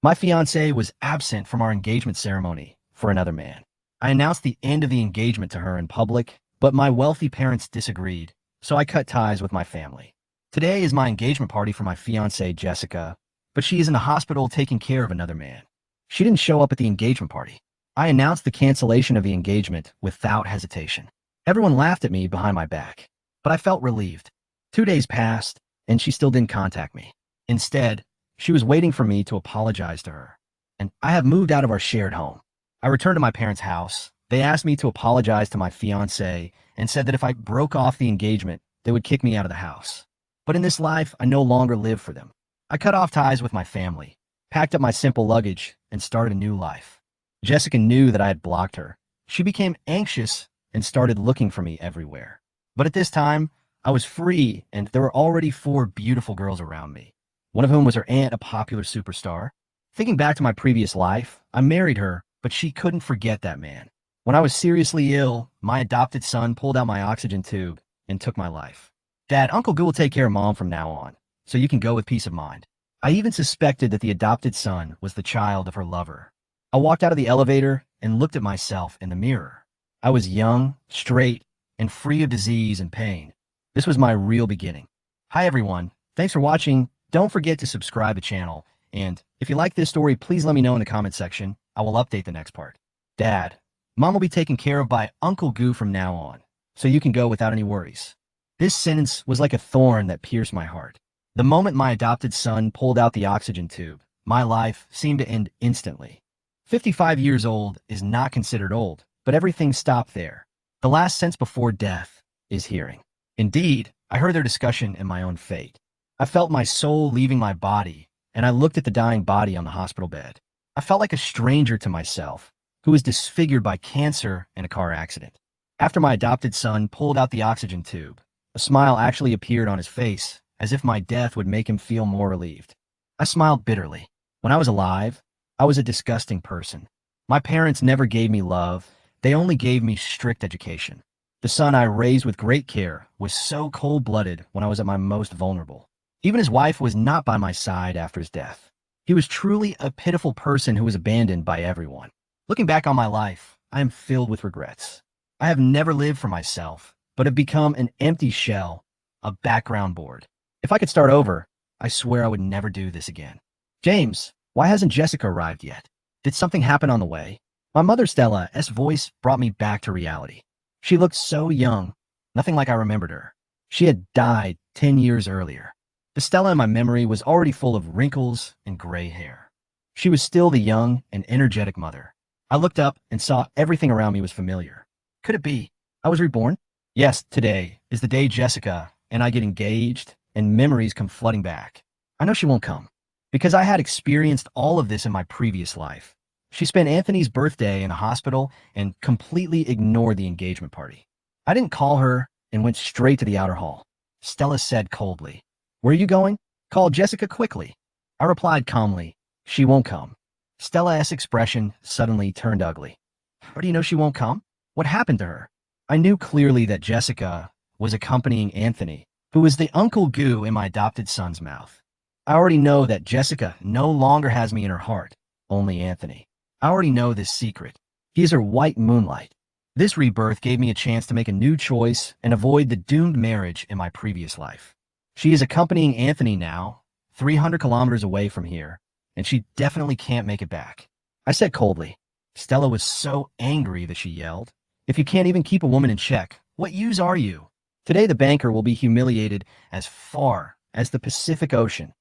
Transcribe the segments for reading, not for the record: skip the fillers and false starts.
My fiancée was absent from our engagement ceremony for another man. I announced the end of the engagement to her in public, but my wealthy parents disagreed, so I cut ties with my family. Today is my engagement party for my fiancée, Jessica, but she is in the hospital taking care of another man. She didn't show up at the engagement party. I announced the cancellation of the engagement without hesitation. Everyone laughed at me behind my back, but I felt relieved. 2 days passed, and she still didn't contact me. Instead, she was waiting for me to apologize to her. And I have moved out of our shared home. I returned to my parents' house. They asked me to apologize to my fiancé and said that if I broke off the engagement, they would kick me out of the house. But in this life, I no longer live for them. I cut off ties with my family, packed up my simple luggage, and started a new life. Jessica knew that I had blocked her. She became anxious and started looking for me everywhere. But at this time, I was free, and there were already 4 beautiful girls around me, one of whom was her aunt, a popular superstar. Thinking back to my previous life, I married her, but she couldn't forget that man. When I was seriously ill, my adopted son pulled out my oxygen tube and took my life. Dad, Uncle Goo will take care of Mom from now on, so you can go with peace of mind. I even suspected that the adopted son was the child of her lover. I walked out of the elevator and looked at myself in the mirror. I was young, straight, and free of disease and pain. This was my real beginning. Hi everyone, thanks for watching. Don't forget to subscribe to the channel, and if you like this story, please let me know in the comment section. I will update the next part. Dad, Mom will be taken care of by Uncle Goo from now on, so you can go without any worries. This sentence was like a thorn that pierced my heart. The moment my adopted son pulled out the oxygen tube, my life seemed to end instantly. 55 years old is not considered old, but everything stopped there. The last sense before death is hearing. Indeed, I heard their discussion in my own fate. I felt my soul leaving my body, and I looked at the dying body on the hospital bed. I felt like a stranger to myself, who was disfigured by cancer in a car accident. After my adopted son pulled out the oxygen tube, a smile actually appeared on his face, as if my death would make him feel more relieved. I smiled bitterly. When I was alive, I was a disgusting person. My parents never gave me love, they only gave me strict education. The son I raised with great care was so cold-blooded when I was at my most vulnerable. Even his wife was not by my side after his death. He was truly a pitiful person who was abandoned by everyone. Looking back on my life, I am filled with regrets. I have never lived for myself, but have become an empty shell, a background board. If I could start over, I swear I would never do this again. James, why hasn't Jessica arrived yet? Did something happen on the way? My mother Stella's voice brought me back to reality. She looked so young, nothing like I remembered her. She had died 10 years earlier. The Stella in my memory was already full of wrinkles and gray hair. She was still the young and energetic mother. I looked up and saw everything around me was familiar. Could it be I was reborn? Yes, today is the day Jessica and I get engaged and memories come flooding back. I know she won't come, because I had experienced all of this in my previous life. She spent Anthony's birthday in a hospital and completely ignored the engagement party. I didn't call her and went straight to the outer hall. Stella said coldly, "Where are you going? Call Jessica quickly." I replied calmly, "She won't come." Stella's expression suddenly turned ugly. "How do you know she won't come? What happened to her?" I knew clearly that Jessica was accompanying Anthony, who was the Uncle Goo in my adopted son's mouth. I already know that Jessica no longer has me in her heart, only Anthony. I already know this secret. He is her white moonlight. This rebirth gave me a chance to make a new choice and avoid the doomed marriage in my previous life. She is accompanying Anthony now, 300 kilometers away from here, and she definitely can't make it back. I said coldly. Stella was so angry that she yelled, "If you can't even keep a woman in check, what use are you?" Today the banker will be humiliated as far as the Pacific Ocean.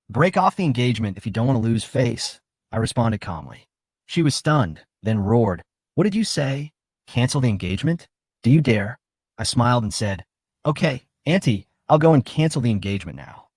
"Break off the engagement if you don't want to lose face," I responded calmly. She was stunned, then roared, "What did you say? Cancel the engagement? Do you dare?" I smiled and said, "Okay, Auntie, I'll go and cancel the engagement now."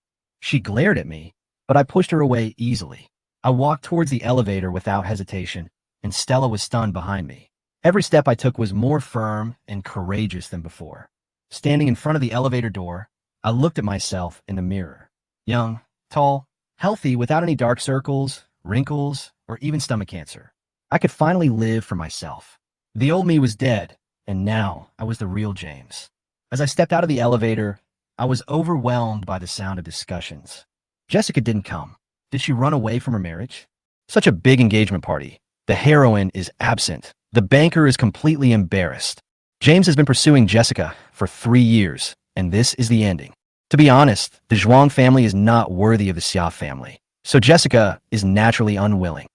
She glared at me, but I pushed her away easily. I walked towards the elevator without hesitation, and Stella was stunned behind me. Every step I took was more firm and courageous than before. Standing in front of the elevator door, I looked at myself in the mirror. Young, tall, healthy, without any dark circles, wrinkles, or even stomach cancer. I could finally live for myself. The old me was dead, and now I was the real James. As I stepped out of the elevator, I was overwhelmed by the sound of discussions. Jessica didn't come. Did she run away from her marriage? Such a big engagement party. The heroine is absent. The banker is completely embarrassed. James has been pursuing Jessica for 3 years, and this is the ending. To be honest, the Zhuang family is not worthy of the Xia family, so Jessica is naturally unwilling.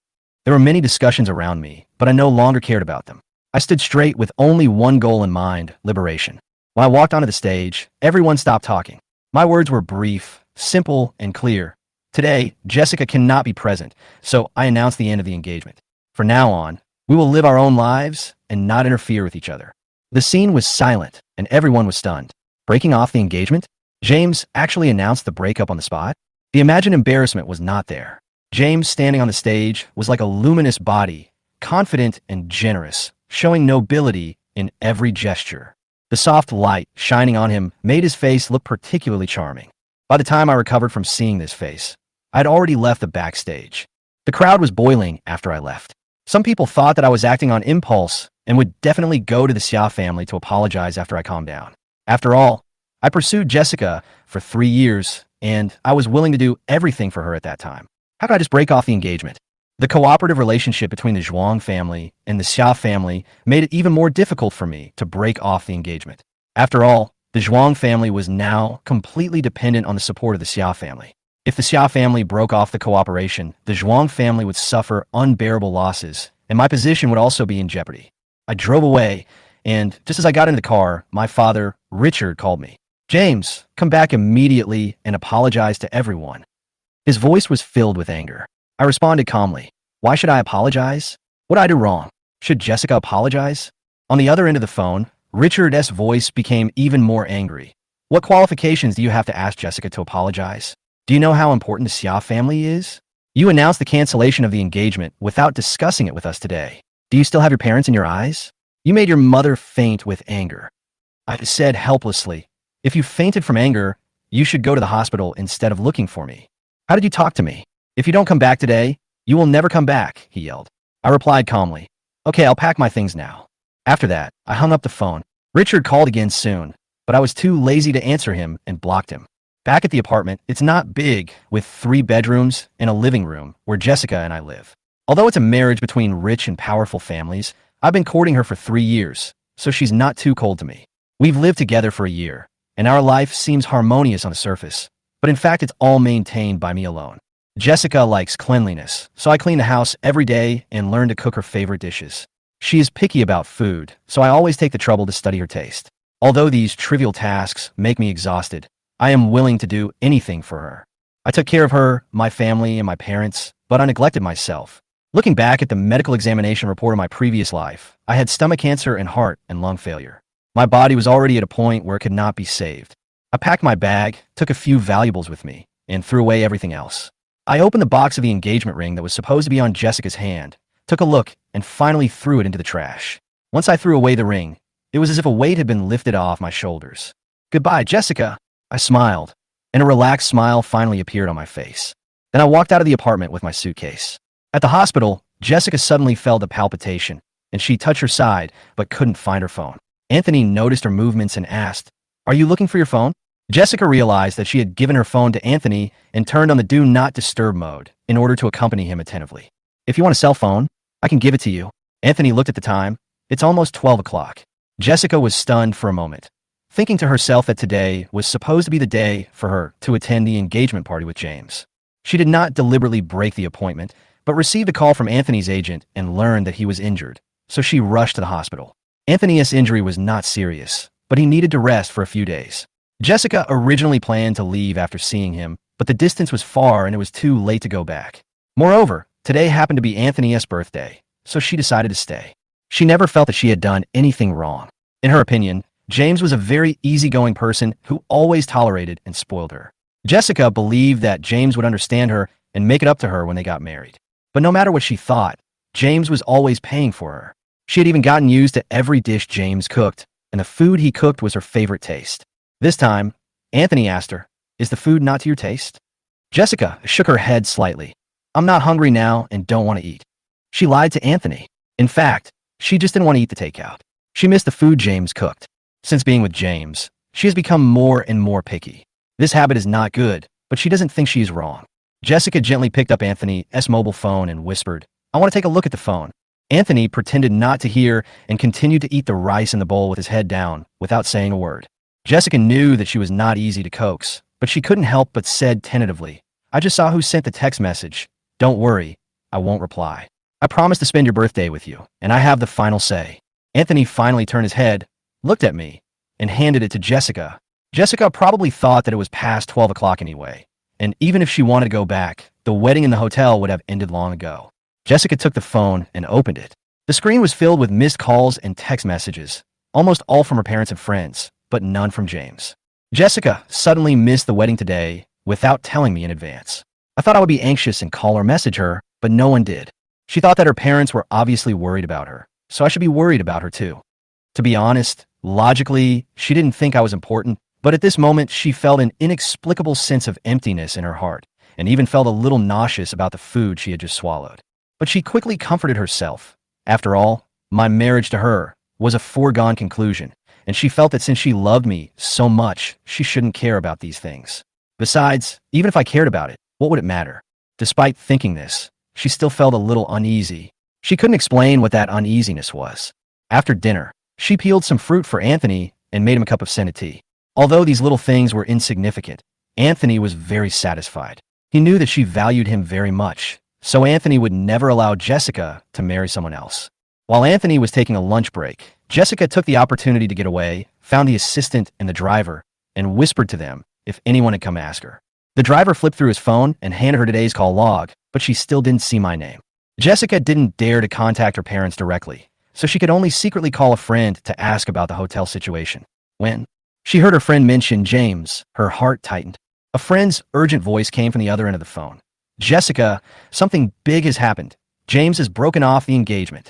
There were many discussions around me, but I no longer cared about them. I stood straight with only one goal in mind: liberation. When I walked onto the stage, everyone stopped talking. My words were brief, simple, and clear. Today, Jessica cannot be present, so I announced the end of the engagement. From now on, we will live our own lives and not interfere with each other. The scene was silent, and everyone was stunned. Breaking off the engagement? James actually announced the breakup on the spot? The imagined embarrassment was not there. James, standing on the stage, was like a luminous body, confident and generous, showing nobility in every gesture. The soft light shining on him made his face look particularly charming. By the time I recovered from seeing this face, I'd already left the backstage. The crowd was boiling after I left. Some people thought that I was acting on impulse and would definitely go to the Xia family to apologize after I calmed down. After all, I pursued Jessica for 3 years, and I was willing to do everything for her at that time. How could I just break off the engagement? The cooperative relationship between the Zhuang family and the Xia family made it even more difficult for me to break off the engagement. After all, the Zhuang family was now completely dependent on the support of the Xia family. If the Xia family broke off the cooperation, the Zhuang family would suffer unbearable losses, and my position would also be in jeopardy. I drove away, and just as I got into the car, my father, Richard, called me. "James, come back immediately and apologize to everyone." His voice was filled with anger. I responded calmly. "Why should I apologize? What did I do wrong? Should Jessica apologize?" On the other end of the phone, Richard's voice became even more angry. "What qualifications do you have to ask Jessica to apologize? Do you know how important the Xia family is? You announced the cancellation of the engagement without discussing it with us today. Do you still have your parents in your eyes? You made your mother faint with anger." I said helplessly, "If you fainted from anger, you should go to the hospital instead of looking for me. How did you talk to me? If you don't come back today, you will never come back," he yelled. I replied calmly, "Okay, I'll pack my things now." After that, I hung up the phone. Richard called again soon, but I was too lazy to answer him and blocked him. Back at the apartment, it's not big, with 3 bedrooms and a living room where Jessica and I live. Although it's a marriage between rich and powerful families, I've been courting her for 3 years, so she's not too cold to me. We've lived together for a year, and our life seems harmonious on the surface, but in fact it's all maintained by me alone. Jessica likes cleanliness, so I clean the house every day and learn to cook her favorite dishes. She is picky about food, so I always take the trouble to study her taste. Although these trivial tasks make me exhausted, I am willing to do anything for her. I took care of her, my family, and my parents, but I neglected myself. Looking back at the medical examination report of my previous life, I had stomach cancer and heart and lung failure. My body was already at a point where it could not be saved. I packed my bag, took a few valuables with me, and threw away everything else. I opened the box of the engagement ring that was supposed to be on Jessica's hand, took a look, and finally threw it into the trash. Once I threw away the ring, it was as if a weight had been lifted off my shoulders. "Goodbye, Jessica," I smiled, and a relaxed smile finally appeared on my face. Then I walked out of the apartment with my suitcase. At the hospital, Jessica suddenly felt a palpitation, and she touched her side, but couldn't find her phone. Anthony noticed her movements and asked, "Are you looking for your phone?" Jessica realized that she had given her phone to Anthony and turned on the Do Not Disturb mode in order to accompany him attentively. "If you want a cell phone, I can give it to you." Anthony looked at the time. It's almost 12 o'clock. Jessica was stunned for a moment, thinking to herself that today was supposed to be the day for her to attend the engagement party with James. She did not deliberately break the appointment, but received a call from Anthony's agent and learned that he was injured, so she rushed to the hospital. Anthony's injury was not serious, but he needed to rest for a few days. Jessica originally planned to leave after seeing him, but the distance was far and it was too late to go back. Moreover, today happened to be Anthony's birthday, so she decided to stay. She never felt that she had done anything wrong. In her opinion, James was a very easygoing person who always tolerated and spoiled her. Jessica believed that James would understand her and make it up to her when they got married. But no matter what she thought, James was always paying for her. She had even gotten used to every dish James cooked, and the food he cooked was her favorite taste. This time, Anthony asked her, "Is the food not to your taste?" Jessica shook her head slightly. "I'm not hungry now and don't want to eat." She lied to Anthony. In fact, she just didn't want to eat the takeout. She missed the food James cooked. Since being with James, she has become more and more picky. This habit is not good, but she doesn't think she is wrong. Jessica gently picked up Anthony's mobile phone and whispered, "I want to take a look at the phone." Anthony pretended not to hear and continued to eat the rice in the bowl with his head down without saying a word. Jessica knew that she was not easy to coax, but she couldn't help but said tentatively, "I just saw who sent the text message. Don't worry, I won't reply. I promise to spend your birthday with you, and I have the final say." Anthony finally turned his head, looked at me, and handed it to Jessica. Jessica probably thought that it was past 12 o'clock anyway, and even if she wanted to go back, the wedding in the hotel would have ended long ago. Jessica took the phone and opened it. The screen was filled with missed calls and text messages, almost all from her parents and friends, but none from James. Jessica suddenly missed the wedding today without telling me in advance. I thought I would be anxious and call or message her, but no one did. She thought that her parents were obviously worried about her, so I should be worried about her too. To be honest, logically, she didn't think I was important, but at this moment she felt an inexplicable sense of emptiness in her heart, and even felt a little nauseous about the food she had just swallowed. But she quickly comforted herself. After all, my marriage to her was a foregone conclusion, and she felt that since she loved me so much, she shouldn't care about these things. Besides, even if I cared about it, what would it matter? Despite thinking this, she still felt a little uneasy. She couldn't explain what that uneasiness was. After dinner, she peeled some fruit for Anthony and made him a cup of scented tea. Although these little things were insignificant, Anthony was very satisfied. He knew that she valued him very much, so Anthony would never allow Jessica to marry someone else. While Anthony was taking a lunch break, Jessica took the opportunity to get away, found the assistant and the driver, and whispered to them if anyone had come ask her. The driver flipped through his phone and handed her today's call log, but she still didn't see my name. Jessica didn't dare to contact her parents directly, so she could only secretly call a friend to ask about the hotel situation. When she heard her friend mention James, her heart tightened. A friend's urgent voice came from the other end of the phone. "Jessica, something big has happened. James has broken off the engagement."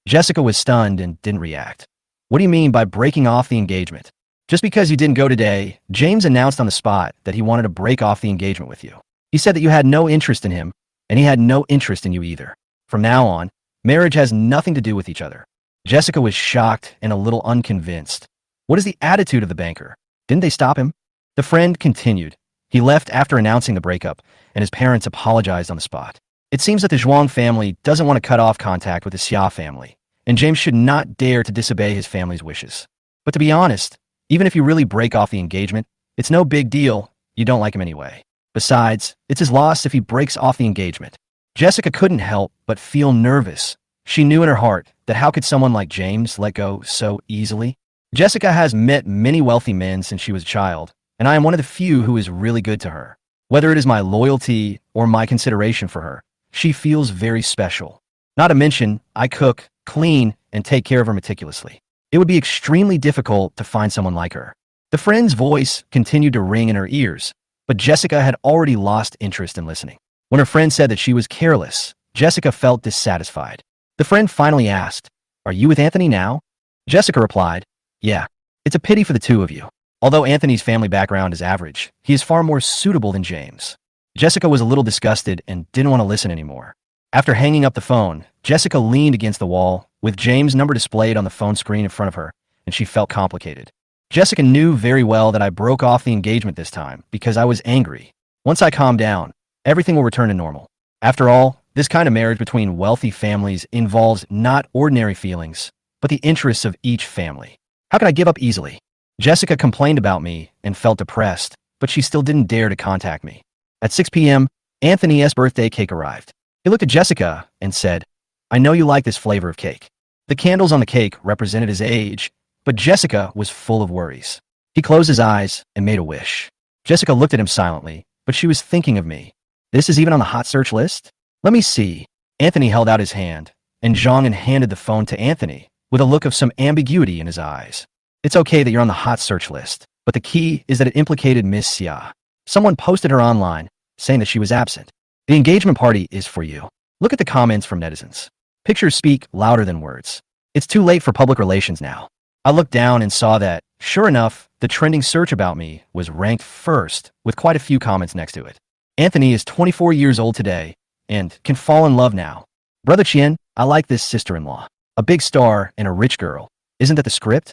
Jessica was stunned and didn't react. "What do you mean by breaking off the engagement?" "Just because you didn't go today, James announced on the spot that he wanted to break off the engagement with you. He said that you had no interest in him, and he had no interest in you either. From now on, marriage has nothing to do with each other." Jessica was shocked and a little unconvinced. "What is the attitude of the banker? Didn't they stop him?" The friend continued. "He left after announcing the breakup, and his parents apologized on the spot. It seems that the Zhuang family doesn't want to cut off contact with the Xia family, and James should not dare to disobey his family's wishes. But to be honest, even if you really break off the engagement, it's no big deal. You don't like him anyway. Besides, it's his loss if he breaks off the engagement." Jessica couldn't help but feel nervous. She knew in her heart that how could someone like James let go so easily? Jessica has met many wealthy men since she was a child, and I am one of the few who is really good to her. Whether it is my loyalty or my consideration for her, she feels very special. Not to mention, I cook, clean, and take care of her meticulously. It would be extremely difficult to find someone like her. The friend's voice continued to ring in her ears, but Jessica had already lost interest in listening. When her friend said that she was careless, Jessica felt dissatisfied. The friend finally asked, "Are you with Anthony now?" Jessica replied, "Yeah. It's a pity for the two of you. Although Anthony's family background is average, he is far more suitable than James." Jessica was a little disgusted and didn't want to listen anymore. After hanging up the phone, Jessica leaned against the wall, with James' number displayed on the phone screen in front of her, and she felt complicated. Jessica knew very well that I broke off the engagement this time because I was angry. Once I calmed down, everything will return to normal. After all, this kind of marriage between wealthy families involves not ordinary feelings, but the interests of each family. How can I give up easily? Jessica complained about me and felt depressed, but she still didn't dare to contact me. At 6 p.m., Anthony's birthday cake arrived. He looked at Jessica and said, "I know you like this flavor of cake." The candles on the cake represented his age, but Jessica was full of worries. He closed his eyes and made a wish. Jessica looked at him silently, but she was thinking of me. "This is even on the hot search list? Let me see." Anthony held out his hand, and Zhang handed the phone to Anthony with a look of some ambiguity in his eyes. "It's okay that you're on the hot search list, but the key is that it implicated Miss Xia. Someone posted her online, saying that she was absent. The engagement party is for you. Look at the comments from netizens. Pictures speak louder than words. It's too late for public relations now." I looked down and saw that, sure enough, the trending search about me was ranked first, with quite a few comments next to it. "Anthony is 24 years old today, and can fall in love now. Brother Chien, I like this sister-in-law. A big star and a rich girl. Isn't that the script?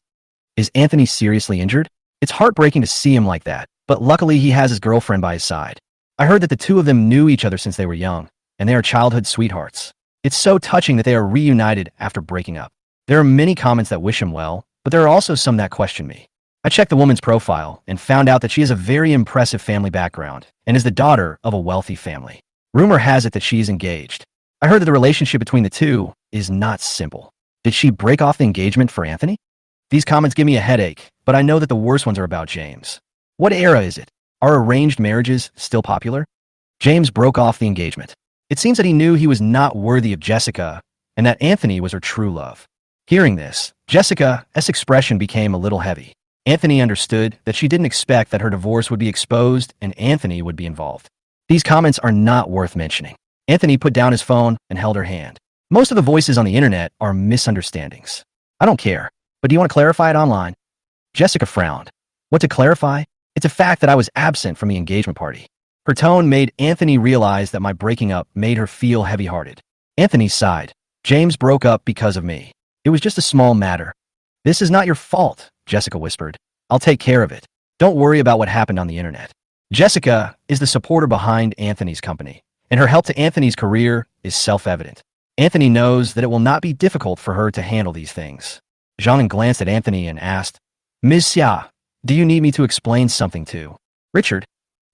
Is Anthony seriously injured? It's heartbreaking to see him like that, but luckily he has his girlfriend by his side. I heard that the two of them knew each other since they were young, and they are childhood sweethearts. It's so touching that they are reunited after breaking up. There are many comments that wish him well, but there are also some that question me. I checked the woman's profile and found out that she has a very impressive family background and is the daughter of a wealthy family. Rumor has it that she is engaged. I heard that the relationship between the two is not simple. Did she break off the engagement for Anthony? These comments give me a headache, but I know that the worst ones are about James. What era is it? Are arranged marriages still popular? James broke off the engagement. It seems that he knew he was not worthy of Jessica and that Anthony was her true love. Hearing this, Jessica's expression became a little heavy. Anthony understood that she didn't expect that her divorce would be exposed and Anthony would be involved. These comments are not worth mentioning. Anthony put down his phone and held her hand. Most of the voices on the internet are misunderstandings. I don't care, but do you want to clarify it online? Jessica frowned. What to clarify? It's a fact that I was absent from the engagement party. Her tone made Anthony realize that my breaking up made her feel heavy-hearted. Anthony sighed. James broke up because of me. It was just a small matter. This is not your fault, Jessica whispered. I'll take care of it. Don't worry about what happened on the internet. Jessica is the supporter behind Anthony's company, and her help to Anthony's career is self-evident. Anthony knows that it will not be difficult for her to handle these things. Jean glanced at Anthony and asked, Ms. Xia, do you need me to explain something to Richard?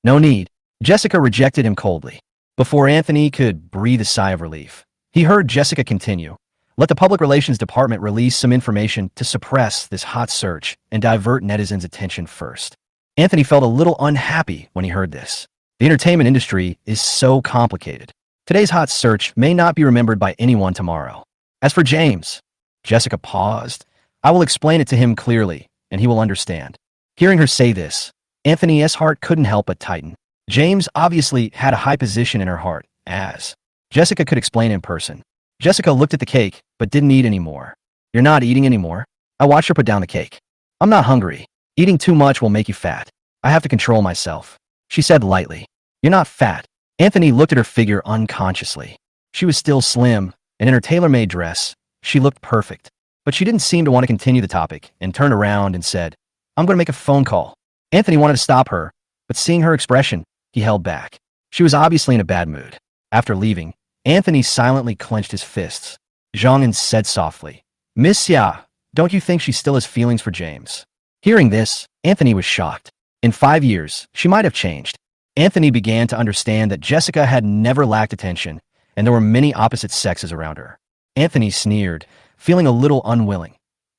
No need. Jessica rejected him coldly. Before Anthony could breathe a sigh of relief, he heard Jessica continue. Let the public relations department release some information to suppress this hot search and divert netizens' attention first. Anthony felt a little unhappy when he heard this. The entertainment industry is so complicated. Today's hot search may not be remembered by anyone tomorrow. As for James, Jessica paused. I will explain it to him clearly, and he will understand. Hearing her say this, Anthony's heart couldn't help but tighten. James obviously had a high position in her heart, as Jessica could explain in person. Jessica looked at the cake, but didn't eat any more. You're not eating anymore? I watched her put down the cake. I'm not hungry. Eating too much will make you fat. I have to control myself, she said lightly. You're not fat. Anthony looked at her figure unconsciously. She was still slim, and in her tailor-made dress, she looked perfect. But she didn't seem to want to continue the topic and turned around and said, I'm going to make a phone call. Anthony wanted to stop her, but seeing her expression, he held back. She was obviously in a bad mood. After leaving, Anthony silently clenched his fists. Zhang said softly, Miss Xia, don't you think she still has feelings for James? Hearing this, Anthony was shocked. In 5 years, she might have changed. Anthony began to understand that Jessica had never lacked attention, and there were many opposite sexes around her. Anthony sneered, feeling a little unwilling.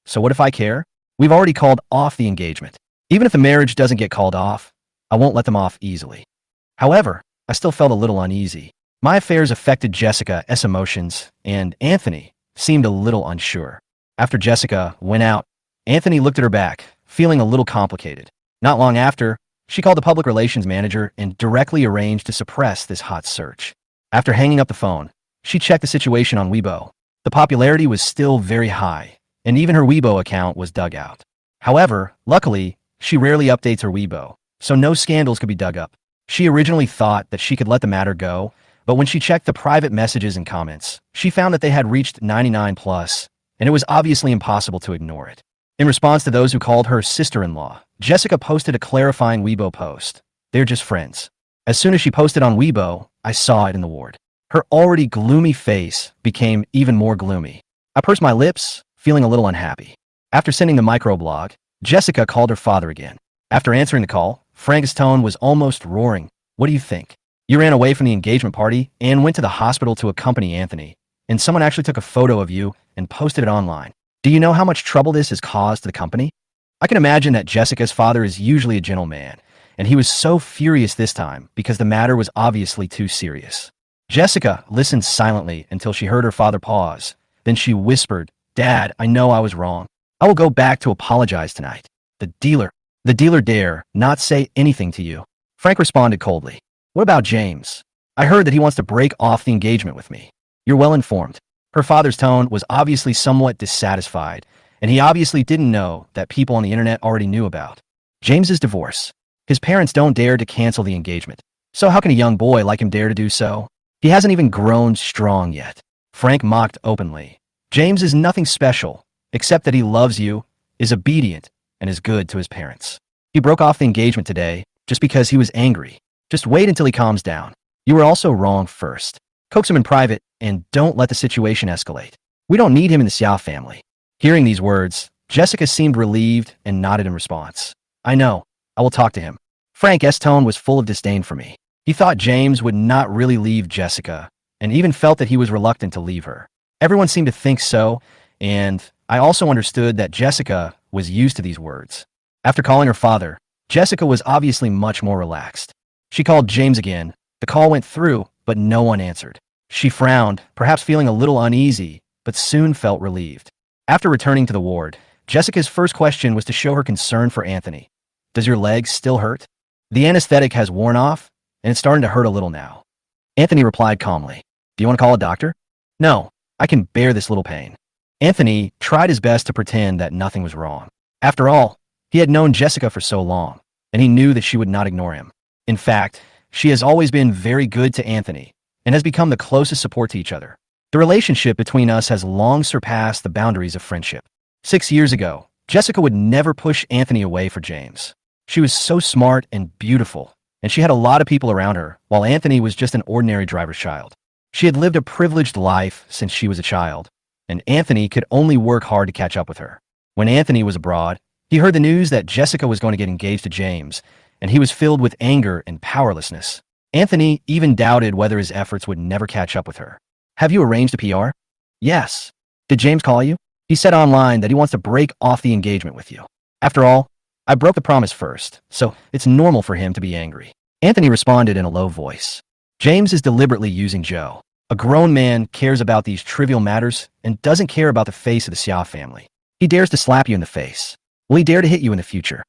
So what if I care? We've already called off the engagement. Even if the marriage doesn't get called off, I won't let them off easily. However, I still felt a little uneasy. My affairs affected Jessica's emotions, and Anthony seemed a little unsure. After Jessica went out, Anthony looked at her back, feeling a little complicated. Not long after, she called the public relations manager and directly arranged to suppress this hot search. After hanging up the phone, she checked the situation on Weibo. The popularity was still very high, and even her Weibo account was dug out. However, luckily, she rarely updates her Weibo, so no scandals could be dug up. She originally thought that she could let the matter go, but when she checked the private messages and comments, she found that they had reached 99 plus, and it was obviously impossible to ignore it. In response to those who called her sister-in-law, Jessica posted a clarifying Weibo post. They're just friends. As soon as she posted on Weibo, I saw it in the ward. Her already gloomy face became even more gloomy. I pursed my lips, feeling a little unhappy. After sending the microblog, Jessica called her father again. After answering the call, Frank's tone was almost roaring. What do you think? You ran away from the engagement party and went to the hospital to accompany Anthony, and someone actually took a photo of you and posted it online. Do you know how much trouble this has caused to the company? I can imagine that Jessica's father is usually a gentleman, and he was so furious this time because the matter was obviously too serious. Jessica listened silently until she heard her father pause. Then she whispered, Dad, I know I was wrong. I will go back to apologize tonight. The dealer dare not say anything to you. Frank responded coldly. What about James? I heard that he wants to break off the engagement with me. You're well informed. Her father's tone was obviously somewhat dissatisfied, and he obviously didn't know that people on the internet already knew about James's divorce. His parents don't dare to cancel the engagement. So how can a young boy like him dare to do so? He hasn't even grown strong yet. Frank mocked openly. James is nothing special, except that he loves you, is obedient, and is good to his parents. He broke off the engagement today just because he was angry. Just wait until he calms down. You were also wrong first. Coax him in private and don't let the situation escalate. We don't need him in the Xiao family. Hearing these words, Jessica seemed relieved and nodded in response. I know. I will talk to him. Frank's tone was full of disdain for me. He thought James would not really leave Jessica, and even felt that he was reluctant to leave her. Everyone seemed to think so, and I also understood that Jessica was used to these words. After calling her father, Jessica was obviously much more relaxed. She called James again. The call went through, but no one answered. She frowned, perhaps feeling a little uneasy, but soon felt relieved. After returning to the ward, Jessica's first question was to show her concern for Anthony. Does your leg still hurt? The anesthetic has worn off, and it's starting to hurt a little now. Anthony replied calmly. Do you want to call a doctor? No, I can bear this little pain. Anthony tried his best to pretend that nothing was wrong. After all, he had known Jessica for so long, and he knew that she would not ignore him. In fact, she has always been very good to Anthony and has become the closest support to each other. The relationship between us has long surpassed the boundaries of friendship. 6 years ago, Jessica would never push Anthony away for James. She was so smart and beautiful, and she had a lot of people around her, while Anthony was just an ordinary driver's child. She had lived a privileged life since she was a child, and Anthony could only work hard to catch up with her. When Anthony was abroad, he heard the news that Jessica was going to get engaged to James, and he was filled with anger and powerlessness. Anthony even doubted whether his efforts would never catch up with her. Have you arranged a PR? Yes. Did James call you? He said online that he wants to break off the engagement with you. After all, I broke the promise first, so it's normal for him to be angry. Anthony responded in a low voice. James is deliberately using Joe. A grown man cares about these trivial matters and doesn't care about the face of the Xiao family. He dares to slap you in the face. Will he dare to hit you in the future?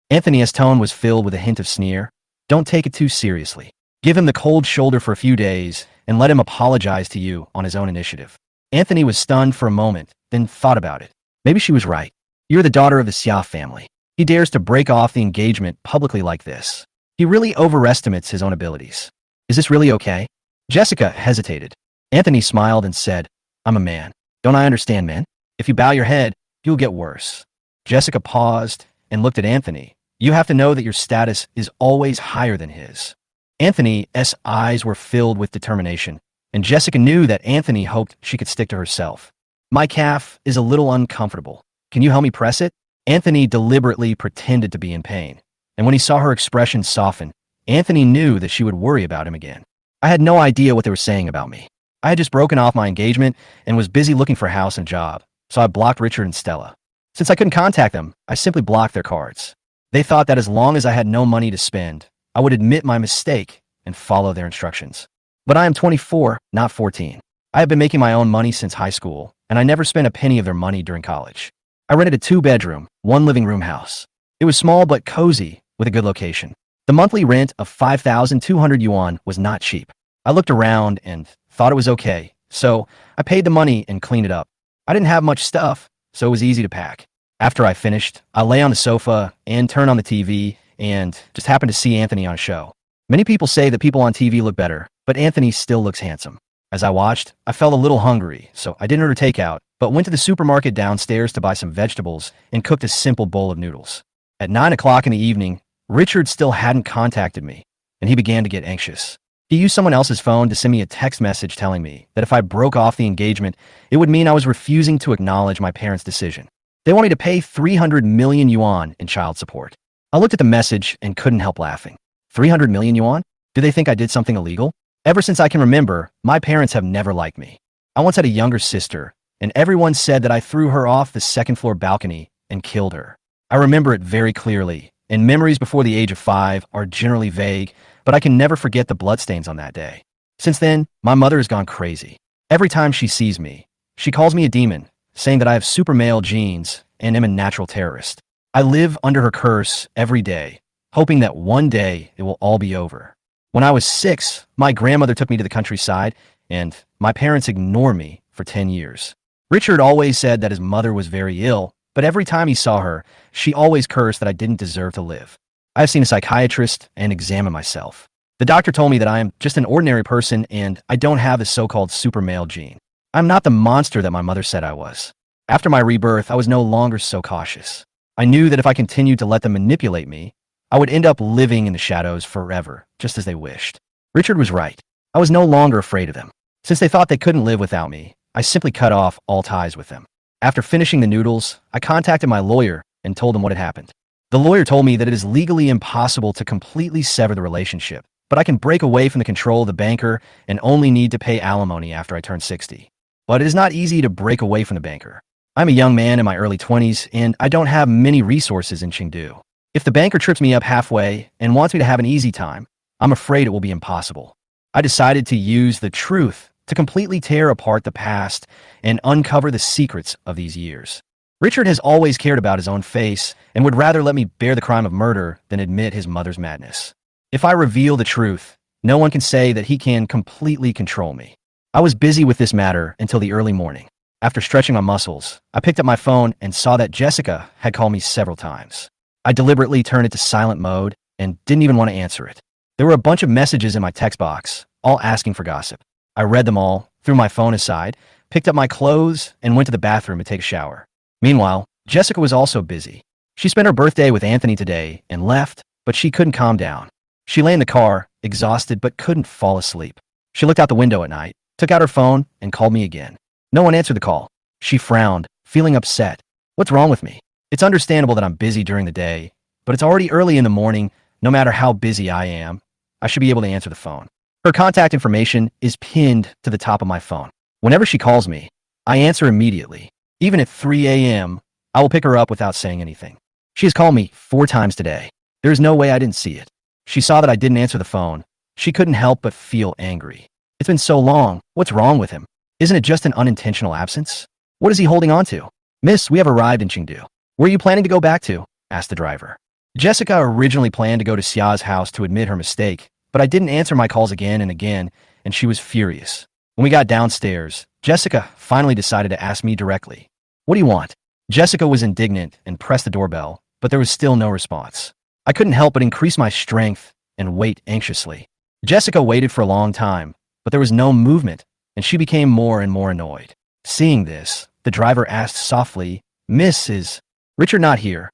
Anthony's tone was filled with a hint of sneer. Don't take it too seriously. Give him the cold shoulder for a few days and let him apologize to you on his own initiative. Anthony was stunned for a moment, then thought about it. Maybe she was right. You're the daughter of the Xiao family. He dares to break off the engagement publicly like this. He really overestimates his own abilities. Is this really okay? Jessica hesitated. Anthony smiled and said, I'm a man. Don't I understand, men? If you bow your head, you'll get worse. Jessica paused and looked at Anthony. You have to know that your status is always higher than his. Anthony's eyes were filled with determination, and Jessica knew that Anthony hoped she could stick to herself. My calf is a little uncomfortable. Can you help me press it? Anthony deliberately pretended to be in pain, and when he saw her expression soften, Anthony knew that she would worry about him again. I had no idea what they were saying about me. I had just broken off my engagement and was busy looking for a house and job, so I blocked Richard and Stella. Since I couldn't contact them, I simply blocked their cards. They thought that as long as I had no money to spend, I would admit my mistake and follow their instructions. But I am 24, not 14. I have been making my own money since high school, and I never spent a penny of their money during college. I rented a 2-bedroom, 1-living-room house. It was small but cozy, with a good location. The monthly rent of 5,200 yuan was not cheap. I looked around and thought it was okay, so I paid the money and cleaned it up. I didn't have much stuff, so it was easy to pack. After I finished, I lay on the sofa and turned on the TV and just happened to see Anthony on a show. Many people say that people on TV look better, but Anthony still looks handsome. As I watched, I felt a little hungry, so I didn't order takeout, but went to the supermarket downstairs to buy some vegetables and cooked a simple bowl of noodles. At 9 o'clock in the evening, Richard still hadn't contacted me, and he began to get anxious. He used someone else's phone to send me a text message telling me that if I broke off the engagement, it would mean I was refusing to acknowledge my parents' decision. They want me to pay 300 million yuan in child support. I looked at the message and couldn't help laughing. 300 million yuan? Do they think I did something illegal? Ever since I can remember, my parents have never liked me. I once had a younger sister, and everyone said that I threw her off the second-floor balcony and killed her. I remember it very clearly, and memories before the age of 5 are generally vague, but I can never forget the bloodstains on that day. Since then, my mother has gone crazy. Every time she sees me, she calls me a demon, saying that I have super male genes and am a natural terrorist. I live under her curse every day, hoping that one day it will all be over. When I was 6, my grandmother took me to the countryside, and my parents ignored me for 10 years. Richard always said that his mother was very ill, but every time he saw her, she always cursed that I didn't deserve to live. I have seen a psychiatrist and examined myself. The doctor told me that I am just an ordinary person and I don't have the so-called super male gene. I'm not the monster that my mother said I was. After my rebirth, I was no longer so cautious. I knew that if I continued to let them manipulate me, I would end up living in the shadows forever, just as they wished. Richard was right. I was no longer afraid of them. Since they thought they couldn't live without me, I simply cut off all ties with them. After finishing the noodles, I contacted my lawyer and told him what had happened. The lawyer told me that it is legally impossible to completely sever the relationship, but I can break away from the control of the banker and only need to pay alimony after I turn 60. But it is not easy to break away from the banker. I'm a young man in my early 20s, and I don't have many resources in Chengdu. If the banker trips me up halfway and wants me to have an easy time, I'm afraid it will be impossible. I decided to use the truth to completely tear apart the past and uncover the secrets of these years. Richard has always cared about his own face and would rather let me bear the crime of murder than admit his mother's madness. If I reveal the truth, no one can say that he can completely control me. I was busy with this matter until the early morning. After stretching my muscles, I picked up my phone and saw that Jessica had called me several times. I deliberately turned it to silent mode and didn't even want to answer it. There were a bunch of messages in my text box, all asking for gossip. I read them all, threw my phone aside, picked up my clothes, and went to the bathroom to take a shower. Meanwhile, Jessica was also busy. She spent her birthday with Anthony today and left, but she couldn't calm down. She lay in the car, exhausted but couldn't fall asleep. She looked out the window at night, took out her phone, and called me again. No one answered the call. She frowned, feeling upset. What's wrong with me? It's understandable that I'm busy during the day, but it's already early in the morning. No matter how busy I am, I should be able to answer the phone. Her contact information is pinned to the top of my phone. Whenever she calls me, I answer immediately. Even at 3 a.m., I will pick her up without saying anything. She has called me 4 times today. There is no way I didn't see it. She saw that I didn't answer the phone. She couldn't help but feel angry. It's been so long. What's wrong with him? Isn't it just an unintentional absence? What is he holding on to? Miss, we have arrived in Chengdu. Where are you planning to go back to? Asked the driver. Jessica originally planned to go to Xia's house to admit her mistake, but I didn't answer my calls again and again, and she was furious. When we got downstairs, Jessica finally decided to ask me directly. What do you want? Jessica was indignant and pressed the doorbell, but there was still no response. I couldn't help but increase my strength and wait anxiously. Jessica waited for a long time, but there was no movement, and she became more and more annoyed. Seeing this, the driver asked softly, Miss, is Richard not here?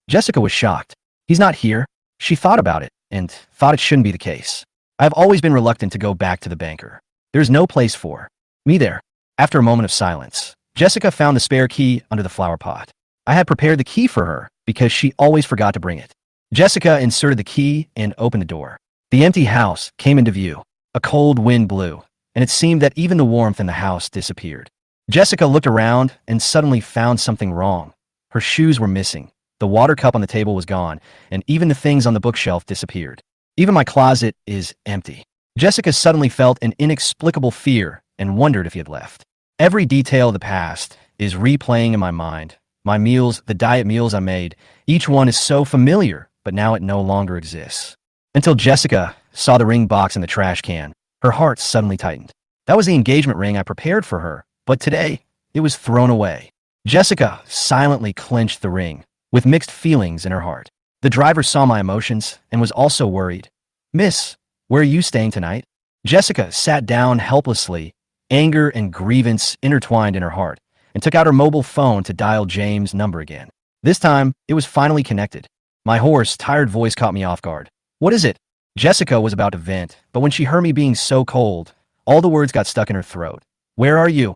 Jessica was shocked. He's not here? She thought about it and thought it shouldn't be the case. I have always been reluctant to go back to the banker. There's no place for me there. After a moment of silence, Jessica found the spare key under the flower pot. I had prepared the key for her because she always forgot to bring it. Jessica inserted the key and opened the door. The empty house came into view. A cold wind blew, and it seemed that even the warmth in the house disappeared. Jessica looked around and suddenly found something wrong. Her shoes were missing, the water cup on the table was gone, and even the things on the bookshelf disappeared. Even my closet is empty. Jessica suddenly felt an inexplicable fear and wondered if he had left. Every detail of the past is replaying in my mind. My meals, the diet meals I made, each one is so familiar, but now it no longer exists. Until Jessica saw the ring box in the trash can, her heart suddenly tightened. That was the engagement ring I prepared for her, but today, it was thrown away. Jessica silently clenched the ring, with mixed feelings in her heart. The driver saw my emotions and was also worried. Miss, where are you staying tonight? Jessica sat down helplessly, anger and grievance intertwined in her heart, and took out her mobile phone to dial James' number again. This time, it was finally connected. My hoarse, tired voice caught me off guard. What is it? Jessica was about to vent, but when she heard me being so cold, all the words got stuck in her throat. Where are you?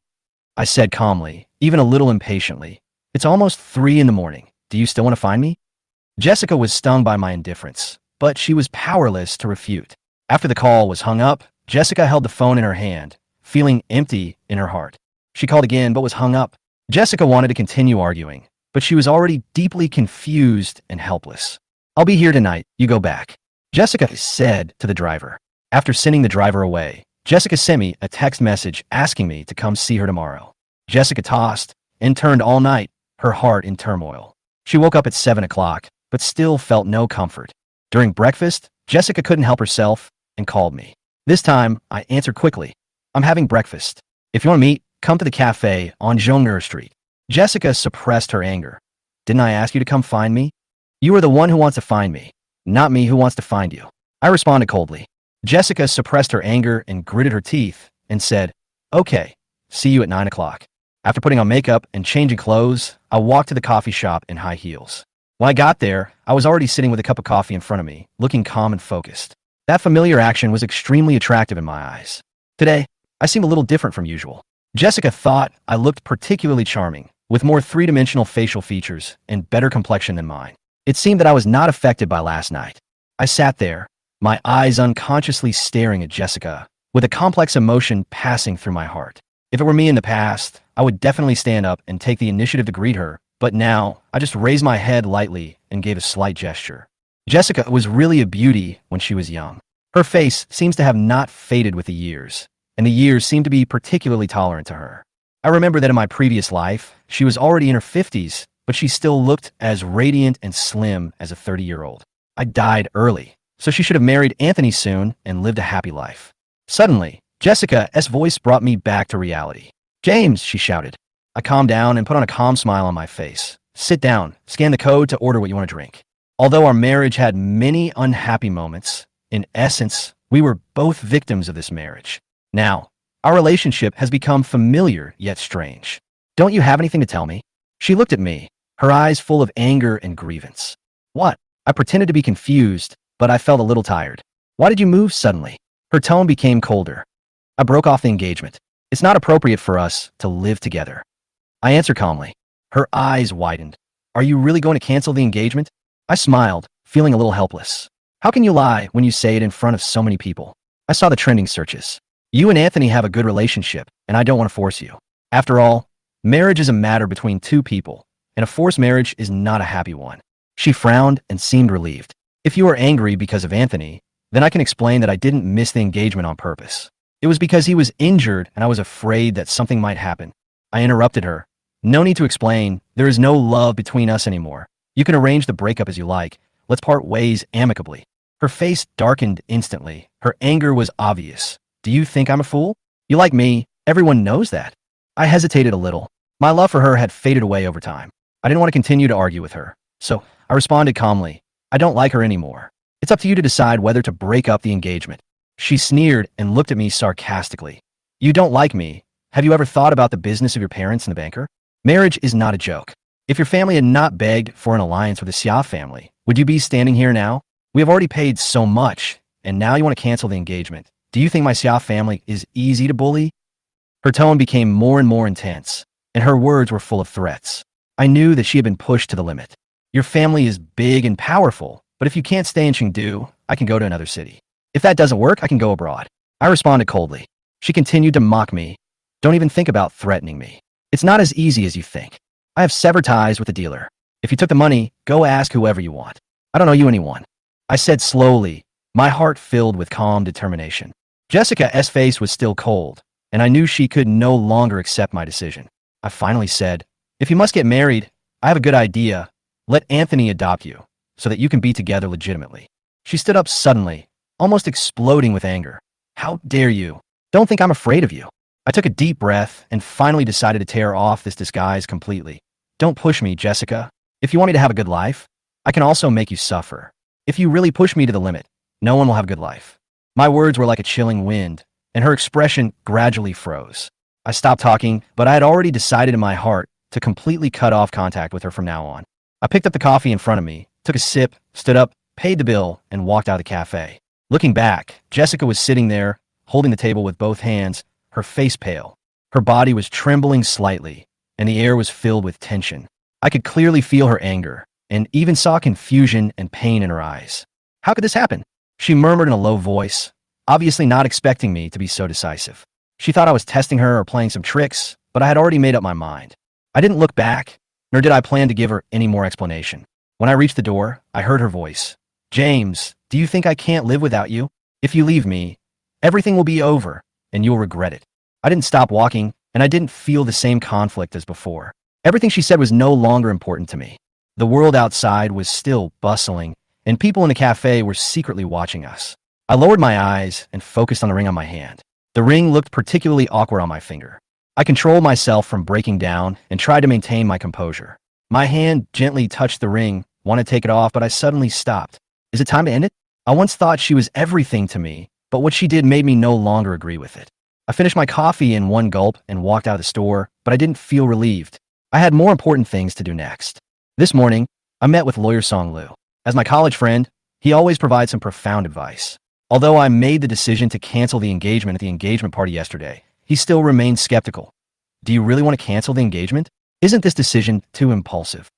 I said calmly, even a little impatiently. It's almost 3 in the morning. Do you still want to find me? Jessica was stung by my indifference, but she was powerless to refute. After the call was hung up, Jessica held the phone in her hand, feeling empty in her heart. She called again, but was hung up. Jessica wanted to continue arguing, but she was already deeply confused and helpless. I'll be here tonight. You go back, Jessica said to the driver. After sending the driver away, Jessica sent me a text message asking me to come see her tomorrow. Jessica tossed and turned all night, her heart in turmoil. She woke up at 7 o'clock, but still felt no comfort. During breakfast, Jessica couldn't help herself and called me. This time, I answered quickly. I'm having breakfast. If you want to meet, come to the cafe on Zhong'er Street. Jessica suppressed her anger. Didn't I ask you to come find me? You are the one who wants to find me, not me who wants to find you. I responded coldly. Jessica suppressed her anger and gritted her teeth and said, Okay, see you at 9 o'clock. After putting on makeup and changing clothes, I walked to the coffee shop in high heels. When I got there, I was already sitting with a cup of coffee in front of me, looking calm and focused. That familiar action was extremely attractive in my eyes. Today, I seemed a little different from usual. Jessica thought I looked particularly charming, with more three-dimensional facial features and better complexion than mine. It seemed that I was not affected by last night. I sat there, my eyes unconsciously staring at Jessica, with a complex emotion passing through my heart. If it were me in the past, I would definitely stand up and take the initiative to greet her, but now I just raised my head lightly and gave a slight gesture. Jessica was really a beauty when she was young. Her face seems to have not faded with the years, and the years seem to be particularly tolerant to her. I remember that in my previous life, she was already in her 50s, but she still looked as radiant and slim as a 30-year-old. I died early, so she should have married Anthony soon and lived a happy life. Suddenly, Jessica's voice brought me back to reality. "James," she shouted. I calmed down and put on a calm smile on my face. "Sit down, scan the code to order what you want to drink." Although our marriage had many unhappy moments, in essence, we were both victims of this marriage. Now, our relationship has become familiar yet strange. "Don't you have anything to tell me?" She looked at me, her eyes full of anger and grievance. "What?" I pretended to be confused, but I felt a little tired. "Why did you move suddenly?" Her tone became colder. "I broke off the engagement. It's not appropriate for us to live together." I answered calmly. Her eyes widened. "Are you really going to cancel the engagement?" I smiled, feeling a little helpless. "How can you lie when you say it in front of so many people?" I saw the trending searches. "You and Anthony have a good relationship, and I don't want to force you. After all, marriage is a matter between two people, and a forced marriage is not a happy one." She frowned and seemed relieved. "If you are angry because of Anthony, then I can explain that I didn't miss the engagement on purpose. It was because he was injured and I was afraid that something might happen." I interrupted her. "No need to explain. There is no love between us anymore. You can arrange the breakup as you like. Let's part ways amicably." Her face darkened instantly. Her anger was obvious. "Do you think I'm a fool? You like me. Everyone knows that." I hesitated a little. My love for her had faded away over time. I didn't want to continue to argue with her. So I responded calmly. "I don't like her anymore. It's up to you to decide whether to break up the engagement." She sneered and looked at me sarcastically. "You don't like me. Have you ever thought about the business of your parents and the banker? Marriage is not a joke. If your family had not begged for an alliance with the Xia family, would you be standing here now? We have already paid so much, and now you want to cancel the engagement. Do you think my Xia family is easy to bully?" Her tone became more and more intense, and her words were full of threats. I knew that she had been pushed to the limit. "Your family is big and powerful, but if you can't stay in Chengdu, I can go to another city. If that doesn't work, I can go abroad." I responded coldly. She continued to mock me. "Don't even think about threatening me. It's not as easy as you think. I have severed ties with the dealer. If you took the money, go ask whoever you want. I don't owe you anyone." I said slowly, my heart filled with calm determination. Jessica's face was still cold, and I knew she could no longer accept my decision. I finally said, "If you must get married, I have a good idea. Let Anthony adopt you, so that you can be together legitimately." She stood up suddenly, almost exploding with anger. "How dare you? Don't think I'm afraid of you." I took a deep breath and finally decided to tear off this disguise completely. "Don't push me, Jessica. If you want me to have a good life, I can also make you suffer. If you really push me to the limit, no one will have a good life." My words were like a chilling wind, and her expression gradually froze. I stopped talking, but I had already decided in my heart to completely cut off contact with her from now on. I picked up the coffee in front of me, took a sip, stood up, paid the bill, and walked out of the cafe. Looking back, Jessica was sitting there, holding the table with both hands, her face pale. Her body was trembling slightly, and the air was filled with tension. I could clearly feel her anger, and even saw confusion and pain in her eyes. "How could this happen?" she murmured in a low voice, obviously not expecting me to be so decisive. She thought I was testing her or playing some tricks, but I had already made up my mind. I didn't look back, nor did I plan to give her any more explanation. When I reached the door, I heard her voice. "James, do you think I can't live without you? If you leave me, everything will be over, and you'll regret it." I didn't stop walking, and I didn't feel the same conflict as before. Everything she said was no longer important to me. The world outside was still bustling, and people in the cafe were secretly watching us. I lowered my eyes and focused on the ring on my hand. The ring looked particularly awkward on my finger. I controlled myself from breaking down and tried to maintain my composure. My hand gently touched the ring, wanted to take it off, but I suddenly stopped. Is it time to end it? I once thought she was everything to me, but what she did made me no longer agree with it. I finished my coffee in one gulp and walked out of the store, but I didn't feel relieved. I had more important things to do next. This morning, I met with lawyer Song Lu. As my college friend, he always provides some profound advice. Although I made the decision to cancel the engagement at the engagement party yesterday, he still remains skeptical. Do you really want to cancel the engagement? Isn't this decision too impulsive?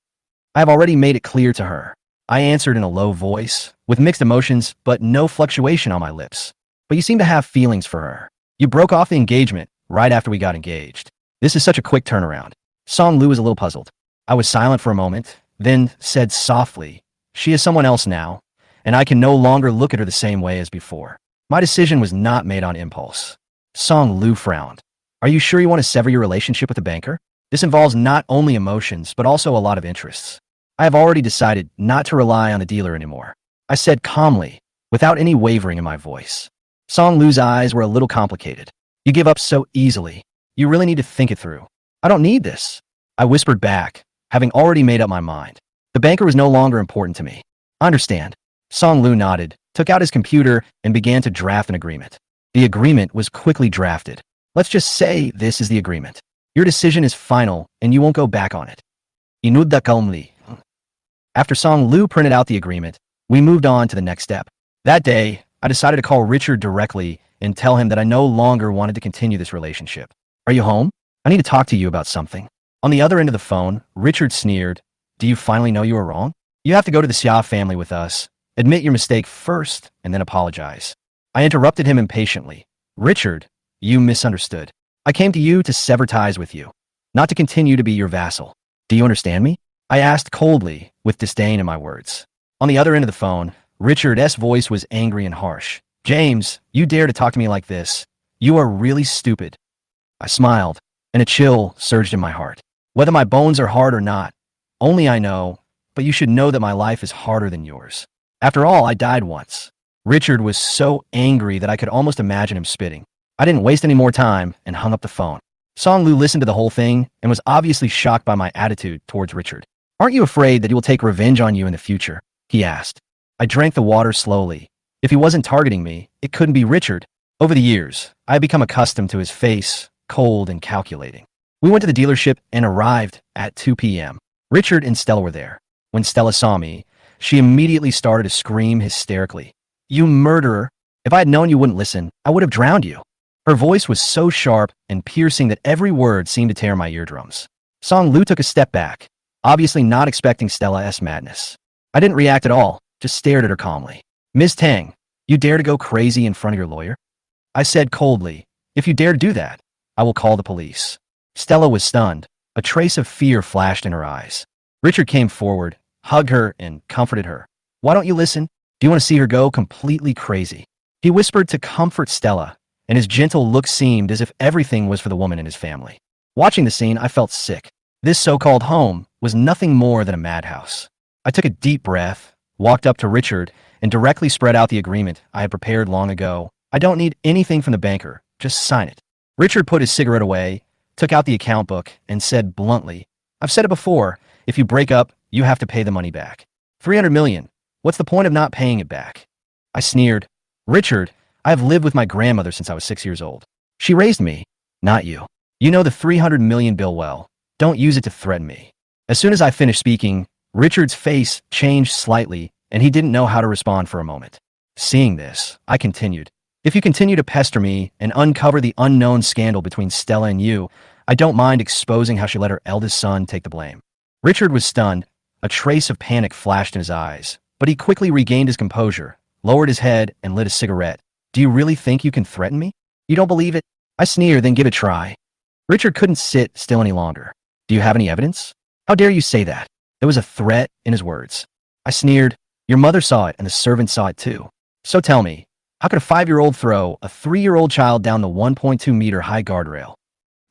I have already made it clear to her. I answered in a low voice, with mixed emotions but no fluctuation on my lips. But you seem to have feelings for her. You broke off the engagement right after we got engaged. This is such a quick turnaround. Song Lu was a little puzzled. I was silent for a moment, then said softly, "She is someone else now, and I can no longer look at her the same way as before." My decision was not made on impulse. Song Lu frowned. "Are you sure you want to sever your relationship with the banker? This involves not only emotions, but also a lot of interests." I have already decided not to rely on the dealer anymore, I said calmly, without any wavering in my voice. Song Lu's eyes were a little complicated. "You give up so easily. You really need to think it through." "I don't need this," I whispered back, having already made up my mind. The banker was no longer important to me. "I understand." Song Lu nodded, took out his computer, and began to draft an agreement. The agreement was quickly drafted. Let's just say this is the agreement. Your decision is final, and you won't go back on it. Inudda calmly. After Song Lu printed out the agreement, we moved on to the next step. That day, I decided to call Richard directly and tell him that I no longer wanted to continue this relationship. "Are you home? I need to talk to you about something." On the other end of the phone, Richard sneered, "Do you finally know you were wrong? You have to go to the Xia family with us, admit your mistake first, and then apologize." I interrupted him impatiently. "Richard, you misunderstood. I came to you to sever ties with you, not to continue to be your vassal. Do you understand me?" I asked coldly, with disdain in my words. On the other end of the phone, Richard's voice was angry and harsh. "James, you dare to talk to me like this? You are really stupid." I smiled, and a chill surged in my heart. "Whether my bones are hard or not, only I know, but you should know that my life is harder than yours. After all, I died once." Richard was so angry that I could almost imagine him spitting. I didn't waste any more time and hung up the phone. Song Lu listened to the whole thing and was obviously shocked by my attitude towards Richard. "Aren't you afraid that he will take revenge on you in the future?" he asked. I drank the water slowly. If he wasn't targeting me, it couldn't be Richard. Over the years, I had become accustomed to his face, cold and calculating. We went to the dealership and arrived at 2 p.m. Richard and Stella were there. When Stella saw me, she immediately started to scream hysterically. "You murderer! If I had known you wouldn't listen, I would have drowned you." Her voice was so sharp and piercing that every word seemed to tear my eardrums. Song Lu took a step back, obviously not expecting Stella's madness. I didn't react at all, just stared at her calmly. "Ms. Tang, you dare to go crazy in front of your lawyer?" I said coldly, "If you dare to do that, I will call the police." Stella was stunned. A trace of fear flashed in her eyes. Richard came forward, hugged her, and comforted her. "Why don't you listen? Do you want to see her go completely crazy?" He whispered to comfort Stella, and his gentle look seemed as if everything was for the woman and his family. Watching the scene, I felt sick. This so-called home was nothing more than a madhouse. I took a deep breath, walked up to Richard, and directly spread out the agreement I had prepared long ago. "I don't need anything from the banker, just sign it." Richard put his cigarette away, took out the account book, and said bluntly, "I've said it before, if you break up, you have to pay the money back. 300 million. What's the point of not paying it back?" I sneered. "Richard, I have lived with my grandmother since I was 6 years old. She raised me, not you. You know the 300 million bill well. Don't use it to threaten me." As soon as I finished speaking, Richard's face changed slightly, and he didn't know how to respond for a moment. Seeing this, I continued, "If you continue to pester me and uncover the unknown scandal between Stella and you, I don't mind exposing how she let her eldest son take the blame." Richard was stunned. A trace of panic flashed in his eyes, but he quickly regained his composure, lowered his head, and lit a cigarette. "Do you really think you can threaten me? You don't believe it?" I sneered, "Then give it a try." Richard couldn't sit still any longer. "Do you have any evidence? How dare you say that?" There was a threat in his words. I sneered, "Your mother saw it and the servant saw it too. So tell me, how could a 5-year-old throw a 3-year-old child down the 1.2-meter high guardrail?"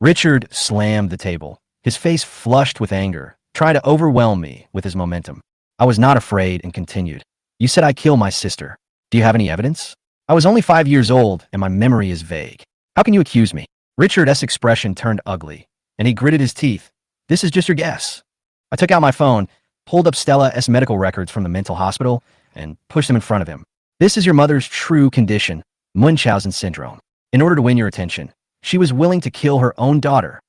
Richard slammed the table, his face flushed with anger, trying to overwhelm me with his momentum. I was not afraid and continued, "You said I killed my sister. Do you have any evidence? I was only 5 years old and my memory is vague. How can you accuse me?" Richard's expression turned ugly, and he gritted his teeth. "This is just your guess." I took out my phone, pulled up Stella's medical records from the mental hospital, and pushed them in front of him. "This is your mother's true condition, Munchausen syndrome. In order to win your attention, she was willing to kill her own daughter."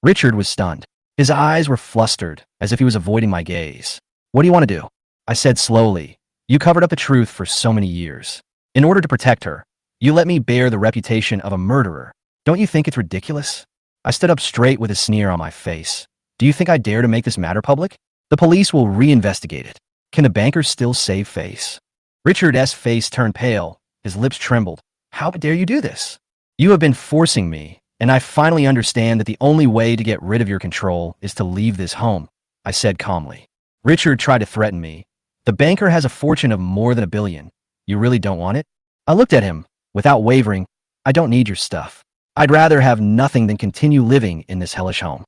Richard was stunned. His eyes were flustered, as if he was avoiding my gaze. What do you want to do? I said slowly. You covered up the truth for so many years. In order to protect her, you let me bear the reputation of a murderer. Don't you think it's ridiculous? I stood up straight with a sneer on my face. Do you think I dare to make this matter public? The police will reinvestigate it. Can the banker still save face? Richard's face turned pale. His lips trembled. How dare you do this? You have been forcing me, and I finally understand that the only way to get rid of your control is to leave this home, I said calmly. Richard tried to threaten me. The banker has a fortune of more than $1 billion. You really don't want it? I looked at him, without wavering. I don't need your stuff. I'd rather have nothing than continue living in this hellish home.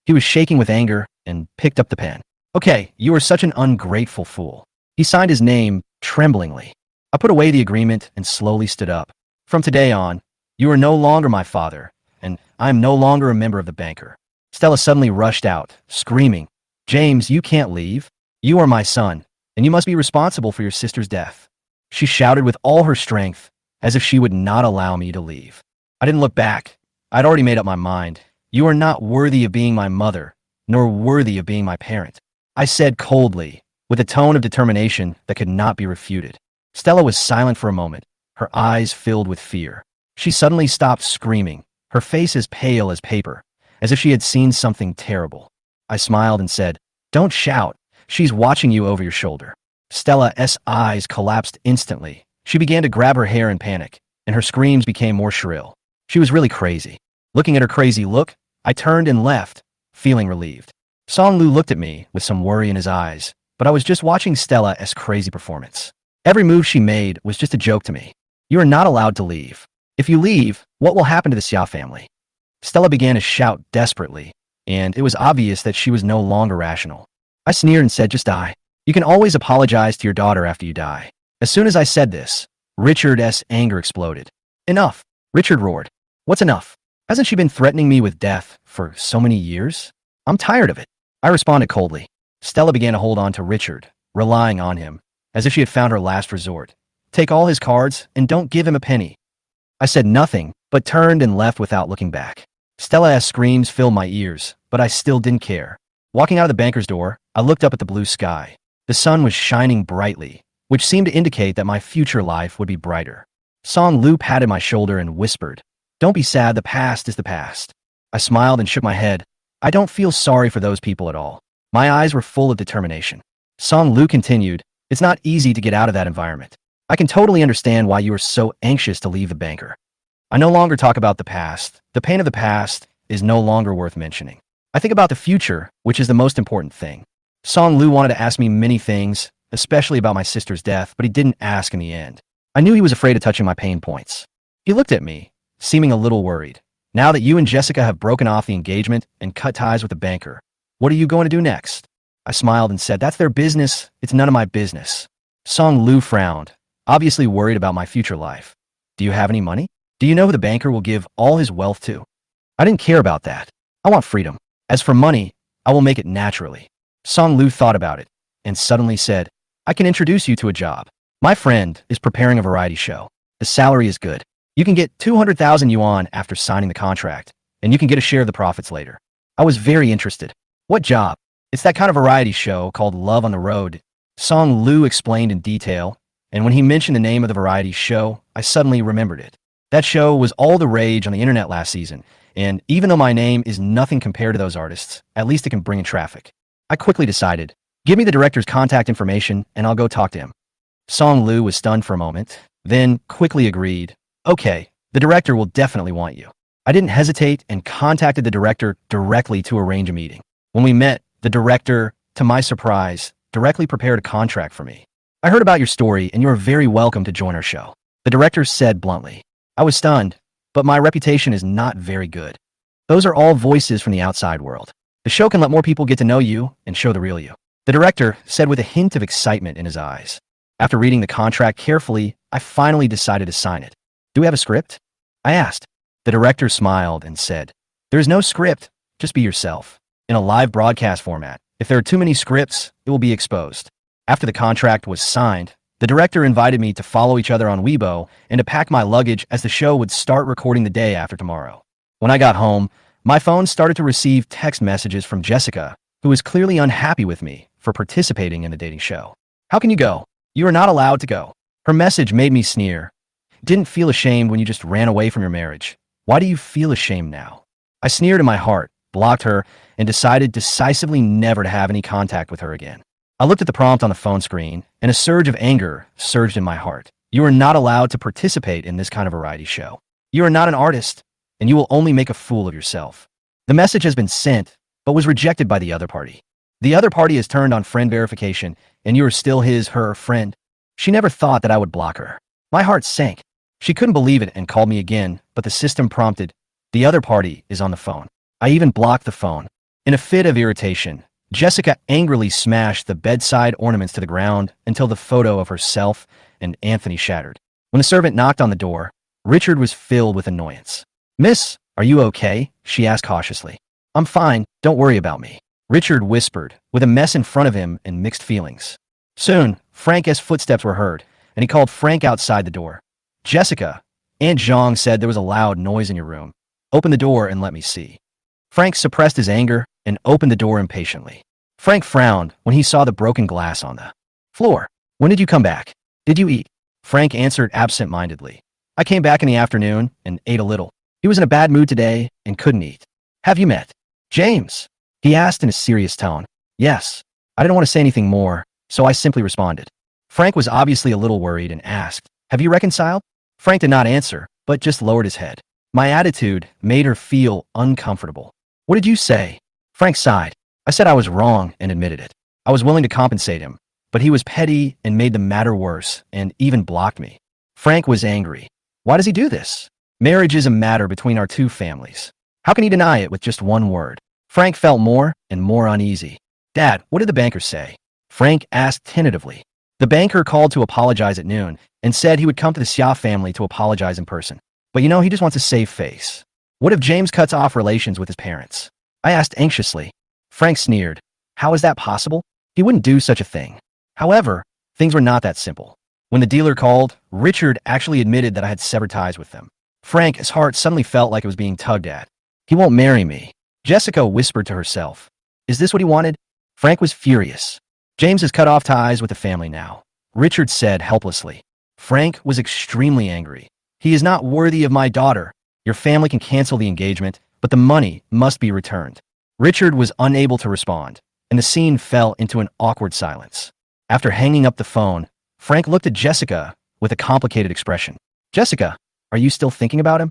He was shaking with anger and picked up the pen. Okay, you are such an ungrateful fool. He signed his name tremblingly. I put away the agreement and slowly stood up. From today on, you are no longer my father, and I am no longer a member of the banker. Stella suddenly rushed out, screaming, James, you can't leave. You are my son, and you must be responsible for your sister's death. She shouted with all her strength, as if she would not allow me to leave. I didn't look back. I'd already made up my mind. You are not worthy of being my mother, nor worthy of being my parent, I said coldly, with a tone of determination that could not be refuted. Stella was silent for a moment, her eyes filled with fear. She suddenly stopped screaming, her face as pale as paper, as if she had seen something terrible. I smiled and said, Don't shout. She's watching you over your shoulder. Stella's eyes collapsed instantly. She began to grab her hair in panic, and her screams became more shrill. She was really crazy. Looking at her crazy look, I turned and left, feeling relieved. Song Lu looked at me with some worry in his eyes, but I was just watching Stella's crazy performance. Every move she made was just a joke to me. You are not allowed to leave. If you leave, what will happen to the Xia family? Stella began to shout desperately, and it was obvious that she was no longer rational. I sneered and said, Just die. You can always apologize to your daughter after you die. As soon as I said this, Richard's anger exploded. Enough, Richard roared. What's enough? Hasn't she been threatening me with death for so many years? I'm tired of it. I responded coldly. Stella began to hold on to Richard, relying on him, as if she had found her last resort. Take all his cards and don't give him a penny. I said nothing, but turned and left without looking back. Stella's screams filled my ears, but I still didn't care. Walking out of the banker's door, I looked up at the blue sky. The sun was shining brightly, which seemed to indicate that my future life would be brighter. Song Lu patted my shoulder and whispered, Don't be sad, the past is the past. I smiled and shook my head. I don't feel sorry for those people at all. My eyes were full of determination. Song Lu continued, It's not easy to get out of that environment. I can totally understand why you are so anxious to leave the banker. I no longer talk about the past. The pain of the past is no longer worth mentioning. I think about the future, which is the most important thing. Song Lu wanted to ask me many things, especially about my sister's death, but he didn't ask in the end. I knew he was afraid of touching my pain points. He looked at me, seeming a little worried. Now that you and Jessica have broken off the engagement and cut ties with the banker, what are you going to do next? I smiled and said, That's their business. It's none of my business. Song Lu frowned, obviously worried about my future life. Do you have any money? Do you know who the banker will give all his wealth to? I didn't care about that. I want freedom. As for money, I will make it naturally. Song Lu thought about it and suddenly said, I can introduce you to a job. My friend is preparing a variety show. The salary is good. You can get 200,000 yuan after signing the contract, and you can get a share of the profits later. I was very interested. What job? It's that kind of variety show called Love on the Road. Song Lu explained in detail, and when he mentioned the name of the variety show, I suddenly remembered it. That show was all the rage on the internet last season, and even though my name is nothing compared to those artists, at least it can bring in traffic. I quickly decided, give me the director's contact information and I'll go talk to him. Song Lu was stunned for a moment, then quickly agreed, Okay, the director will definitely want you. I didn't hesitate and contacted the director directly to arrange a meeting. When we met, the director, to my surprise, directly prepared a contract for me. I heard about your story and you are very welcome to join our show, the director said bluntly. I was stunned, but my reputation is not very good. Those are all voices from the outside world. The show can let more people get to know you and show the real you, the director said with a hint of excitement in his eyes. After reading the contract carefully, I finally decided to sign it. Do we have a script? I asked. The director smiled and said, There is no script, just be yourself. In a live broadcast format, if there are too many scripts, it will be exposed. After the contract was signed, the director invited me to follow each other on Weibo and to pack my luggage as the show would start recording the day after tomorrow. When I got home, my phone started to receive text messages from Jessica, who was clearly unhappy with me for participating in the dating show. How can you go? You are not allowed to go. Her message made me sneer. Didn't feel ashamed when you just ran away from your marriage. Why do you feel ashamed now? I sneered in my heart, blocked her, and decided decisively never to have any contact with her again. I looked at the prompt on the phone screen, and a surge of anger surged in my heart. You are not allowed to participate in this kind of variety show. You are not an artist, and you will only make a fool of yourself. The message has been sent, but was rejected by the other party. The other party has turned on friend verification, and you are still her friend. She never thought that I would block her. My heart sank. She couldn't believe it and called me again, but the system prompted, the other party is on the phone. I even blocked the phone. In a fit of irritation, Jessica angrily smashed the bedside ornaments to the ground until the photo of herself and Anthony shattered. When the servant knocked on the door, Richard was filled with annoyance. "Miss, are you okay?" she asked cautiously. "I'm fine, don't worry about me," Richard whispered, with a mess in front of him and mixed feelings. Soon, Frank's footsteps were heard, and he called Frank outside the door. "Jessica, Aunt Zhang said there was a loud noise in your room. Open the door and let me see." Frank suppressed his anger and opened the door impatiently. Frank frowned when he saw the broken glass on the floor. "When did you come back? Did you eat?" Frank answered absent-mindedly. "I came back in the afternoon and ate a little. He was in a bad mood today and couldn't eat." "Have you met James?" he asked in a serious tone. "Yes." I didn't want to say anything more, so I simply responded. Frank was obviously a little worried and asked, "Have you reconciled?" Frank did not answer, but just lowered his head. My attitude made her feel uncomfortable. "What did you say?" Frank sighed. "I said I was wrong and admitted it. I was willing to compensate him, but he was petty and made the matter worse and even blocked me." Frank was angry. Why does he do this? Marriage is a matter between our two families. How can he deny it with just one word? Frank felt more and more uneasy. "Dad, what did the banker say?" Frank asked tentatively. The banker called to apologize at noon and said he would come to the Xia family to apologize in person. But he just wants to save face. What if James cuts off relations with his parents? I asked anxiously. Frank sneered. How is that possible? He wouldn't do such a thing. However, things were not that simple. When the dealer called, Richard actually admitted that I had severed ties with them. Frank's heart suddenly felt like it was being tugged at. He won't marry me. Jessica whispered to herself. Is this what he wanted? Frank was furious. James has cut off ties with the family now, Richard said helplessly. Frank was extremely angry. He is not worthy of my daughter. Your family can cancel the engagement, but the money must be returned. Richard was unable to respond, and the scene fell into an awkward silence. After hanging up the phone, Frank looked at Jessica with a complicated expression. Jessica, are you still thinking about him?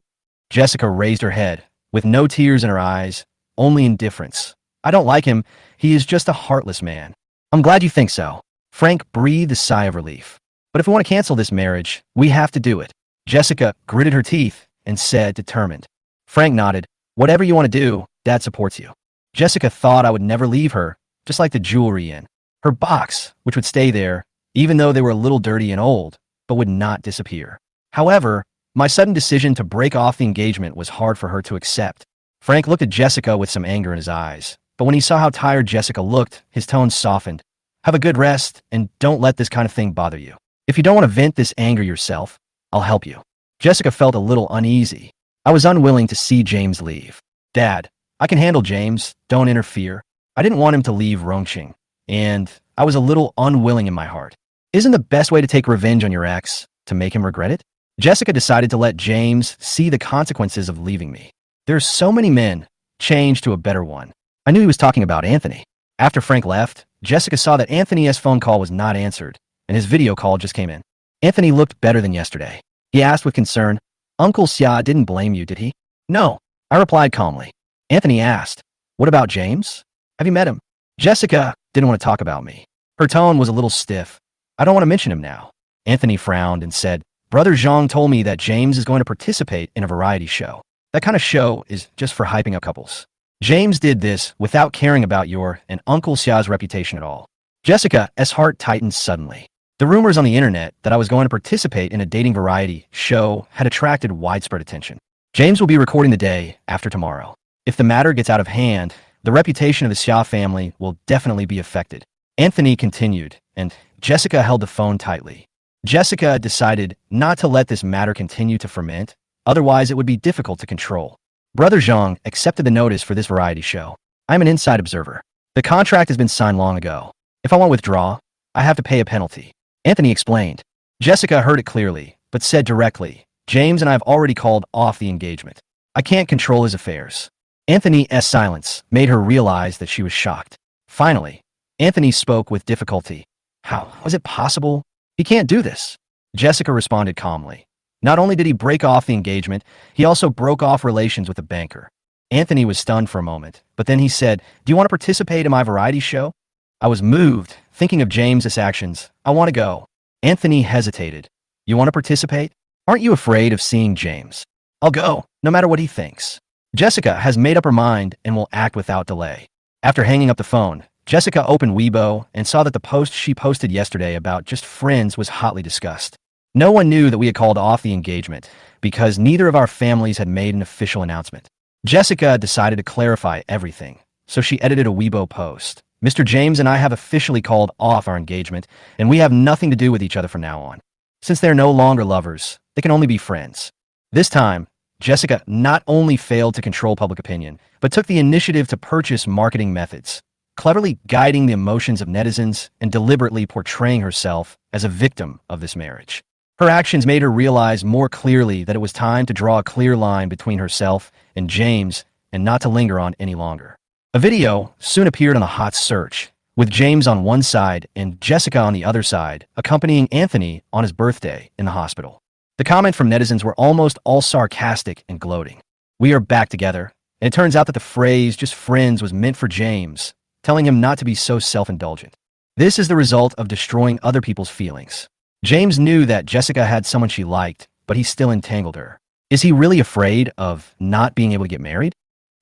Jessica raised her head, with no tears in her eyes, only indifference. I don't like him. He is just a heartless man. I'm glad you think so. Frank breathed a sigh of relief. But if we want to cancel this marriage, we have to do it. Jessica gritted her teeth and said, determined. Frank nodded. Whatever you want to do, Dad supports you. Jessica thought I would never leave her, just like the jewelry in her box, which would stay there, even though they were a little dirty and old, but would not disappear. However, my sudden decision to break off the engagement was hard for her to accept. Frank looked at Jessica with some anger in his eyes, but when he saw how tired Jessica looked, his tone softened. Have a good rest, and don't let this kind of thing bother you. If you don't want to vent this anger yourself, I'll help you. Jessica felt a little uneasy. I was unwilling to see James leave. Dad, I can handle James. Don't interfere. I didn't want him to leave Rongqing, and I was a little unwilling in my heart. Isn't the best way to take revenge on your ex to make him regret it? Jessica decided to let James see the consequences of leaving me. There are so many men. Change to a better one. I knew he was talking about Anthony. After Frank left, Jessica saw that Anthony's phone call was not answered, and his video call just came in. Anthony looked better than yesterday. He asked with concern, Uncle Xia didn't blame you, did he? No, I replied calmly. Anthony asked, what about James? Have you met him? Jessica didn't want to talk about me. Her tone was a little stiff. I don't want to mention him now. Anthony frowned and said, Brother Zhang told me that James is going to participate in a variety show. That kind of show is just for hyping up couples. James did this without caring about your and Uncle Xia's reputation at all. Jessica's heart tightened suddenly. The rumors on the internet that I was going to participate in a dating variety show had attracted widespread attention. James will be recording the day after tomorrow. If the matter gets out of hand, the reputation of the Xia family will definitely be affected. Anthony continued, and Jessica held the phone tightly. Jessica decided not to let this matter continue to ferment, otherwise it would be difficult to control. Brother Zhang accepted the notice for this variety show. I'm an inside observer. The contract has been signed long ago. If I want to withdraw, I have to pay a penalty. Anthony explained. Jessica heard it clearly, but said directly, James and I have already called off the engagement. I can't control his affairs. Anthony's silence made her realize that she was shocked. Finally, Anthony spoke with difficulty. How was it possible? He can't do this. Jessica responded calmly. Not only did he break off the engagement, he also broke off relations with the banker. Anthony was stunned for a moment, but then he said, Do you want to participate in my variety show? I was moved, thinking of James's actions. I want to go. Anthony hesitated. You want to participate? Aren't you afraid of seeing James? I'll go, no matter what he thinks. Jessica has made up her mind and will act without delay. After hanging up the phone, Jessica opened Weibo and saw that the post she posted yesterday about just friends was hotly discussed. No one knew that we had called off the engagement because neither of our families had made an official announcement. Jessica decided to clarify everything, so she edited a Weibo post. Mr. James and I have officially called off our engagement, and we have nothing to do with each other from now on. Since they're no longer lovers, they can only be friends. This time, Jessica not only failed to control public opinion, but took the initiative to purchase marketing methods, cleverly guiding the emotions of netizens and deliberately portraying herself as a victim of this marriage. Her actions made her realize more clearly that it was time to draw a clear line between herself and James and not to linger on any longer. A video soon appeared on the hot search, with James on one side and Jessica on the other side, accompanying Anthony on his birthday in the hospital. The comments from netizens were almost all sarcastic and gloating. We are back together, and it turns out that the phrase just friends was meant for James, telling him not to be so self-indulgent. This is the result of destroying other people's feelings. James knew that Jessica had someone she liked, but he still entangled her. Is he really afraid of not being able to get married?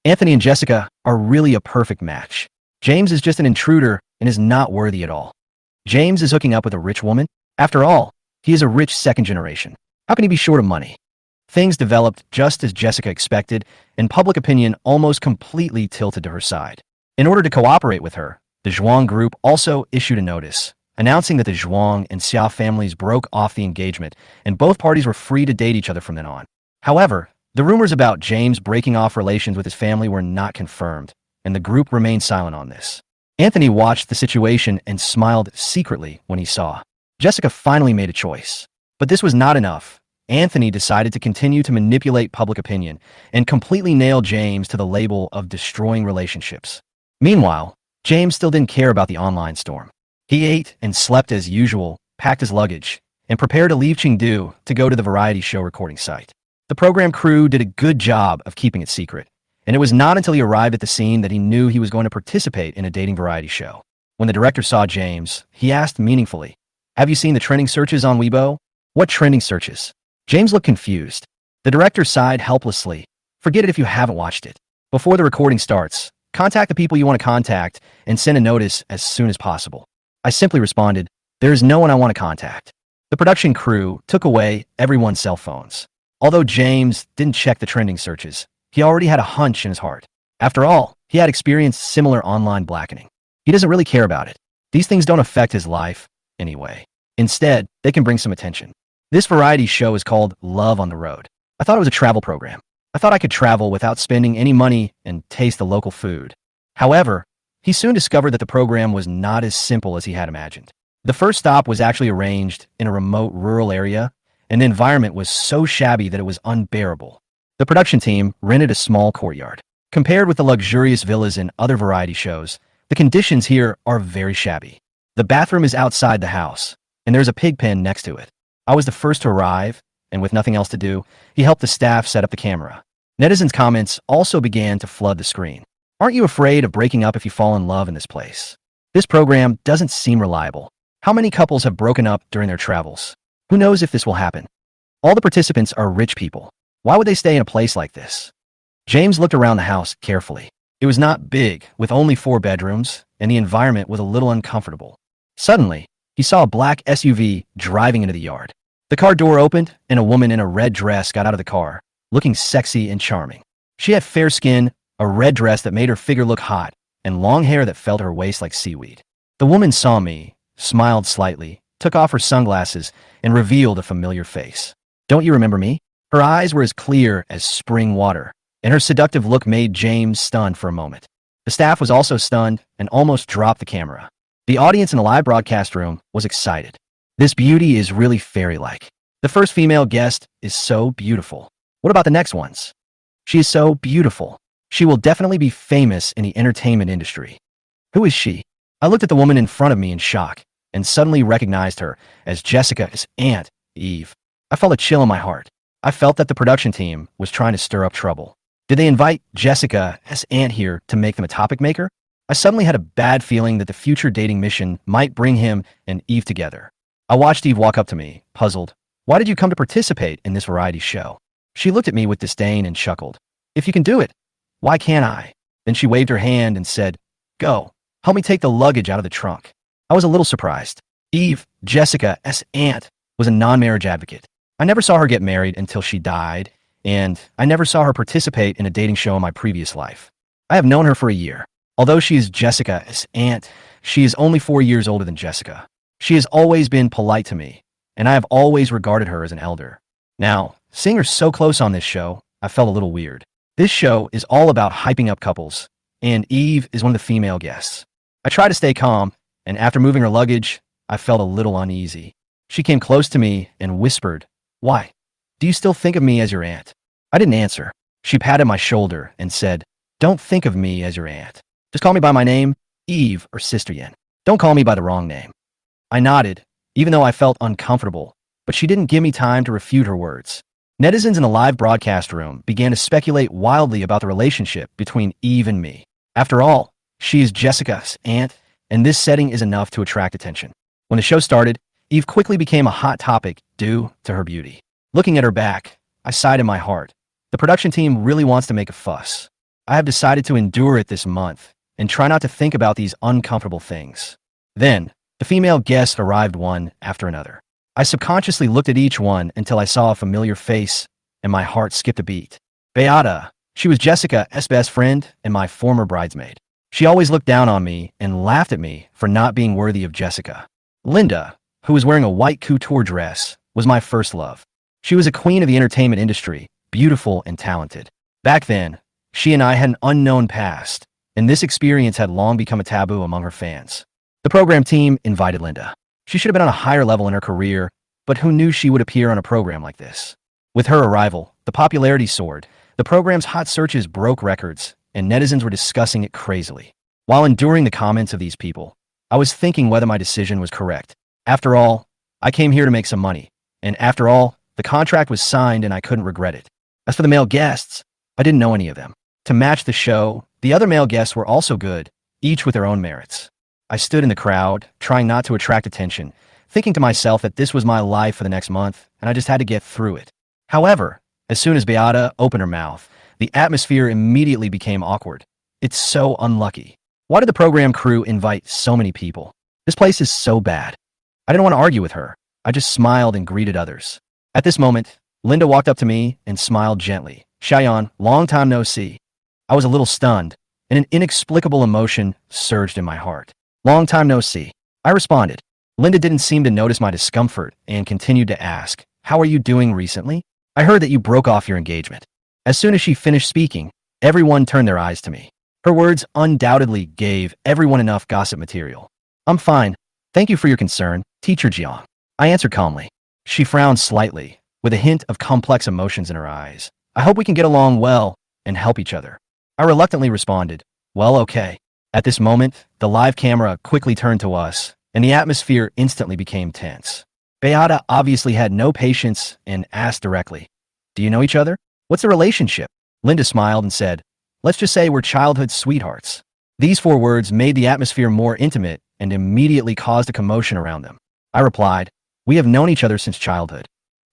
Anthony and Jessica are really a perfect match. James is just an intruder and is not worthy at all. James is hooking up with a rich woman. After all, he is a rich second generation. How can he be short of money? Things developed just as Jessica expected, and public opinion almost completely tilted to her side. In order to cooperate with her, the Zhuang group also issued a notice, announcing that the Zhuang and Xia families broke off the engagement, and both parties were free to date each other from then on. However, the rumors about James breaking off relations with his family were not confirmed, and the group remained silent on this. Anthony watched the situation and smiled secretly when he saw Jessica finally made a choice. But this was not enough. Anthony decided to continue to manipulate public opinion and completely nail James to the label of destroying relationships. Meanwhile, James still didn't care about the online storm. He ate and slept as usual, packed his luggage, and prepared to leave Chengdu to go to the variety show recording site. The program crew did a good job of keeping it secret, and it was not until he arrived at the scene that he knew he was going to participate in a dating variety show. When the director saw James, he asked meaningfully, Have you seen the trending searches on Weibo? What trending searches? James looked confused. The director sighed helplessly. Forget it if you haven't watched it. Before the recording starts, contact the people you want to contact and send a notice as soon as possible. I simply responded, There is no one I want to contact. The production crew took away everyone's cell phones. Although James didn't check the trending searches, he already had a hunch in his heart. After all, he had experienced similar online blackening. He doesn't really care about it. These things don't affect his life, anyway. Instead, they can bring some attention. This variety show is called Love on the Road. I thought it was a travel program. I thought I could travel without spending any money and taste the local food. However, he soon discovered that the program was not as simple as he had imagined. The first stop was actually arranged in a remote rural area, and the environment was so shabby that it was unbearable. The production team rented a small courtyard. Compared with the luxurious villas in other variety shows, the conditions here are very shabby. The bathroom is outside the house, and there's a pig pen next to it. I was the first to arrive, and with nothing else to do, he helped the staff set up the camera. Netizens' comments also began to flood the screen. Aren't you afraid of breaking up if you fall in love in this place? This program doesn't seem reliable. How many couples have broken up during their travels? Who knows if this will happen? All the participants are rich people. Why would they stay in a place like this? James looked around the house carefully. It was not big, with only 4 bedrooms, and the environment was a little uncomfortable. Suddenly, he saw a black SUV driving into the yard. The car door opened, and a woman in a red dress got out of the car, looking sexy and charming. She had fair skin, a red dress that made her figure look hot, and long hair that fell to her waist like seaweed. The woman saw me, smiled slightly, took off her sunglasses, and revealed a familiar face. Don't you remember me? Her eyes were as clear as spring water, and her seductive look made James stunned for a moment. The staff was also stunned and almost dropped the camera. The audience in the live broadcast room was excited. This beauty is really fairy-like. The first female guest is so beautiful. What about the next ones? She is so beautiful. She will definitely be famous in the entertainment industry. Who is she? I looked at the woman in front of me in shock and suddenly recognized her as Jessica's aunt, Eve. I felt a chill in my heart. I felt that the production team was trying to stir up trouble. Did they invite Jessica's aunt here to make them a topic maker? I suddenly had a bad feeling that the future dating mission might bring him and Eve together. I watched Eve walk up to me, puzzled. Why did you come to participate in this variety show? She looked at me with disdain and chuckled. If you can do it, why can't I? Then she waved her hand and said, Go, help me take the luggage out of the trunk. I was a little surprised. Eve, Jessica's aunt, was a non-marriage advocate. I never saw her get married until she died, and I never saw her participate in a dating show in my previous life. I have known her for a year. Although she is Jessica's aunt, she is only 4 years older than Jessica. She has always been polite to me, and I have always regarded her as an elder. Now, seeing her so close on this show, I felt a little weird. This show is all about hyping up couples, and Eve is one of the female guests. I tried to stay calm, and after moving her luggage, I felt a little uneasy. She came close to me and whispered, Why? Do you still think of me as your aunt? I didn't answer. She patted my shoulder and said, Don't think of me as your aunt. Just call me by my name, Eve or Sister Yen. Don't call me by the wrong name. I nodded, even though I felt uncomfortable, but she didn't give me time to refute her words. Netizens in the live broadcast room began to speculate wildly about the relationship between Eve and me. After all, she is Jessica's aunt, and this setting is enough to attract attention. When the show started, Eve quickly became a hot topic due to her beauty. Looking at her back, I sighed in my heart. The production team really wants to make a fuss. I have decided to endure it this month and try not to think about these uncomfortable things. Then, the female guests arrived one after another. I subconsciously looked at each one until I saw a familiar face, and my heart skipped a beat. Beata, she was Jessica's best friend and my former bridesmaid. She always looked down on me and laughed at me for not being worthy of Jessica. Linda, who was wearing a white couture dress, was my first love. She was a queen of the entertainment industry, beautiful and talented. Back then, she and I had an unknown past, and this experience had long become a taboo among her fans. The program team invited Linda. She should have been on a higher level in her career, but who knew she would appear on a program like this? With her arrival, the popularity soared. The program's hot searches broke records, and netizens were discussing it crazily. While enduring the comments of these people, I was thinking whether my decision was correct. After all, I came here to make some money, and after all, the contract was signed and I couldn't regret it. As for the male guests, I didn't know any of them. To match the show, the other male guests were also good, each with their own merits. I stood in the crowd, trying not to attract attention, thinking to myself that this was my life for the next month, and I just had to get through it. However, as soon as Beata opened her mouth, the atmosphere immediately became awkward. It's so unlucky. Why did the program crew invite so many people? This place is so bad. I didn't want to argue with her. I just smiled and greeted others. At this moment, Linda walked up to me and smiled gently. Shayan, long time no see. I was a little stunned, and an inexplicable emotion surged in my heart. Long time no see. I responded. Linda didn't seem to notice my discomfort and continued to ask, How are you doing recently? I heard that you broke off your engagement. As soon as she finished speaking, everyone turned their eyes to me. Her words undoubtedly gave everyone enough gossip material. I'm fine. Thank you for your concern, Teacher Jiang. I answered calmly. She frowned slightly, with a hint of complex emotions in her eyes. I hope we can get along well and help each other. I reluctantly responded, Well, okay. At this moment, the live camera quickly turned to us, and the atmosphere instantly became tense. Beata obviously had no patience and asked directly, Do you know each other? What's the relationship? Linda smiled and said, Let's just say we're childhood sweethearts. These 4 words made the atmosphere more intimate and immediately caused a commotion around them. I replied, We have known each other since childhood.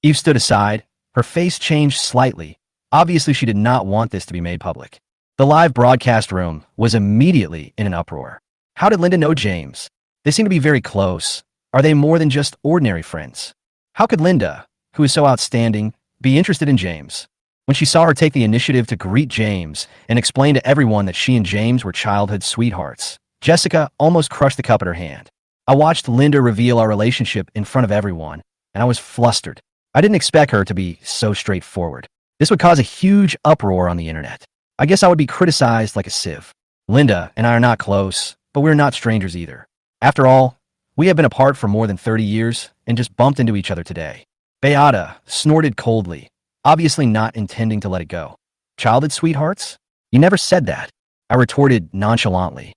Eve stood aside. Her face changed slightly. Obviously, she did not want this to be made public. The live broadcast room was immediately in an uproar. How did Linda know James? They seem to be very close. Are they more than just ordinary friends? How could Linda, who is so outstanding, be interested in James? When she saw her take the initiative to greet James and explain to everyone that she and James were childhood sweethearts, Jessica almost crushed the cup in her hand. I watched Linda reveal our relationship in front of everyone, and I was flustered. I didn't expect her to be so straightforward. This would cause a huge uproar on the internet. I guess I would be criticized like a sieve. Linda and I are not close, but we're not strangers either. After all, we have been apart for more than 30 years and just bumped into each other today. Beata snorted coldly, obviously not intending to let it go. Childhood sweethearts? You never said that. I retorted nonchalantly.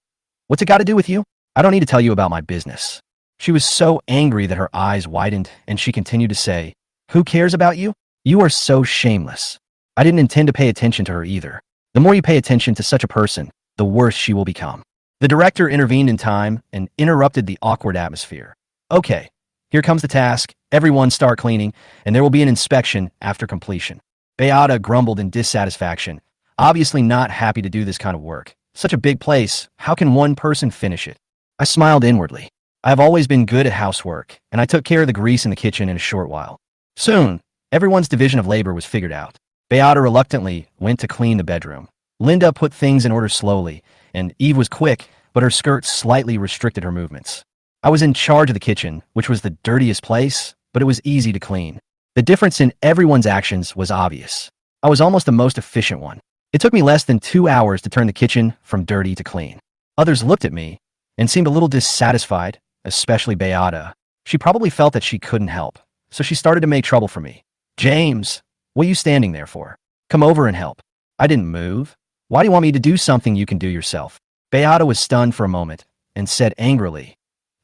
What's it got to do with you? I don't need to tell you about my business. She was so angry that her eyes widened and she continued to say, Who cares about you? You are so shameless. I didn't intend to pay attention to her either. The more you pay attention to such a person, the worse she will become. The director intervened in time and interrupted the awkward atmosphere. Okay, here comes the task. Everyone start cleaning, and there will be an inspection after completion. Beata grumbled in dissatisfaction, obviously not happy to do this kind of work. Such a big place, how can one person finish it? I smiled inwardly. I have always been good at housework, and I took care of the grease in the kitchen in a short while. Soon, everyone's division of labor was figured out. Beata reluctantly went to clean the bedroom. Linda put things in order slowly, and Eve was quick, but her skirt slightly restricted her movements. I was in charge of the kitchen, which was the dirtiest place, but it was easy to clean. The difference in everyone's actions was obvious. I was almost the most efficient one. It took me less than 2 hours to turn the kitchen from dirty to clean. Others looked at me and seemed a little dissatisfied, especially Beata. She probably felt that she couldn't help, so she started to make trouble for me. James, what are you standing there for? Come over and help. I didn't move. Why do you want me to do something you can do yourself? Beata was stunned for a moment and said angrily,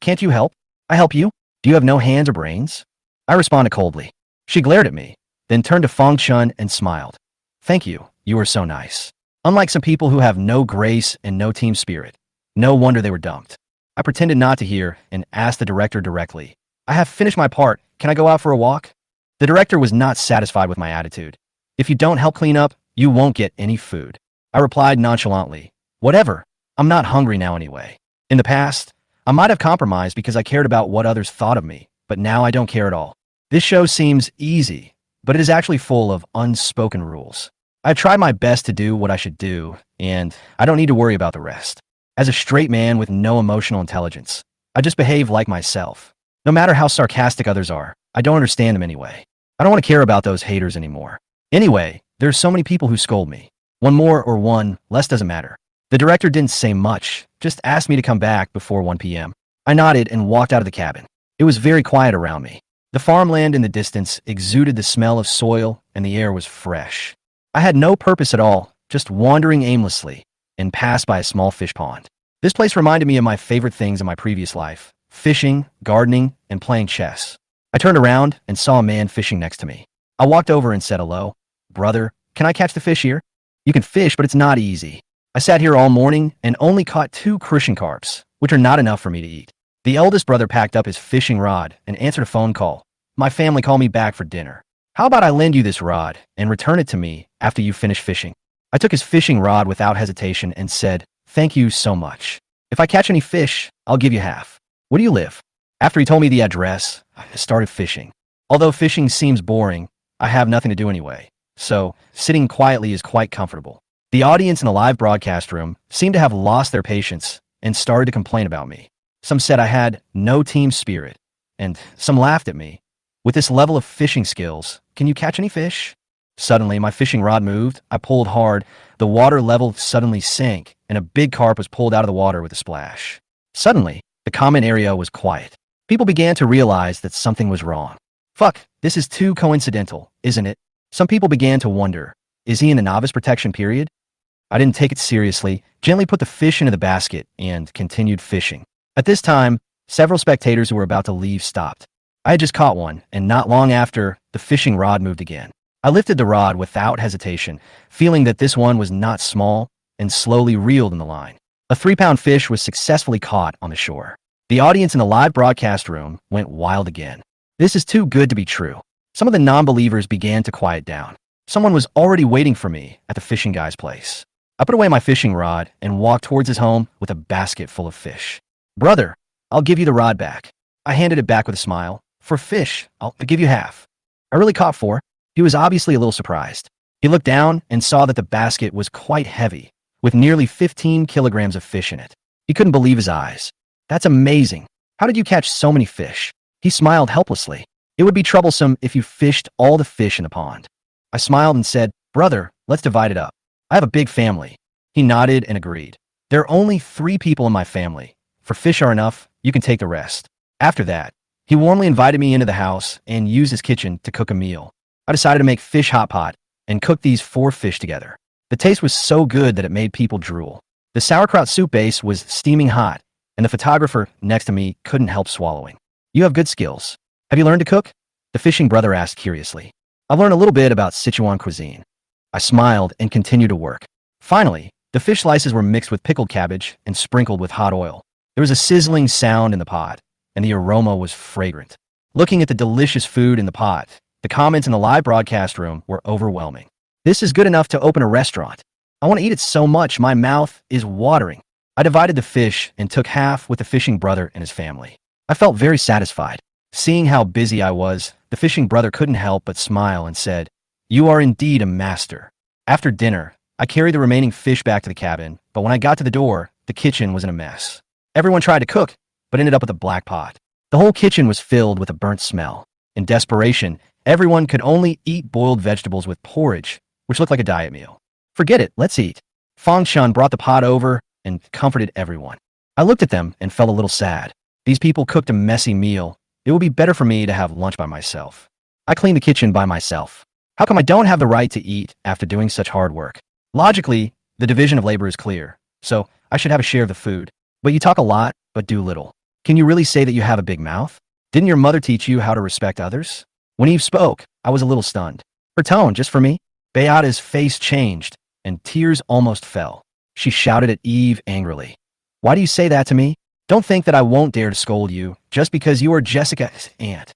Can't you help? I help you? Do you have no hands or brains? I responded coldly. She glared at me, then turned to Feng Chun and smiled. Thank you, you are so nice. Unlike some people who have no grace and no team spirit, no wonder they were dumped. I pretended not to hear and asked the director directly, I have finished my part, can I go out for a walk? The director was not satisfied with my attitude. If you don't help clean up, you won't get any food. I replied nonchalantly, Whatever, I'm not hungry now anyway. In the past, I might have compromised because I cared about what others thought of me, but now I don't care at all. This show seems easy, but it is actually full of unspoken rules. I tried my best to do what I should do, and I don't need to worry about the rest. As a straight man with no emotional intelligence, I just behave like myself. No matter how sarcastic others are, I don't understand them anyway. I don't want to care about those haters anymore. Anyway, there's so many people who scold me. One more or one less doesn't matter. The director didn't say much, just asked me to come back before 1 p.m. I nodded and walked out of the cabin. It was very quiet around me. The farmland in the distance exuded the smell of soil and the air was fresh. I had no purpose at all, just wandering aimlessly, and passed by a small fish pond. This place reminded me of my favorite things in my previous life: fishing, gardening, and playing chess. I turned around and saw a man fishing next to me. I walked over and said hello. Brother, can I catch the fish here? You can fish, but it's not easy. I sat here all morning and only caught 2 crucian carps, which are not enough for me to eat. The eldest brother packed up his fishing rod and answered a phone call. My family called me back for dinner. How about I lend you this rod and return it to me after you finish fishing? I took his fishing rod without hesitation and said, Thank you so much. If I catch any fish, I'll give you half. Where do you live? After he told me the address, I started fishing. Although fishing seems boring, I have nothing to do anyway, so sitting quietly is quite comfortable. The audience in the live broadcast room seemed to have lost their patience and started to complain about me. Some said I had no team spirit, and some laughed at me. With this level of fishing skills, can you catch any fish? Suddenly, my fishing rod moved. I pulled hard. The water level suddenly sank, and a big carp was pulled out of the water with a splash. Suddenly, the comment area was quiet. People began to realize that something was wrong. Fuck, this is too coincidental, isn't it? Some people began to wonder, is he in the novice protection period? I didn't take it seriously, gently put the fish into the basket, and continued fishing. At this time, several spectators who were about to leave stopped. I had just caught one, and not long after, the fishing rod moved again. I lifted the rod without hesitation, feeling that this one was not small, and slowly reeled in the line. A 3-pound fish was successfully caught on the shore. The audience in the live broadcast room went wild again. This is too good to be true. Some of the non-believers began to quiet down. Someone was already waiting for me at the fishing guy's place. I put away my fishing rod and walked towards his home with a basket full of fish. Brother, I'll give you the rod back. I handed it back with a smile. For fish, I'll give you half. I really caught 4. He was obviously a little surprised. He looked down and saw that the basket was quite heavy, with nearly 15 kilograms of fish in it. He couldn't believe his eyes. That's amazing. How did you catch so many fish? He smiled helplessly. It would be troublesome if you fished all the fish in the pond. I smiled and said, Brother, let's divide it up. I have a big family. He nodded and agreed. There are only 3 people in my family. For fish are enough, You can take the rest. After that, he warmly invited me into the house and used his kitchen to cook a meal. I decided to make fish hot pot and cook these 4 fish together. The taste was so good that it made people drool. The sauerkraut soup base was steaming hot, and the photographer next to me couldn't help swallowing. You have good skills. Have you learned to cook? The fishing brother asked curiously. I've learned a little bit about Sichuan cuisine. I smiled and continued to work. Finally, the fish slices were mixed with pickled cabbage and sprinkled with hot oil. There was a sizzling sound in the pot, and the aroma was fragrant. Looking at the delicious food in the pot, the comments in the live broadcast room were overwhelming. This is good enough to open a restaurant. I want to eat it so much my mouth is watering. I divided the fish and took half with the fishing brother and his family. I felt very satisfied. Seeing how busy I was, the fishing brother couldn't help but smile and said, "You are indeed a master." After dinner, I carried the remaining fish back to the cabin, but when I got to the door, the kitchen was in a mess. Everyone tried to cook, but ended up with a black pot. The whole kitchen was filled with a burnt smell. In desperation, everyone could only eat boiled vegetables with porridge, which looked like a diet meal. Forget it, let's eat. Fong Chun brought the pot over and comforted everyone. I looked at them and felt a little sad. These people cooked a messy meal. It would be better for me to have lunch by myself. I cleaned the kitchen by myself. How come I don't have the right to eat after doing such hard work? Logically, the division of labor is clear, so I should have a share of the food. But you talk a lot, but do little. Can you really say that you have a big mouth? Didn't your mother teach you how to respect others? When Eve spoke, I was a little stunned. Her tone, just for me? Beata's face changed, and tears almost fell. She shouted at Eve angrily. "Why do you say that to me? Don't think that I won't dare to scold you, just because you are Jessica's aunt."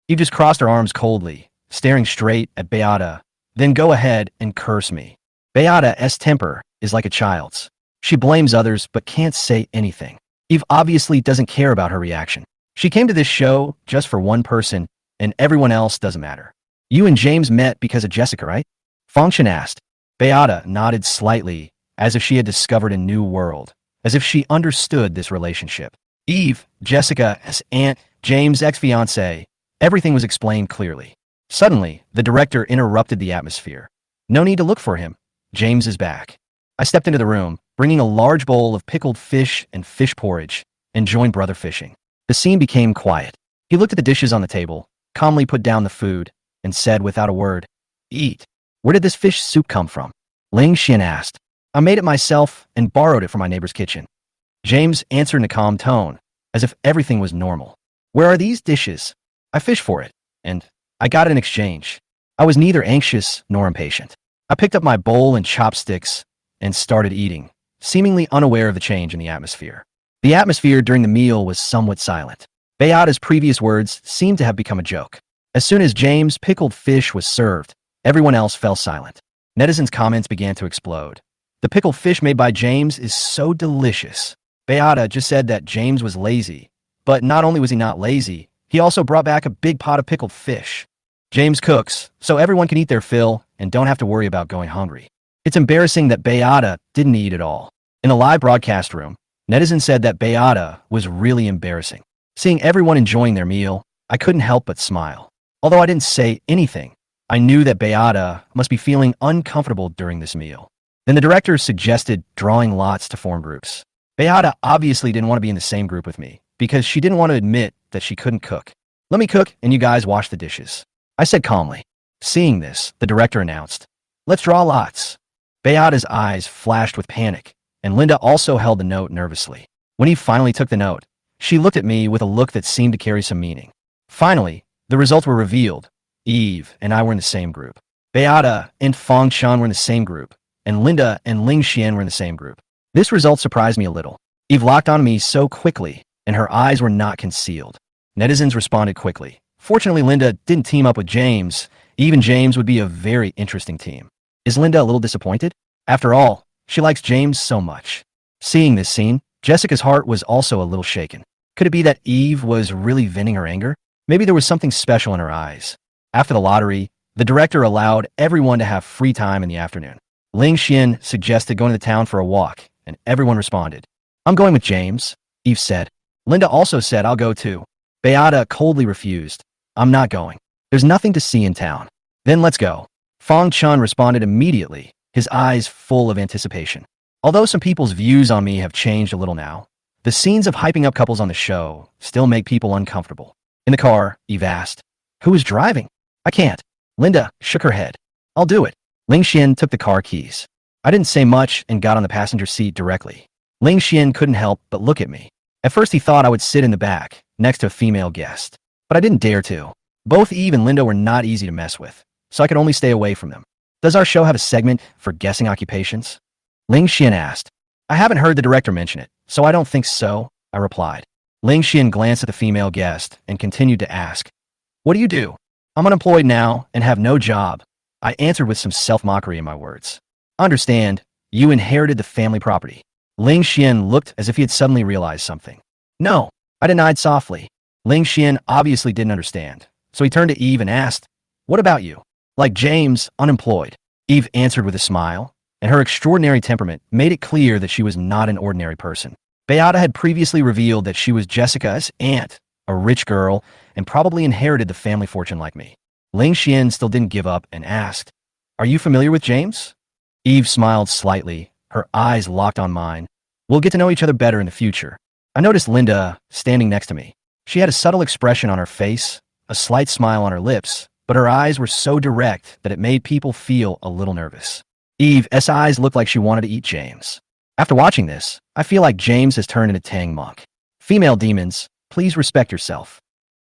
Eve just crossed her arms coldly, staring straight at Beata. "Then go ahead and curse me." Beata's temper is like a child's. She blames others but can't say anything. Eve obviously doesn't care about her reaction. She came to this show just for one person, and everyone else doesn't matter. "You and James met because of Jessica, right?" Fong Chun asked. Beata nodded slightly, as if she had discovered a new world, as if she understood this relationship. Eve, Jessica's aunt, James' ex-fiancee, everything was explained clearly. Suddenly, the director interrupted the atmosphere. "No need to look for him. James is back." I stepped into the room, bringing a large bowl of pickled fish and fish porridge, and joined brother fishing. The scene became quiet. He looked at the dishes on the table, calmly put down the food, and said without a word, "Eat." "Where did this fish soup come from?" Ling Xian asked. "I made it myself and borrowed it from my neighbor's kitchen." James answered in a calm tone, as if everything was normal. "Where are these dishes?" "I fished for it, and I got it in exchange." I was neither anxious nor impatient. I picked up my bowl and chopsticks and started eating, seemingly unaware of the change in the atmosphere. The atmosphere during the meal was somewhat silent. Beata's previous words seemed to have become a joke. As soon as James' pickled fish was served, everyone else fell silent. Netizens' comments began to explode. "The pickled fish made by James is so delicious." Beata just said that James was lazy, but not only was he not lazy, he also brought back a big pot of pickled fish. James cooks, so everyone can eat their fill and don't have to worry about going hungry. It's embarrassing that Beata didn't eat at all. In the live broadcast room, netizens said that Beata was really embarrassing. Seeing everyone enjoying their meal, I couldn't help but smile. Although I didn't say anything, I knew that Beata must be feeling uncomfortable during this meal. Then the director suggested drawing lots to form groups. Beata obviously didn't want to be in the same group with me because she didn't want to admit that she couldn't cook. "Let me cook and you guys wash the dishes," I said calmly. Seeing this, the director announced, "Let's draw lots." Beata's eyes flashed with panic, and Linda also held the note nervously. When he finally took the note, she looked at me with a look that seemed to carry some meaning. Finally, the results were revealed. Eve and I were in the same group. Beata and Fong Chun were in the same group, and Linda and Ling Xian were in the same group. This result surprised me a little. Eve locked on me so quickly, and her eyes were not concealed. Netizens responded quickly. Fortunately, Linda didn't team up with James. Eve and James would be a very interesting team. Is Linda a little disappointed? After all, she likes James so much. Seeing this scene, Jessica's heart was also a little shaken. Could it be that Eve was really venting her anger? Maybe there was something special in her eyes. After the lottery, the director allowed everyone to have free time in the afternoon. Ling Xian suggested going to the town for a walk, and everyone responded. "I'm going with James," Eve said. Linda also said, "I'll go too." Beata coldly refused. "I'm not going. There's nothing to see in town." "Then let's go." Fong Chun responded immediately, his eyes full of anticipation. Although some people's views on me have changed a little now, The scenes of hyping up couples on the show still make people uncomfortable. In the car, Eve asked, "Who is driving?" "I can't." Linda shook her head. "I'll do it." Ling Xian took the car keys. I didn't say much and got on the passenger seat directly. Ling Xian couldn't help but look at me. At first he thought I would sit in the back, next to a female guest. But I didn't dare to. Both Eve and Linda were not easy to mess with, so I could only stay away from them. "Does our show have a segment for guessing occupations?" Ling Xian asked. "I haven't heard the director mention it, so I don't think so," I replied. Ling Xian glanced at the female guest and continued to ask, "What do you do?" "I'm unemployed now and have no job," I answered with some self-mockery in my words. "Understand, you inherited the family property." Ling Xian looked as if he had suddenly realized something. "No," I denied softly. Ling Xian obviously didn't understand, so he turned to Eve and asked, "What about you?" "Like James, unemployed," Eve answered with a smile, and her extraordinary temperament made it clear that she was not an ordinary person. Beata had previously revealed that she was Jessica's aunt, a rich girl, and probably inherited the family fortune like me. Ling Xian still didn't give up and asked, "Are you familiar with James?" Eve smiled slightly, her eyes locked on mine. "We'll get to know each other better in the future." I noticed Linda standing next to me. She had a subtle expression on her face, a slight smile on her lips, but her eyes were so direct that it made people feel a little nervous. Eve's eyes looked like she wanted to eat James. After watching this, I feel like James has turned into Tang Monk. Female demons, please respect yourself.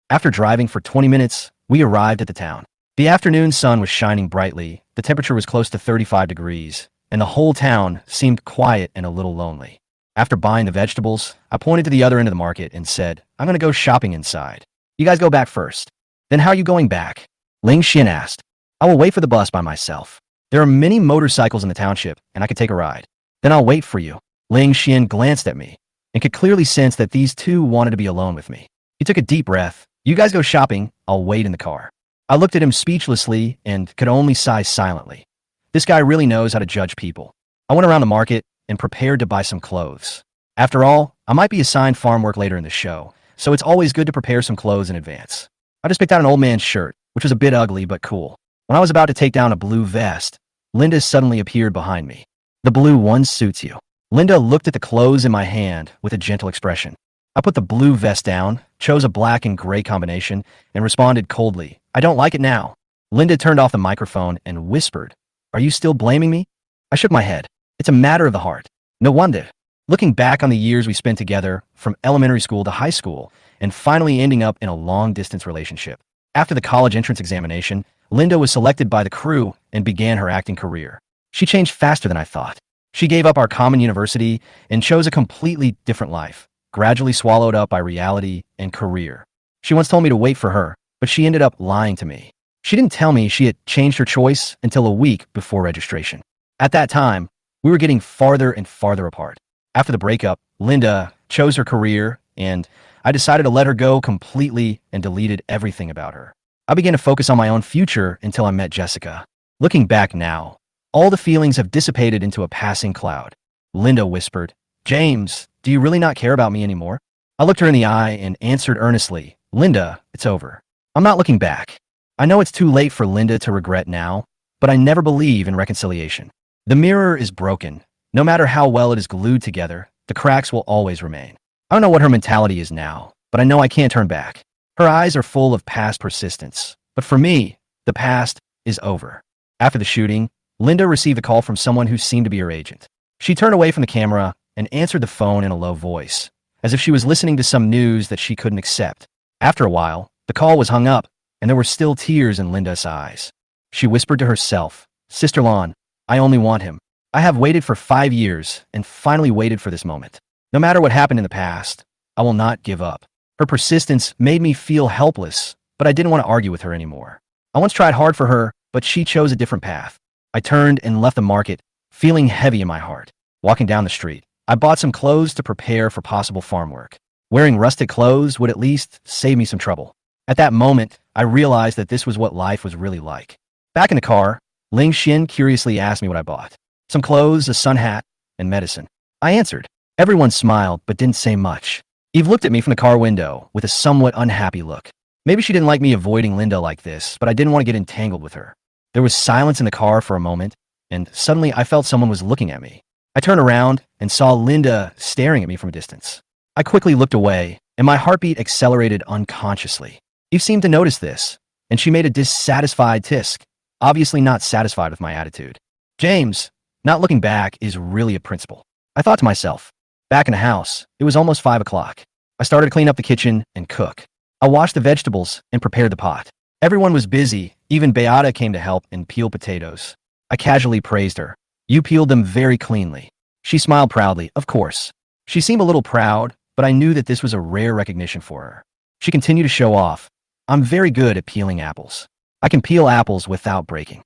After driving for 20 minutes, we arrived at the town. The afternoon sun was shining brightly, the temperature was close to 35 degrees, and the whole town seemed quiet and a little lonely. After buying the vegetables, I pointed to the other end of the market and said, "I'm going to go shopping inside. You guys go back first." "Then how are you going back?" Ling Xian asked. "I will wait for the bus by myself. There are many motorcycles in the township, and I could take a ride." "Then I'll wait for you." Ling Xian glanced at me and could clearly sense that these two wanted to be alone with me. He took a deep breath. "You guys go shopping, I'll wait in the car." I looked at him speechlessly and could only sigh silently. This guy really knows how to judge people. I went around the market and prepared to buy some clothes. After all, I might be assigned farm work later in the show, so it's always good to prepare some clothes in advance. I just picked out an old man's shirt, which was a bit ugly but cool. When I was about to take down a blue vest, Linda suddenly appeared behind me. "The blue one suits you." Linda looked at the clothes in my hand with a gentle expression. I put the blue vest down, chose a black and gray combination, and responded coldly, "I don't like it now." Linda turned off the microphone and whispered, "Are you still blaming me?" I shook my head. "It's a matter of the heart." No wonder. Looking back on the years we spent together, from elementary school to high school, and finally ending up in a long-distance relationship. After the college entrance examination, Linda was selected by the crew and began her acting career. She changed faster than I thought. She gave up our common university and chose a completely different life, gradually swallowed up by reality and career. She once told me to wait for her, but she ended up lying to me. She didn't tell me she had changed her choice until a week before registration. At that time, we were getting farther and farther apart. After the breakup, Linda chose her career, and I decided to let her go completely and deleted everything about her. I began to focus on my own future until I met Jessica. Looking back now, all the feelings have dissipated into a passing cloud. Linda whispered, "James, do you really not care about me anymore?" I looked her in the eye and answered earnestly, "Linda, it's over. I'm not looking back." I know it's too late for Linda to regret now, but I never believe in reconciliation. The mirror is broken. No matter how well it is glued together, the cracks will always remain. I don't know what her mentality is now, but I know I can't turn back. Her eyes are full of past persistence, but for me, the past is over. After the shooting, Linda received a call from someone who seemed to be her agent. She turned away from the camera and answered the phone in a low voice, as if she was listening to some news that she couldn't accept. After a while, the call was hung up, and there were still tears in Linda's eyes. She whispered to herself, "Sister Lon, I only want him. I have waited for 5 years and finally waited for this moment. No matter what happened in the past, I will not give up." Her persistence made me feel helpless, but I didn't want to argue with her anymore. I once tried hard for her, but she chose a different path. I turned and left the market, feeling heavy in my heart. Walking down the street, I bought some clothes to prepare for possible farm work. Wearing rustic clothes would at least save me some trouble. At that moment, I realized that this was what life was really like. Back in the car, Ling Xin curiously asked me what I bought. "Some clothes, a sun hat, and medicine." I answered. Everyone smiled, but didn't say much. Eve looked at me from the car window with a somewhat unhappy look. Maybe she didn't like me avoiding Linda like this, but I didn't want to get entangled with her. There was silence in the car for a moment, and suddenly I felt someone was looking at me. I turned around and saw Linda staring at me from a distance. I quickly looked away, and my heartbeat accelerated unconsciously. Eve seemed to notice this, and she made a dissatisfied tisk, obviously not satisfied with my attitude. James, not looking back, is really a principal. I thought to myself. Back in the house, it was almost 5 o'clock. I started to clean up the kitchen and cook. I washed the vegetables and prepared the pot. Everyone was busy, even Beata came to help and peel potatoes. I casually praised her. You peeled them very cleanly. She smiled proudly, of course. She seemed a little proud, but I knew that this was a rare recognition for her. She continued to show off. I'm very good at peeling apples. I can peel apples without breaking.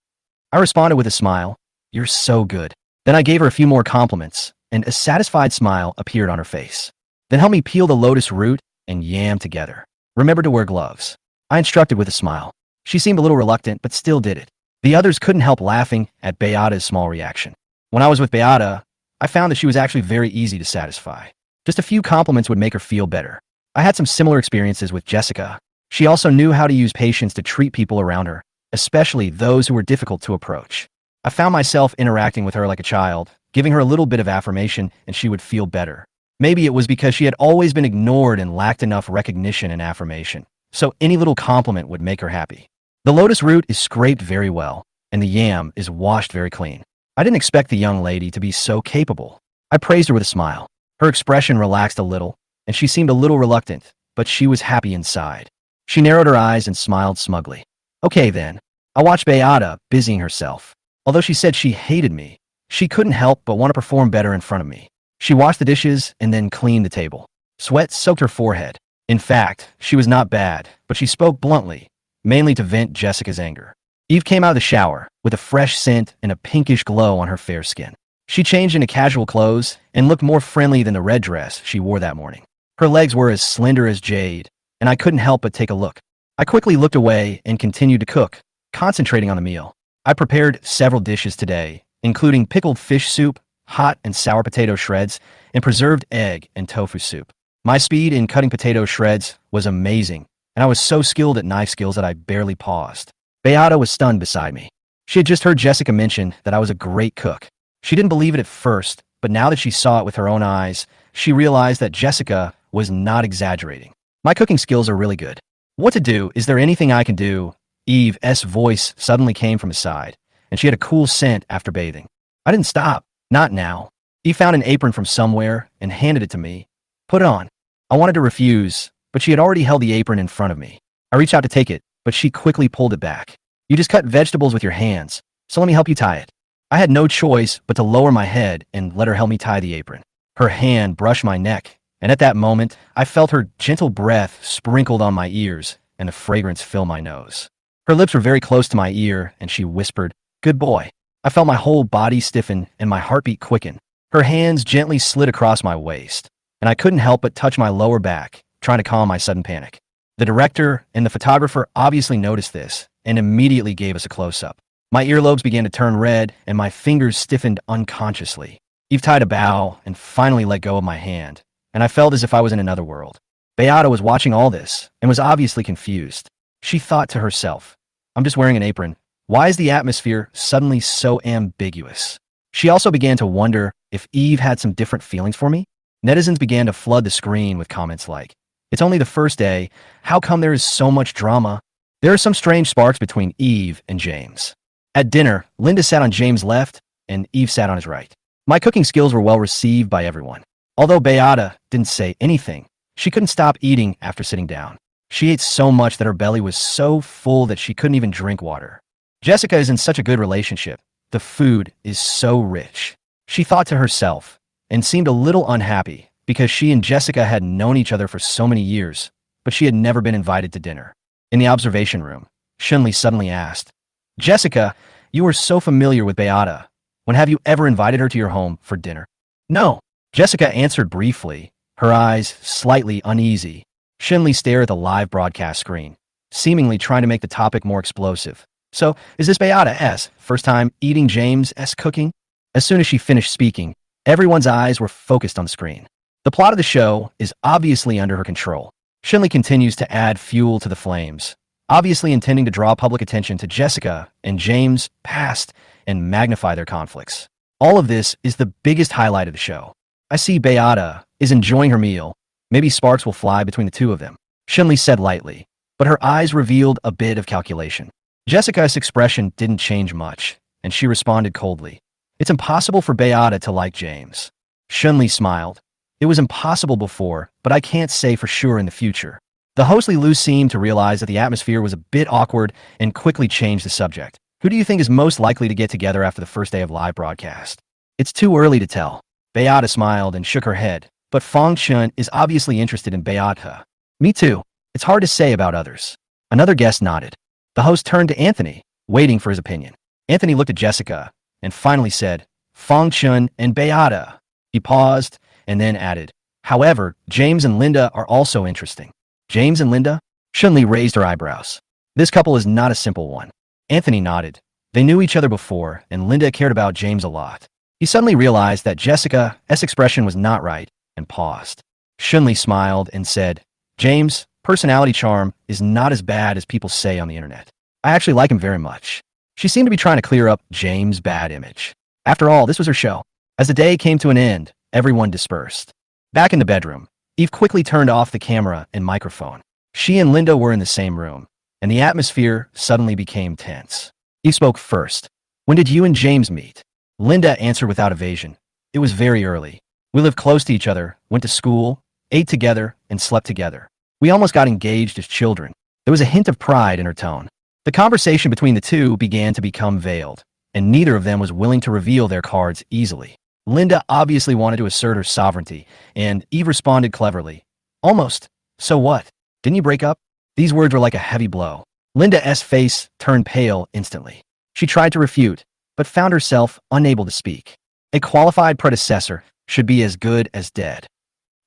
I responded with a smile. You're so good. Then I gave her a few more compliments, and a satisfied smile appeared on her face. Then help me peel the lotus root and yam together. Remember to wear gloves. I instructed with a smile. She seemed a little reluctant, but still did it. The others couldn't help laughing at Beata's small reaction. When I was with Beata, I found that she was actually very easy to satisfy. Just a few compliments would make her feel better. I had some similar experiences with Jessica. She also knew how to use patience to treat people around her, especially those who were difficult to approach. I found myself interacting with her like a child, giving her a little bit of affirmation and she would feel better. Maybe it was because she had always been ignored and lacked enough recognition and affirmation, so any little compliment would make her happy. The lotus root is scraped very well, and the yam is washed very clean. I didn't expect the young lady to be so capable. I praised her with a smile. Her expression relaxed a little, and she seemed a little reluctant, but she was happy inside. She narrowed her eyes and smiled smugly. Okay then. I watched Beata busying herself. Although she said she hated me, she couldn't help but want to perform better in front of me. She washed the dishes and then cleaned the table. Sweat soaked her forehead. In fact, she was not bad, but she spoke bluntly, mainly to vent Jessica's anger. Eve came out of the shower with a fresh scent and a pinkish glow on her fair skin. She changed into casual clothes and looked more friendly than the red dress she wore that morning. Her legs were as slender as jade, and I couldn't help but take a look. I quickly looked away and continued to cook, concentrating on the meal. I prepared several dishes today, including pickled fish soup, hot and sour potato shreds, and preserved egg and tofu soup. My speed in cutting potato shreds was amazing, and I was so skilled at knife skills that I barely paused. Beata was stunned beside me. She had just heard Jessica mention that I was a great cook. She didn't believe it at first, but now that she saw it with her own eyes, she realized that Jessica was not exaggerating. My cooking skills are really good. What to do? Is there anything I can do? Eve's voice suddenly came from his side, and she had a cool scent after bathing. I didn't stop. Not now. Eve found an apron from somewhere and handed it to me. Put it on. I wanted to refuse, but she had already held the apron in front of me. I reached out to take it, but she quickly pulled it back. You just cut vegetables with your hands, so let me help you tie it. I had no choice but to lower my head and let her help me tie the apron. Her hand brushed my neck, and at that moment, I felt her gentle breath sprinkled on my ears and the fragrance fill my nose. Her lips were very close to my ear, and she whispered, "Good boy." I felt my whole body stiffen and my heartbeat quicken. Her hands gently slid across my waist, and I couldn't help but touch my lower back, trying to calm my sudden panic. The director and the photographer obviously noticed this and immediately gave us a close-up. My earlobes began to turn red, and my fingers stiffened unconsciously. Eve tied a bow and finally let go of my hand, and I felt as if I was in another world. Beata was watching all this and was obviously confused. She thought to herself, I'm just wearing an apron. Why is the atmosphere suddenly so ambiguous? She also began to wonder if Eve had some different feelings for me. Netizens began to flood the screen with comments like, "It's only the first day. How come there is so much drama?" There are some strange sparks between Eve and James. At dinner, Linda sat on James' left and Eve sat on his right. My cooking skills were well received by everyone. Although Beata didn't say anything, she couldn't stop eating after sitting down. She ate so much that her belly was so full that she couldn't even drink water. Jessica is in such a good relationship. The food is so rich. She thought to herself and seemed a little unhappy because she and Jessica had known each other for so many years, but she had never been invited to dinner. In the observation room, Shunli suddenly asked, "Jessica, you are so familiar with Beata. When have you ever invited her to your home for dinner?" "No." Jessica answered briefly, her eyes slightly uneasy. Shunli stared at the live broadcast screen, seemingly trying to make the topic more explosive. "So, is this Beata's first time eating James' cooking?" As soon as she finished speaking, everyone's eyes were focused on the screen. The plot of the show is obviously under her control. Shunli continues to add fuel to the flames, obviously intending to draw public attention to Jessica and James' past and magnify their conflicts. All of this is the biggest highlight of the show. I see Beata is enjoying her meal, Maybe sparks will fly between the two of them, Shunli said lightly, but her eyes revealed a bit of calculation. Jessica's expression didn't change much, and she responded coldly. It's impossible for Beata to like James. Shunli smiled. It was impossible before, but I can't say for sure in the future. The host Li Lu seemed to realize that the atmosphere was a bit awkward and quickly changed the subject. Who do you think is most likely to get together after the first day of live broadcast? It's too early to tell. Beata smiled and shook her head, but Fang Chun is obviously interested in Beata. Me too. It's hard to say about others. Another guest nodded. The host turned to Anthony, waiting for his opinion. Anthony looked at Jessica and finally said, Fang Chun and Beata. He paused and then added, however, James and Linda are also interesting. James and Linda? Shunli raised her eyebrows. This couple is not a simple one. Anthony nodded. They knew each other before, and Linda cared about James a lot. He suddenly realized that Jessica's expression was not right and paused. Shunli smiled and said, James' personality charm is not as bad as people say on the internet. I actually like him very much. She seemed to be trying to clear up James' bad image. After all, this was her show. As the day came to an end, everyone dispersed. Back in the bedroom, Eve quickly turned off the camera and microphone. She and Linda were in the same room, and the atmosphere suddenly became tense. Eve spoke first. When did you and James meet? Linda answered without evasion. It was very early. We lived close to each other, went to school, ate together, and slept together. We almost got engaged as children. There was a hint of pride in her tone. The conversation between the two began to become veiled, and neither of them was willing to reveal their cards easily. Linda obviously wanted to assert her sovereignty, and Eve responded cleverly. Almost. So what? Didn't you break up? These words were like a heavy blow. Linda's face turned pale instantly. She tried to refute, but found herself unable to speak. A qualified predecessor should be as good as dead.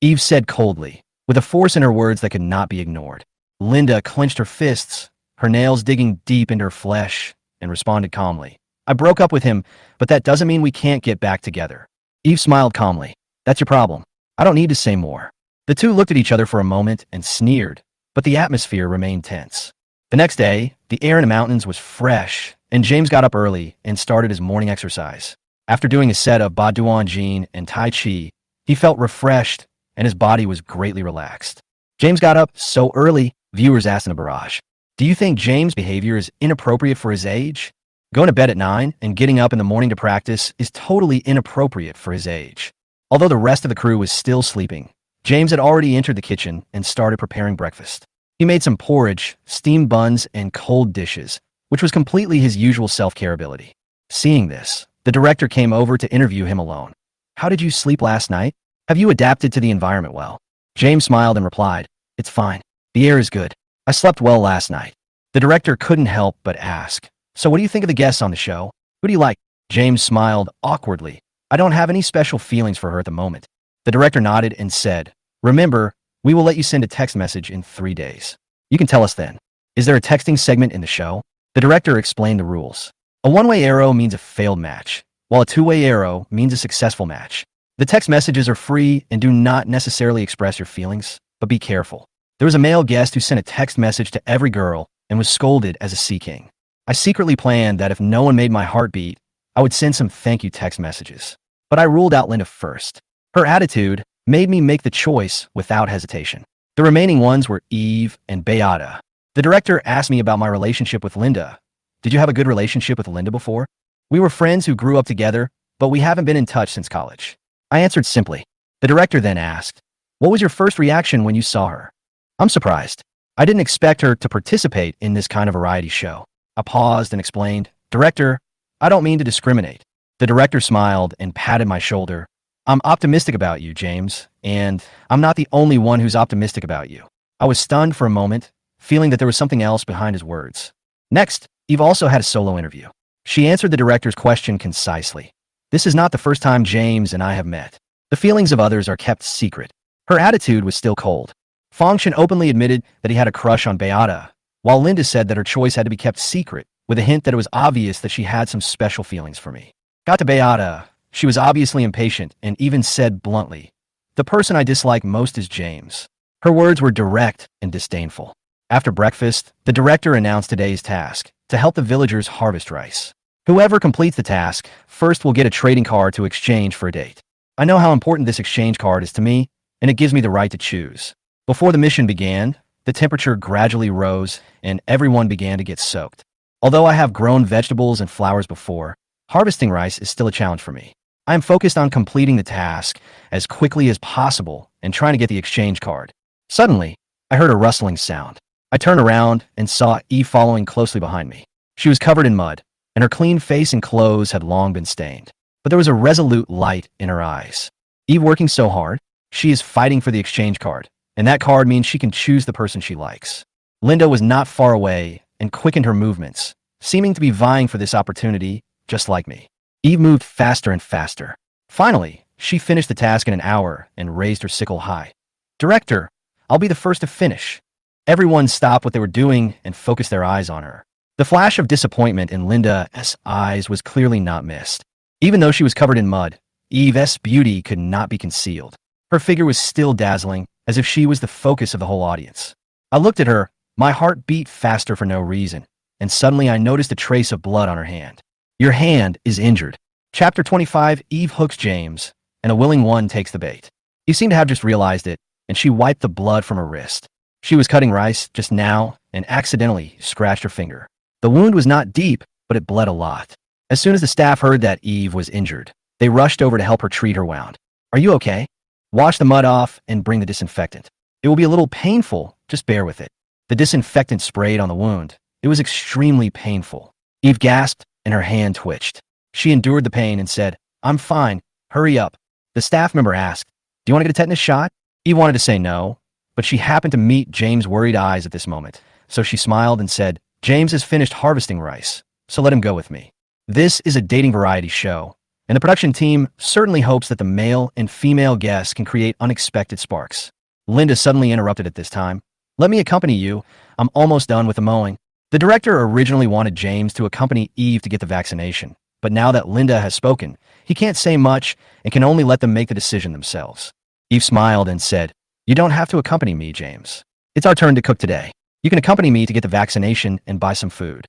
Eve said coldly, with a force in her words that could not be ignored. Linda clenched her fists, her nails digging deep into her flesh, and responded calmly. I broke up with him, but that doesn't mean we can't get back together. Eve smiled calmly. That's your problem. I don't need to say more. The two looked at each other for a moment and sneered, but the atmosphere remained tense. The next day, the air in the mountains was fresh, and James got up early and started his morning exercise. After doing a set of Baduan Jin and Tai Chi, he felt refreshed, and his body was greatly relaxed. James got up so early, viewers asked in a barrage. Do you think James' behavior is inappropriate for his age? Going to bed at 9 and getting up in the morning to practice is totally inappropriate for his age. Although the rest of the crew was still sleeping, James had already entered the kitchen and started preparing breakfast. He made some porridge, steamed buns, and cold dishes, which was completely his usual self-care ability. Seeing this, the director came over to interview him alone. How did you sleep last night? Have you adapted to the environment well? James smiled and replied, It's fine. The air is good. I slept well last night. The director couldn't help but ask, So what do you think of the guests on the show? Who do you like? James smiled awkwardly. I don't have any special feelings for her at the moment. The director nodded and said, Remember, we will let you send a text message in 3 days. You can tell us then. Is there a texting segment in the show? The director explained the rules. A one-way arrow means a failed match, while a two-way arrow means a successful match. The text messages are free and do not necessarily express your feelings, but be careful. There was a male guest who sent a text message to every girl and was scolded as a sea king. I secretly planned that if no one made my heart beat, I would send some thank you text messages. But I ruled out Linda first. Her attitude made me make the choice without hesitation. The remaining ones were Eve and Beata. The director asked me about my relationship with Linda. Did you have a good relationship with Linda before? We were friends who grew up together, but we haven't been in touch since college. I answered simply. The director then asked, What was your first reaction when you saw her? I'm surprised. I didn't expect her to participate in this kind of variety show. I paused and explained, Director, I don't mean to discriminate. The director smiled and patted my shoulder. I'm optimistic about you, James, and I'm not the only one who's optimistic about you. I was stunned for a moment, feeling that there was something else behind his words. Next, Eve also had a solo interview. She answered the director's question concisely. This is not the first time James and I have met. The feelings of others are kept secret. Her attitude was still cold. Fang Chen openly admitted that he had a crush on Beata, while Linda said that her choice had to be kept secret, with a hint that it was obvious that she had some special feelings for me. Got to Beata. She was obviously impatient and even said bluntly, The person I dislike most is James. Her words were direct and disdainful. After breakfast, the director announced today's task, to help the villagers harvest rice. Whoever completes the task first will get a trading card to exchange for a date. I know how important this exchange card is to me, and it gives me the right to choose. Before the mission began, the temperature gradually rose and everyone began to get soaked. Although I have grown vegetables and flowers before, harvesting rice is still a challenge for me. I am focused on completing the task as quickly as possible and trying to get the exchange card. Suddenly, I heard a rustling sound. I turned around and saw Eve following closely behind me. She was covered in mud, and her clean face and clothes had long been stained. But there was a resolute light in her eyes. Eve working so hard, she is fighting for the exchange card, and that card means she can choose the person she likes. Linda was not far away and quickened her movements, seeming to be vying for this opportunity, just like me. Eve moved faster and faster. Finally, she finished the task in an hour and raised her sickle high. "Director, I'll be the first to finish." Everyone stopped what they were doing and focused their eyes on her. The flash of disappointment in Linda's eyes was clearly not missed. Even though she was covered in mud, Eve's beauty could not be concealed. Her figure was still dazzling, as if she was the focus of the whole audience. I looked at her, my heart beat faster for no reason, and suddenly I noticed a trace of blood on her hand. "Your hand is injured." Chapter 25. Eve hooks James, and a willing one takes the bait. Eve seemed to have just realized it, and she wiped the blood from her wrist. She was cutting rice just now and accidentally scratched her finger. The wound was not deep, but it bled a lot. As soon as the staff heard that Eve was injured, they rushed over to help her treat her wound. "Are you okay? Wash the mud off and bring the disinfectant. It will be a little painful, just bear with it." The disinfectant sprayed on the wound. It was extremely painful. Eve gasped and her hand twitched. She endured the pain and said, "I'm fine, hurry up." The staff member asked, "Do you want to get a tetanus shot?" Eve wanted to say no, but she happened to meet James' worried eyes at this moment, so she smiled and said, "James has finished harvesting rice, so let him go with me." This is a dating variety show, and the production team certainly hopes that the male and female guests can create unexpected sparks. Linda suddenly interrupted at this time. "Let me accompany you. I'm almost done with the mowing." The director originally wanted James to accompany Eve to get the vaccination, but now that Linda has spoken, he can't say much and can only let them make the decision themselves. Eve smiled and said, "You don't have to accompany me, James. It's our turn to cook today. You can accompany me to get the vaccination and buy some food."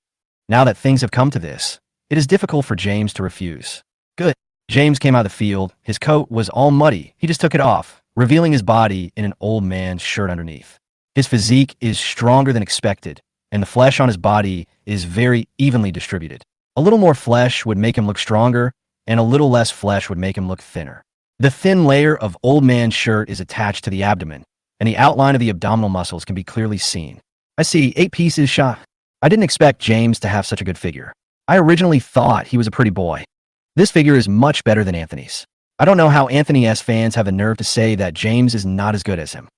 Now that things have come to this, it is difficult for James to refuse. "Good." James came out of the field. His coat was all muddy. He just took it off, revealing his body in an old man's shirt underneath. His physique is stronger than expected, and the flesh on his body is very evenly distributed. A little more flesh would make him look stronger, and a little less flesh would make him look thinner. The thin layer of old man's shirt is attached to the abdomen, and the outline of the abdominal muscles can be clearly seen. "I see 8 pieces shot." I didn't expect James to have such a good figure. I originally thought he was a pretty boy. This figure is much better than Anthony's. I don't know how Anthony's fans have the nerve to say that James is not as good as him.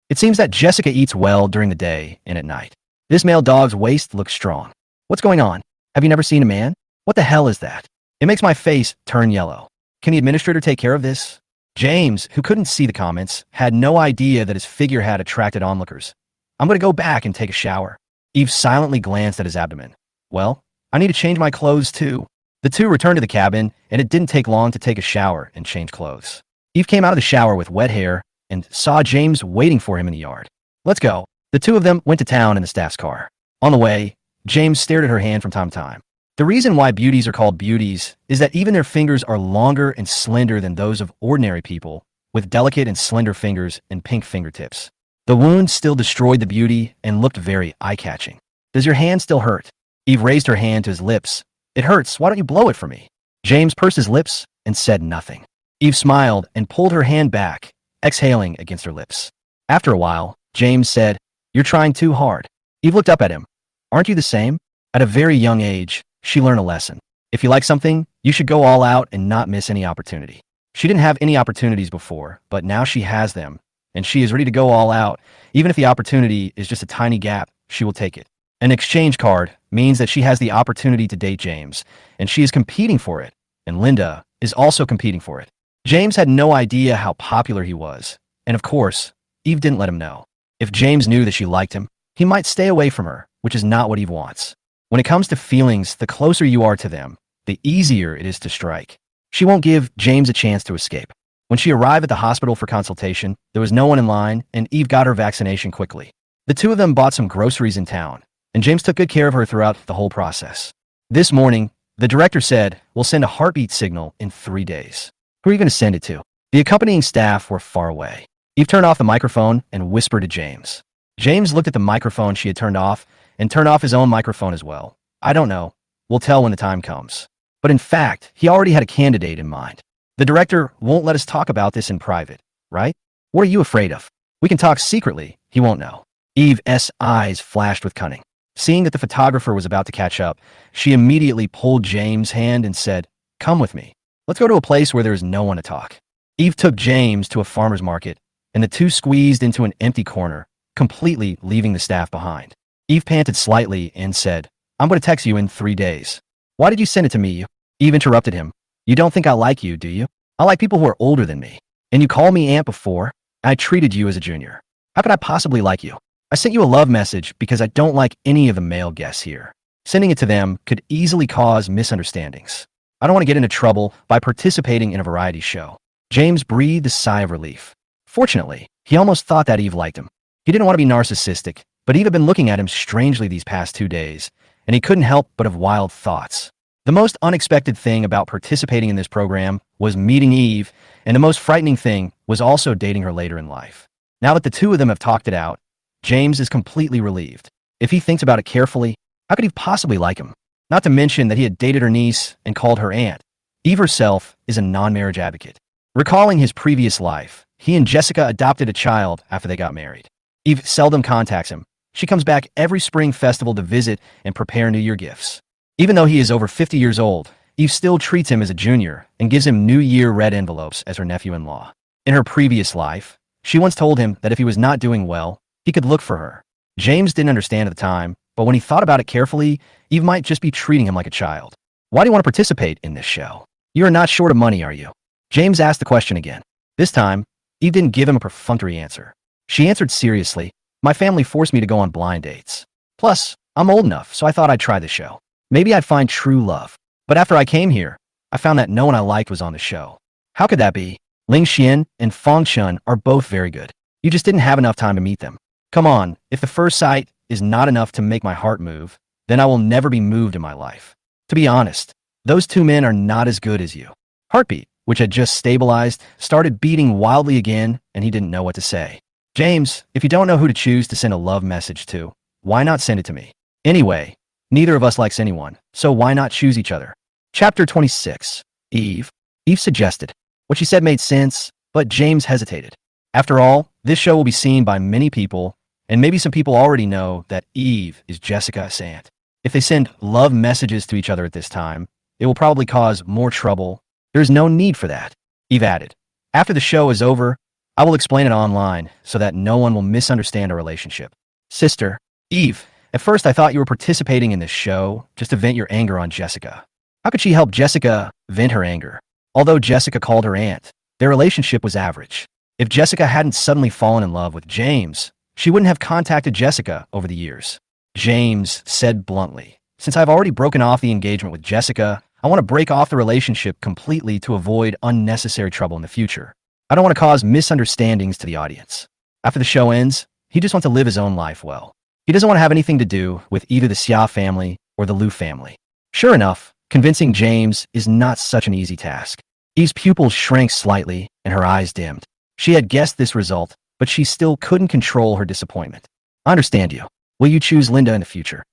It seems that Jessica eats well during the day and at night. This male dog's waist looks strong. What's going on? Have you never seen a man? What the hell is that? It makes my face turn yellow. Can the administrator take care of this? James, who couldn't see the comments, had no idea that his figure had attracted onlookers. "I'm going to go back and take a shower." Eve silently glanced at his abdomen. "Well, I need to change my clothes too." The two returned to the cabin, and it didn't take long to take a shower and change clothes. Eve came out of the shower with wet hair and saw James waiting for him in the yard. "Let's go." The two of them went to town in the staff's car. On the way, James stared at her hand from time to time. The reason why beauties are called beauties is that even their fingers are longer and slender than those of ordinary people, with delicate and slender fingers and pink fingertips. The wound still destroyed the beauty and looked very eye-catching. "Does your hand still hurt?" Eve raised her hand to his lips. "It hurts. Why don't you blow it for me?" James pursed his lips and said nothing. Eve smiled and pulled her hand back, exhaling against her lips. After a while, James said, "You're trying too hard." Eve looked up at him. "Aren't you the same?" At a very young age, she learned a lesson. If you like something, you should go all out and not miss any opportunity. She didn't have any opportunities before, but now she has them, and she is ready to go all out. Even if the opportunity is just a tiny gap, she will take it. An exchange card means that she has the opportunity to date James, and she is competing for it, and Linda is also competing for it. James had no idea how popular he was, and of course, Eve didn't let him know. If James knew that she liked him, he might stay away from her, which is not what Eve wants. When it comes to feelings, the closer you are to them, the easier it is to strike. She won't give James a chance to escape. When she arrived at the hospital for consultation, there was no one in line, and Eve got her vaccination quickly. The two of them bought some groceries in town, and James took good care of her throughout the whole process. This morning, the director said, "We'll send a heartbeat signal in 3 days." Who are you going to send it to? The accompanying staff were far away. Eve turned off the microphone and whispered to James. James looked at the microphone she had turned off and turned off his own microphone as well. I don't know. We'll tell when the time comes. But in fact, he already had a candidate in mind. The director won't let us talk about this in private, right? What are you afraid of? We can talk secretly. He won't know. Eve's eyes flashed with cunning. Seeing that the photographer was about to catch up, she immediately pulled James' hand and said, "Come with me. Let's go to a place where there is no one to talk." Eve took James to a farmer's market, and the two squeezed into an empty corner, completely leaving the staff behind. Eve panted slightly and said, "I'm going to text you in 3 days." "Why did you send it to me?" Eve interrupted him. "You don't think I like you, do you? I like people who are older than me. And you called me aunt before? I treated you as a junior. How could I possibly like you? I sent you a love message because I don't like any of the male guests here. Sending it to them could easily cause misunderstandings. I don't want to get into trouble by participating in a variety show." James breathed a sigh of relief. Fortunately, he almost thought that Eve liked him. He didn't want to be narcissistic, but Eve had been looking at him strangely these past 2 days, and he couldn't help but have wild thoughts. The most unexpected thing about participating in this program was meeting Eve, and the most frightening thing was also dating her later in life. Now that the two of them have talked it out, James is completely relieved. If he thinks about it carefully, how could he possibly like him? Not to mention that he had dated her niece and called her aunt. Eve herself is a non-marriage advocate. Recalling his previous life, he and Jessica adopted a child after they got married. Eve seldom contacts him. She comes back every spring festival to visit and prepare New Year gifts. Even though he is over 50 years old, Eve still treats him as a junior and gives him New Year red envelopes as her nephew-in-law. In her previous life, she once told him that if he was not doing well, he could look for her. James didn't understand at the time, but when he thought about it carefully, Eve might just be treating him like a child. "Why do you want to participate in this show? You are not short of money, are you?" James asked the question again. This time, Eve didn't give him a perfunctory answer. She answered seriously, "My family forced me to go on blind dates. Plus, I'm old enough, so I thought I'd try the show. Maybe I'd find true love. But after I came here, I found that no one I liked was on the show." "How could that be? Ling Xian and Fong Chun are both very good. You just didn't have enough time to meet them. Come on, if the first sight is not enough to make my heart move, then I will never be moved in my life. To be honest, those two men are not as good as you." Heartbeat, which had just stabilized, started beating wildly again, and he didn't know what to say. "James, if you don't know who to choose to send a love message to, why not send it to me? Anyway, neither of us likes anyone, so why not choose each other?" Chapter 26. Eve. Eve suggested. What she said made sense, but James hesitated. After all, this show will be seen by many people, and maybe some people already know that Eve is Jessica's aunt. If they send love messages to each other at this time, it will probably cause more trouble. There's no need for that. Eve added. "After the show is over, I will explain it online so that no one will misunderstand our relationship." Sister. Eve, at first I thought you were participating in this show just to vent your anger on Jessica. How could she help Jessica vent her anger? Although Jessica called her aunt, their relationship was average. If Jessica hadn't suddenly fallen in love with James, she wouldn't have contacted Jessica over the years. James said bluntly, "Since I've already broken off the engagement with Jessica, I want to break off the relationship completely to avoid unnecessary trouble in the future. I don't want to cause misunderstandings to the audience." After the show ends, he just wants to live his own life well. He doesn't want to have anything to do with either the Xia family or the Liu family. Sure enough, convincing James is not such an easy task. Eve's pupils shrank slightly and her eyes dimmed. She had guessed this result, but she still couldn't control her disappointment. "I understand you. Will you choose Linda in the future?"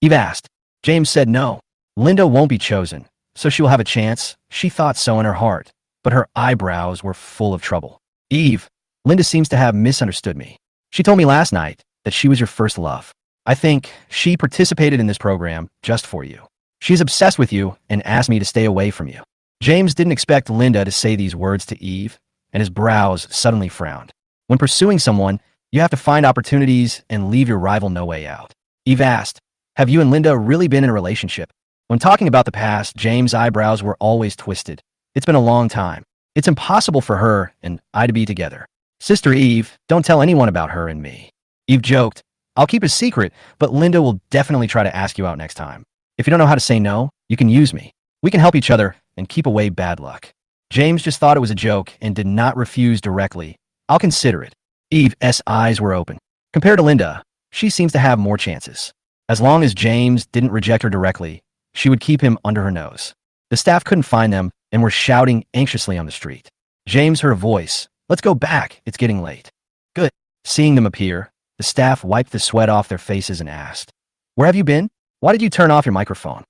Eve asked. James said no. Linda won't be chosen, so she will have a chance. She thought so in her heart, but her eyebrows were full of trouble. "Eve, Linda seems to have misunderstood me. She told me last night that she was your first love. I think she participated in this program just for you. She's obsessed with you and asked me to stay away from you." James didn't expect Linda to say these words to Eve, and his brows suddenly frowned. When pursuing someone, you have to find opportunities and leave your rival no way out. Eve asked, "Have you and Linda really been in a relationship?" When talking about the past, James' eyebrows were always twisted. It's been a long time. It's impossible for her and I to be together. "Sister Eve, don't tell anyone about her and me." Eve joked, "I'll keep it a secret, but Linda will definitely try to ask you out next time. If you don't know how to say no, you can use me. We can help each other and keep away bad luck." James just thought it was a joke and did not refuse directly. "I'll consider it." Eve's eyes were open. Compared to Linda, she seems to have more chances. As long as James didn't reject her directly, she would keep him under her nose. The staff couldn't find them and were shouting anxiously on the street. James heard a voice, Let's go back. It's getting late. Good. Seeing them appear, the staff wiped the sweat off their faces and asked, "Where have you been? Why did you turn off your microphone?"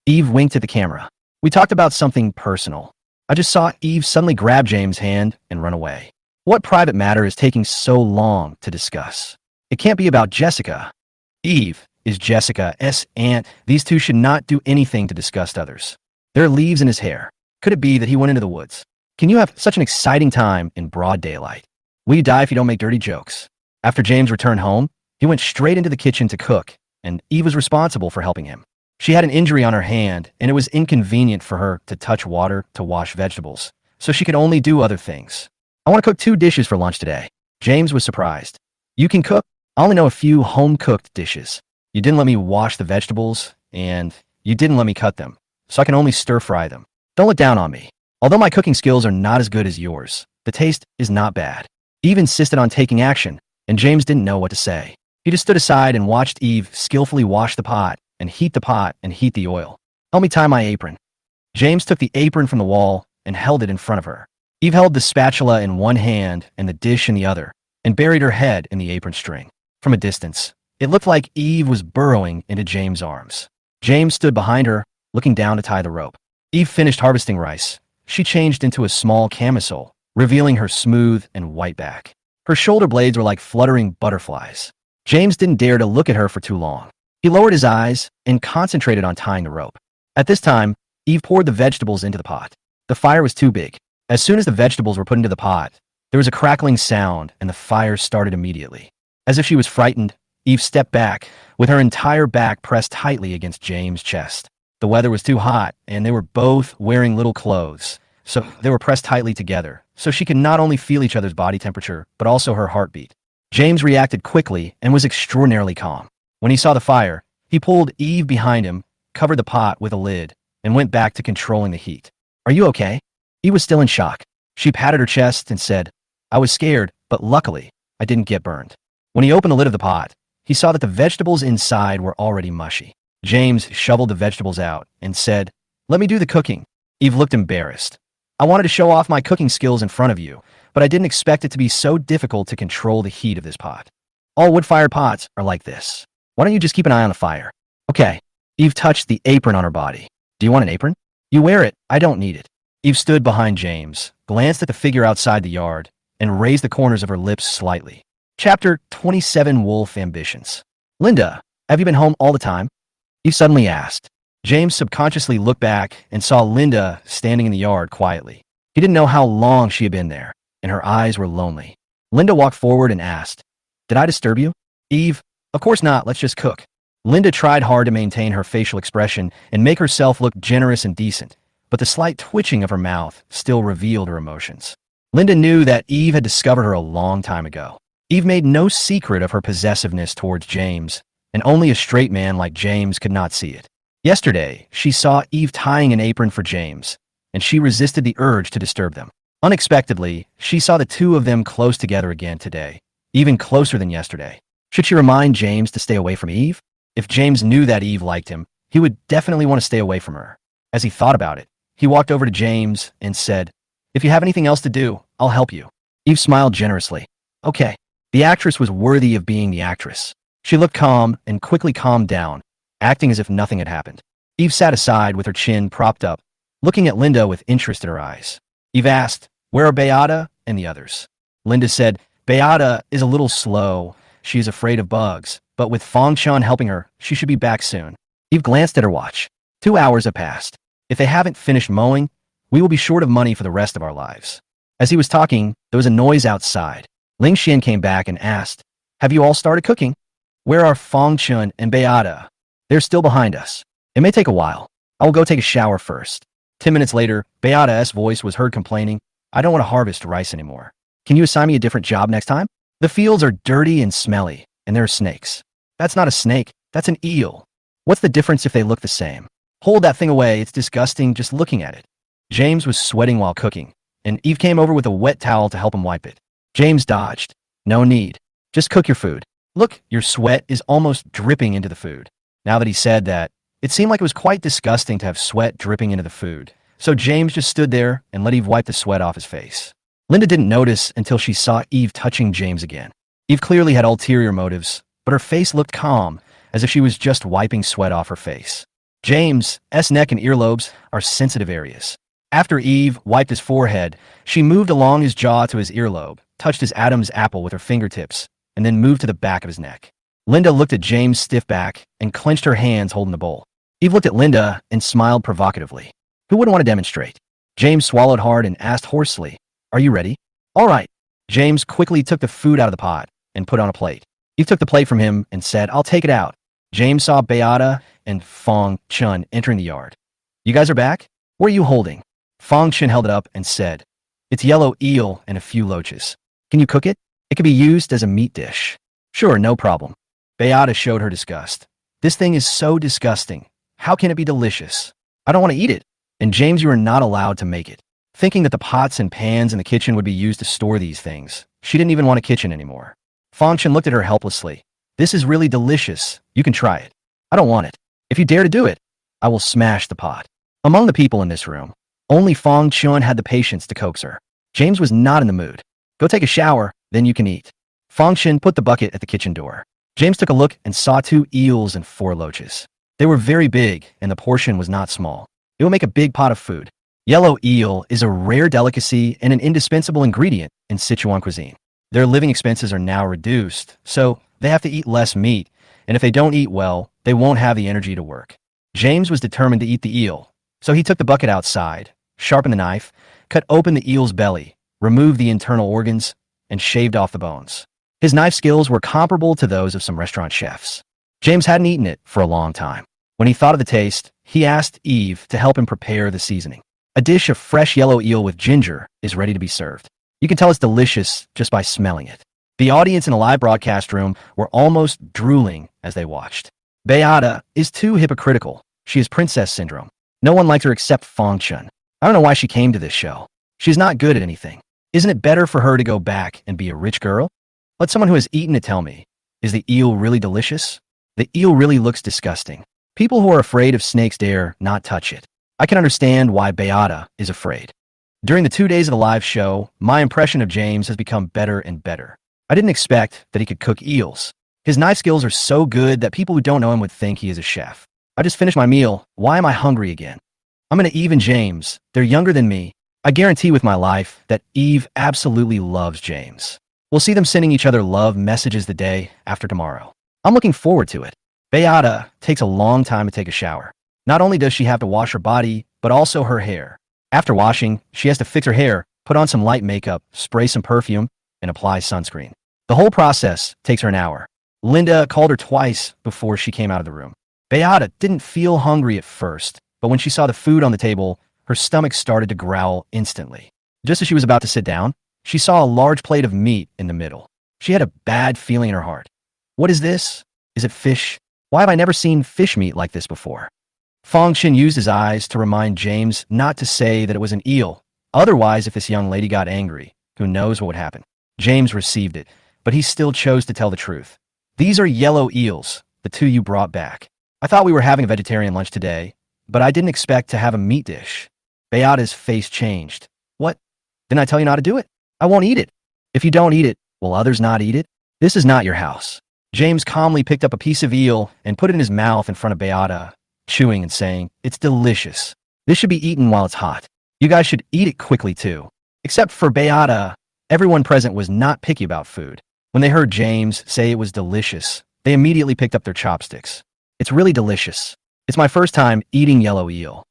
Eve winked at the camera. "We talked about something personal." I just saw Eve suddenly grab James' hand and run away. What private matter is taking so long to discuss? It can't be about Jessica. Eve is Jessica's aunt. These two should not do anything to disgust others. There are leaves in his hair. Could it be that he went into the woods? Can you have such an exciting time in broad daylight? Will you die if you don't make dirty jokes? After James returned home, he went straight into the kitchen to cook, and Eve was responsible for helping him. She had an injury on her hand, and it was inconvenient for her to touch water to wash vegetables, so she could only do other things. "I want to cook 2 dishes for lunch today." James was surprised. "You can cook? I only know a few home-cooked dishes. You didn't let me wash the vegetables, and you didn't let me cut them, so I can only stir-fry them. Don't look down on me. Although my cooking skills are not as good as yours, the taste is not bad." Eve insisted on taking action, and James didn't know what to say. He just stood aside and watched Eve skillfully wash the pot and heat the oil. "Help me tie my apron." James took the apron from the wall and held it in front of her. Eve held the spatula in one hand and the dish in the other, and buried her head in the apron string. From a distance, it looked like Eve was burrowing into James' arms. James stood behind her, looking down to tie the rope. Eve finished harvesting rice. She changed into a small camisole, revealing her smooth and white back. Her shoulder blades were like fluttering butterflies. James didn't dare to look at her for too long. He lowered his eyes and concentrated on tying the rope. At this time, Eve poured the vegetables into the pot. The fire was too big. As soon as the vegetables were put into the pot, there was a crackling sound and the fire started immediately. As if she was frightened, Eve stepped back, with her entire back pressed tightly against James' chest. The weather was too hot, and they were both wearing little clothes, so they were pressed tightly together, so she could not only feel each other's body temperature, but also her heartbeat. James reacted quickly and was extraordinarily calm. When he saw the fire, he pulled Eve behind him, covered the pot with a lid, and went back to controlling the heat. "Are you okay?" Eve was still in shock. She patted her chest and said, "I was scared, but luckily, I didn't get burned." When he opened the lid of the pot, he saw that the vegetables inside were already mushy. James shoveled the vegetables out and said, "Let me do the cooking." Eve looked embarrassed. "I wanted to show off my cooking skills in front of you, but I didn't expect it to be so difficult to control the heat of this pot. All wood-fired pots are like this. Why don't you just keep an eye on the fire?" "Okay." Eve touched the apron on her body. "Do you want an apron?" "You wear it. I don't need it." Eve stood behind James, glanced at the figure outside the yard, and raised the corners of her lips slightly. Chapter 27: Wolf Ambitions. "Linda, have you been home all the time?" Eve suddenly asked. James subconsciously looked back and saw Linda standing in the yard quietly. He didn't know how long she had been there, and her eyes were lonely. Linda walked forward and asked, "Did I disturb you?" "Eve, of course not. Let's just cook." Linda tried hard to maintain her facial expression and make herself look generous and decent, but the slight twitching of her mouth still revealed her emotions. Linda knew that Eve had discovered her a long time ago. Eve made no secret of her possessiveness towards James, and only a straight man like James could not see it. Yesterday, she saw Eve tying an apron for James, and she resisted the urge to disturb them. Unexpectedly, she saw the two of them close together again today, even closer than yesterday. Should she remind James to stay away from Eve? If James knew that Eve liked him, he would definitely want to stay away from her. As he thought about it, he walked over to James and said, "If you have anything else to do, I'll help you." Eve smiled generously. "Okay." The actress was worthy of being the actress. She looked calm and quickly calmed down, acting as if nothing had happened. Eve sat aside with her chin propped up, looking at Linda with interest in her eyes. Eve asked, "Where are Beata and the others?" Linda said, "Beata is a little slow. She is afraid of bugs, but with Fong Chun helping her, she should be back soon." Eve glanced at her watch. 2 hours have passed. If they haven't finished mowing, we will be short of money for the rest of our lives. As he was talking, there was a noise outside. Ling Xian came back and asked, "Have you all started cooking?" "Where are Fong Chun and Beata?" "They're still behind us. It may take a while. I will go take a shower first." 10 minutes later, Beata's voice was heard complaining, "I don't want to harvest rice anymore. Can you assign me a different job next time? The fields are dirty and smelly, and there are snakes." "That's not a snake. That's an eel. What's the difference if they look the same?" "Hold that thing away. It's disgusting just looking at it." James was sweating while cooking, and Eve came over with a wet towel to help him wipe it. James dodged. "No need. Just cook your food. Look, your sweat is almost dripping into the food." Now that he said that, it seemed like it was quite disgusting to have sweat dripping into the food, so James just stood there and let Eve wipe the sweat off his face. Linda didn't notice until she saw Eve touching James again. Eve clearly had ulterior motives, but her face looked calm, as if she was just wiping sweat off her face. James' neck and earlobes are sensitive areas. After Eve wiped his forehead, she moved along his jaw to his earlobe, touched his Adam's apple with her fingertips, and then moved to the back of his neck. Linda looked at James' stiff back and clenched her hands holding the bowl. Eve looked at Linda and smiled provocatively. Who wouldn't want to demonstrate? James swallowed hard and asked hoarsely, "Are you ready?" "All right." James quickly took the food out of the pot and put on a plate. Eve took the plate from him and said, "I'll take it out." James saw Beata and Fong Chun entering the yard. "You guys are back? What are you holding?" Fong Chun held it up and said, "It's yellow eel and a few loaches. Can you cook it? It could be used as a meat dish." "Sure, no problem." Beata showed her disgust. "This thing is so disgusting. How can it be delicious? I don't want to eat it." And James, you are not allowed to make it. Thinking that the pots and pans in the kitchen would be used to store these things, she didn't even want a kitchen anymore. Fong Chun looked at her helplessly. "This is really delicious. You can try it." "I don't want it. If you dare to do it, I will smash the pot." Among the people in this room, only Fong Chun had the patience to coax her. James was not in the mood. "Go take a shower, then you can eat." Fong Chun put the bucket at the kitchen door. James took a look and saw 2 eels and 4 loaches. They were very big, and the portion was not small. It will make a big pot of food. Yellow eel is a rare delicacy and an indispensable ingredient in Sichuan cuisine. Their living expenses are now reduced, so they have to eat less meat, and if they don't eat well, they won't have the energy to work. James was determined to eat the eel, so he took the bucket outside, sharpened the knife, cut open the eel's belly, removed the internal organs, and shaved off the bones. His knife skills were comparable to those of some restaurant chefs. James hadn't eaten it for a long time. When he thought of the taste, he asked Eve to help him prepare the seasoning. A dish of fresh yellow eel with ginger is ready to be served. You can tell it's delicious just by smelling it. The audience in the live broadcast room were almost drooling as they watched. Beata is too hypocritical. She has princess syndrome. No one liked her except Fong Chun. I don't know why she came to this show. She's not good at anything. Isn't it better for her to go back and be a rich girl? Let someone who has eaten it tell me. Is the eel really delicious? The eel really looks disgusting. People who are afraid of snakes dare not touch it. I can understand why Beata is afraid. During the 2 days of the live show, my impression of James has become better and better. I didn't expect that he could cook eels. His knife skills are so good that people who don't know him would think he is a chef. I just finished my meal. Why am I hungry again? I'm gonna Eve and James. They're younger than me. I guarantee with my life that Eve absolutely loves James. We'll see them sending each other love messages the day after tomorrow. I'm looking forward to it. Beata takes a long time to take a shower. Not only does she have to wash her body, but also her hair. After washing, she has to fix her hair, put on some light makeup, spray some perfume, and apply sunscreen. The whole process takes her an hour. Linda called her twice before she came out of the room. Beata didn't feel hungry at first, but when she saw the food on the table, her stomach started to growl instantly. Just as she was about to sit down, she saw a large plate of meat in the middle. She had a bad feeling in her heart. What is this? Is it fish? Why have I never seen fish meat like this before? Fong Chun used his eyes to remind James not to say that it was an eel. Otherwise, if this young lady got angry, who knows what would happen? James received it, but he still chose to tell the truth. "These are yellow eels, the 2 you brought back. I thought we were having a vegetarian lunch today, but I didn't expect to have a meat dish." Beata's face changed. "What? Didn't I tell you not to do it? I won't eat it." "If you don't eat it, will others not eat it? This is not your house." James calmly picked up a piece of eel and put it in his mouth in front of Beata, chewing and saying, "It's delicious. This should be eaten while it's hot. You guys should eat it quickly too." Except for Beata, everyone present was not picky about food. When they heard James say it was delicious, they immediately picked up their chopsticks. "It's really delicious. It's my first time eating yellow eel."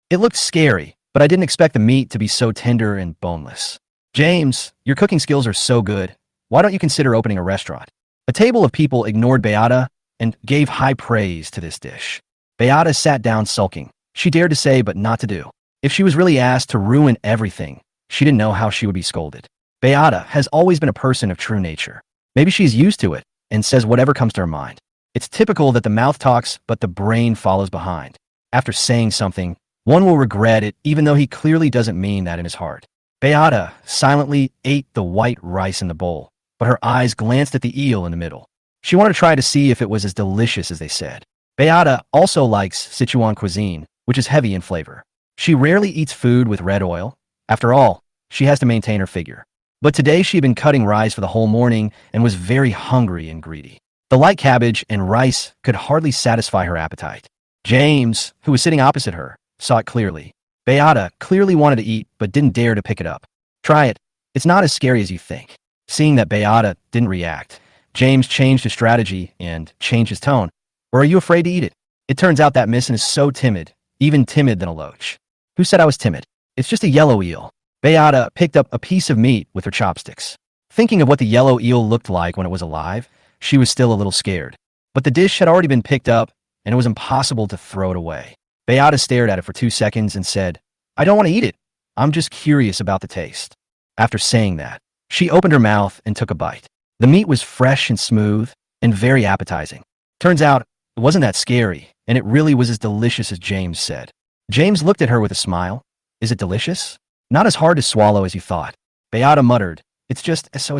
It looked scary, but I didn't expect the meat to be so tender and boneless. "James, your cooking skills are so good. Why don't you consider opening a restaurant?" A table of people ignored Beata and gave high praise to this dish. Beata sat down sulking. She dared to say but not to do. If she was really asked to ruin everything, she didn't know how she would be scolded. Beata has always been a person of true nature. Maybe she's used to it and says whatever comes to her mind. It's typical that the mouth talks but the brain follows behind. After saying something, one will regret it even though he clearly doesn't mean that in his heart. Beata silently ate the white rice in the bowl, but her eyes glanced at the eel in the middle. She wanted to try to see if it was as delicious as they said. Beata also likes Sichuan cuisine, which is heavy in flavor. She rarely eats food with red oil. After all, she has to maintain her figure. But today she had been cutting rice for the whole morning and was very hungry and greedy. The light cabbage and rice could hardly satisfy her appetite. James, who was sitting opposite her, saw it clearly. Beata clearly wanted to eat but didn't dare to pick it up. Try it. It's not as scary as you think. Seeing that Beata didn't react, James changed his strategy and changed his tone. Or are you afraid to eat it? It turns out that Missin is so timid, even timid than a loach. Who said I was timid? It's just a yellow eel. Beata picked up a piece of meat with her chopsticks. Thinking of what the yellow eel looked like when it was alive, she was still a little scared. But the dish had already been picked up, and it was impossible to throw it away. Beata stared at it for 2 seconds and said, I don't want to eat it. I'm just curious about the taste. After saying that, she opened her mouth and took a bite. The meat was fresh and smooth and very appetizing. Turns out, it wasn't that scary, and it really was as delicious as James said. James looked at her with a smile. Is it delicious? Not as hard to swallow as you thought. Beata muttered, it's just so.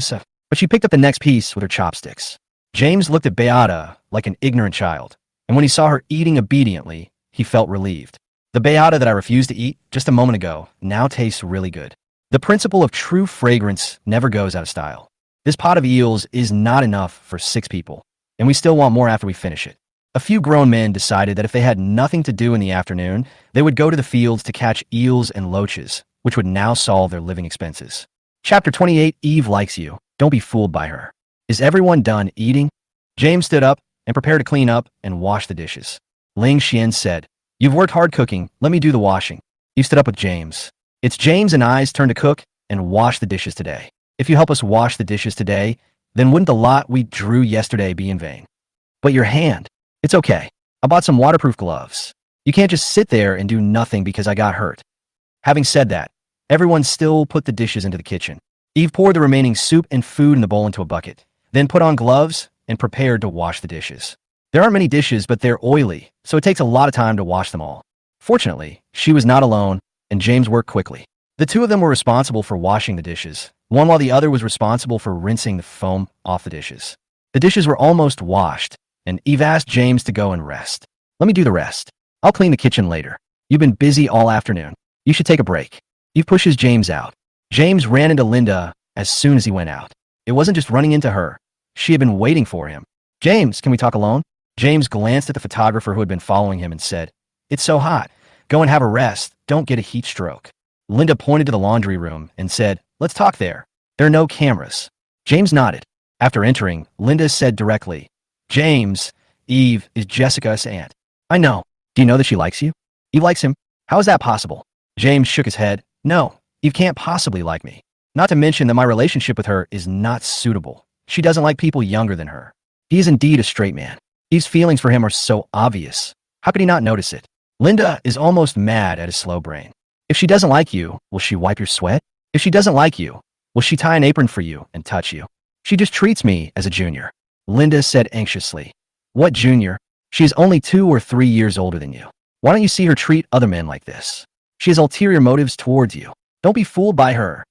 But she picked up the next piece with her chopsticks. James looked at Beata like an ignorant child, and when he saw her eating obediently, he felt relieved. The Beata that I refused to eat just a moment ago now tastes really good. The principle of true fragrance never goes out of style. This pot of eels is not enough for 6 people, and we still want more after we finish it. A few grown men decided that if they had nothing to do in the afternoon, they would go to the fields to catch eels and loaches, which would now solve their living expenses. Chapter 28, Eve likes you. Don't be fooled by her. Is everyone done eating? James stood up and prepared to clean up and wash the dishes. Ling Xian said, You've worked hard cooking. Let me do the washing. Eve stood up with James. It's James and I's turn to cook and wash the dishes today. If you help us wash the dishes today, then wouldn't the lot we drew yesterday be in vain? But your hand. It's okay. I bought some waterproof gloves. You can't just sit there and do nothing because I got hurt. Having said that, everyone still put the dishes into the kitchen. Eve poured the remaining soup and food in the bowl into a bucket, then put on gloves and prepared to wash the dishes. There aren't many dishes, but they're oily, so it takes a lot of time to wash them all. Fortunately, she was not alone, and James worked quickly. The two of them were responsible for washing the dishes, one while the other was responsible for rinsing the foam off the dishes. The dishes were almost washed, and Eve asked James to go and rest. Let me do the rest. I'll clean the kitchen later. You've been busy all afternoon. You should take a break. Eve pushes James out. James ran into Linda as soon as he went out. It wasn't just running into her. She had been waiting for him. James, can we talk alone? James glanced at the photographer who had been following him and said, It's so hot. Go and have a rest. Don't get a heat stroke. Linda pointed to the laundry room and said, Let's talk there. There are no cameras. James nodded. After entering, Linda said directly, James, Eve is Jessica's aunt. I know. Do you know that she likes you? Eve likes him. How is that possible? James shook his head. No, Eve can't possibly like me. Not to mention that my relationship with her is not suitable. She doesn't like people younger than her. He is indeed a straight man. Eve's feelings for him are so obvious. How could he not notice it? Linda is almost mad at his slow brain. If she doesn't like you, will she wipe your sweat? If she doesn't like you, will she tie an apron for you and touch you? She just treats me as a junior. Linda said anxiously. What junior? She is only 2 or 3 years older than you. Why don't you see her treat other men like this? She has ulterior motives towards you. Don't be fooled by her.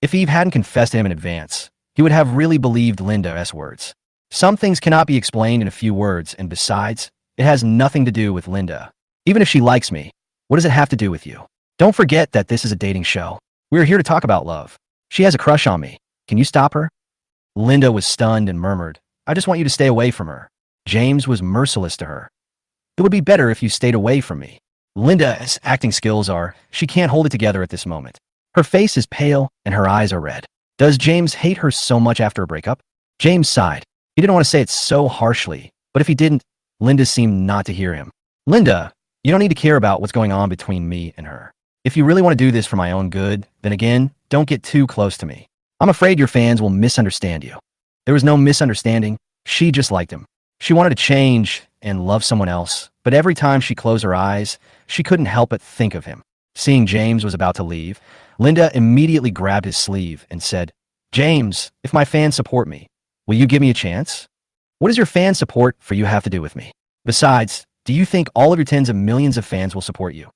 If Eve hadn't confessed to him in advance, he would have really believed Linda's words. Some things cannot be explained in a few words, and besides, it has nothing to do with Linda. Even if she likes me, what does it have to do with you? Don't forget that this is a dating show. We're here to talk about love. She has a crush on me. Can you stop her? Linda was stunned and murmured, I just want you to stay away from her. James was merciless to her. It would be better if you stayed away from me. Linda's acting skills are, she can't hold it together at this moment. Her face is pale and her eyes are red. Does James hate her so much after a breakup? James sighed. He didn't want to say it so harshly, but if he didn't, Linda seemed not to hear him. Linda, you don't need to care about what's going on between me and her. If you really want to do this for my own good, then again, don't get too close to me. I'm afraid your fans will misunderstand you. There was no misunderstanding. She just liked him. She wanted to change and love someone else, but every time she closed her eyes, she couldn't help but think of him. Seeing James was about to leave, Linda immediately grabbed his sleeve and said, James, if my fans support me, will you give me a chance? What does your fan support for you have to do with me? Besides, do you think all of your tens of millions of fans will support you?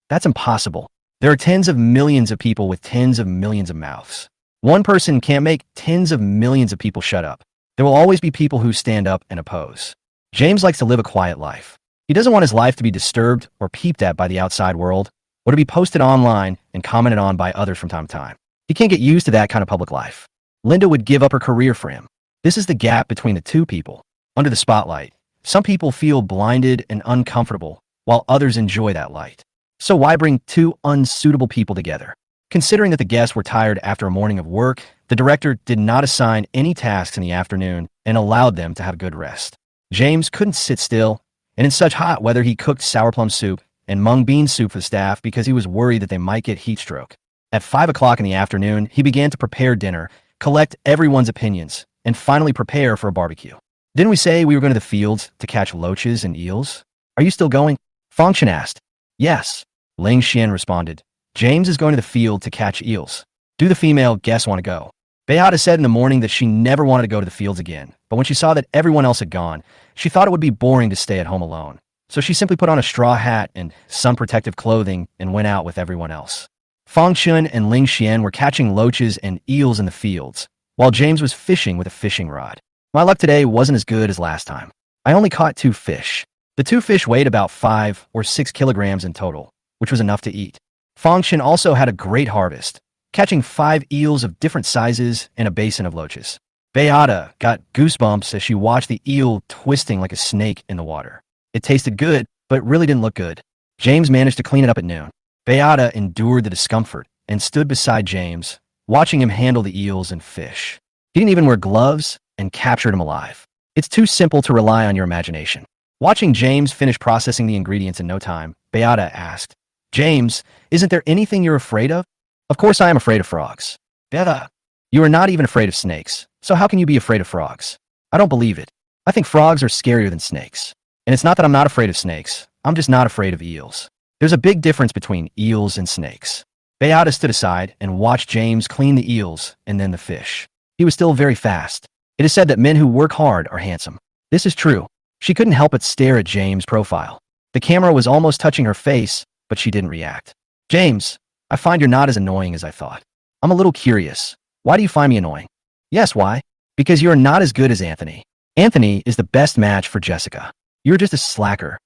That's impossible. There are tens of millions of people with tens of millions of mouths. One person can't make tens of millions of people shut up. There will always be people who stand up and oppose. James likes to live a quiet life. He doesn't want his life to be disturbed or peeped at by the outside world, or to be posted online and commented on by others from time to time. He can't get used to that kind of public life. Linda would give up her career for him. This is the gap between the two people. Under the spotlight, some people feel blinded and uncomfortable, while others enjoy that light. So why bring two unsuitable people together? Considering that the guests were tired after a morning of work, the director did not assign any tasks in the afternoon and allowed them to have good rest. James couldn't sit still, and in such hot weather he cooked sour plum soup and mung bean soup for the staff because he was worried that they might get heat stroke. At 5 o'clock in the afternoon, he began to prepare dinner, collect everyone's opinions, and finally prepare for a barbecue. Didn't we say we were going to the fields to catch loaches and eels? Are you still going? Fang Chen asked. Yes. Ling Xian responded. James is going to the field to catch eels. Do the female guests want to go? Beata said in the morning that she never wanted to go to the fields again, but when she saw that everyone else had gone, she thought it would be boring to stay at home alone. So she simply put on a straw hat and sun protective clothing and went out with everyone else. Fang Chen and Ling Xian were catching loaches and eels in the fields, while James was fishing with a fishing rod. My luck today wasn't as good as last time. I only caught 2 fish. The 2 fish weighed about 5 or 6 kilograms in total, which was enough to eat. Fang Chen also had a great harvest, catching 5 eels of different sizes and a basin of loaches. Beata got goosebumps as she watched the eel twisting like a snake in the water. It tasted good, but it really didn't look good. James managed to clean it up at noon. Beata endured the discomfort and stood beside James, watching him handle the eels and fish. He didn't even wear gloves and captured him alive. It's too simple to rely on your imagination. Watching James finish processing the ingredients in no time, Beata asked, James, isn't there anything you're afraid of? Of course I am afraid of frogs. Beata, you are not even afraid of snakes, so how can you be afraid of frogs? I don't believe it. I think frogs are scarier than snakes. And it's not that I'm not afraid of snakes, I'm just not afraid of eels. There's a big difference between eels and snakes. Beata stood aside and watched James clean the eels and then the fish. He was still very fast. It is said that men who work hard are handsome. This is true. She couldn't help but stare at James' profile. The camera was almost touching her face, but she didn't react. James, I find you're not as annoying as I thought. I'm a little curious. Why do you find me annoying? Yes, why? Because you're not as good as Anthony. Anthony is the best match for Jessica. You're just a slacker.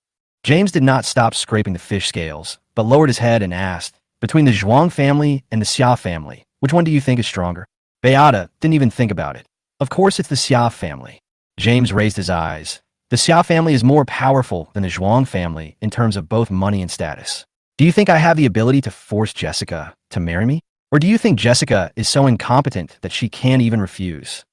James did not stop scraping the fish scales, but lowered his head and asked, between the Zhuang family and the Xia family, which one do you think is stronger? Beata didn't even think about it. Of course it's the Xia family. James raised his eyes. The Xia family is more powerful than the Zhuang family in terms of both money and status. Do you think I have the ability to force Jessica to marry me? Or do you think Jessica is so incompetent that she can't even refuse?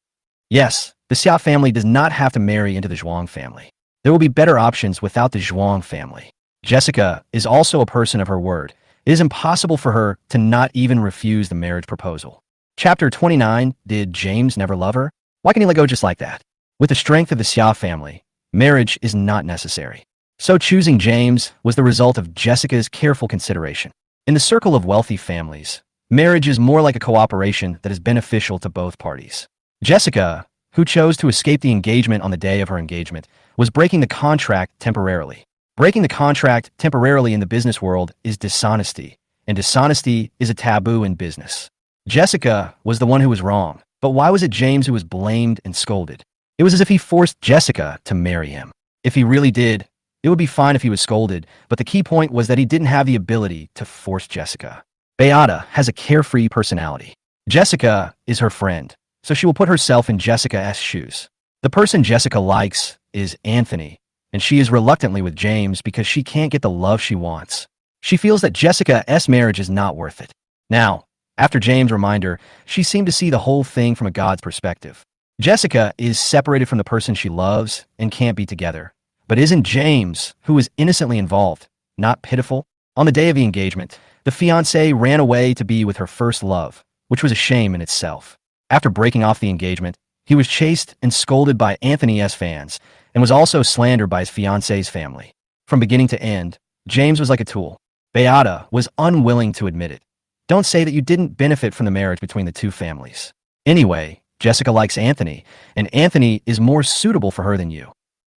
Yes, the Xia family does not have to marry into the Zhuang family. There will be better options without the Zhuang family. Jessica is also a person of her word. It is impossible for her to not even refuse the marriage proposal. Chapter 29, Did James never love her? Why can he let go just like that? With the strength of the Xia family, marriage is not necessary. So choosing James was the result of Jessica's careful consideration. In the circle of wealthy families, marriage is more like a cooperation that is beneficial to both parties. Jessica, who chose to escape the engagement on the day of her engagement, was breaking the contract temporarily. Breaking the contract temporarily in the business world is dishonesty, and dishonesty is a taboo in business. Jessica was the one who was wrong, but why was it James who was blamed and scolded? It was as if he forced Jessica to marry him. If he really did, it would be fine if he was scolded, but the key point was that he didn't have the ability to force Jessica. Beata has a carefree personality. Jessica is her friend, so she will put herself in Jessica's shoes. The person Jessica likes is Anthony, and she is reluctantly with James because she can't get the love she wants. She feels that Jessica's marriage is not worth it. Now, after James' reminder, she seemed to see the whole thing from a God's perspective. Jessica is separated from the person she loves and can't be together. But isn't James, who is innocently involved, not pitiful? On the day of the engagement, the fiancée ran away to be with her first love, which was a shame in itself. After breaking off the engagement, he was chased and scolded by Anthony's fans and was also slandered by his fiancée's family. From beginning to end, James was like a tool. Beata was unwilling to admit it. Don't say that you didn't benefit from the marriage between the two families. Anyway, Jessica likes Anthony, and Anthony is more suitable for her than you.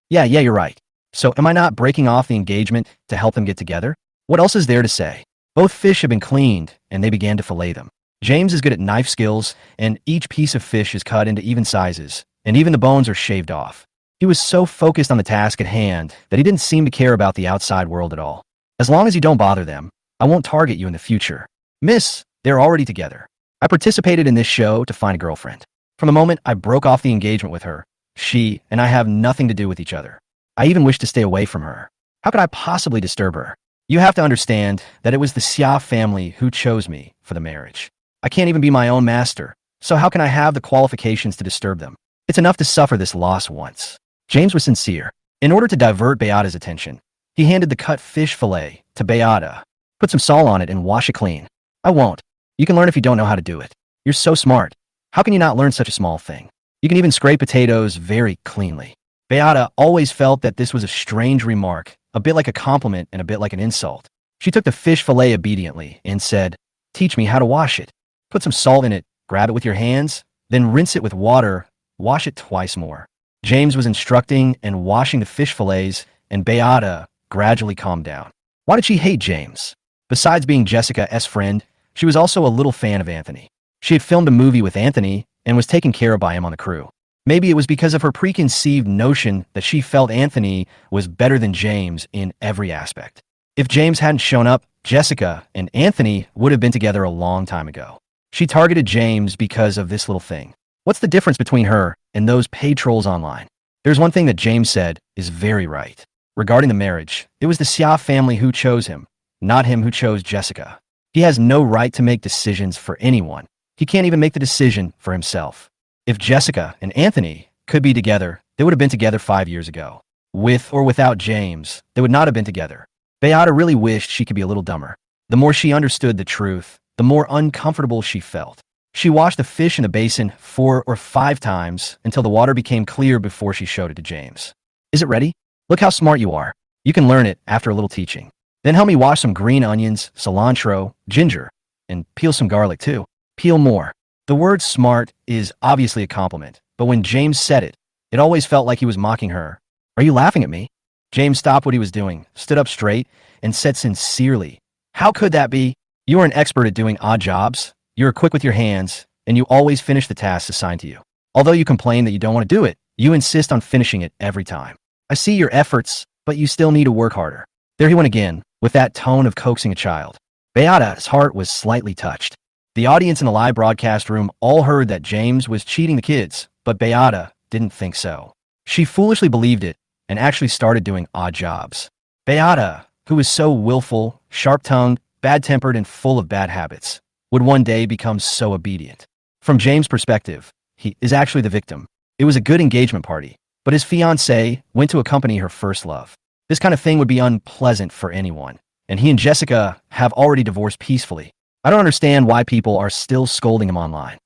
Yeah, you're right. So am I not breaking off the engagement to help them get together? What else is there to say? Both fish have been cleaned, and they began to fillet them. James is good at knife skills, and each piece of fish is cut into even sizes, and even the bones are shaved off. He was so focused on the task at hand that he didn't seem to care about the outside world at all. As long as you don't bother them, I won't target you in the future. Miss, they're already together. I participated in this show to find a girlfriend. From the moment I broke off the engagement with her, she and I have nothing to do with each other. I even wish to stay away from her. How could I possibly disturb her? You have to understand that it was the Xia family who chose me for the marriage. I can't even be my own master, so how can I have the qualifications to disturb them? It's enough to suffer this loss once. James was sincere. In order to divert Beata's attention, he handed the cut fish fillet to Beata. Put some salt on it and wash it clean. I won't. You can learn if you don't know how to do it. You're so smart. How can you not learn such a small thing? You can even scrape potatoes very cleanly. Beata always felt that this was a strange remark, a bit like a compliment and a bit like an insult. She took the fish fillet obediently and said, "Teach me how to wash it. Put some salt in it, grab it with your hands, then rinse it with water, wash it twice more." James was instructing and washing the fish fillets, and Beata gradually calmed down. Why did she hate James? Besides being Jessica's friend, she was also a little fan of Anthony. She had filmed a movie with Anthony and was taken care of by him on the crew. Maybe it was because of her preconceived notion that she felt Anthony was better than James in every aspect. If James hadn't shown up, Jessica and Anthony would have been together a long time ago. She targeted James because of this little thing. What's the difference between her and those paid trolls online? There's one thing that James said is very right. Regarding the marriage, it was the Xia family who chose him, not him who chose Jessica. He has no right to make decisions for anyone. He can't even make the decision for himself. If Jessica and Anthony could be together, they would have been together 5 years ago. With or without James, they would not have been together. Beata really wished she could be a little dumber. The more she understood the truth, the more uncomfortable she felt. She washed the fish in the basin 4 or 5 times until the water became clear before she showed it to James. Is it ready? Look how smart you are. You can learn it after a little teaching. Then help me wash some green onions, cilantro, ginger, and peel some garlic too. Peel more. The word smart is obviously a compliment, but when James said it, it always felt like he was mocking her. Are you laughing at me? James stopped what he was doing, stood up straight, and said sincerely, "How could that be? You are an expert at doing odd jobs. You are quick with your hands, and you always finish the tasks assigned to you. Although you complain that you don't want to do it, you insist on finishing it every time. I see your efforts, but you still need to work harder." There he went again, with that tone of coaxing a child. Beata's heart was slightly touched. The audience in the live broadcast room all heard that James was cheating the kids, but Beata didn't think so. She foolishly believed it and actually started doing odd jobs. Beata, who was so willful, sharp-tongued, bad-tempered, and full of bad habits, would one day become so obedient. From James' perspective, he is actually the victim. It was a good engagement party, but his fiancée went to accompany her first love. This kind of thing would be unpleasant for anyone, and he and Jessica have already divorced peacefully. I don't understand why people are still scolding him online.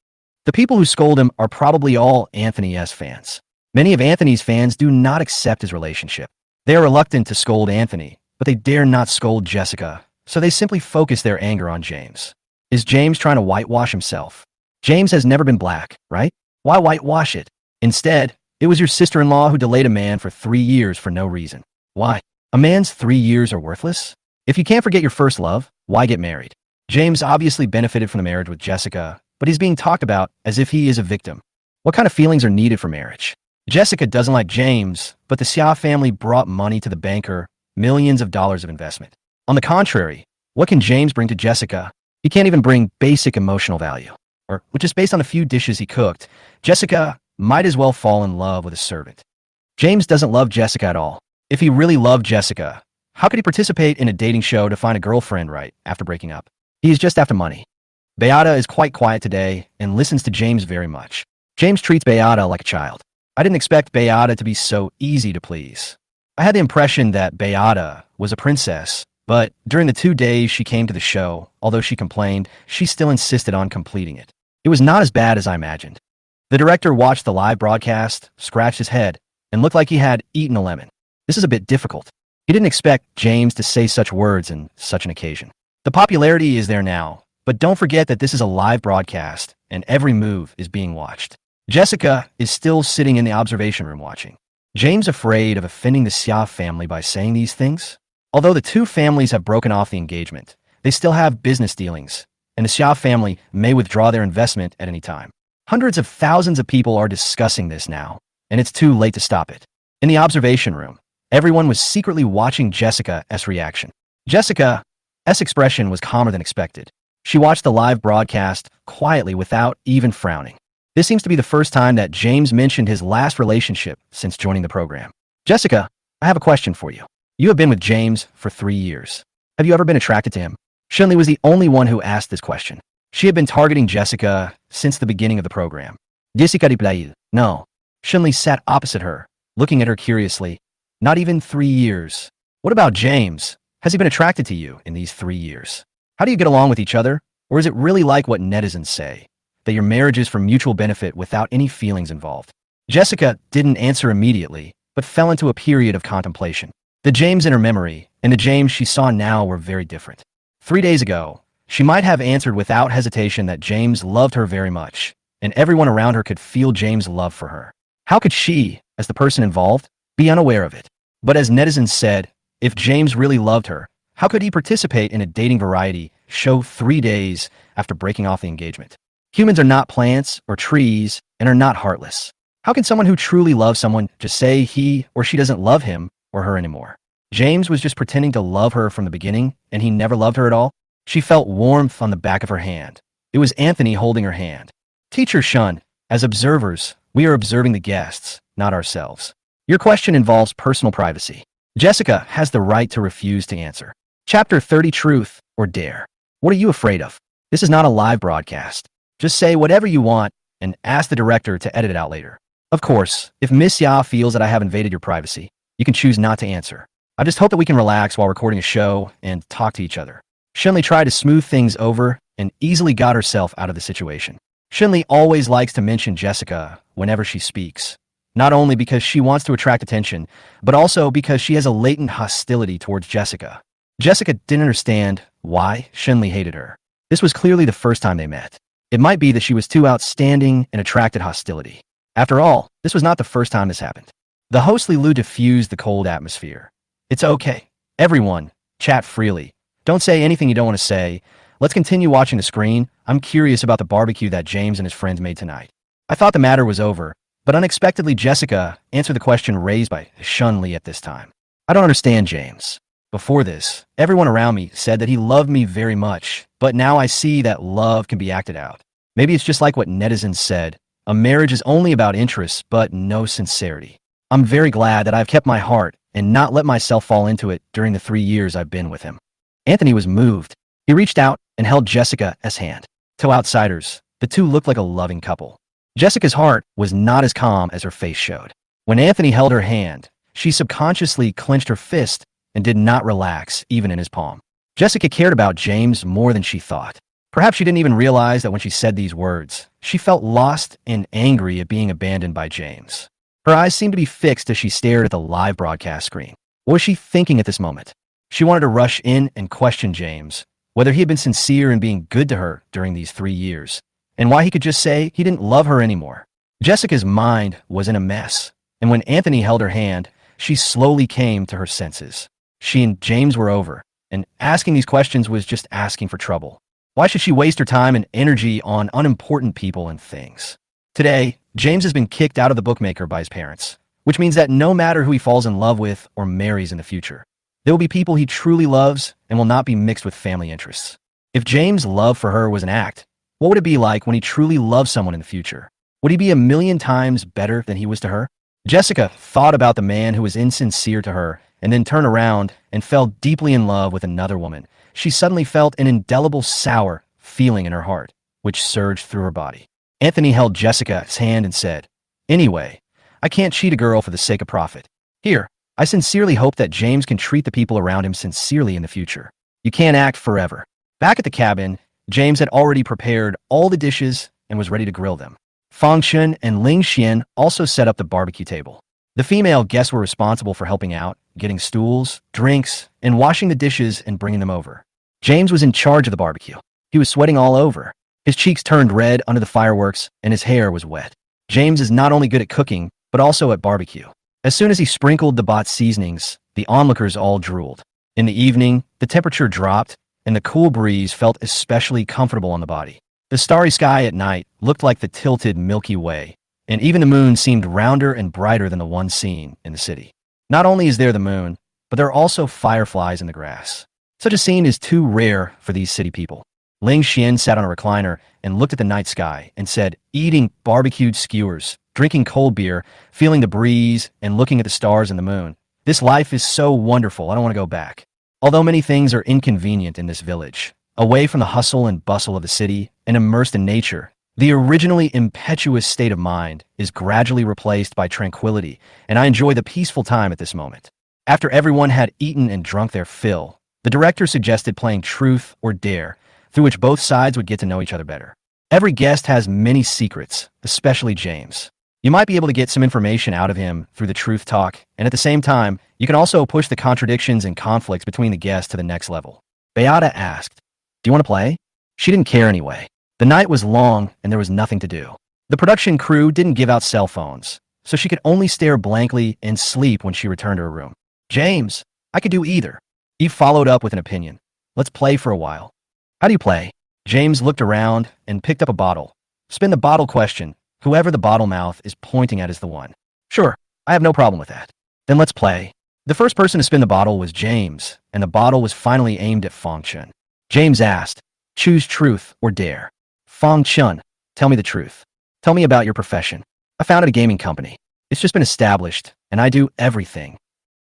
The people who scold him are probably all Anthony's fans. Many of Anthony's fans do not accept his relationship. They are reluctant to scold Anthony, but they dare not scold Jessica, so they simply focus their anger on James. Is James trying to whitewash himself? James has never been black, right? Why whitewash it? Instead, it was your sister-in-law who delayed a man for 3 years for no reason. Why? A man's 3 years are worthless? If you can't forget your first love, why get married? James obviously benefited from the marriage with Jessica, but he's being talked about as if he is a victim. What kind of feelings are needed for marriage? Jessica doesn't like James, but the Xia family brought money to the banker, millions of dollars of investment. On the contrary, what can James bring to Jessica? He can't even bring basic emotional value. Or, just based on a few dishes he cooked, Jessica might as well fall in love with a servant. James doesn't love Jessica at all. If he really loved Jessica, how could he participate in a dating show to find a girlfriend right after breaking up? He is just after money. Beata is quite quiet today and listens to James very much. James treats Beata like a child. I didn't expect Beata to be so easy to please. I had the impression that Beata was a princess, but during the 2 days she came to the show, although she complained, she still insisted on completing it. It was not as bad as I imagined. The director watched the live broadcast, scratched his head, and looked like he had eaten a lemon. This is a bit difficult. He didn't expect James to say such words in such an occasion. The popularity is there now, but don't forget that this is a live broadcast, and every move is being watched. Jessica is still sitting in the observation room watching. James afraid of offending the Xia family by saying these things? Although the two families have broken off the engagement, they still have business dealings, and the Xia family may withdraw their investment at any time. Hundreds of thousands of people are discussing this now, and it's too late to stop it. In the observation room, everyone was secretly watching Jessica's reaction. Jessica's expression was calmer than expected. She watched the live broadcast quietly without even frowning. This seems to be the first time that James mentioned his last relationship since joining the program. Jessica, I have a question for you. You have been with James for 3 years. Have you ever been attracted to him? Shunli was the only one who asked this question. She had been targeting Jessica since the beginning of the program. Jessica replied, no. Shunli sat opposite her, looking at her curiously. Not even 3 years. What about James? Has he been attracted to you in these 3 years? How do you get along with each other? Or is it really like what netizens say, that your marriage is for mutual benefit without any feelings involved? Jessica didn't answer immediately, but fell into a period of contemplation. The James in her memory and the James she saw now were very different. 3 days ago, she might have answered without hesitation that James loved her very much, and everyone around her could feel James' love for her. How could she, as the person involved, be unaware of it? But as netizens said, if James really loved her, how could he participate in a dating variety show 3 days after breaking off the engagement? Humans are not plants or trees and are not heartless. How can someone who truly loves someone just say he or she doesn't love him or her anymore? James was just pretending to love her from the beginning, and he never loved her at all? She felt warmth on the back of her hand. It was Anthony holding her hand. Teacher Shun, as observers, we are observing the guests, not ourselves. Your question involves personal privacy. Jessica has the right to refuse to answer. Chapter 30, Truth or Dare. What are you afraid of? This is not a live broadcast. Just say whatever you want and ask the director to edit it out later. Of course, if Miss Ya feels that I have invaded your privacy, you can choose not to answer. I just hope that we can relax while recording a show and talk to each other. Shunli tried to smooth things over and easily got herself out of the situation. Shunli always likes to mention Jessica whenever she speaks, not only because she wants to attract attention, but also because she has a latent hostility towards Jessica. Jessica didn't understand why Shunli hated her. This was clearly the first time they met. It might be that she was too outstanding and attracted hostility. After all, this was not the first time this happened. The host Lilu diffused the cold atmosphere. It's okay. Everyone, chat freely. Don't say anything you don't want to say. Let's continue watching the screen. I'm curious about the barbecue that James and his friends made tonight. I thought the matter was over, but unexpectedly Jessica answered the question raised by Shunli at this time. I don't understand James. Before this, everyone around me said that he loved me very much, but now I see that love can be acted out. Maybe it's just like what netizens said. A marriage is only about interests, but no sincerity. I'm very glad that I've kept my heart and not let myself fall into it during the 3 years I've been with him. Anthony was moved. He reached out and held Jessica's hand. To outsiders, the two looked like a loving couple. Jessica's heart was not as calm as her face showed. When Anthony held her hand, she subconsciously clenched her fist and did not relax even in his palm. Jessica cared about James more than she thought. Perhaps she didn't even realize that when she said these words, she felt lost and angry at being abandoned by James. Her eyes seemed to be fixed as she stared at the live broadcast screen. What was she thinking at this moment? She wanted to rush in and question James, whether he had been sincere in being good to her during these 3 years, and why he could just say he didn't love her anymore. Jessica's mind was in a mess, and when Anthony held her hand, she slowly came to her senses. She and James were over, and asking these questions was just asking for trouble. Why should she waste her time and energy on unimportant people and things? Today, James has been kicked out of the bookmaker by his parents, which means that no matter who he falls in love with or marries in the future, there will be people he truly loves and will not be mixed with family interests. If James' love for her was an act, what would it be like when he truly loved someone in the future? Would he be a million times better than he was to her? Jessica thought about the man who was insincere to her and then turned around and fell deeply in love with another woman. She suddenly felt an indelible sour feeling in her heart, which surged through her body. Anthony held Jessica's hand and said, "Anyway, I can't cheat a girl for the sake of profit. Here, I sincerely hope that James can treat the people around him sincerely in the future. You can't act forever." Back at the cabin, James had already prepared all the dishes and was ready to grill them. Fang Shun and Ling Xian also set up the barbecue table. The female guests were responsible for helping out, getting stools, drinks, and washing the dishes and bringing them over. James was in charge of the barbecue. He was sweating all over. His cheeks turned red under the fireworks, and his hair was wet. James is not only good at cooking, but also at barbecue. As soon as he sprinkled the bot seasonings, the onlookers all drooled. In the evening, the temperature dropped, and the cool breeze felt especially comfortable on the body. The starry sky at night looked like the tilted Milky Way, and even the moon seemed rounder and brighter than the one seen in the city. Not only is there the moon, but there are also fireflies in the grass. Such a scene is too rare for these city people. Ling Xian sat on a recliner and looked at the night sky and said, eating barbecued skewers, drinking cold beer, feeling the breeze, and looking at the stars and the moon. This life is so wonderful, I don't want to go back. Although many things are inconvenient in this village, away from the hustle and bustle of the city and immersed in nature, the originally impetuous state of mind is gradually replaced by tranquility, and I enjoy the peaceful time at this moment. After everyone had eaten and drunk their fill, the director suggested playing Truth or Dare, through which both sides would get to know each other better. Every guest has many secrets, especially James. You might be able to get some information out of him through the truth talk, and at the same time, you can also push the contradictions and conflicts between the guests to the next level. Beata asked, "Do you want to play?" She didn't care anyway. The night was long, and there was nothing to do. The production crew didn't give out cell phones, so she could only stare blankly and sleep when she returned to her room. "James, I could do either." Eve followed up with an opinion. "Let's play for a while." "How do you play?" James looked around and picked up a bottle. "Spin the bottle question. Whoever the bottle mouth is pointing at is the one." "Sure, I have no problem with that." "Then let's play." The first person to spin the bottle was James, and the bottle was finally aimed at Fong Chun. James asked, "Choose truth or dare." "Fong Chun, tell me the truth. Tell me about your profession." "I founded a gaming company. It's just been established, and I do everything."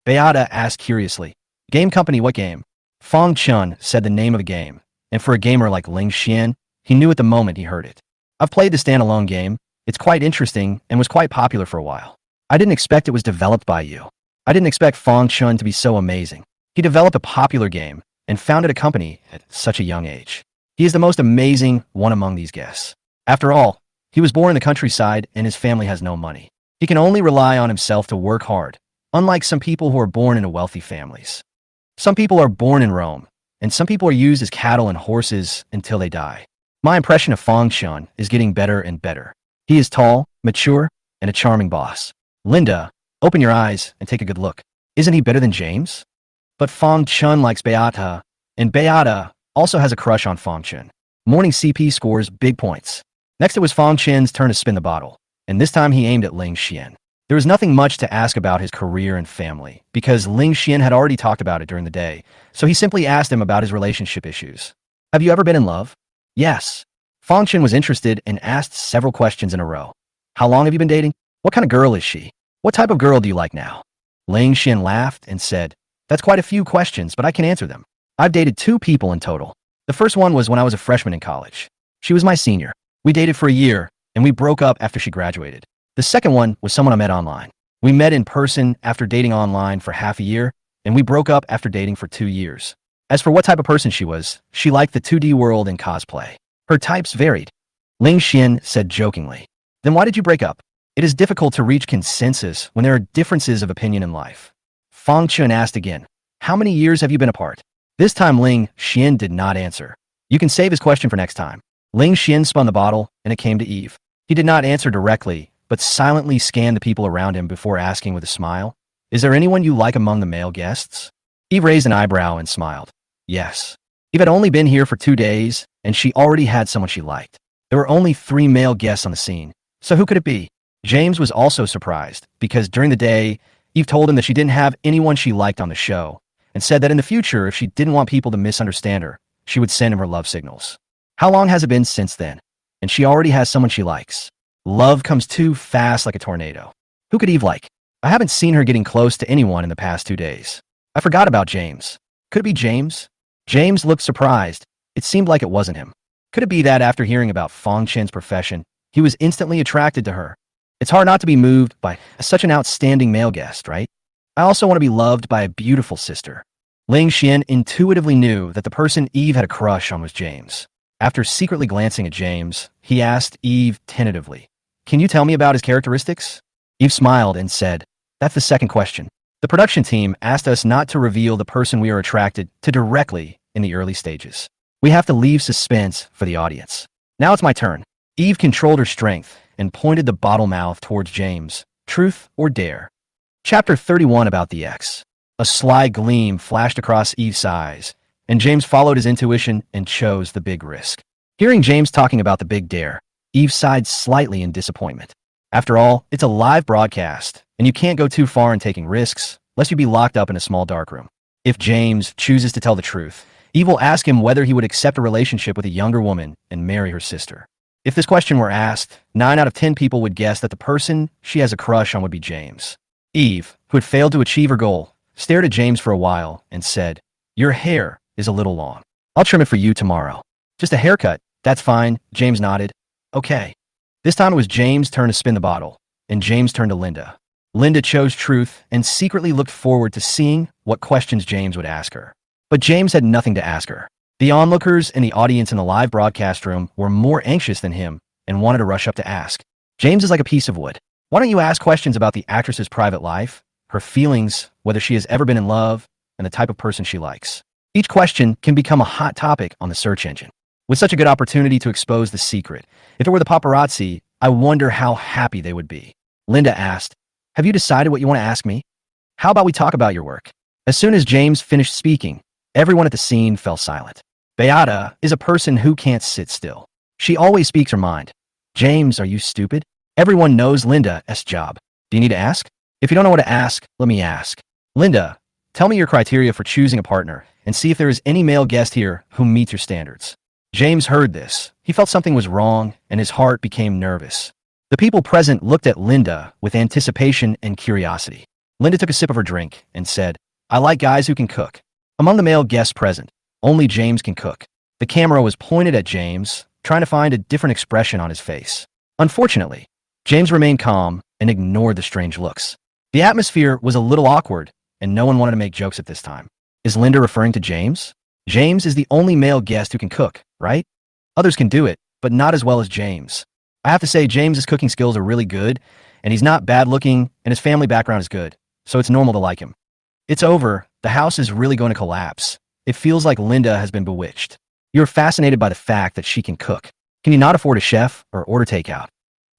Beata asked curiously, "Game company, what game?" Fong Chun said the name of the game, and for a gamer like Ling Xian, he knew at the moment he heard it. "I've played the standalone game. It's quite interesting and was quite popular for a while. I didn't expect it was developed by you." I didn't expect Fong Chun to be so amazing. He developed a popular game and founded a company at such a young age. He is the most amazing one among these guests. After all, he was born in the countryside and his family has no money. He can only rely on himself to work hard, unlike some people who are born into wealthy families. Some people are born in Rome, and some people are used as cattle and horses until they die. My impression of Fong Chun is getting better and better. He is tall, mature, and a charming boss. Linda, open your eyes and take a good look. Isn't he better than James? But Fong Chun likes Beata, and Beata also has a crush on Fong Chun. Morning CP scores big points. Next it was Fong Chen's turn to spin the bottle, and this time he aimed at Ling Xian. There was nothing much to ask about his career and family, because Ling Xian had already talked about it during the day, so he simply asked him about his relationship issues. "Have you ever been in love?" "Yes." Fong Chen was interested and asked several questions in a row. "How long have you been dating? What kind of girl is she? What type of girl do you like now?" Ling Xian laughed and said, "That's quite a few questions, but I can answer them. I've dated 2 people in total. The first one was when I was a freshman in college. She was my senior. We dated for a year, and we broke up after she graduated. The second one was someone I met online. We met in person after dating online for half a year, and we broke up after dating for 2 years. As for what type of person she was, she liked the 2D world and cosplay. Her types varied." Ling Xian said jokingly, "Then why did you break up?" "It is difficult to reach consensus when there are differences of opinion in life." Fong Chun asked again, "How many years have you been apart?" This time Ling Xian did not answer. You can save his question for next time. Ling Xian spun the bottle, and it came to Eve. He did not answer directly, but silently scanned the people around him before asking with a smile, "Is there anyone you like among the male guests?" Eve raised an eyebrow and smiled. Yes. Eve had only been here for 2 days, and she already had someone she liked. There were only 3 male guests on the scene, so who could it be? James was also surprised, because during the day, Eve told him that she didn't have anyone she liked on the show, and said that in the future, if she didn't want people to misunderstand her, she would send him her love signals. How long has it been since then? And she already has someone she likes. Love comes too fast like a tornado. Who could Eve like? I haven't seen her getting close to anyone in the past 2 days. I forgot about James. Could it be James? James looked surprised. It seemed like it wasn't him. Could it be that after hearing about Fong Chen's profession, he was instantly attracted to her? It's hard not to be moved by such an outstanding male guest, right? I also want to be loved by a beautiful sister. Ling Xian intuitively knew that the person Eve had a crush on was James. After secretly glancing at James, he asked Eve tentatively, "Can you tell me about his characteristics?" Eve smiled and said, "That's the second question. The production team asked us not to reveal the person we are attracted to directly in the early stages. We have to leave suspense for the audience. Now it's my turn." Eve controlled her strength and pointed the bottle mouth towards James. Truth or dare? Chapter 31 about the ex. A sly gleam flashed across Eve's eyes, and James followed his intuition and chose the big risk. Hearing James talking about the big dare, Eve sighed slightly in disappointment. After all, it's a live broadcast, and you can't go too far in taking risks, lest you be locked up in a small darkroom. If James chooses to tell the truth, Eve will ask him whether he would accept a relationship with a younger woman and marry her sister. If this question were asked, 9 out of 10 people would guess that the person she has a crush on would be James. Eve, who had failed to achieve her goal, stared at James for a while and said, "Your hair is a little long. I'll trim it for you tomorrow." "Just a haircut, that's fine," James nodded. "Okay." This time it was James' turn to spin the bottle, and James turned to Linda. Linda chose truth and secretly looked forward to seeing what questions James would ask her. But James had nothing to ask her. The onlookers and the audience in the live broadcast room were more anxious than him and wanted to rush up to ask. James is like a piece of wood. Why don't you ask questions about the actress's private life, her feelings, whether she has ever been in love, and the type of person she likes? Each question can become a hot topic on the search engine. With such a good opportunity to expose the secret, if it were the paparazzi, I wonder how happy they would be. Linda asked, "Have you decided what you want to ask me? How about we talk about your work?" As soon as James finished speaking, everyone at the scene fell silent. Beata is a person who can't sit still. She always speaks her mind. "James, are you stupid? Everyone knows Linda's job. Do you need to ask? If you don't know what to ask, let me ask. Linda, tell me your criteria for choosing a partner and see if there is any male guest here who meets your standards." James heard this. He felt something was wrong and his heart became nervous. The people present looked at Linda with anticipation and curiosity. Linda took a sip of her drink and said, "I like guys who can cook." Among the male guests present, only James can cook. The camera was pointed at James, trying to find a different expression on his face. Unfortunately, James remained calm and ignored the strange looks. The atmosphere was a little awkward, and no one wanted to make jokes at this time. Is Linda referring to James? James is the only male guest who can cook, right? Others can do it, but not as well as James. I have to say, James's cooking skills are really good, and he's not bad looking, and his family background is good, so it's normal to like him. It's over. The house is really going to collapse. It feels like Linda has been bewitched. You're fascinated by the fact that she can cook. Can you not afford a chef or order takeout?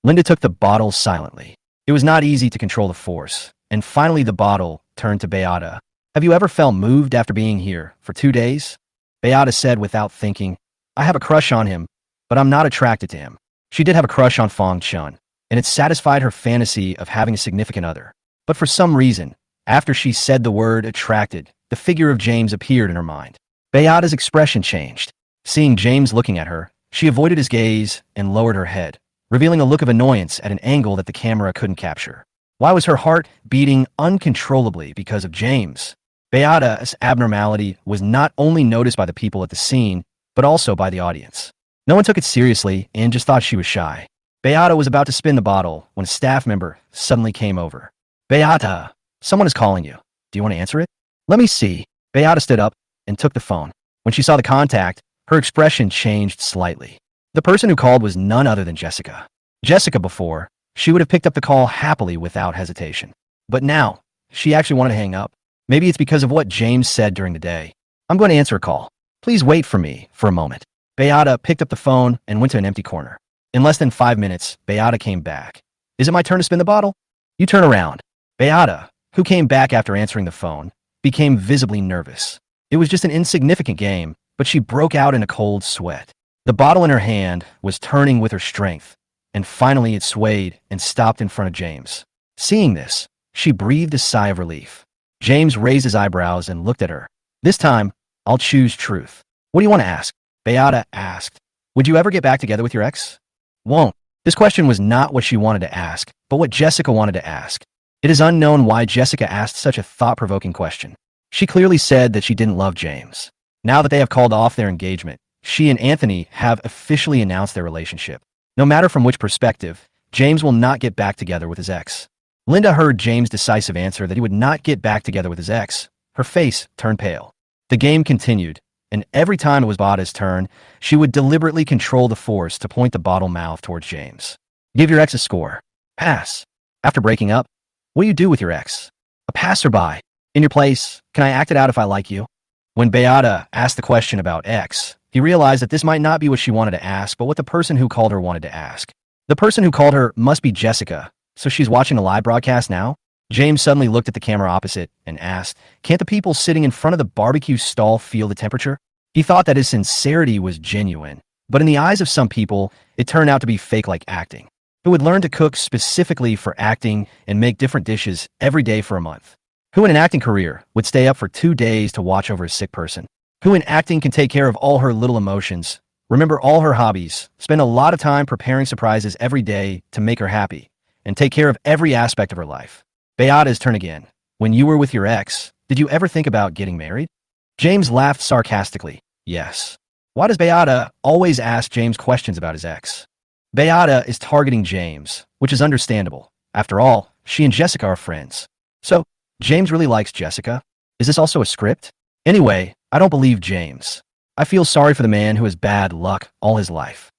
Linda took the bottle silently. It was not easy to control the force, and finally the bottle turned to Beata. "Have you ever felt moved after being here for 2 days?" Beata said without thinking, "I have a crush on him, but I'm not attracted to him." She did have a crush on Fong Chun, and it satisfied her fantasy of having a significant other. But for some reason, after she said the word attracted, the figure of James appeared in her mind. Beata's expression changed. Seeing James looking at her, she avoided his gaze and lowered her head, revealing a look of annoyance at an angle that the camera couldn't capture. Why was her heart beating uncontrollably because of James? Beata's abnormality was not only noticed by the people at the scene, but also by the audience. No one took it seriously and just thought she was shy. Beata was about to spin the bottle when a staff member suddenly came over. "Beata, someone is calling you. Do you want to answer it?" "Let me see." Beata stood up and took the phone. When she saw the contact, her expression changed slightly. The person who called was none other than Jessica. Jessica before, she would have picked up the call happily without hesitation. But now, she actually wanted to hang up. Maybe it's because of what James said during the day. "I'm going to answer a call. Please wait for me for a moment." Beata picked up the phone and went to an empty corner. In less than 5 minutes, Beata came back. "Is it my turn to spin the bottle?" "You turn around." Beata, who came back after answering the phone, became visibly nervous. It was just an insignificant game, but she broke out in a cold sweat. The bottle in her hand was turning with her strength, and finally it swayed and stopped in front of James. Seeing this, she breathed a sigh of relief. James raised his eyebrows and looked at her. "This time, I'll choose truth. What do you want to ask?" Beata asked. "Would you ever get back together with your ex?" "Won't." This question was not what she wanted to ask, but what Jessica wanted to ask. It is unknown why Jessica asked such a thought-provoking question. She clearly said that she didn't love James. Now that they have called off their engagement, she and Anthony have officially announced their relationship. No matter from which perspective, James will not get back together with his ex. Linda heard James' decisive answer that he would not get back together with his ex. Her face turned pale. The game continued, and every time it was Beata's turn, she would deliberately control the force to point the bottle mouth towards James. "Give your ex a score." "Pass." "After breaking up, what do you do with your ex?" "A passerby." "In your place, can I act it out if I like you?" When Beata asked the question about ex, he realized that this might not be what she wanted to ask, but what the person who called her wanted to ask. The person who called her must be Jessica, so she's watching the live broadcast now? James suddenly looked at the camera opposite and asked, "Can't the people sitting in front of the barbecue stall feel the temperature?" He thought that his sincerity was genuine, but in the eyes of some people, it turned out to be fake like acting. Who would learn to cook specifically for acting and make different dishes every day for a month? Who in an acting career would stay up for 2 days to watch over a sick person? who in acting can take care of all her little emotions, remember all her hobbies, spend a lot of time preparing surprises every day to make her happy, and take care of every aspect of her life. Beata's turn again. When you were with your ex, did you ever think about getting married? James laughed sarcastically. Yes. Why does Beata always ask James questions about his ex? Beata is targeting James, which is understandable. After all, she and Jessica are friends. So, James really likes Jessica? Is this also a script? Anyway, I don't believe James. I feel sorry for the man who has bad luck all his life.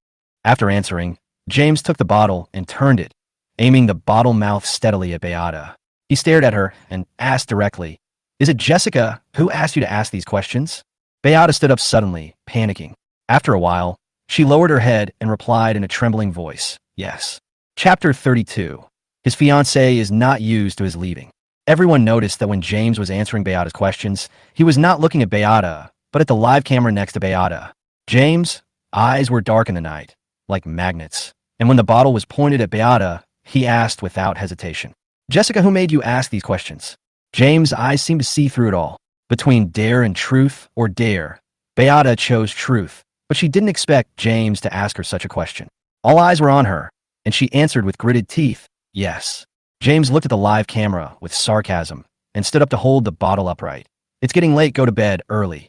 After answering, James took the bottle and turned it, aiming the bottle mouth steadily at Beata. He stared at her and asked directly, "Is it Jessica who asked you to ask these questions?" Beata stood up suddenly, panicking. After a while, she lowered her head and replied in a trembling voice, "Yes." Chapter 32. His fiancée is not used to his leaving. Everyone noticed that when James was answering Beata's questions, he was not looking at Beata, but at the live camera next to Beata. James' eyes were dark in the night, like magnets, and when the bottle was pointed at Beata, he asked without hesitation, "Jessica, who made you ask these questions?" James' eyes seemed to see through it all. Between dare and truth, or dare, Beata chose truth, but she didn't expect James to ask her such a question. All eyes were on her, and she answered with gritted teeth, "Yes." James looked at the live camera with sarcasm and stood up to hold the bottle upright. "It's getting late, go to bed early."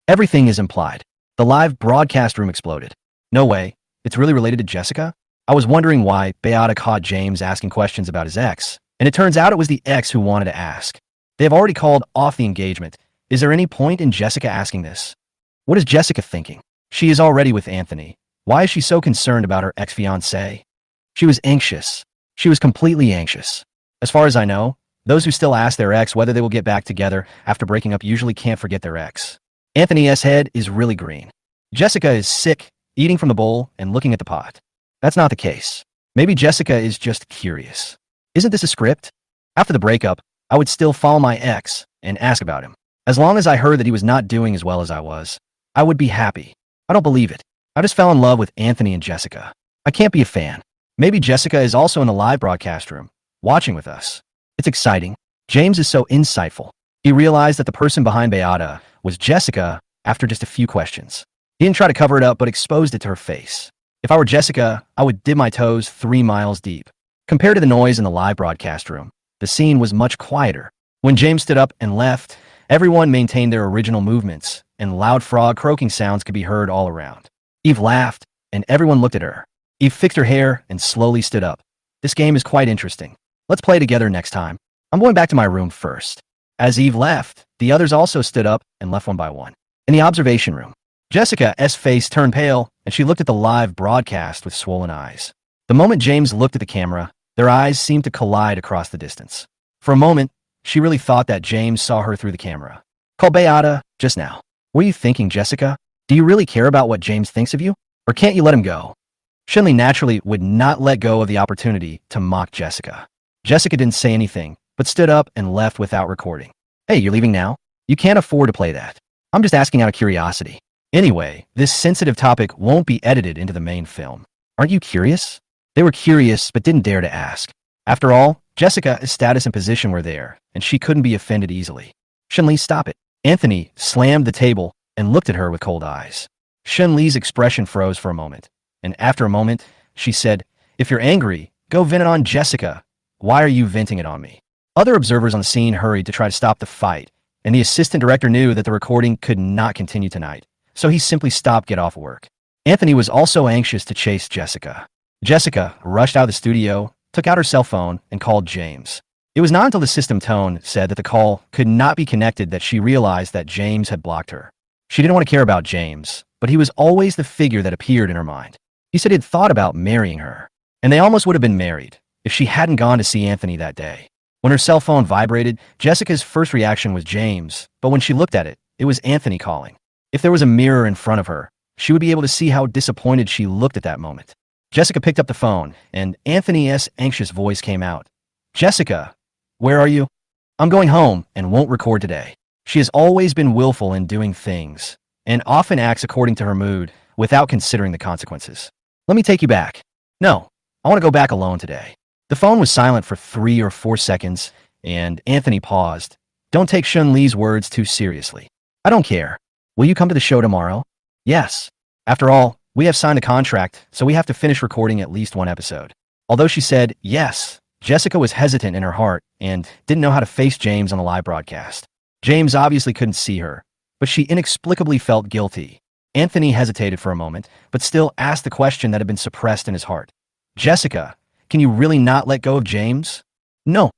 Everything is implied. The live broadcast room exploded. No way, it's really related to Jessica? I was wondering why Beata caught James asking questions about his ex, and it turns out it was the ex who wanted to ask. They have already called off the engagement. Is there any point in Jessica asking this? What is Jessica thinking? She is already with Anthony. Why is she so concerned about her ex-fiancé? She was anxious. She was completely anxious. As far as I know, those who still ask their ex whether they will get back together after breaking up usually can't forget their ex. Anthony's head is really green. Jessica is sick, eating from the bowl and looking at the pot. That's not the case. Maybe Jessica is just curious. Isn't this a script? After the breakup, I would still follow my ex and ask about him. As long as I heard that he was not doing as well as I was, I would be happy. I don't believe it. I just fell in love with Anthony and Jessica. I can't be a fan. Maybe Jessica is also in the live broadcast room, watching with us. It's exciting. James is so insightful. He realized that the person behind Beata was Jessica after just a few questions. He didn't try to cover it up, but exposed it to her face. If I were Jessica, I would dip my toes 3 miles deep. Compared to the noise in the live broadcast room, the scene was much quieter. When James stood up and left, everyone maintained their original movements, and loud frog croaking sounds could be heard all around. Eve laughed, and everyone looked at her. Eve fixed her hair and slowly stood up. "This game is quite interesting. Let's play together next time. I'm going back to my room first." As Eve left, the others also stood up and left one by one. In the observation room, Jessica's face turned pale, and she looked at the live broadcast with swollen eyes. The moment James looked at the camera, their eyes seemed to collide across the distance. For a moment, she really thought that James saw her through the camera. "Call Beata just now. What are you thinking, Jessica? Do you really care about what James thinks of you? Or can't you let him go?" Shinley naturally would not let go of the opportunity to mock Jessica. Jessica didn't say anything, but stood up and left without recording. "Hey, you're leaving now? You can't afford to play that. I'm just asking out of curiosity. Anyway, this sensitive topic won't be edited into the main film. Aren't you curious?" They were curious, but didn't dare to ask. After all, Jessica's status and position were there, and she couldn't be offended easily. "Shinley, stop it." Anthony slammed the table and looked at her with cold eyes. Shinley's expression froze for a moment, and after a moment, she said, "If you're angry, go vent it on Jessica. Why are you venting it on me?" Other observers on the scene hurried to try to stop the fight, and the assistant director knew that the recording could not continue tonight, so he simply stopped Get Off Work. Anthony was also anxious to chase Jessica. Jessica rushed out of the studio, took out her cell phone, and called James. It was not until the system tone said that the call could not be connected that she realized that James had blocked her. She didn't want to care about James, but he was always the figure that appeared in her mind. He said he had thought about marrying her, and they almost would have been married if she hadn't gone to see Anthony that day. When her cell phone vibrated, Jessica's first reaction was James, but when she looked at it, it was Anthony calling. If there was a mirror in front of her, she would be able to see how disappointed she looked at that moment. Jessica picked up the phone, and Anthony's anxious voice came out. "Jessica, where are you?" "I'm going home and won't record today." She has always been willful in doing things, and often acts according to her mood without considering the consequences. "Let me take you back." "No, I want to go back alone today." The phone was silent for 3 or 4 seconds, and Anthony paused. "Don't take Shun Lee's words too seriously." "I don't care. Will you come to the show tomorrow? Yes. After all, we have signed a contract, so we have to finish recording at least one episode. Although she said yes, Jessica was hesitant in her heart and didn't know how to face James on the live broadcast. James obviously couldn't see her, but she inexplicably felt guilty. Anthony hesitated for a moment, but still asked the question that had been suppressed in his heart. Jessica, can you really not let go of James? No,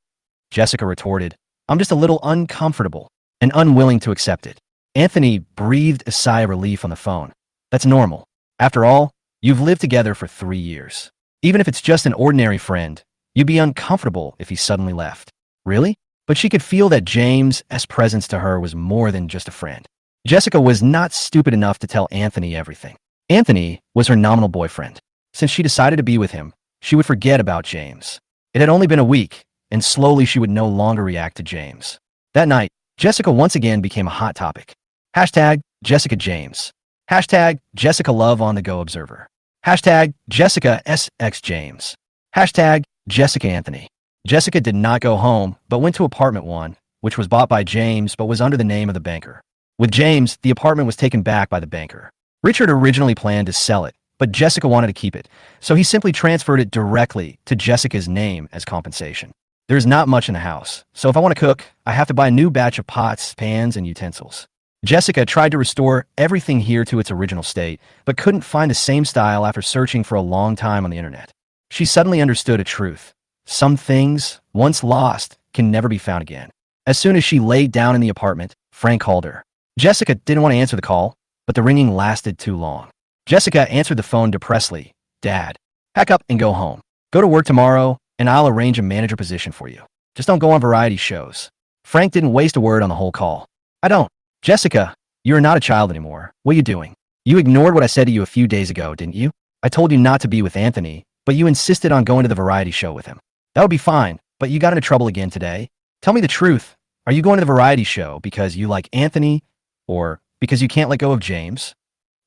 Jessica retorted. I'm just a little uncomfortable and unwilling to accept it. Anthony breathed a sigh of relief on the phone. That's normal. After all, you've lived together for 3 years. Even if it's just an ordinary friend, you'd be uncomfortable if he suddenly left. Really? But she could feel that James's presence to her was more than just a friend. Jessica was not stupid enough to tell Anthony everything. Anthony was her nominal boyfriend. Since she decided to be with him, she would forget about James. It had only been a week, and slowly she would no longer react to James. That night, Jessica once again became a hot topic. Hashtag Jessica James. Hashtag Jessica Love on the Go Observer. Hashtag Jessica SX James. Hashtag Jessica Anthony. Jessica did not go home, but went to apartment 1, which was bought by James but was under the name of the banker. With James, the apartment was taken back by the banker. Richard originally planned to sell it, but Jessica wanted to keep it, so he simply transferred it directly to Jessica's name as compensation. There's not much in the house, so if I want to cook, I have to buy a new batch of pots, pans, and utensils. Jessica tried to restore everything here to its original state, but couldn't find the same style after searching for a long time on the internet. She suddenly understood a truth. Some things, once lost, can never be found again. As soon as she laid down in the apartment, Frank called her. Jessica didn't want to answer the call, but the ringing lasted too long. Jessica answered the phone depressedly. Dad, pack up and go home. Go to work tomorrow, and I'll arrange a manager position for you. Just don't go on variety shows. Frank didn't waste a word on the whole call. I don't. Jessica, you're not a child anymore. What are you doing? You ignored what I said to you a few days ago, didn't you? I told you not to be with Anthony, but you insisted on going to the variety show with him. That would be fine, but you got into trouble again today. Tell me the truth. Are you going to the variety show because you like Anthony or because you can't let go of James?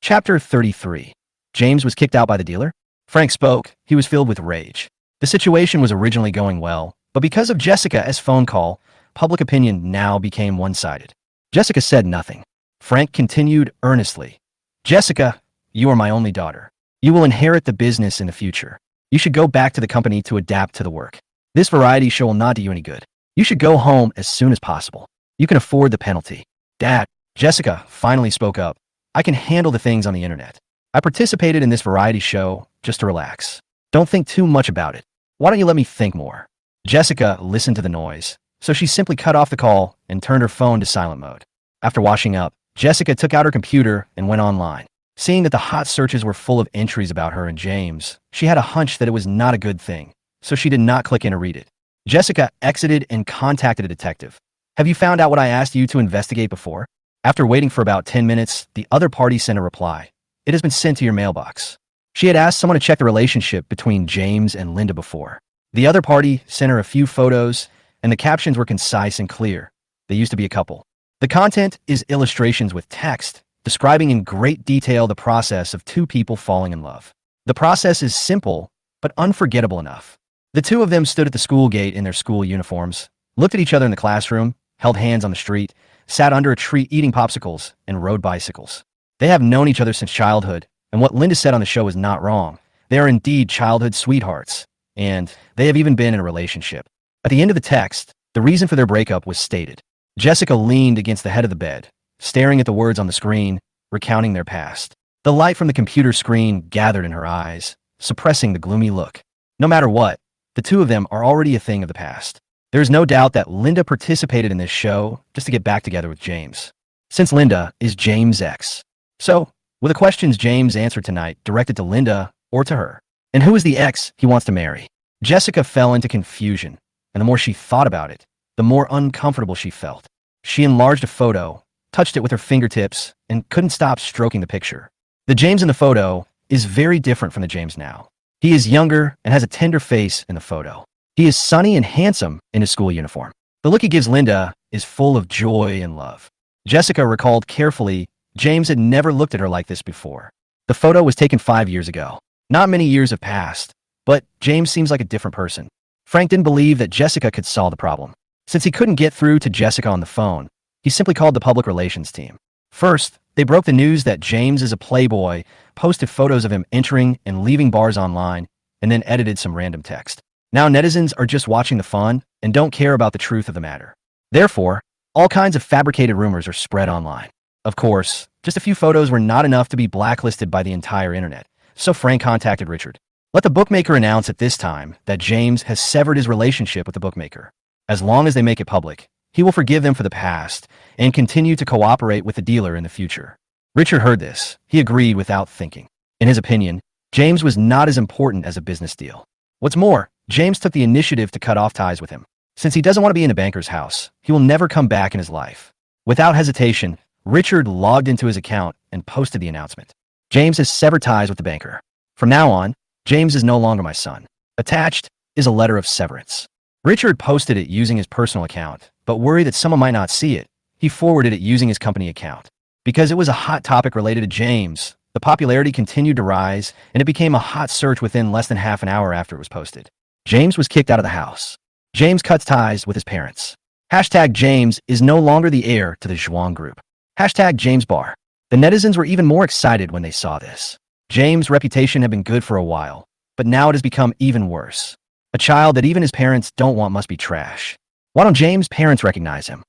Chapter 33. James was kicked out by the dealer? Frank spoke. He was filled with rage. The situation was originally going well, but because of Jessica's phone call, public opinion now became one-sided. Jessica said nothing. Frank continued earnestly. Jessica, you are my only daughter. You will inherit the business in the future. You should go back to the company to adapt to the work. This variety show will not do you any good. You should go home as soon as possible. You can afford the penalty. Dad, Jessica finally spoke up. I can handle the things on the internet. I participated in this variety show just to relax. Don't think too much about it. Why don't you let me think more? Jessica listened to the noise, so she simply cut off the call and turned her phone to silent mode. After washing up, Jessica took out her computer and went online. Seeing that the hot searches were full of entries about her and James, she had a hunch that it was not a good thing, so she did not click in to read it. Jessica exited and contacted a detective. Have you found out what I asked you to investigate before? After waiting for about 10 minutes, the other party sent a reply. It has been sent to your mailbox. She had asked someone to check the relationship between James and Linda before. The other party sent her a few photos, and the captions were concise and clear. They used to be a couple. The content is illustrations with text, describing in great detail the process of two people falling in love. The process is simple, but unforgettable enough. The two of them stood at the school gate in their school uniforms, looked at each other in the classroom, held hands on the street, sat under a tree eating popsicles, and rode bicycles. They have known each other since childhood, and what Linda said on the show is not wrong. They are indeed childhood sweethearts, and they have even been in a relationship. At the end of the text, the reason for their breakup was stated. Jessica leaned against the head of the bed, staring at the words on the screen, recounting their past. The light from the computer screen gathered in her eyes, suppressing the gloomy look. No matter what, the two of them are already a thing of the past. There is no doubt that Linda participated in this show just to get back together with James, since Linda is James' ex. So, were the questions James answered tonight directed to Linda or to her? And who is the ex he wants to marry? Jessica fell into confusion, and the more she thought about it, the more uncomfortable she felt. She enlarged a photo, touched it with her fingertips, and couldn't stop stroking the picture. The James in the photo is very different from the James now. He is younger and has a tender face in the photo. He is sunny and handsome in his school uniform. The look he gives Linda is full of joy and love. Jessica recalled carefully James had never looked at her like this before. The photo was taken 5 years ago. Not many years have passed, but James seems like a different person. Frank didn't believe that Jessica could solve the problem. Since he couldn't get through to Jessica on the phone, he simply called the public relations team. First, they broke the news that James is a playboy, posted photos of him entering and leaving bars online, and then edited some random text. Now netizens are just watching the fun and don't care about the truth of the matter. Therefore, all kinds of fabricated rumors are spread online. Of course, just a few photos were not enough to be blacklisted by the entire internet, so Frank contacted Richard. Let the bookmaker announce at this time that James has severed his relationship with the bookmaker. As long as they make it public, he will forgive them for the past and continue to cooperate with the dealer in the future. Richard heard this. He agreed without thinking. In his opinion, James was not as important as a business deal. What's more, James took the initiative to cut off ties with him. Since he doesn't want to be in a banker's house, he will never come back in his life. Without hesitation, Richard logged into his account and posted the announcement. James has severed ties with the banker. From now on, James is no longer my son. Attached is a letter of severance. Richard posted it using his personal account, but worried that someone might not see it, he forwarded it using his company account. Because it was a hot topic related to James, the popularity continued to rise, and it became a hot search within less than half an hour after it was posted. James was kicked out of the house. James cuts ties with his parents. Hashtag James is no longer the heir to the Zhuang group. Hashtag James Bar. The netizens were even more excited when they saw this. James' reputation had been good for a while, but now it has become even worse. A child that even his parents don't want must be trash. Why don't James' parents recognize him?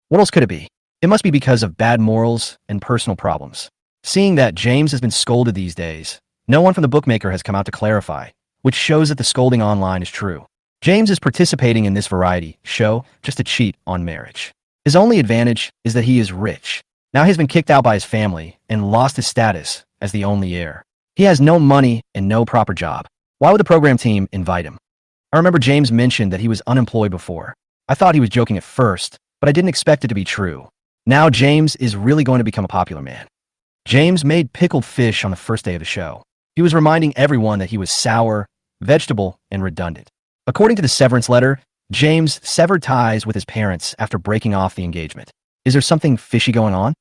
What else could it be? It must be because of bad morals and personal problems. Seeing that James has been scolded these days, no one from the bookmaker has come out to clarify, which shows that the scolding online is true. James is participating in this variety show just to cheat on marriage. His only advantage is that he is rich. Now he's been kicked out by his family and lost his status as the only heir. He has no money and no proper job. Why would the program team invite him? I remember James mentioned that he was unemployed before. I thought he was joking at first, but I didn't expect it to be true. Now James is really going to become a popular man. James made pickled fish on the first day of the show. He was reminding everyone that he was sour, vegetable, and redundant. According to the severance letter, James severed ties with his parents after breaking off the engagement. Is there something fishy going on?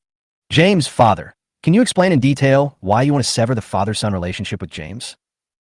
James' father. Can you explain in detail why you want to sever the father-son relationship with James?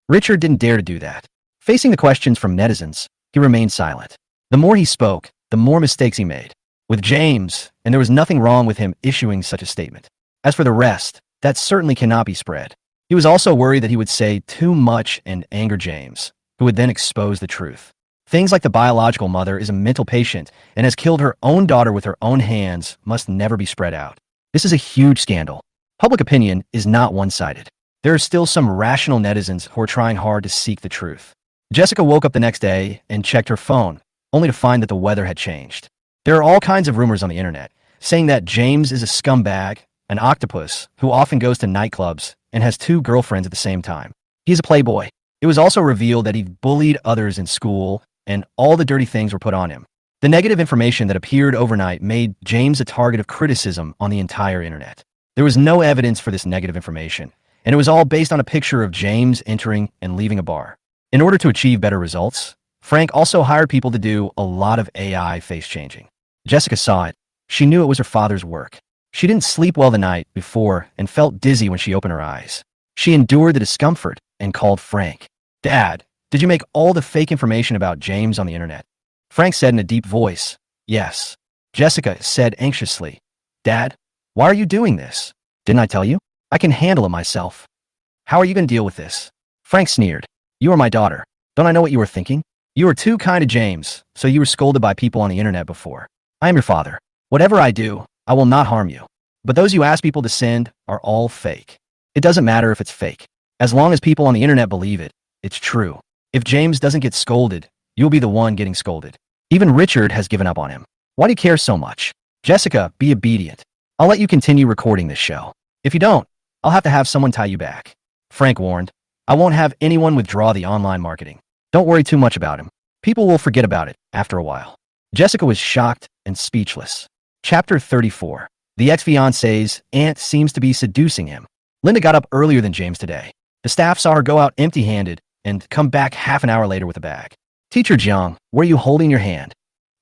Richard didn't dare to do that. Facing the questions from netizens, he remained silent. The more he spoke, the more mistakes he made. With James, and there was nothing wrong with him issuing such a statement. As for the rest, that certainly cannot be spread. He was also worried that he would say too much and anger James, who would then expose the truth. Things like the biological mother is a mental patient and has killed her own daughter with her own hands must never be spread out. This is a huge scandal. Public opinion is not one-sided. There are still some rational netizens who are trying hard to seek the truth. Jessica woke up the next day and checked her phone, only to find that the weather had changed. There are all kinds of rumors on the internet, saying that James is a scumbag, an octopus, who often goes to nightclubs and has 2 girlfriends at the same time. He's a playboy. It was also revealed that he bullied others in school, and all the dirty things were put on him. The negative information that appeared overnight made James a target of criticism on the entire internet. There was no evidence for this negative information, and it was all based on a picture of James entering and leaving a bar. In order to achieve better results, Frank also hired people to do a lot of AI face changing. Jessica saw it. She knew it was her father's work. She didn't sleep well the night before and felt dizzy when she opened her eyes. She endured the discomfort and called Frank. "Dad, did you make all the fake information about James on the internet?" Frank said in a deep voice, "Yes." Jessica said anxiously, "Dad, why are you doing this? Didn't I tell you? I can handle it myself. How are you going to deal with this?" Frank sneered. "You are my daughter. Don't I know what you were thinking? You were too kind to James, so you were scolded by people on the internet before. I am your father. Whatever I do, I will not harm you. But those you ask people to send are all fake. It doesn't matter if it's fake. As long as people on the internet believe it, it's true. If James doesn't get scolded, you'll be the one getting scolded. Even Richard has given up on him. Why do you care so much? Jessica, be obedient. I'll let you continue recording this show. If you don't, I'll have to have someone tie you back." Frank warned, "I won't have anyone withdraw the online marketing. Don't worry too much about him. People will forget about it after a while." Jessica was shocked and speechless. Chapter 34. The ex-fiancee's aunt seems to be seducing him. Linda got up earlier than James today. The staff saw her go out empty-handed and come back half an hour later with a bag. "Teacher Jiang, what are you holding in your hand?"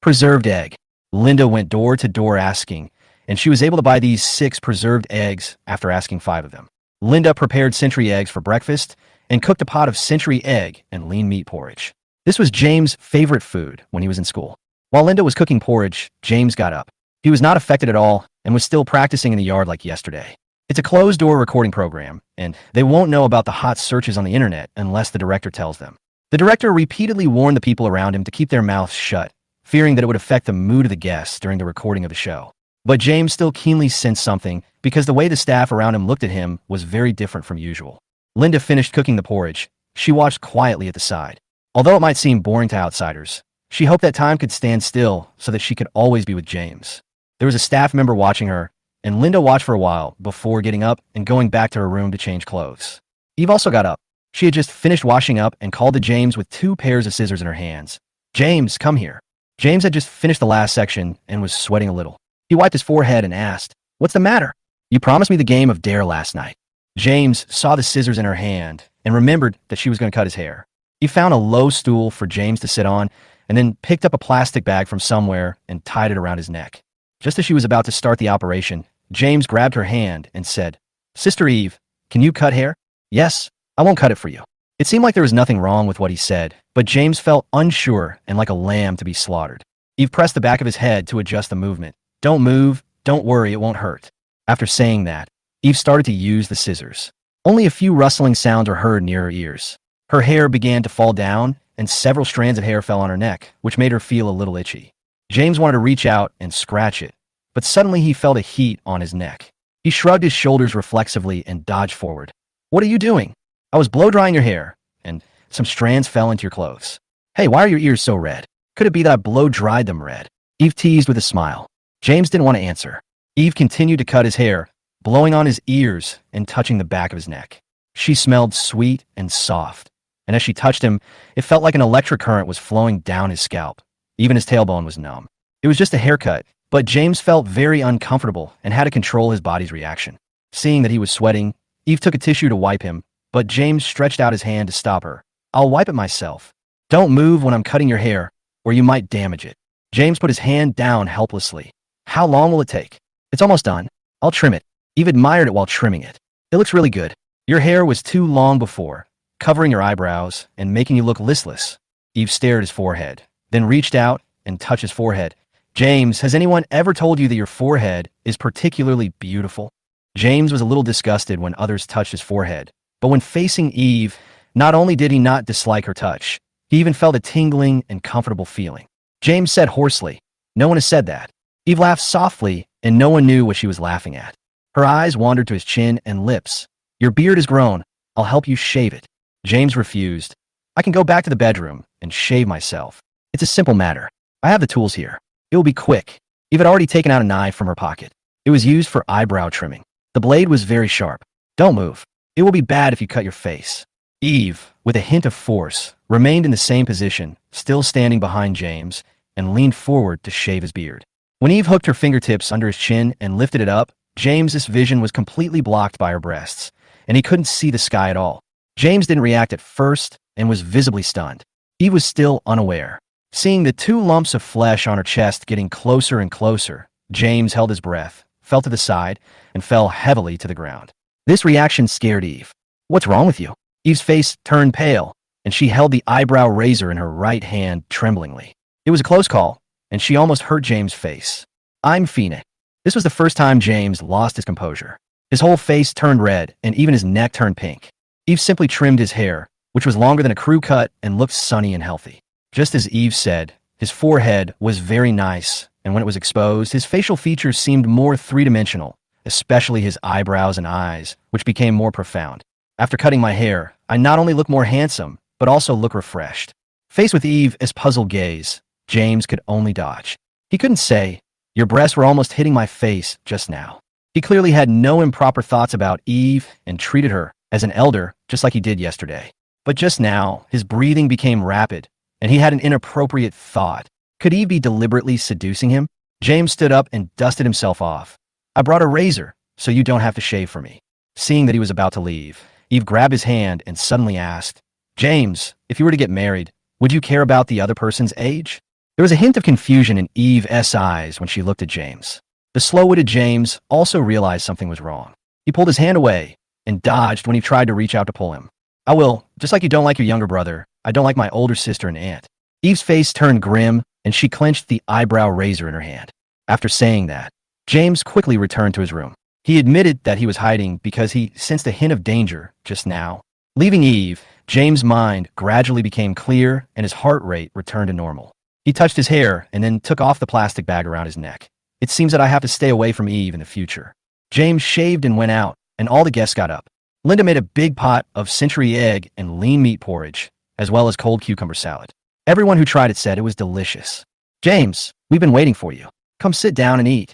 "Preserved egg." Linda went door to door asking, and she was able to buy these 6 preserved eggs after asking 5 of them. Linda prepared century eggs for breakfast and cooked a pot of century egg and lean meat porridge. This was James' favorite food when he was in school. While Linda was cooking porridge, James got up. He was not affected at all and was still practicing in the yard like yesterday. It's a closed-door recording program, and they won't know about the hot searches on the internet unless the director tells them. The director repeatedly warned the people around him to keep their mouths shut, fearing that it would affect the mood of the guests during the recording of the show. But James still keenly sensed something because the way the staff around him looked at him was very different from usual. Linda finished cooking the porridge. She watched quietly at the side. Although it might seem boring to outsiders, she hoped that time could stand still so that she could always be with James. There was a staff member watching her, and Linda watched for a while before getting up and going back to her room to change clothes. Eve also got up. She had just finished washing up and called to James with 2 pairs of scissors in her hands. "James, come here." James had just finished the last section and was sweating a little. He wiped his forehead and asked, "What's the matter?" "You promised me the game of dare last night." James saw the scissors in her hand and remembered that she was going to cut his hair. He found a low stool for James to sit on and then picked up a plastic bag from somewhere and tied it around his neck. Just as she was about to start the operation, James grabbed her hand and said, "Sister Eve, can you cut hair?" "Yes, I won't cut it for you." It seemed like there was nothing wrong with what he said, but James felt unsure and like a lamb to be slaughtered. Eve pressed the back of his head to adjust the movement. "Don't move, don't worry, it won't hurt." After saying that, Eve started to use the scissors. Only a few rustling sounds were heard near her ears. Her hair began to fall down, and several strands of hair fell on her neck, which made her feel a little itchy. James wanted to reach out and scratch it, but suddenly he felt a heat on his neck. He shrugged his shoulders reflexively and dodged forward. "What are you doing?" "I was blow-drying your hair, and some strands fell into your clothes." "Hey, why are your ears so red? Could it be that I blow-dried them red?" Eve teased with a smile. James didn't want to answer. Eve continued to cut his hair, blowing on his ears and touching the back of his neck. She smelled sweet and soft, and as she touched him, it felt like an electric current was flowing down his scalp. Even his tailbone was numb. It was just a haircut, but James felt very uncomfortable and had to control his body's reaction. Seeing that he was sweating, Eve took a tissue to wipe him, but James stretched out his hand to stop her. "I'll wipe it myself." "Don't move when I'm cutting your hair, or you might damage it." James put his hand down helplessly. "How long will it take?" "It's almost done. I'll trim it." Eve admired it while trimming it. "It looks really good. Your hair was too long before, covering your eyebrows and making you look listless." Eve stared at his forehead, then reached out and touched his forehead. "James, has anyone ever told you that your forehead is particularly beautiful?" James was a little disgusted when others touched his forehead, but when facing Eve, not only did he not dislike her touch, he even felt a tingling and comfortable feeling. James said hoarsely, "No one has said that." Eve laughed softly, and no one knew what she was laughing at. Her eyes wandered to his chin and lips. "Your beard has grown. I'll help you shave it." James refused. "I can go back to the bedroom and shave myself. It's a simple matter. I have the tools here. It will be quick." Eve had already taken out a knife from her pocket. It was used for eyebrow trimming. The blade was very sharp. "Don't move. It will be bad if you cut your face." Eve, with a hint of force, remained in the same position, still standing behind James, and leaned forward to shave his beard. When Eve hooked her fingertips under his chin and lifted it up, James's vision was completely blocked by her breasts, and he couldn't see the sky at all. James didn't react at first and was visibly stunned. Eve was still unaware. Seeing the 2 lumps of flesh on her chest getting closer and closer, James held his breath, fell to the side, and fell heavily to the ground. This reaction scared Eve. "What's wrong with you?" Eve's face turned pale, and she held the eyebrow razor in her right hand tremblingly. It was a close call, and she almost hurt James' face. "I'm Phoenix." This was the first time James lost his composure. His whole face turned red, and even his neck turned pink. Eve simply trimmed his hair, which was longer than a crew cut and looked sunny and healthy. Just as Eve said, his forehead was very nice, and when it was exposed, his facial features seemed more three-dimensional, especially his eyebrows and eyes, which became more profound. "After cutting my hair, I not only look more handsome, but also look refreshed." Faced with Eve's puzzled gaze, James could only dodge. He couldn't say, "Your breasts were almost hitting my face just now." He clearly had no improper thoughts about Eve and treated her as an elder, just like he did yesterday. But just now, his breathing became rapid, and he had an inappropriate thought. Could Eve be deliberately seducing him? James stood up and dusted himself off. "I brought a razor, so you don't have to shave for me." Seeing that he was about to leave, Eve grabbed his hand and suddenly asked, "James, if you were to get married, would you care about the other person's age?" There was a hint of confusion in Eve's eyes when she looked at James. The slow-witted James also realized something was wrong. He pulled his hand away and dodged when he tried to reach out to pull him. "I will, just like you don't like your younger brother, I don't like my older sister and aunt." Eve's face turned grim, and she clenched the eyebrow razor in her hand. After saying that, James quickly returned to his room. He admitted that he was hiding because he sensed a hint of danger just now. Leaving Eve, James' mind gradually became clear and his heart rate returned to normal. He touched his hair and then took off the plastic bag around his neck. It seems that I have to stay away from Eve in the future. James shaved and went out, and all the guests got up. Linda made a big pot of century egg and lean meat porridge, as well as cold cucumber salad. Everyone who tried it said it was delicious. James, we've been waiting for you. Come sit down and eat.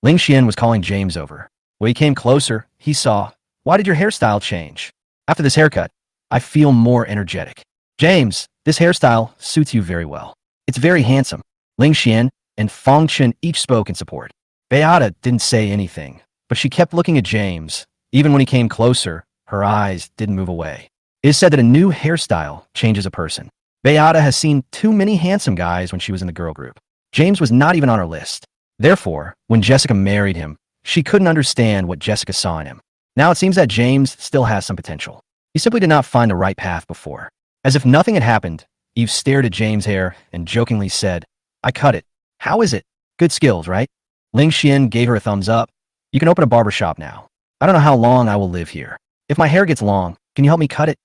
Ling Xian was calling James over. When he came closer, he saw, why did your hairstyle change? After this haircut, I feel more energetic. James, this hairstyle suits you very well. It's very handsome. Ling Xian and Fong Chen each spoke in support. Beata didn't say anything, but she kept looking at James. Even when he came closer, her eyes didn't move away. It is said that a new hairstyle changes a person. Beata has seen too many handsome guys when she was in the girl group. James was not even on her list. Therefore, when Jessica married him, she couldn't understand what Jessica saw in him. Now it seems that James still has some potential. He simply did not find the right path before. As if nothing had happened, Eve stared at James' hair and jokingly said, I cut it. How is it? Good skills, right? Ling Xian gave her a thumbs up. You can open a barbershop now. I don't know how long I will live here. If my hair gets long, can you help me cut it?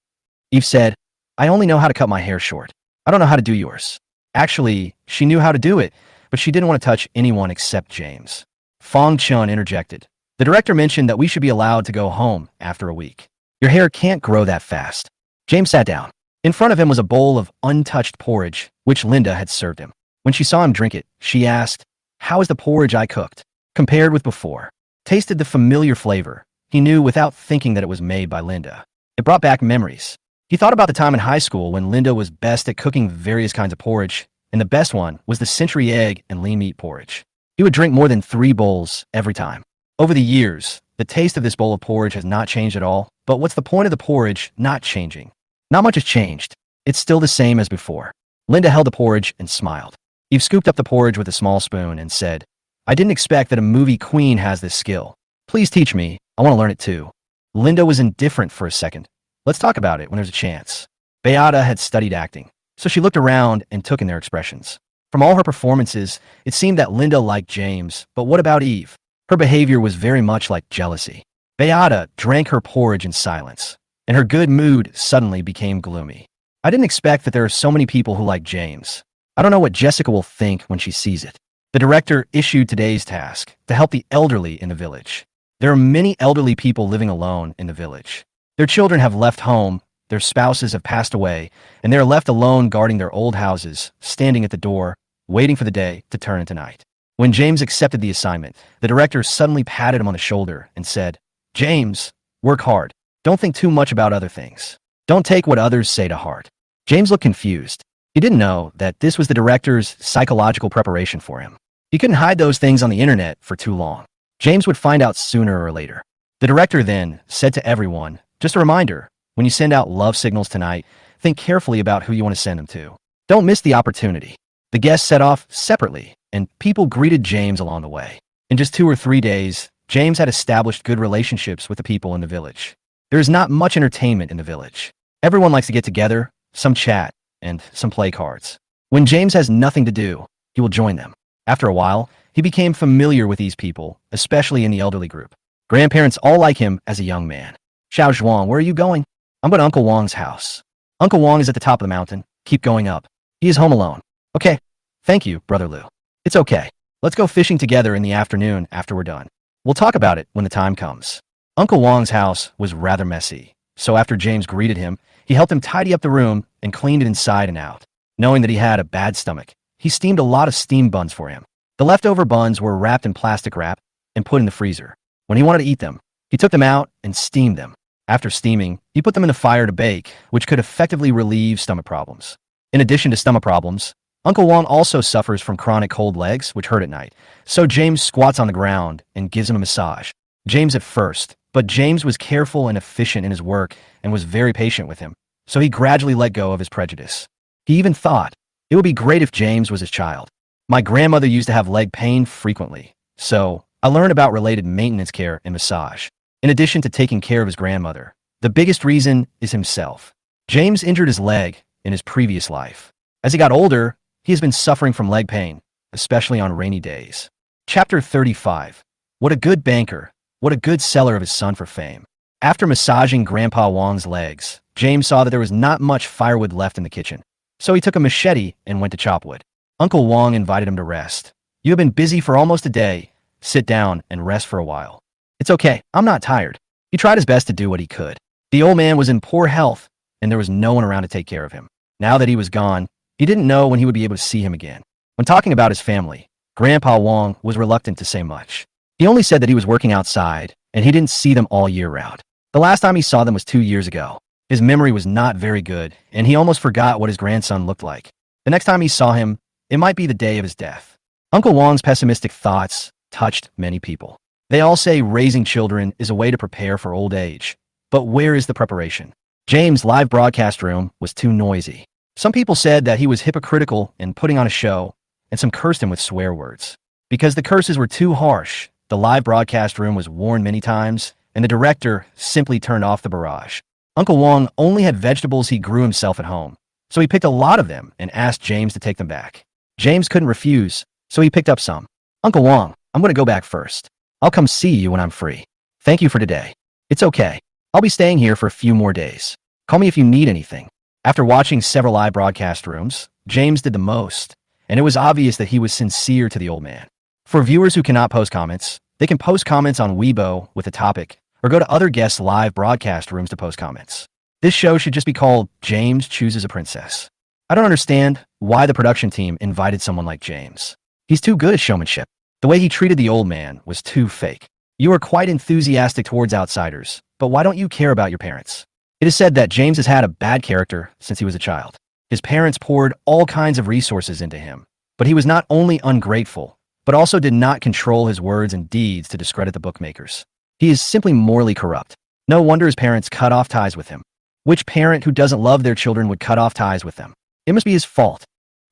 Eve said, I only know how to cut my hair short. I don't know how to do yours. Actually, she knew how to do it, but she didn't want to touch anyone except James. Fong Chen interjected. The director mentioned that we should be allowed to go home after a week. Your hair can't grow that fast. James sat down. In front of him was a bowl of untouched porridge, which Linda had served him. When she saw him drink it, she asked, how is the porridge I cooked, compared with before? Tasted the familiar flavor. He knew without thinking that it was made by Linda. It brought back memories. He thought about the time in high school when Linda was best at cooking various kinds of porridge, and the best one was the century egg and lean meat porridge. He would drink more than 3 bowls every time. Over the years, the taste of this bowl of porridge has not changed at all, but what's the point of the porridge not changing? Not much has changed. It's still the same as before. Linda held the porridge and smiled. Eve scooped up the porridge with a small spoon and said, I didn't expect that a movie queen has this skill. Please teach me. I want to learn it too. Linda was indifferent for a second. Let's talk about it when there's a chance. Beata had studied acting, so she looked around and took in their expressions. From all her performances, it seemed that Linda liked James, but what about Eve? Her behavior was very much like jealousy. Beata drank her porridge in silence, and her good mood suddenly became gloomy. I didn't expect that there are so many people who like James. I don't know what Jessica will think when she sees it. The director issued today's task to help the elderly in the village. There are many elderly people living alone in the village. Their children have left home, their spouses have passed away, and they are left alone guarding their old houses, standing at the door, waiting for the day to turn into night. When James accepted the assignment, the director suddenly patted him on the shoulder and said, James, work hard. Don't think too much about other things. Don't take what others say to heart. James looked confused. He didn't know that this was the director's psychological preparation for him. He couldn't hide those things on the internet for too long. James would find out sooner or later. The director then said to everyone, just a reminder, when you send out love signals tonight, think carefully about who you want to send them to. Don't miss the opportunity. The guests set off separately, and people greeted James along the way. In just 2 or 3 days, James had established good relationships with the people in the village. There is not much entertainment in the village. Everyone likes to get together, some chat, and some play cards. When James has nothing to do, he will join them. After a while, he became familiar with these people, especially in the elderly group. Grandparents all like him as a young man. Xiao Zhuang, where are you going? I'm going to Uncle Wang's house. Uncle Wang is at the top of the mountain. Keep going up. He is home alone. Okay. Thank you, Brother Lu. It's okay. Let's go fishing together in the afternoon after we're done. We'll talk about it when the time comes. Uncle Wang's house was rather messy, so after James greeted him, he helped him tidy up the room and cleaned it inside and out. Knowing that he had a bad stomach, he steamed a lot of steamed buns for him. The leftover buns were wrapped in plastic wrap and put in the freezer. When he wanted to eat them, he took them out and steamed them. After steaming, he put them in the fire to bake, which could effectively relieve stomach problems. In addition to stomach problems, Uncle Wang also suffers from chronic cold legs, which hurt at night. So James squats on the ground and gives him a massage. James at first, but James was careful and efficient in his work and was very patient with him. So he gradually let go of his prejudice. He even thought, it would be great if James was his child. My grandmother used to have leg pain frequently, so I learned about related maintenance care and massage. In addition to taking care of his grandmother, the biggest reason is himself. James injured his leg in his previous life. As he got older, he has been suffering from leg pain, especially on rainy days. Chapter 35. What a good banker. What a good seller of his son for fame. After massaging Grandpa Wong's legs, James saw that there was not much firewood left in the kitchen. So he took a machete and went to chop wood. Uncle Wong invited him to rest. You have been busy for almost a day. Sit down and rest for a while. It's okay, I'm not tired. He tried his best to do what he could. The old man was in poor health, and there was no one around to take care of him. Now that he was gone, he didn't know when he would be able to see him again. When talking about his family, Grandpa Wong was reluctant to say much. He only said that he was working outside, and he didn't see them all year round. The last time he saw them was 2 years ago. His memory was not very good, and he almost forgot what his grandson looked like. The next time he saw him, it might be the day of his death. Uncle Wong's pessimistic thoughts touched many people. They all say raising children is a way to prepare for old age. But where is the preparation? James' live broadcast room was too noisy. Some people said that he was hypocritical in putting on a show, and some cursed him with swear words. Because the curses were too harsh, the live broadcast room was warned many times, and the director simply turned off the barrage. Uncle Wong only had vegetables he grew himself at home, so he picked a lot of them and asked James to take them back. James couldn't refuse, so he picked up some. Uncle Wong, I'm going to go back first. I'll come see you when I'm free. Thank you for today. It's okay. I'll be staying here for a few more days. Call me if you need anything. After watching several live broadcast rooms, James did the most, and it was obvious that he was sincere to the old man. For viewers who cannot post comments, they can post comments on Weibo with a topic, or go to other guests' live broadcast rooms to post comments. This show should just be called James Chooses a Princess. I don't understand why the production team invited someone like James. He's too good at showmanship. The way he treated the old man was too fake. You are quite enthusiastic towards outsiders, but why don't you care about your parents? It is said that James has had a bad character since he was a child. His parents poured all kinds of resources into him, but he was not only ungrateful, but also did not control his words and deeds to discredit the bookmakers. He is simply morally corrupt. No wonder his parents cut off ties with him. Which parent who doesn't love their children would cut off ties with them? It must be his fault.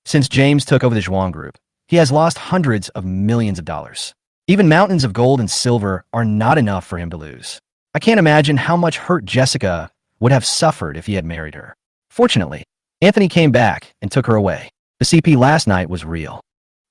Since James took over the Zhuang Group, he has lost hundreds of millions of dollars. Even mountains of gold and silver are not enough for him to lose. I can't imagine how much hurt Jessica would have suffered if he had married her. Fortunately, Anthony came back and took her away. The CP last night was real.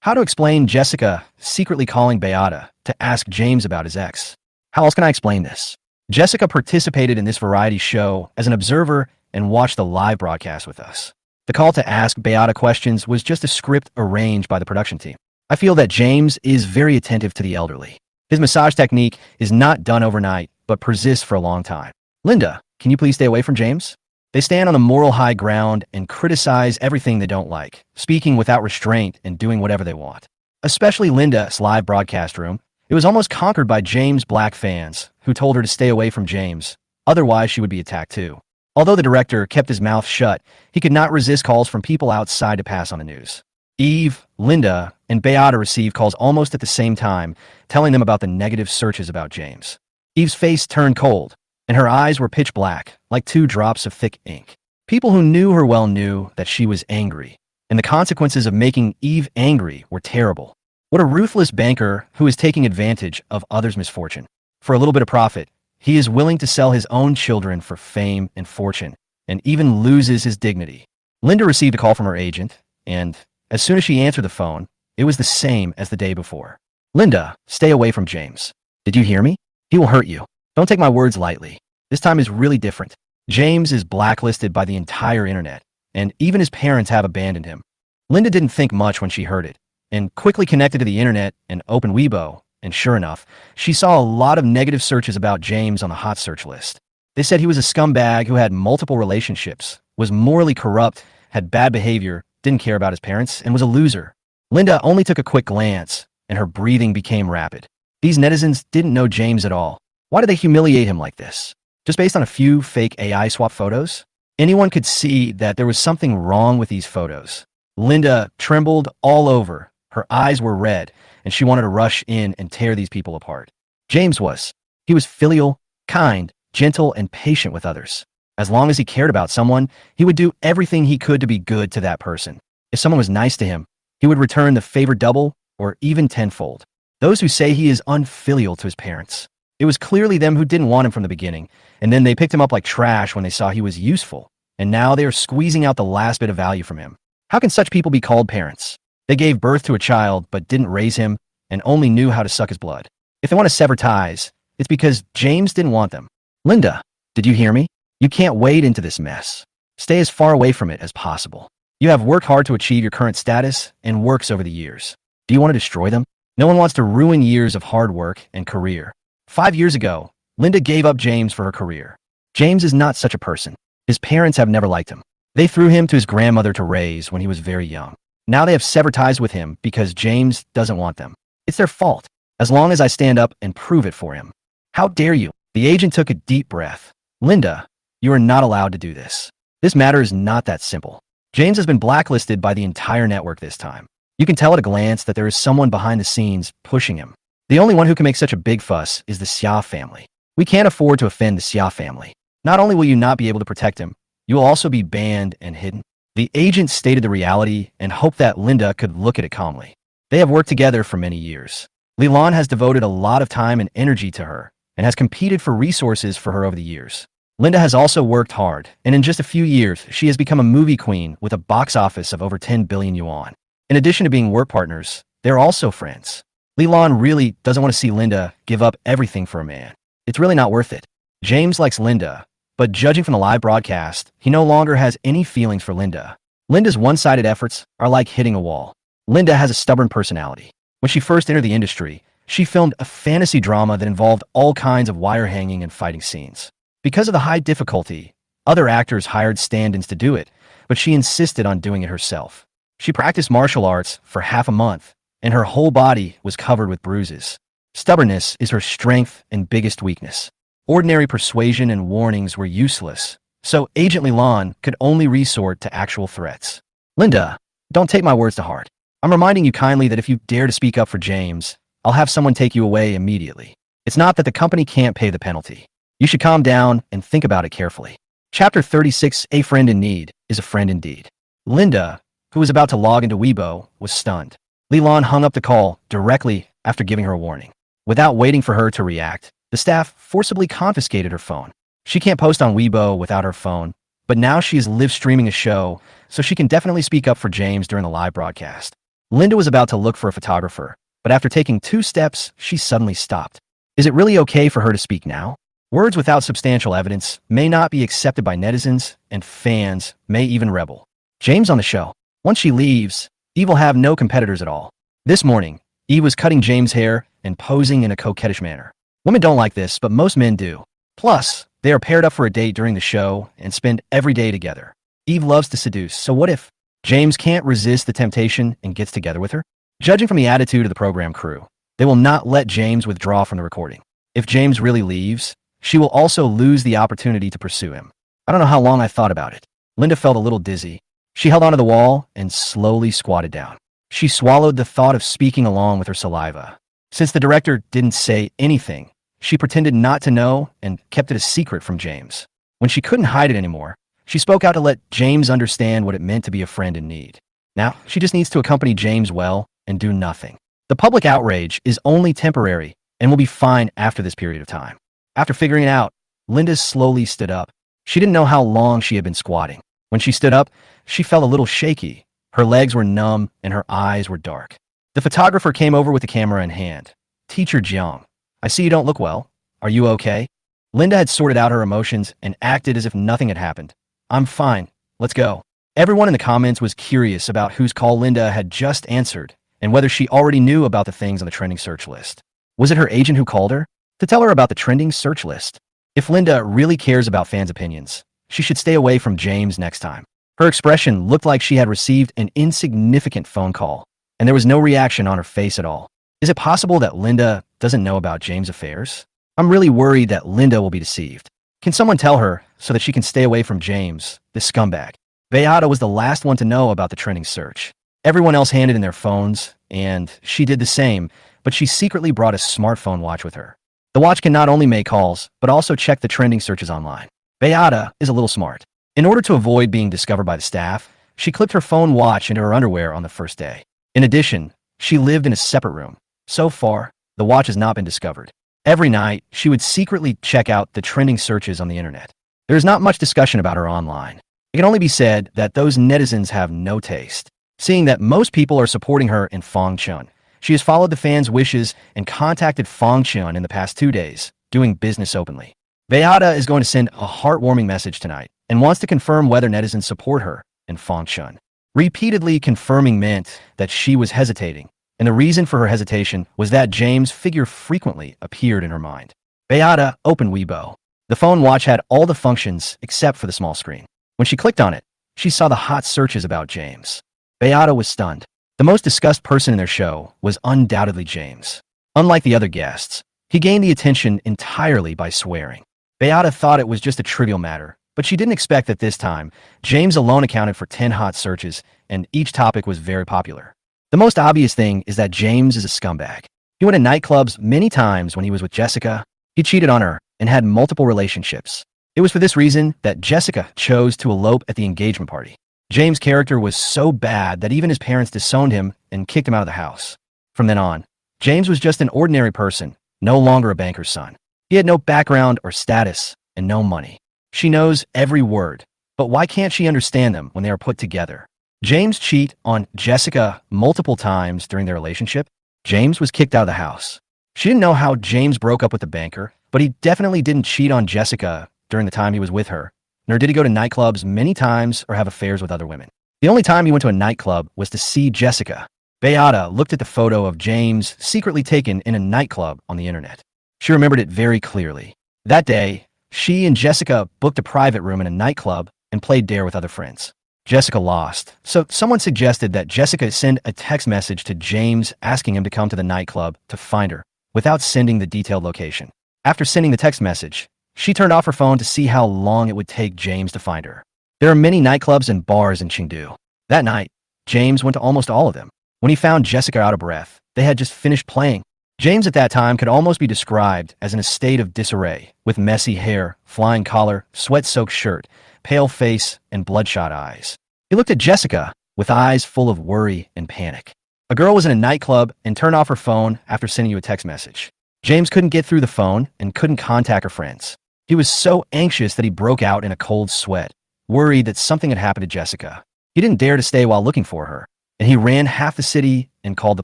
How to explain Jessica secretly calling Beata to ask James about his ex? How else can I explain this? Jessica participated in this variety show as an observer and watched the live broadcast with us. The call to ask Beata questions was just a script arranged by the production team. I feel that James is very attentive to the elderly. His massage technique is not done overnight, but persists for a long time. Linda, can you please stay away from James? They stand on the moral high ground and criticize everything they don't like, speaking without restraint and doing whatever they want. Especially Linda's live broadcast room. It was almost conquered by James' black fans, who told her to stay away from James, otherwise she would be attacked too. Although the director kept his mouth shut, he could not resist calls from people outside to pass on the news. Eve, Linda, and Beata received calls almost at the same time, telling them about the negative searches about James. Eve's face turned cold, and her eyes were pitch black, like 2 drops of thick ink. People who knew her well knew that she was angry, and the consequences of making Eve angry were terrible. What a ruthless banker who is taking advantage of others' misfortune. For a little bit of profit, he is willing to sell his own children for fame and fortune, and even loses his dignity. Linda received a call from her agent, and as soon as she answered the phone, it was the same as the day before. Linda, stay away from James. Did you hear me? He will hurt you. Don't take my words lightly. This time is really different. James is blacklisted by the entire internet, and even his parents have abandoned him. Linda didn't think much when she heard it, and quickly connected to the internet and opened Weibo, and sure enough, she saw a lot of negative searches about James on the hot search list. They said he was a scumbag who had multiple relationships, was morally corrupt, had bad behavior, didn't care about his parents, and was a loser. Linda only took a quick glance, and her breathing became rapid. These netizens didn't know James at all. Why did they humiliate him like this? Just based on a few fake AI swap photos? Anyone could see that there was something wrong with these photos. Linda trembled all over. Her eyes were red, and she wanted to rush in and tear these people apart. James was. He was filial, kind, gentle, and patient with others. As long as he cared about someone, he would do everything he could to be good to that person. If someone was nice to him, he would return the favor double or even tenfold. Those who say he is unfilial to his parents. It was clearly them who didn't want him from the beginning, and then they picked him up like trash when they saw he was useful, and now they are squeezing out the last bit of value from him. How can such people be called parents? They gave birth to a child but didn't raise him, and only knew how to suck his blood. If they want to sever ties, it's because James didn't want them. Linda, did you hear me? You can't wade into this mess. Stay as far away from it as possible. You have worked hard to achieve your current status and works over the years. Do you want to destroy them? No one wants to ruin years of hard work and career. 5 years ago, Linda gave up James for her career. James is not such a person. His parents have never liked him. They threw him to his grandmother to raise when he was very young. Now they have severed ties with him because James doesn't want them. It's their fault, as long as I stand up and prove it for him. How dare you? The agent took a deep breath. Linda, you are not allowed to do this. This matter is not that simple. James has been blacklisted by the entire network this time. You can tell at a glance that there is someone behind the scenes pushing him. The only one who can make such a big fuss is the Xia family. We can't afford to offend the Xia family. Not only will you not be able to protect him, you will also be banned and hidden. The agent stated the reality and hoped that Linda could look at it calmly. They have worked together for many years. Leland has devoted a lot of time and energy to her and has competed for resources for her over the years. Linda has also worked hard, and in just a few years, she has become a movie queen with a box office of over 10 billion yuan. In addition to being work partners, they're also friends. Leland really doesn't want to see Linda give up everything for a man. It's really not worth it. James likes Linda, but judging from the live broadcast, he no longer has any feelings for Linda. Linda's one-sided efforts are like hitting a wall. Linda has a stubborn personality. When she first entered the industry, she filmed a fantasy drama that involved all kinds of wire hanging and fighting scenes. Because of the high difficulty, other actors hired stand-ins to do it, but she insisted on doing it herself. She practiced martial arts for half a month, and her whole body was covered with bruises. Stubbornness is her strength and biggest weakness. Ordinary persuasion and warnings were useless, so Agent Leland could only resort to actual threats. Linda, don't take my words to heart. I'm reminding you kindly that if you dare to speak up for James, I'll have someone take you away immediately. It's not that the company can't pay the penalty. You should calm down and think about it carefully. Chapter 36, A Friend in Need is a friend indeed. Linda, who was about to log into Weibo, was stunned. Leland hung up the call directly after giving her a warning. Without waiting for her to react, the staff forcibly confiscated her phone. She can't post on Weibo without her phone, but now she is live streaming a show, so she can definitely speak up for James during the live broadcast. Linda was about to look for a photographer, but after taking 2 steps, she suddenly stopped. Is it really okay for her to speak now? Words without substantial evidence may not be accepted by netizens, and fans may even rebel. James on the show. Once she leaves, Eve will have no competitors at all. This morning, Eve was cutting James' hair and posing in a coquettish manner. Women don't like this, but most men do. Plus, they are paired up for a date during the show and spend every day together. Eve loves to seduce, so what if James can't resist the temptation and gets together with her? Judging from the attitude of the program crew, they will not let James withdraw from the recording. If James really leaves, she will also lose the opportunity to pursue him. I don't know how long I thought about it. Linda felt a little dizzy. She held onto the wall and slowly squatted down. She swallowed the thought of speaking along with her saliva. Since the director didn't say anything, she pretended not to know and kept it a secret from James. When she couldn't hide it anymore, she spoke out to let James understand what it meant to be a friend in need. Now, she just needs to accompany James well and do nothing. The public outrage is only temporary and will be fine after this period of time. After figuring it out, Linda slowly stood up. She didn't know how long she had been squatting. When she stood up, she felt a little shaky. Her legs were numb and her eyes were dark. The photographer came over with the camera in hand. Teacher Jiang, I see you don't look well. Are you okay? Linda had sorted out her emotions and acted as if nothing had happened. I'm fine. Let's go. Everyone in the comments was curious about whose call Linda had just answered and whether she already knew about the things on the trending search list. Was it her agent who called her to tell her about the trending search list? If Linda really cares about fans' opinions, she should stay away from James next time. Her expression looked like she had received an insignificant phone call, and there was no reaction on her face at all. Is it possible that Linda doesn't know about James' affairs? I'm really worried that Linda will be deceived. Can someone tell her so that she can stay away from James, this scumbag? Beata was the last one to know about the trending search. Everyone else handed in their phones, and she did the same, but she secretly brought a smartphone watch with her. The watch can not only make calls, but also check the trending searches online. Beata is a little smart. In order to avoid being discovered by the staff, she clipped her phone watch into her underwear on the first day. In addition, she lived in a separate room. So far, the watch has not been discovered. Every night, she would secretly check out the trending searches on the internet. There is not much discussion about her online. It can only be said that those netizens have no taste. Seeing that most people are supporting her in Fangchun, She has followed the fans' wishes and contacted Fong Chun in the past 2 days, doing business openly. Beata is going to send a heartwarming message tonight and wants to confirm whether netizens support her and Fong Chun. Repeatedly confirming meant that she was hesitating, and the reason for her hesitation was that James' figure frequently appeared in her mind. Beata opened Weibo. The phone watch had all the functions except for the small screen. When she clicked on it, she saw the hot searches about James. Beata was stunned. The most discussed person in their show was undoubtedly James. Unlike the other guests, he gained the attention entirely by swearing. Beata thought it was just a trivial matter, but she didn't expect that this time, James alone accounted for 10 hot searches, and each topic was very popular. The most obvious thing is that James is a scumbag. He went to nightclubs many times when he was with Jessica. He cheated on her and had multiple relationships. It was for this reason that Jessica chose to elope at the engagement party. James' character was so bad that even his parents disowned him and kicked him out of the house. From then on, James was just an ordinary person, no longer a banker's son. He had no background or status and no money. She knows every word, but why can't she understand them when they are put together? James cheated on Jessica multiple times during their relationship. James was kicked out of the house. She didn't know how James broke up with the banker, but he definitely didn't cheat on Jessica during the time he was with her, nor did he go to nightclubs many times or have affairs with other women. The only time he went to a nightclub was to see Jessica. Beata looked at the photo of James secretly taken in a nightclub on the internet. She remembered it very clearly. That day, she and Jessica booked a private room in a nightclub and played dare with other friends. Jessica lost, so someone suggested that Jessica send a text message to James asking him to come to the nightclub to find her, without sending the detailed location. After sending the text message, she turned off her phone to see how long it would take James to find her. There are many nightclubs and bars in Chengdu. That night, James went to almost all of them. When he found Jessica out of breath, they had just finished playing. James at that time could almost be described as in a state of disarray, with messy hair, flying collar, sweat-soaked shirt, pale face, and bloodshot eyes. He looked at Jessica with eyes full of worry and panic. A girl was in a nightclub and turned off her phone after sending you a text message. James couldn't get through the phone and couldn't contact her friends. He was so anxious that he broke out in a cold sweat, worried that something had happened to Jessica. He didn't dare to stay while looking for her, and he ran half the city and called the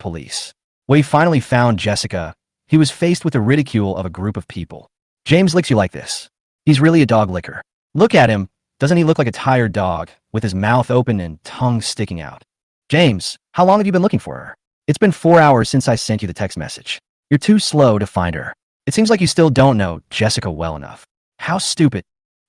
police. When he finally found Jessica, he was faced with the ridicule of a group of people. James licks you like this. He's really a dog licker. Look at him. Doesn't he look like a tired dog, with his mouth open and tongue sticking out? James, how long have you been looking for her? It's been 4 hours since I sent you the text message. You're too slow to find her. It seems like you still don't know Jessica well enough. How stupid.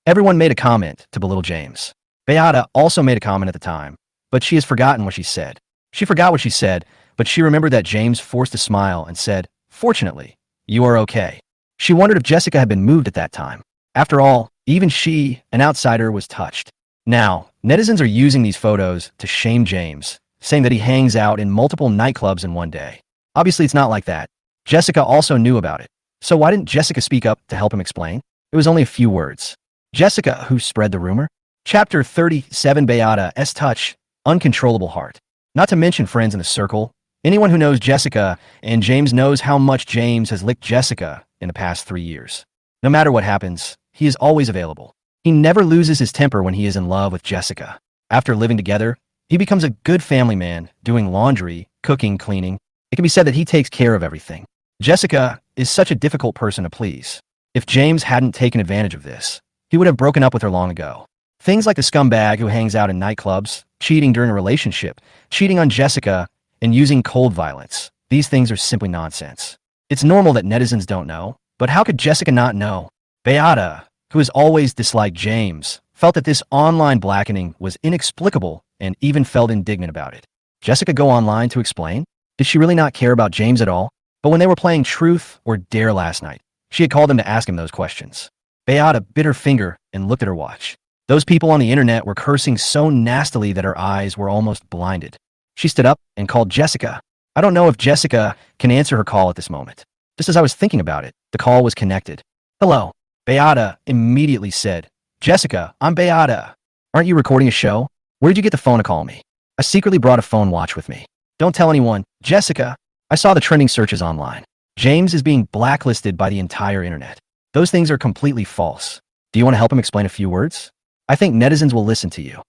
Everyone made a comment to belittle James. Beata also made a comment at the time, but she has forgotten what she said. She forgot what she said, but she remembered that James forced a smile and said, "Fortunately, you are okay." She wondered if Jessica had been moved at that time. After all, even she, an outsider, was touched. Now, netizens are using these photos to shame James, saying that he hangs out in multiple nightclubs in one day. Obviously, it's not like that. Jessica also knew about it. So why didn't Jessica speak up to help him explain? It was only a few words. Jessica, who spread the rumor? Chapter 37 Beata's touch, uncontrollable heart. Not to mention friends in the circle. Anyone who knows Jessica and James knows how much James has licked Jessica in the past 3 years. No matter what happens, he is always available. He never loses his temper when he is in love with Jessica. After living together, he becomes a good family man, doing laundry, cooking, cleaning. It can be said that he takes care of everything. Jessica is such a difficult person to please. If James hadn't taken advantage of this, he would have broken up with her long ago. Things like the scumbag who hangs out in nightclubs, cheating during a relationship, cheating on Jessica, and using cold violence. These things are simply nonsense. It's normal that netizens don't know, but how could Jessica not know? Beata, who has always disliked James, felt that this online blackening was inexplicable and even felt indignant about it. Jessica go online to explain? Did she really not care about James at all? But when they were playing Truth or Dare last night, she had called them to ask him those questions. Beata bit her finger and looked at her watch. Those people on the internet were cursing so nastily that her eyes were almost blinded. She stood up and called Jessica. I don't know if Jessica can answer her call at this moment. Just as I was thinking about it, the call was connected. Hello. Beata immediately said, Jessica, I'm Beata. Aren't you recording a show? Where'd you get the phone to call me? I secretly brought a phone watch with me. Don't tell anyone. Jessica. I saw the trending searches online. James is being blacklisted by the entire internet. Those things are completely false. Do you want to help him explain a few words? I think netizens will listen to you.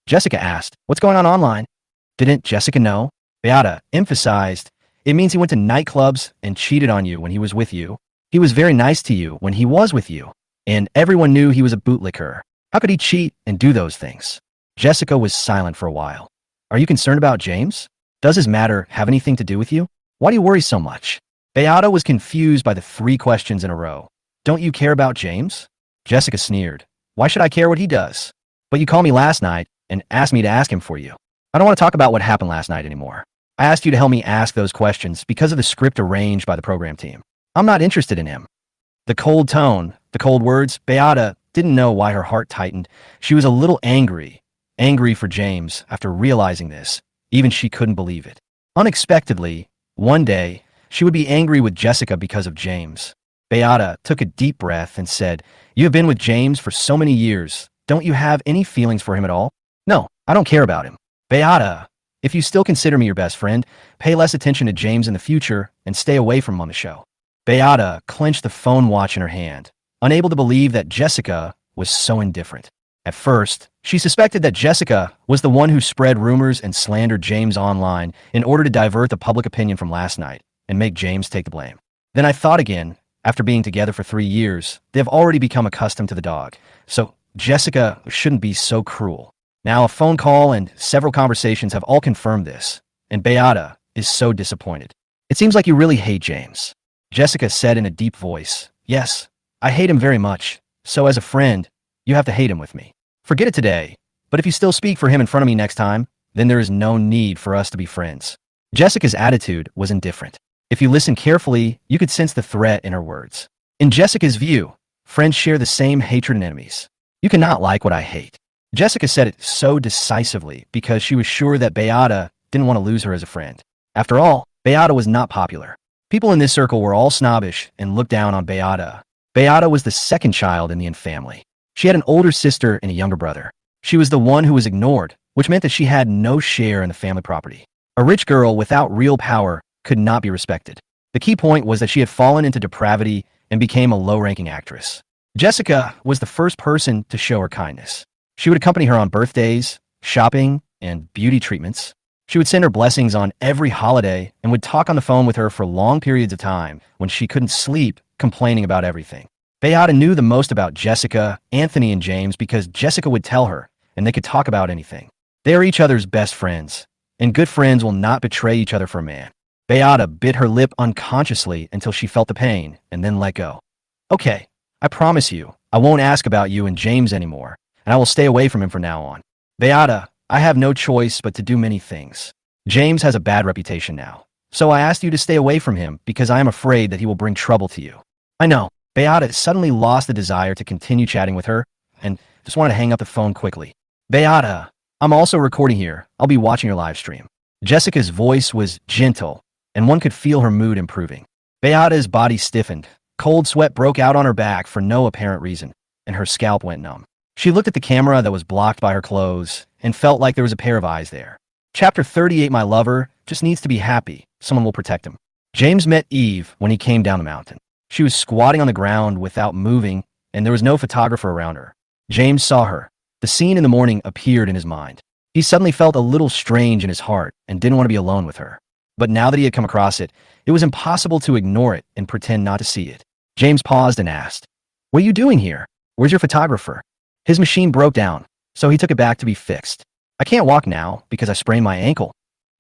Jessica asked, what's going on online? Didn't Jessica know? Beata emphasized, It means he went to nightclubs and cheated on you when he was with you. He was very nice to you when he was with you. And everyone knew he was a bootlicker. How could he cheat and do those things? Jessica was silent for a while. Are you concerned about James? Does his matter have anything to do with you? Why do you worry so much? Beata was confused by the 3 questions in a row. Don't you care about James? Jessica sneered. Why should I care what he does? But you called me last night and asked me to ask him for you. I don't want to talk about what happened last night anymore. I asked you to help me ask those questions because of the script arranged by the program team. I'm not interested in him. The cold tone, the cold words, Beata didn't know why her heart tightened. She was a little angry for James after realizing this. Even she couldn't believe it. Unexpectedly, one day, she would be angry with Jessica because of James. Beata took a deep breath and said, You have been with James for so many years. Don't you have any feelings for him at all? No, I don't care about him. Beata, if you still consider me your best friend, pay less attention to James in the future and stay away from him on the show. Beata clenched the phone watch in her hand, unable to believe that Jessica was so indifferent. At first, she suspected that Jessica was the one who spread rumors and slandered James online in order to divert the public opinion from last night and make James take the blame. Then I thought again, after being together for 3 years, they have already become accustomed to the dog, so Jessica shouldn't be so cruel. Now a phone call and several conversations have all confirmed this, and Beata is so disappointed. It seems like you really hate James. Jessica said in a deep voice, Yes, I hate him very much, so as a friend, you have to hate him with me. Forget it today, but if you still speak for him in front of me next time, then there is no need for us to be friends. Jessica's attitude was indifferent. If you listen carefully, you could sense the threat in her words. In Jessica's view, friends share the same hatred and enemies. You cannot like what I hate. Jessica said it so decisively because she was sure that Beata didn't want to lose her as a friend. After all, Beata was not popular. People in this circle were all snobbish and looked down on Beata. Beata was the second child in the family. She had an older sister and a younger brother. She was the one who was ignored, which meant that she had no share in the family property. A rich girl without real power could not be respected. The key point was that she had fallen into depravity and became a low-ranking actress. Jessica was the first person to show her kindness. She would accompany her on birthdays, shopping, and beauty treatments. She would send her blessings on every holiday and would talk on the phone with her for long periods of time when she couldn't sleep, complaining about everything. Beata knew the most about Jessica, Anthony, and James because Jessica would tell her, and they could talk about anything. They are each other's best friends, and good friends will not betray each other for a man. Beata bit her lip unconsciously until she felt the pain and then let go. Okay, I promise you, I won't ask about you and James anymore, and I will stay away from him from now on. Beata, I have no choice but to do many things. James has a bad reputation now, so I asked you to stay away from him because I am afraid that he will bring trouble to you. I know. Beata suddenly lost the desire to continue chatting with her and just wanted to hang up the phone quickly. Beata, I'm also recording here. I'll be watching your live stream. Jessica's voice was gentle, and one could feel her mood improving. Beata's body stiffened. Cold sweat broke out on her back for no apparent reason, and her scalp went numb. She looked at the camera that was blocked by her clothes and felt like there was a pair of eyes there. Chapter 38, My lover just needs to be happy. Someone will protect him. James met Eve when he came down the mountain. She was squatting on the ground without moving, and there was no photographer around her. James saw her. The scene in the morning appeared in his mind. He suddenly felt a little strange in his heart and didn't want to be alone with her. But now that he had come across it, it was impossible to ignore it and pretend not to see it. James paused and asked, What are you doing here? Where's your photographer? His machine broke down, so he took it back to be fixed. I can't walk now because I sprained my ankle.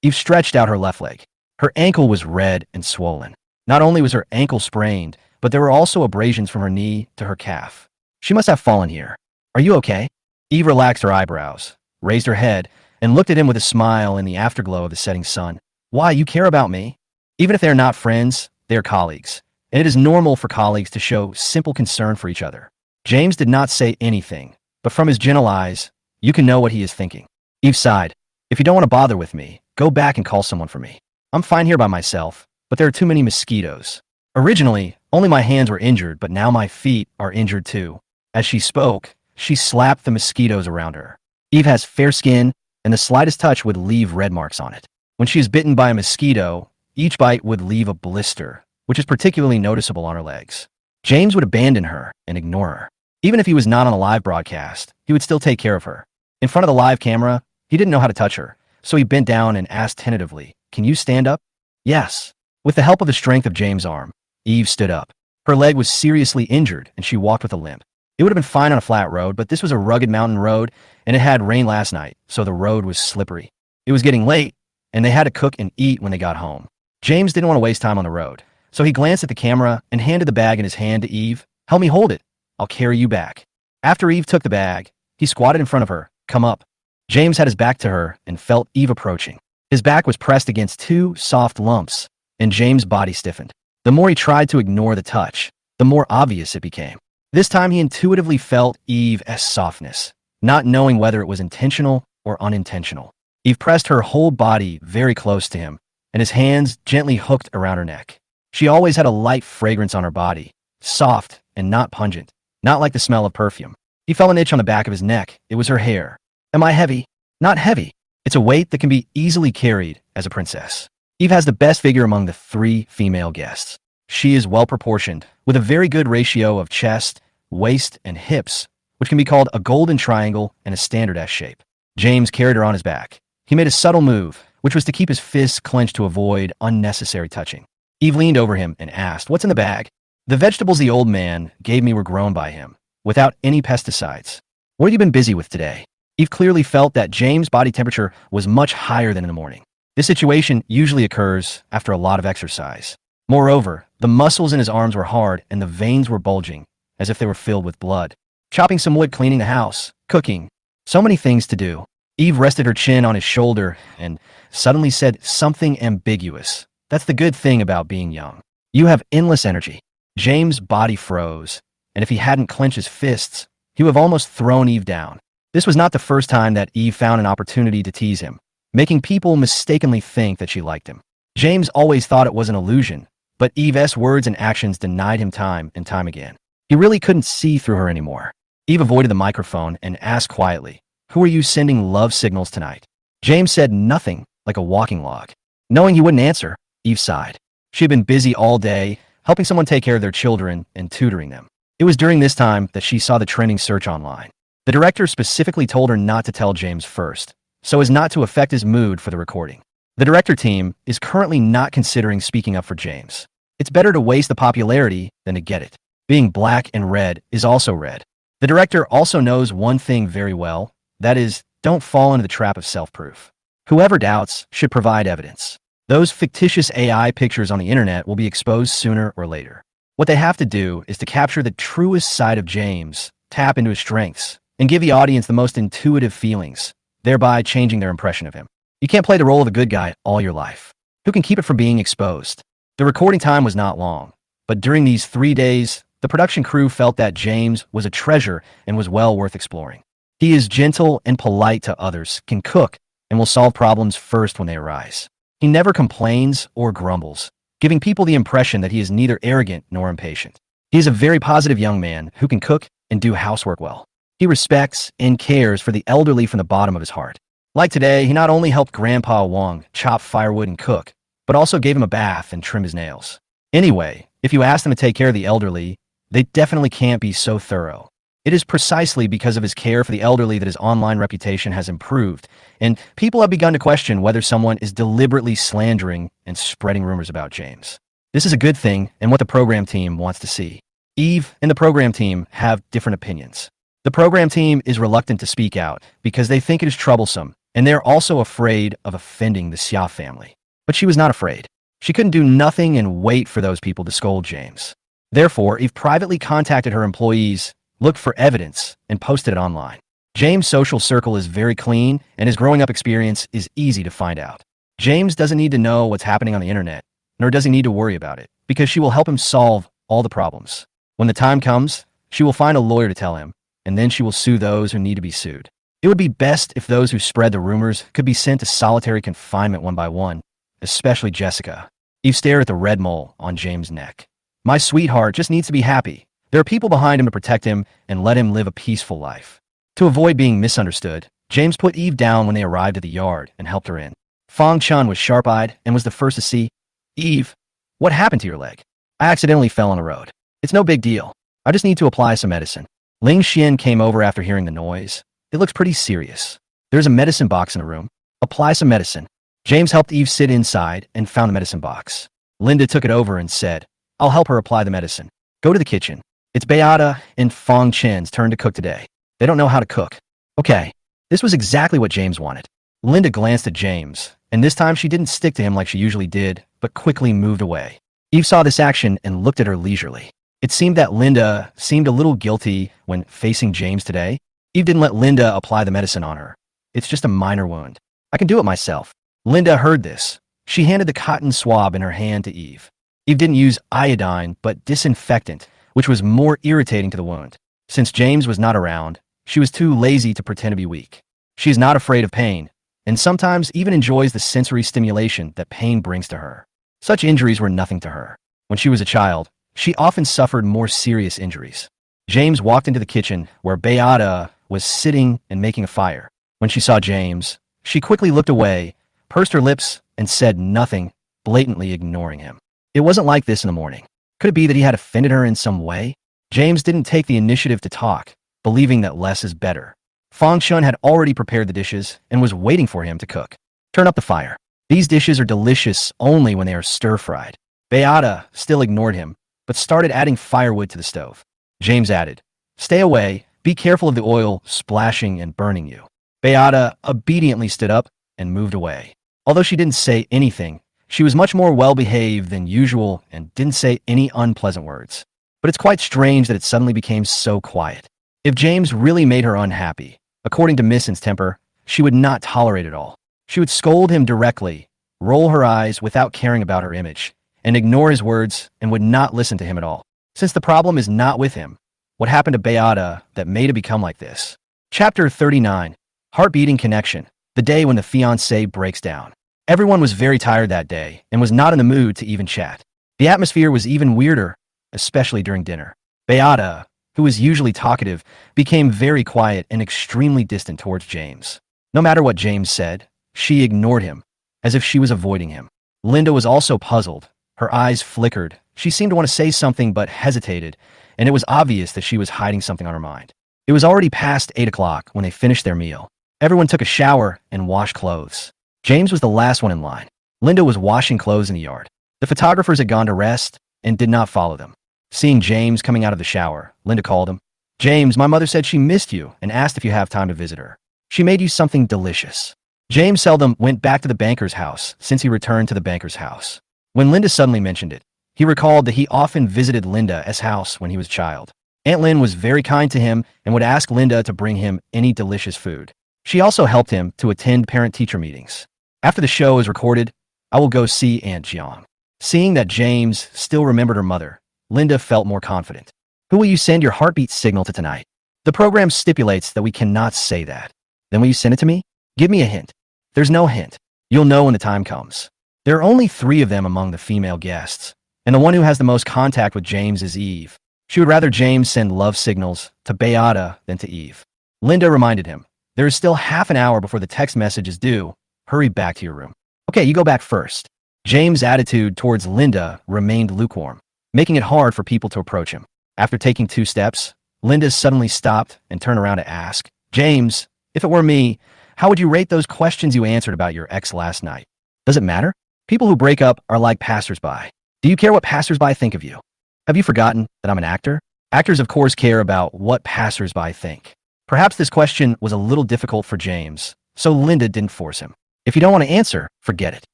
Eve stretched out her left leg. Her ankle was red and swollen. Not only was her ankle sprained, but there were also abrasions from her knee to her calf. She must have fallen here. Are you okay? Eve relaxed her eyebrows, raised her head, and looked at him with a smile in the afterglow of the setting sun. Why, you care about me? Even if they are not friends, they are colleagues, and it is normal for colleagues to show simple concern for each other. James did not say anything, but from his gentle eyes, you can know what he is thinking. Eve sighed. If you don't want to bother with me, go back and call someone for me. I'm fine here by myself, but there are too many mosquitoes. Originally, only my hands were injured, but now my feet are injured too. As she spoke, she slapped the mosquitoes around her. Eve has fair skin, and the slightest touch would leave red marks on it. When she is bitten by a mosquito, each bite would leave a blister, which is particularly noticeable on her legs. James would abandon her and ignore her. Even if he was not on a live broadcast, he would still take care of her. In front of the live camera, he didn't know how to touch her, so he bent down and asked tentatively, Can you stand up? Yes. With the help of the strength of James' arm, Eve stood up. Her leg was seriously injured, and she walked with a limp. It would have been fine on a flat road, but this was a rugged mountain road, and it had rained last night, so the road was slippery. It was getting late, and they had to cook and eat when they got home. James didn't want to waste time on the road, so he glanced at the camera and handed the bag in his hand to Eve. "Help me hold it. I'll carry you back." After Eve took the bag, he squatted in front of her. "Come up." James had his back to her and felt Eve approaching. His back was pressed against two soft lumps, and James' body stiffened. The more he tried to ignore the touch, the more obvious it became. This time he intuitively felt Eve's softness, not knowing whether it was intentional or unintentional. Eve pressed her whole body very close to him, and his hands gently hooked around her neck. She always had a light fragrance on her body, soft and not pungent, not like the smell of perfume. He felt an itch on the back of his neck. It was her hair. "Am I heavy?" "Not heavy. It's a weight that can be easily carried as a princess." Eve has the best figure among the three female guests. She is well-proportioned, with a very good ratio of chest, waist, and hips, which can be called a golden triangle and a standard S shape. James carried her on his back. He made a subtle move, which was to keep his fists clenched to avoid unnecessary touching. Eve leaned over him and asked, "What's in the bag?" "The vegetables the old man gave me were grown by him, without any pesticides." "What have you been busy with today?" Eve clearly felt that James' body temperature was much higher than in the morning. This situation usually occurs after a lot of exercise. Moreover, the muscles in his arms were hard and the veins were bulging, as if they were filled with blood. Chopping some wood, cleaning the house, cooking. So many things to do. Eve rested her chin on his shoulder and suddenly said something ambiguous. "That's the good thing about being young. You have endless energy." James' body froze, and if he hadn't clenched his fists, he would have almost thrown Eve down. This was not the first time that Eve found an opportunity to tease him, making people mistakenly think that she liked him. James always thought it was an illusion, but Eve's words and actions denied him time and time again. He really couldn't see through her anymore. Eve avoided the microphone and asked quietly, "Who are you sending love signals tonight?" James said nothing, like a walking log. Knowing he wouldn't answer, Eve sighed. She had been busy all day, helping someone take care of their children and tutoring them. It was during this time that she saw the trending search online. The director specifically told her not to tell James first, so as not to affect his mood for the recording. The director team is currently not considering speaking up for James. It's better to waste the popularity than to get it. Being black and red is also red. The director also knows one thing very well, that is, don't fall into the trap of self-proof. Whoever doubts should provide evidence. Those fictitious AI pictures on the internet will be exposed sooner or later. What they have to do is to capture the truest side of James, tap into his strengths, and give the audience the most intuitive feelings, thereby changing their impression of him. You can't play the role of a good guy all your life. Who can keep it from being exposed? The recording time was not long, but during these 3 days, the production crew felt that James was a treasure and was well worth exploring. He is gentle and polite to others, can cook, and will solve problems first when they arise. He never complains or grumbles, giving people the impression that he is neither arrogant nor impatient. He is a very positive young man who can cook and do housework well. He respects and cares for the elderly from the bottom of his heart. Like today, he not only helped Grandpa Wong chop firewood and cook, but also gave him a bath and trim his nails. Anyway, if you ask them to take care of the elderly, they definitely can't be so thorough. It is precisely because of his care for the elderly that his online reputation has improved, and people have begun to question whether someone is deliberately slandering and spreading rumors about James. This is a good thing and what the program team wants to see. Eve and the program team have different opinions. The program team is reluctant to speak out because they think it is troublesome, and they're also afraid of offending the Xia family. But she was not afraid. She couldn't do nothing and wait for those people to scold James. Therefore, Eve privately contacted her employees, looked for evidence, and posted it online. James' social circle is very clean, and his growing up experience is easy to find out. James doesn't need to know what's happening on the internet, nor does he need to worry about it, because she will help him solve all the problems. When the time comes, she will find a lawyer to tell him, and then she will sue those who need to be sued. It would be best if those who spread the rumors could be sent to solitary confinement one by one, especially Jessica. Eve stared at the red mole on James' neck. My sweetheart just needs to be happy. There are people behind him to protect him and let him live a peaceful life. To avoid being misunderstood, James put Eve down when they arrived at the yard and helped her in. Fong Chun was sharp-eyed and was the first to see. Eve, what happened to your leg? I accidentally fell on the road. It's no big deal. I just need to apply some medicine. Ling Xian came over after hearing the noise. It looks pretty serious. There's a medicine box in the room. Apply some medicine. James helped Eve sit inside and found the medicine box. Linda took it over and said, I'll help her apply the medicine. Go to the kitchen. It's Beata and Fong Chen's turn to cook today. They don't know how to cook. Okay. This was exactly what James wanted. Linda glanced at James, and this time she didn't stick to him like she usually did, but quickly moved away. Eve saw this action and looked at her leisurely. It seemed that Linda seemed a little guilty when facing James today. Eve didn't let Linda apply the medicine on her. It's just a minor wound. I can do it myself. Linda heard this. She handed the cotton swab in her hand to Eve. Eve didn't use iodine, but disinfectant, which was more irritating to the wound. Since James was not around, she was too lazy to pretend to be weak. She is not afraid of pain, and sometimes even enjoys the sensory stimulation that pain brings to her. Such injuries were nothing to her. When she was a child, she often suffered more serious injuries. James walked into the kitchen where Beata was sitting and making a fire. When she saw James, she quickly looked away, pursed her lips, and said nothing, blatantly ignoring him. It wasn't like this in the morning. Could it be that he had offended her in some way? James didn't take the initiative to talk, believing that less is better. Fong Shun had already prepared the dishes and was waiting for him to cook. Turn up the fire. These dishes are delicious only when they are stir-fried. Beata still ignored him, but started adding firewood to the stove. James added, Stay away, be careful of the oil splashing and burning you. Beata obediently stood up and moved away. Although she didn't say anything, she was much more well-behaved than usual and didn't say any unpleasant words. But it's quite strange that it suddenly became so quiet. If James really made her unhappy, according to Misson's temper, she would not tolerate it all. She would scold him directly, roll her eyes without caring about her image, and ignore his words and would not listen to him at all. Since the problem is not with him, what happened to Beata that made it become like this? Chapter 39. Heart-beating connection. The day when the fiancé breaks down. Everyone was very tired that day and was not in the mood to even chat. The atmosphere was even weirder, especially during dinner. Beata, who was usually talkative, became very quiet and extremely distant towards James. No matter what James said, she ignored him, as if she was avoiding him. Linda was also puzzled. Her eyes flickered. She seemed to want to say something but hesitated, and it was obvious that she was hiding something on her mind. It was already past 8 o'clock when they finished their meal. Everyone took a shower and washed clothes. James was the last one in line. Linda was washing clothes in the yard. The photographers had gone to rest and did not follow them. Seeing James coming out of the shower, Linda called him. James, my mother said she missed you and asked if you have time to visit her. She made you something delicious. James seldom went back to the banker's house since he returned to the banker's house. When Linda suddenly mentioned it, he recalled that he often visited Linda's house when he was a child. Aunt Lynn was very kind to him and would ask Linda to bring him any delicious food. She also helped him to attend parent-teacher meetings. After the show is recorded, I will go see Aunt Jiang. Seeing that James still remembered her mother, Linda felt more confident. Who will you send your heartbeat signal to tonight? The program stipulates that we cannot say that. Then will you send it to me? Give me a hint. There's no hint. You'll know when the time comes. There are only 3 of them among the female guests, and the one who has the most contact with James is Eve. She would rather James send love signals to Beata than to Eve. Linda reminded him, there is still half an hour before the text message is due. Hurry back to your room. Okay, you go back first. James' attitude towards Linda remained lukewarm, making it hard for people to approach him. After taking 2 steps, Linda suddenly stopped and turned around to ask, James, if it were me, how would you rate those questions you answered about your ex last night? Does it matter? People who break up are like passersby. Do you care what passersby think of you? Have you forgotten that I'm an actor? Actors, of course, care about what passersby think. Perhaps this question was a little difficult for James, so Linda didn't force him. If you don't want to answer, forget it.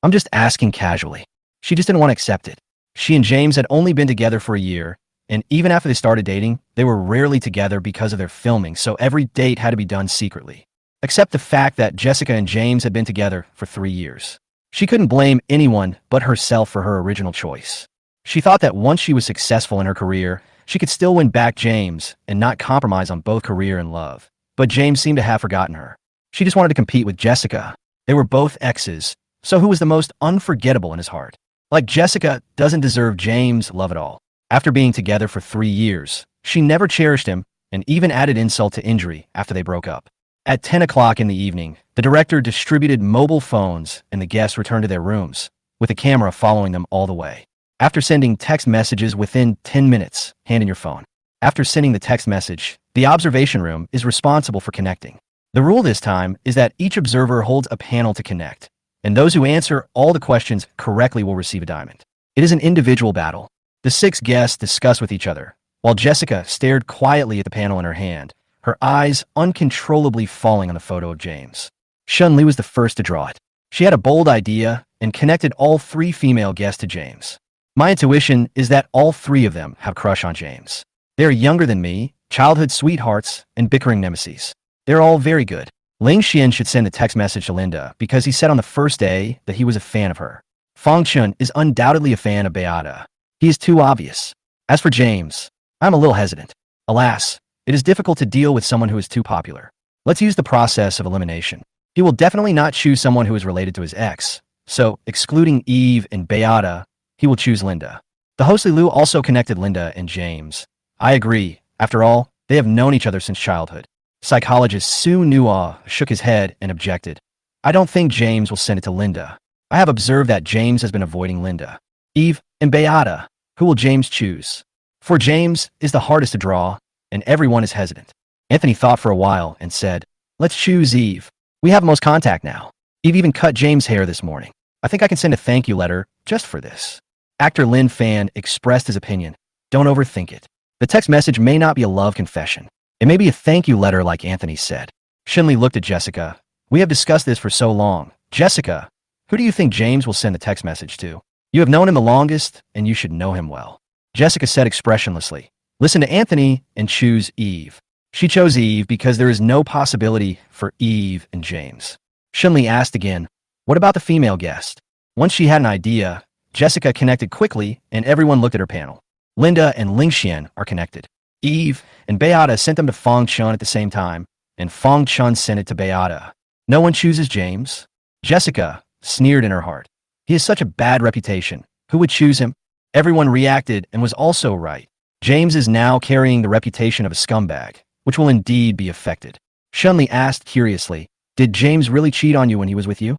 I'm just asking casually. She just didn't want to accept it. She and James had only been together for a year, and even after they started dating, they were rarely together because of their filming, so every date had to be done secretly. Except the fact that Jessica and James had been together for 3 years. She couldn't blame anyone but herself for her original choice. She thought that once she was successful in her career, she could still win back James and not compromise on both career and love. But James seemed to have forgotten her. She just wanted to compete with Jessica. They were both exes, so who was the most unforgettable in his heart? Like Jessica doesn't deserve James' love at all. After being together for 3 years, she never cherished him and even added insult to injury after they broke up. At 10 o'clock in the evening, the director distributed mobile phones and the guests returned to their rooms, with a camera following them all the way. After sending text messages within 10 minutes, hand in your phone. After sending the text message, the observation room is responsible for connecting. The rule this time is that each observer holds a panel to connect, and those who answer all the questions correctly will receive a diamond. It is an individual battle. The six guests discuss with each other, while Jessica stared quietly at the panel in her hand, her eyes uncontrollably falling on the photo of James. Shun-Li was the first to draw it. She had a bold idea and connected all three female guests to James. My intuition is that all three of them have a crush on James. They are younger than me, childhood sweethearts, and bickering nemesis. They're all very good. Ling Xian should send a text message to Linda because he said on the first day that he was a fan of her. Fang Chun is undoubtedly a fan of Beata. He is too obvious. As for James, I'm a little hesitant. Alas, it is difficult to deal with someone who is too popular. Let's use the process of elimination. He will definitely not choose someone who is related to his ex, so excluding Eve and Beata, he will choose Linda. The host Lilu also connected Linda and James. I agree. After all, they have known each other since childhood. Psychologist Su Nua shook his head and objected. I don't think James will send it to Linda. I have observed that James has been avoiding Linda. Eve and Beata, who will James choose? For James is the hardest to draw, and everyone is hesitant. Anthony thought for a while and said, let's choose Eve. We have most contact now. Eve even cut James' hair this morning. I think I can send a thank you letter just for this. Actor Lin Fan expressed his opinion. Don't overthink it. The text message may not be a love confession. It may be a thank you letter like Anthony said. Shinli looked at Jessica. We have discussed this for so long. Jessica, who do you think James will send the text message to? You have known him the longest, and you should know him well. Jessica said expressionlessly. Listen to Anthony and choose Eve. She chose Eve because there is no possibility for Eve and James. Shinli asked again, what about the female guest? Once she had an idea, Jessica connected quickly and everyone looked at her panel. Linda and Lingxian are connected. Eve and Beata sent them to Fang Chun at the same time, and Fang Chun sent it to Beata. No one chooses James? Jessica sneered in her heart. He has such a bad reputation. Who would choose him? Everyone reacted and was also right. James is now carrying the reputation of a scumbag, which will indeed be affected. Shunli asked curiously, did James really cheat on you when he was with you?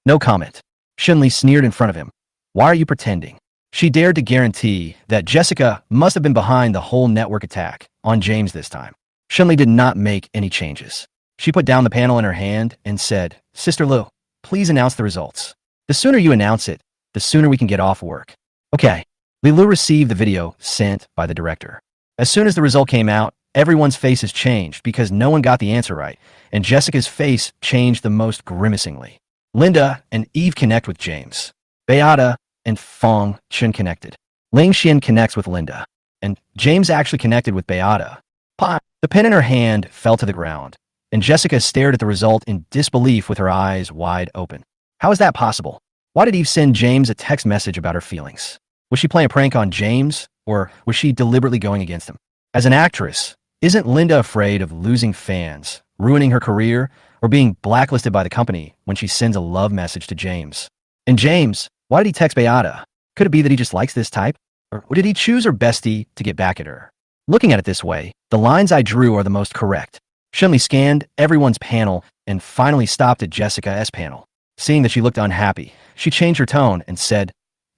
No comment. Shunli sneered in front of him. Why are you pretending? She dared to guarantee that Jessica must have been behind the whole network attack on James this time. Shunli did not make any changes. She put down the panel in her hand and said, Sister Lu, please announce the results. The sooner you announce it, the sooner we can get off work. Okay. Li Lu received the video sent by the director. As soon as the result came out, everyone's faces changed because no one got the answer right, and Jessica's face changed the most grimacingly. Linda and Eve connect with James. Beata and Fang Chun connected. Ling Xian connects with Linda. And James actually connected with Beata. The pen in her hand fell to the ground, and Jessica stared at the result in disbelief with her eyes wide open. How is that possible? Why did Eve send James a text message about her feelings? Was she playing a prank on James, or was she deliberately going against him? As an actress, isn't Linda afraid of losing fans, ruining her career, or being blacklisted by the company when she sends a love message to James? And James, why did he text Beata? Could it be that he just likes this type? Or did he choose her bestie to get back at her? Looking at it this way, the lines I drew are the most correct. Shunli scanned everyone's panel and finally stopped at Jessica's panel. Seeing that she looked unhappy, she changed her tone and said,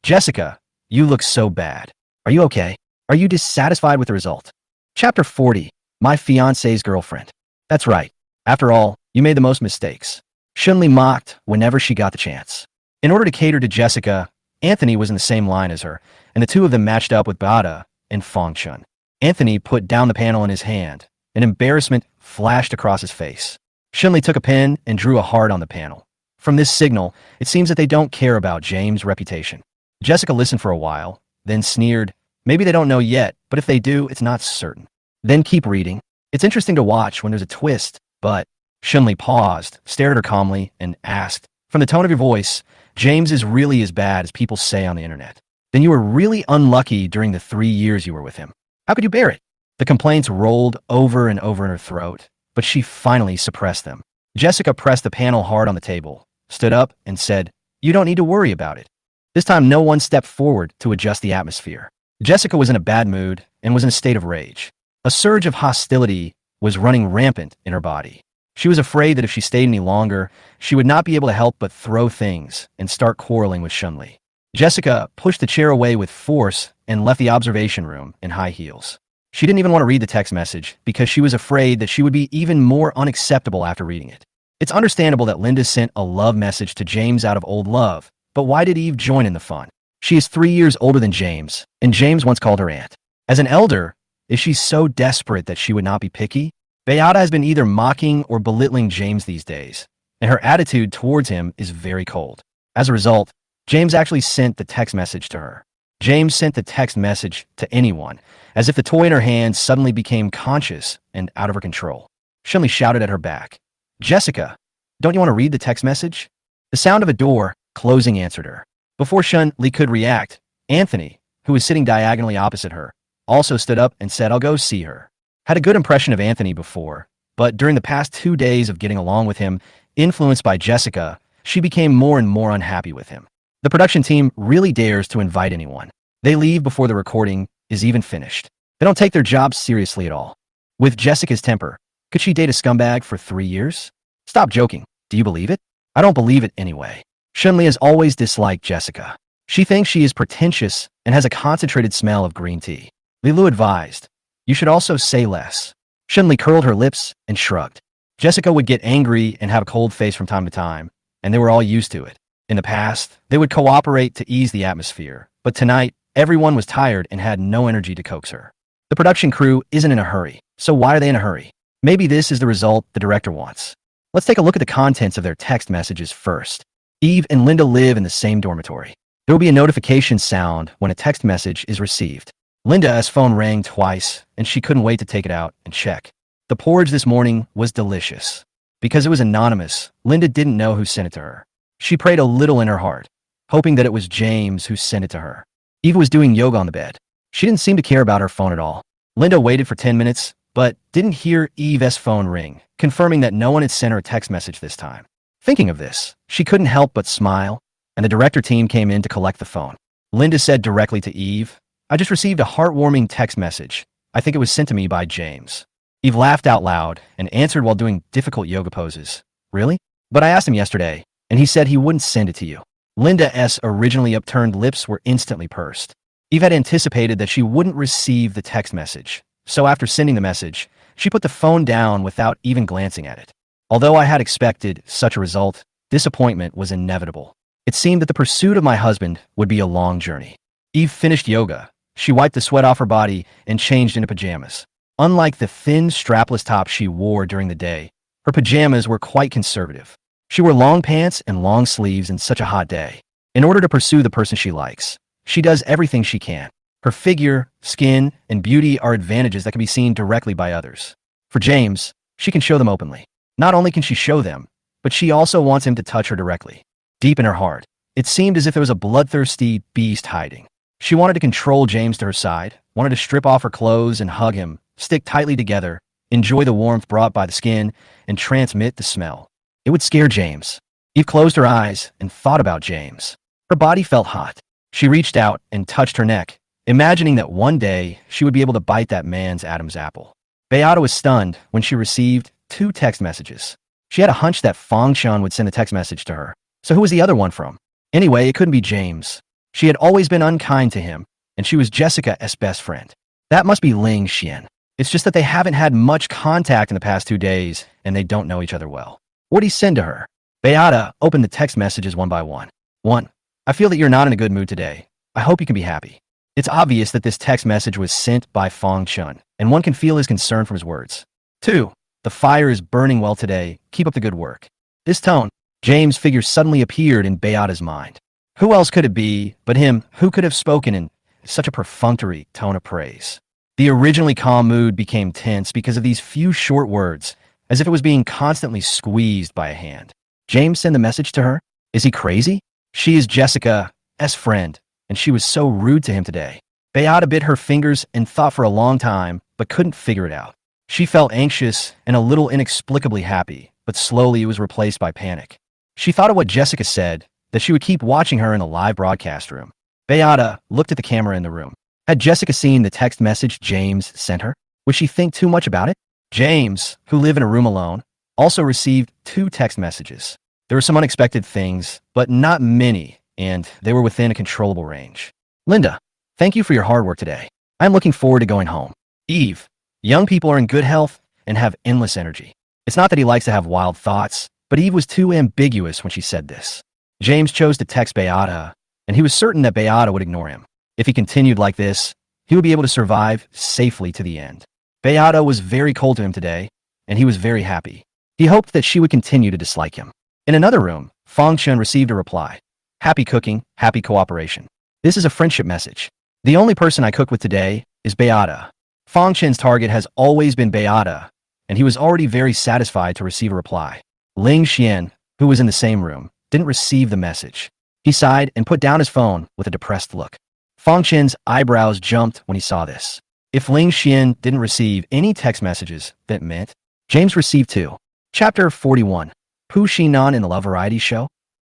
Jessica, you look so bad. Are you okay? Are you dissatisfied with the result? Chapter 40, My Fiance's Girlfriend. That's right. After all, you made the most mistakes. Shunli mocked whenever she got the chance. In order to cater to Jessica, Anthony was in the same line as her, and the two of them matched up with Beata and Fang Chun. Anthony put down the panel in his hand. An embarrassment flashed across his face. Shunli took a pen and drew a heart on the panel. From this signal, it seems that they don't care about James' reputation. Jessica listened for a while, then sneered, maybe they don't know yet, but if they do, it's not certain. Then keep reading. It's interesting to watch when there's a twist, but Shunli paused, stared at her calmly, and asked, from the tone of your voice, James is really as bad as people say on the internet. Then you were really unlucky during the 3 years you were with him. How could you bear it? The complaints rolled over and over in her throat, but she finally suppressed them. Jessica pressed the panel hard on the table, stood up, and said, you don't need to worry about it. This time no one stepped forward to adjust the atmosphere. Jessica was in a bad mood and was in a state of rage. A surge of hostility was running rampant in her body. She was afraid that if she stayed any longer, she would not be able to help but throw things and start quarreling with Shunli. Jessica pushed the chair away with force and left the observation room in high heels. She didn't even want to read the text message because she was afraid that she would be even more unacceptable after reading it. It's understandable that Linda sent a love message to James out of old love, but why did Eve join in the fun? She is 3 years older than James, and James once called her aunt. As an elder, is she so desperate that she would not be picky? Beata has been either mocking or belittling James these days, and her attitude towards him is very cold. As a result, James actually sent the text message to her. James sent the text message to anyone, as if the toy in her hand suddenly became conscious and out of her control. Shenley shouted at her back, "Jessica, don't you want to read the text message?" The sound of a door closing answered her. Before Shenley could react, Anthony, who was sitting diagonally opposite her, also stood up and said, "I'll go see her." Had a good impression of Anthony before, but during the past 2 days of getting along with him, influenced by Jessica, she became more and more unhappy with him. The production team really dares to invite anyone. They leave before the recording is even finished. They don't take their jobs seriously at all. With Jessica's temper, could she date a scumbag for 3 years? Stop joking. Do you believe it? I don't believe it anyway. Shenley has always disliked Jessica. She thinks she is pretentious and has a concentrated smell of green tea. Lilu advised, "You should also say less." Shenley curled her lips and shrugged. Jessica would get angry and have a cold face from time to time, and they were all used to it. In the past, they would cooperate to ease the atmosphere, but tonight, everyone was tired and had no energy to coax her. The production crew isn't in a hurry, so why are they in a hurry? Maybe this is the result the director wants. Let's take a look at the contents of their text messages first. Eve and Linda live in the same dormitory. There will be a notification sound when a text message is received. Linda's phone rang twice, and she couldn't wait to take it out and check. The porridge this morning was delicious. Because it was anonymous, Linda didn't know who sent it to her. She prayed a little in her heart, hoping that it was James who sent it to her. Eve was doing yoga on the bed. She didn't seem to care about her phone at all. Linda waited for 10 minutes, but didn't hear Eve's phone ring, confirming that no one had sent her a text message this time. Thinking of this, she couldn't help but smile, and the director team came in to collect the phone. Linda said directly to Eve, "I just received a heartwarming text message. I think it was sent to me by James." Eve laughed out loud and answered while doing difficult yoga poses. "Really? But I asked him yesterday, and he said he wouldn't send it to you." Linda's originally upturned lips were instantly pursed. Eve had anticipated that she wouldn't receive the text message, so after sending the message, she put the phone down without even glancing at it. Although I had expected such a result, disappointment was inevitable. It seemed that the pursuit of my husband would be a long journey. Eve finished yoga. She wiped the sweat off her body and changed into pajamas. Unlike the thin, strapless top she wore during the day, her pajamas were quite conservative. She wore long pants and long sleeves in such a hot day. In order to pursue the person she likes, she does everything she can. Her figure, skin, and beauty are advantages that can be seen directly by others. For James, she can show them openly. Not only can she show them, but she also wants him to touch her directly. Deep in her heart, it seemed as if there was a bloodthirsty beast hiding. She wanted to control James to her side, wanted to strip off her clothes and hug him, stick tightly together, enjoy the warmth brought by the skin, and transmit the smell. It would scare James. Eve closed her eyes and thought about James. Her body felt hot. She reached out and touched her neck, imagining that one day she would be able to bite that man's Adam's apple. Beata was stunned when she received 2 text messages. She had a hunch that Fong Shun would send a text message to her. So who was the other one from? Anyway, it couldn't be James. She had always been unkind to him, and she was Jessica's best friend. That must be Ling Xian. It's just that they haven't had much contact in the past 2 days, and they don't know each other well. What did he send to her? Beata opened the text messages one by one. 1. I feel that you're not in a good mood today. I hope you can be happy. It's obvious that this text message was sent by Fong Shun, and one can feel his concern from his words. 2. The fire is burning well today. Keep up the good work. This tone, James' figure suddenly appeared in Beata's mind. Who else could it be but him who could have spoken in such a perfunctory tone of praise? The originally calm mood became tense because of these few short words, as if it was being constantly squeezed by a hand. James sent the message to her? Is he crazy? She is Jessica's friend, and she was so rude to him today. Beata bit her fingers and thought for a long time, but couldn't figure it out. She felt anxious and a little inexplicably happy, but slowly it was replaced by panic. She thought of what Jessica said, that she would keep watching her in the live broadcast room. Beata looked at the camera in the room. Had Jessica seen the text message James sent her? Would she think too much about it? James, who lived in a room alone, also received 2 text messages. There were some unexpected things, but not many, and they were within a controllable range. Linda, thank you for your hard work today. I'm looking forward to going home. Eve, young people are in good health and have endless energy. It's not that he likes to have wild thoughts, but Eve was too ambiguous when she said this. James chose to text Beata, and he was certain that Beata would ignore him. If he continued like this, he would be able to survive safely to the end. Beata was very cold to him today, and he was very happy. He hoped that she would continue to dislike him. In another room, Fang Chun received a reply. Happy cooking, happy cooperation. This is a friendship message. The only person I cooked with today is Beata. Fang Chun's target has always been Beata, and he was already very satisfied to receive a reply. Ling Xian, who was in the same room, didn't receive the message. He sighed and put down his phone with a depressed look. Fang Chun's eyebrows jumped when he saw this. If Ling Xian didn't receive any text messages, that meant James received two. Chapter 41. Pu Xinan in the Love Variety Show?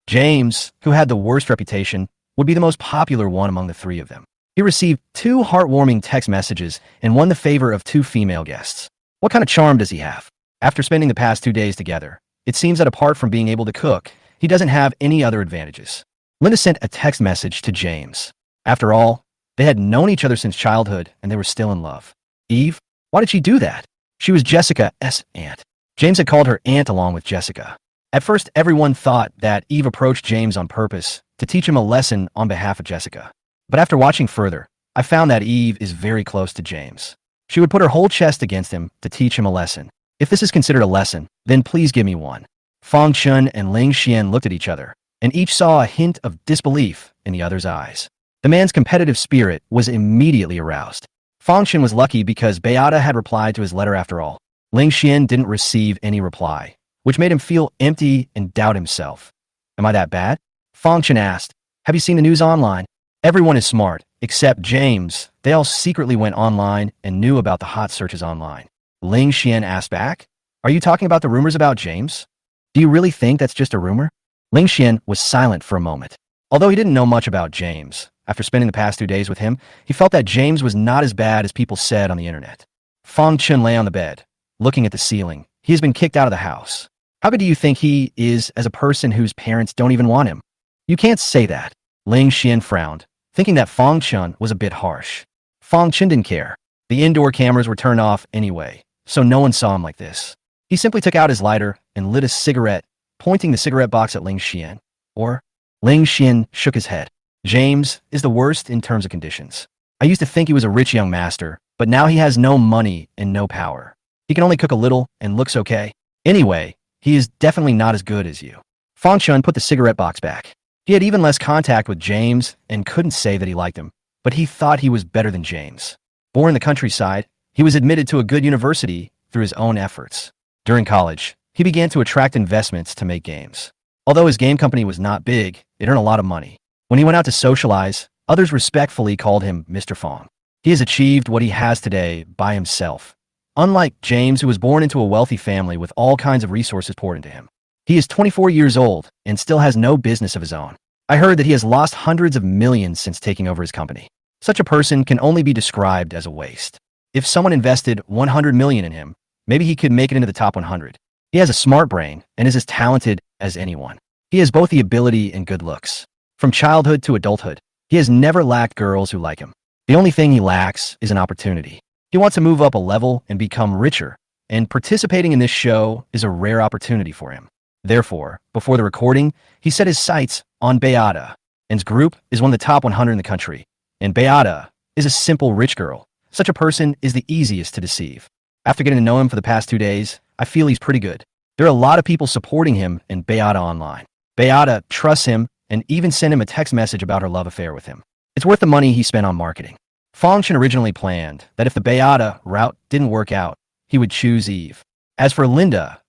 James, who had the worst reputation, would be the most popular one among the three of them. He received two heartwarming text messages and won the favor of two female guests. What kind of charm does he have? After spending the past 2 days together, it seems that apart from being able to cook, he doesn't have any other advantages. Linda sent a text message to James. After all, they had known each other since childhood and they were still in love. Eve? Why did she do that? She was Jessica's aunt. James had called her aunt along with Jessica. At first, everyone thought that Eve approached James on purpose to teach him a lesson on behalf of Jessica. But after watching further, I found that Eve is very close to James. She would put her whole chest against him to teach him a lesson. If this is considered a lesson, then please give me one. Fang Chun and Ling Xian looked at each other, and each saw a hint of disbelief in the other's eyes. The man's competitive spirit was immediately aroused. Fang Chun was lucky because Beata had replied to his letter after all. Ling Xian didn't receive any reply, which made him feel empty and doubt himself. Am I that bad? Fang Chun asked. Have you seen the news online? Everyone is smart, except James. They all secretly went online and knew about the hot searches online. Ling Xian asked back, are you talking about the rumors about James? Do you really think that's just a rumor? Ling Xian was silent for a moment. Although he didn't know much about James, after spending the past 2 days with him, he felt that James was not as bad as people said on the internet. Fang Chun lay on the bed, looking at the ceiling. He has been kicked out of the house. How good do you think he is as a person whose parents don't even want him? You can't say that. Ling Xian frowned, thinking that Fang Chun was a bit harsh. Fang Chun didn't care. The indoor cameras were turned off anyway, so no one saw him like this. He simply took out his lighter and lit a cigarette, pointing the cigarette box at Ling Xian. Ling Xian shook his head. James is the worst in terms of conditions. I used to think he was a rich young master, but now he has no money and no power. He can only cook a little and looks okay. Anyway, he is definitely not as good as you. Fang Chun put the cigarette box back. He had even less contact with James and couldn't say that he liked him, but he thought he was better than James. Born in the countryside, he was admitted to a good university through his own efforts. During college, he began to attract investments to make games. Although his game company was not big, it earned a lot of money. When he went out to socialize, others respectfully called him Mr. Fang. He has achieved what he has today by himself. Unlike James, who was born into a wealthy family with all kinds of resources poured into him. He is 24 years old and still has no business of his own. I heard that he has lost hundreds of millions since taking over his company. Such a person can only be described as a waste. If someone invested 100 million in him, maybe he could make it into the top 100. He has a smart brain and is as talented as anyone. He has both the ability and good looks. From childhood to adulthood, he has never lacked girls who like him. The only thing he lacks is an opportunity. He wants to move up a level and become richer, and participating in this show is a rare opportunity for him. Therefore, before the recording, he set his sights on Beata, and his group is one of the top 100 in the country. And Beata is a simple rich girl. Such a person is the easiest to deceive. After getting to know him for the past 2 days, I feel he's pretty good. There are a lot of people supporting him and Beata online. Beata trusts him and even sent him a text message about her love affair with him. It's worth the money he spent on marketing. Fang Chun originally planned that if the Beata route didn't work out, he would choose Eve. As for Linda,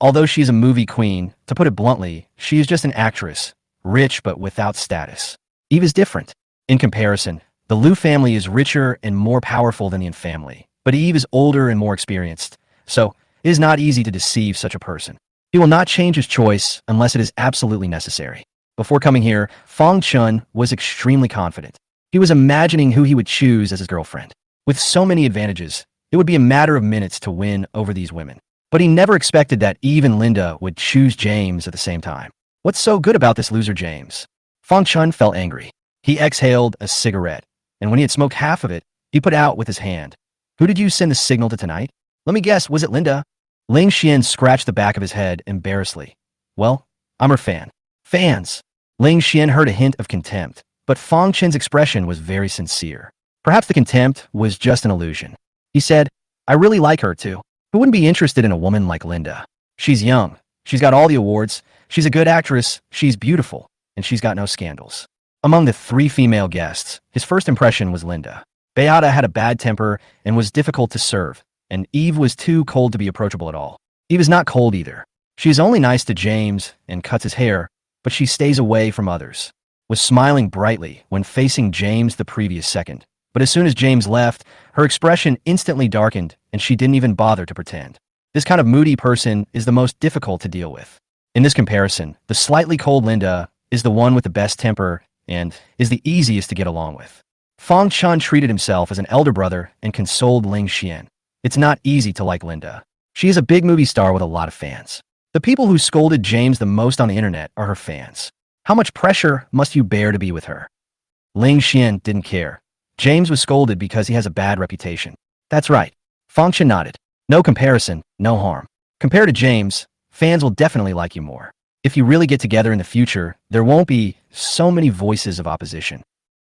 although she's a movie queen, to put it bluntly, she is just an actress, rich but without status. Eve is different. In comparison, the Liu family is richer and more powerful than the Yin family, but Eve is older and more experienced, so it is not easy to deceive such a person. He will not change his choice unless it is absolutely necessary. Before coming here, Fang Chun was extremely confident. He was imagining who he would choose as his girlfriend. With so many advantages, it would be a matter of minutes to win over these women. But he never expected that Eve and Linda would choose James at the same time. What's so good about this loser James? Fang Chun felt angry. He exhaled a cigarette, and when he had smoked half of it, he put it out with his hand. Who did you send the signal to tonight? Let me guess, was it Linda? Ling Xian scratched the back of his head embarrassedly. Well, I'm her fan. Fans! Ling Xian heard a hint of contempt, but Fong Chen's expression was very sincere. Perhaps the contempt was just an illusion. He said, I really like her too. Who wouldn't be interested in a woman like Linda? She's young. She's got all the awards. She's a good actress. She's beautiful. And she's got no scandals. Among the 3 female guests, his first impression was Linda. Beata had a bad temper and was difficult to serve, and Eve was too cold to be approachable at all. Eve is not cold either. She is only nice to James and cuts his hair, but she stays away from others. Was smiling brightly when facing James the previous second. But as soon as James left, her expression instantly darkened and she didn't even bother to pretend. This kind of moody person is the most difficult to deal with. In this comparison, the slightly cold Linda is the one with the best temper and is the easiest to get along with. Fong Chen treated himself as an elder brother and consoled Ling Xian. It's not easy to like Linda. She is a big movie star with a lot of fans. The people who scolded James the most on the internet are her fans. How much pressure must you bear to be with her? Ling Xian didn't care. James was scolded because he has a bad reputation. That's right. Fong Chen nodded. No comparison, no harm. Compared to James, fans will definitely like you more. If you really get together in the future, there won't be so many voices of opposition.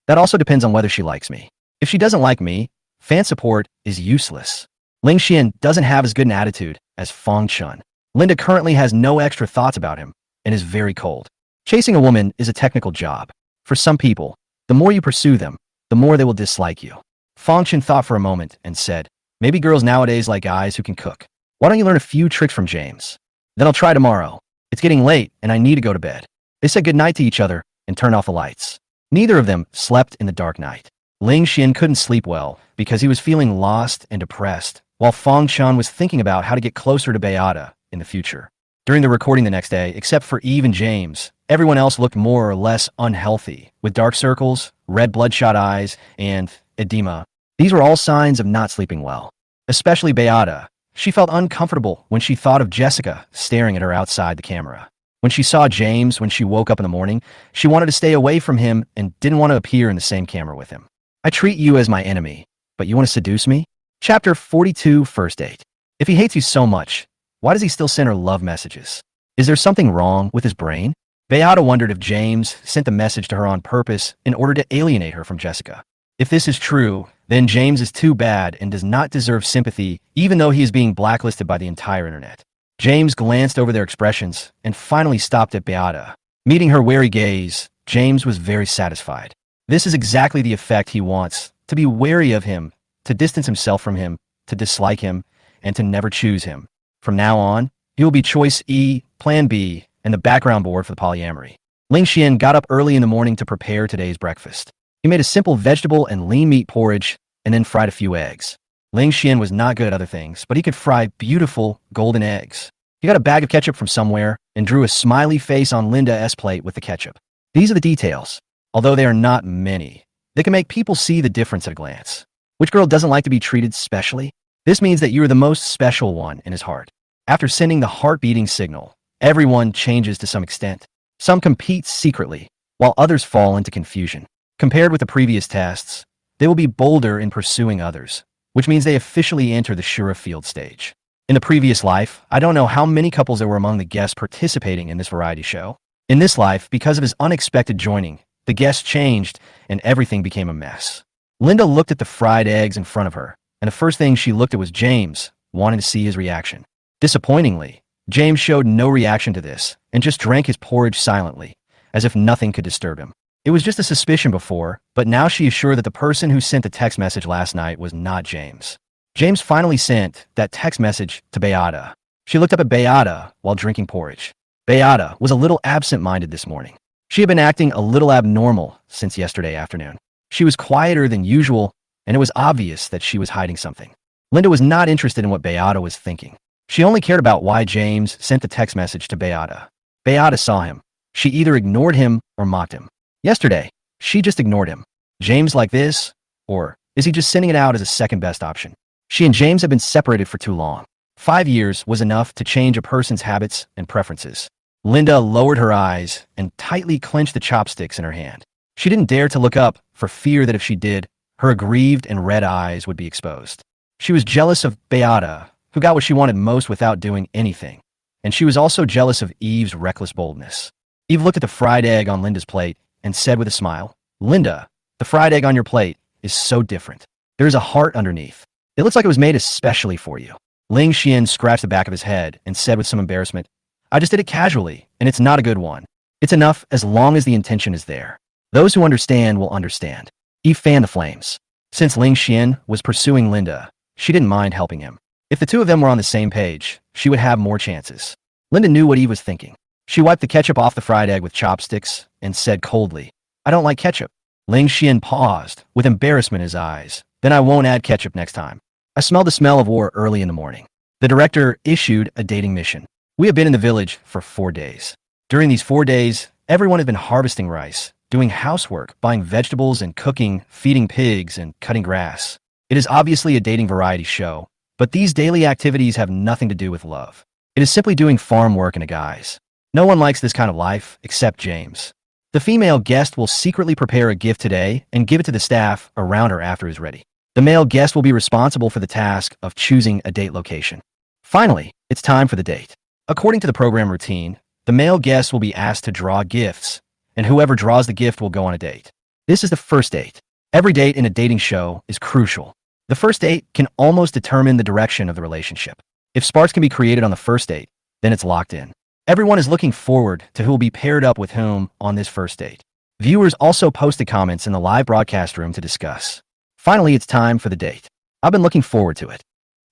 That also depends on whether she likes me. If she doesn't like me, fan support is useless. Ling Xian doesn't have as good an attitude as Fong Chen. Linda currently has no extra thoughts about him and is very cold. Chasing a woman is a technical job. For some people, the more you pursue them, the more they will dislike you. Fong Chen thought for a moment and said, maybe girls nowadays like guys who can cook. Why don't you learn a few tricks from James? Then I'll try tomorrow. It's getting late and I need to go to bed. They said goodnight to each other and turned off the lights. Neither of them slept in the dark night. Ling Xian couldn't sleep well because he was feeling lost and depressed, while Fong Chen was thinking about how to get closer to Beata in the future. During the recording the next day, except for Eve and James, everyone else looked more or less unhealthy, with dark circles, red bloodshot eyes, and edema. These were all signs of not sleeping well. Especially Beata. She felt uncomfortable when she thought of Jessica staring at her outside the camera. When she saw James when she woke up in the morning, she wanted to stay away from him and didn't want to appear in the same camera with him. I treat you as my enemy, but you want to seduce me? Chapter 42, First Date. If he hates you so much, why does he still send her love messages? Is there something wrong with his brain? Beata wondered if James sent the message to her on purpose in order to alienate her from Jessica. If this is true, then James is too bad and does not deserve sympathy, even though he is being blacklisted by the entire internet. James glanced over their expressions and finally stopped at Beata. Meeting her wary gaze, James was very satisfied. This is exactly the effect he wants, to be wary of him, to distance himself from him, to dislike him, and to never choose him. From now on, he will be choice E, plan B, and the background board for the polyamory. Ling Xian got up early in the morning to prepare today's breakfast. He made a simple vegetable and lean meat porridge and then fried a few eggs. Ling Xian was not good at other things, but he could fry beautiful golden eggs. He got a bag of ketchup from somewhere and drew a smiley face on Linda's plate with the ketchup. These are the details. Although they are not many, they can make people see the difference at a glance. Which girl doesn't like to be treated specially? This means that you are the most special one in his heart. After sending the heart-beating signal, everyone changes to some extent. Some compete secretly, while others fall into confusion. Compared with the previous tests, they will be bolder in pursuing others, which means they officially enter the Shura field stage. In the previous life, I don't know how many couples there were among the guests participating in this variety show. In this life, because of his unexpected joining, the guests changed and everything became a mess. Linda looked at the fried eggs in front of her, and the first thing she looked at was James, wanting to see his reaction. Disappointingly, James showed no reaction to this and just drank his porridge silently, as if nothing could disturb him. It was just a suspicion before, but now she is sure that the person who sent the text message last night was not James. James finally sent that text message to Beata. She looked up at Beata while drinking porridge. Beata was a little absent-minded this morning. She had been acting a little abnormal since yesterday afternoon. She was quieter than usual, and it was obvious that she was hiding something. Linda was not interested in what Beata was thinking. She only cared about why James sent the text message to Beata. Beata saw him. She either ignored him or mocked him. Yesterday, she just ignored him. James like this? Or is he just sending it out as a second-best option? She and James have been separated for too long. 5 years was enough to change a person's habits and preferences. Linda lowered her eyes and tightly clenched the chopsticks in her hand. She didn't dare to look up for fear that if she did, her aggrieved and red eyes would be exposed. She was jealous of Beata, who got what she wanted most without doing anything. And she was also jealous of Eve's reckless boldness. Eve looked at the fried egg on Linda's plate and said with a smile, Linda, the fried egg on your plate is so different. There's a heart underneath. It looks like it was made especially for you. Ling Xian scratched the back of his head and said with some embarrassment, I just did it casually, and it's not a good one. It's enough as long as the intention is there. Those who understand will understand. Eve fanned the flames. Since Ling Xian was pursuing Linda, she didn't mind helping him. If the two of them were on the same page, she would have more chances. Linda knew what Eve was thinking. She wiped the ketchup off the fried egg with chopsticks and said coldly, I don't like ketchup. Ling Xian paused, with embarrassment in his eyes. Then I won't add ketchup next time. I smelled the smell of war early in the morning. The director issued a dating mission. We have been in the village for 4 days. During these 4 days, everyone has been harvesting rice, doing housework, buying vegetables and cooking, feeding pigs and cutting grass. It is obviously a dating variety show, but these daily activities have nothing to do with love. It is simply doing farm work in a guise. No one likes this kind of life except James. The female guest will secretly prepare a gift today and give it to the staff around her after it is ready. The male guest will be responsible for the task of choosing a date location. Finally, it's time for the date. According to the program routine, the male guest will be asked to draw gifts, and whoever draws the gift will go on a date. This is the first date. Every date in a dating show is crucial. The first date can almost determine the direction of the relationship. If sparks can be created on the first date, then it's locked in. Everyone is looking forward to who will be paired up with whom on this first date. Viewers also posted comments in the live broadcast room to discuss. Finally, it's time for the date. I've been looking forward to it.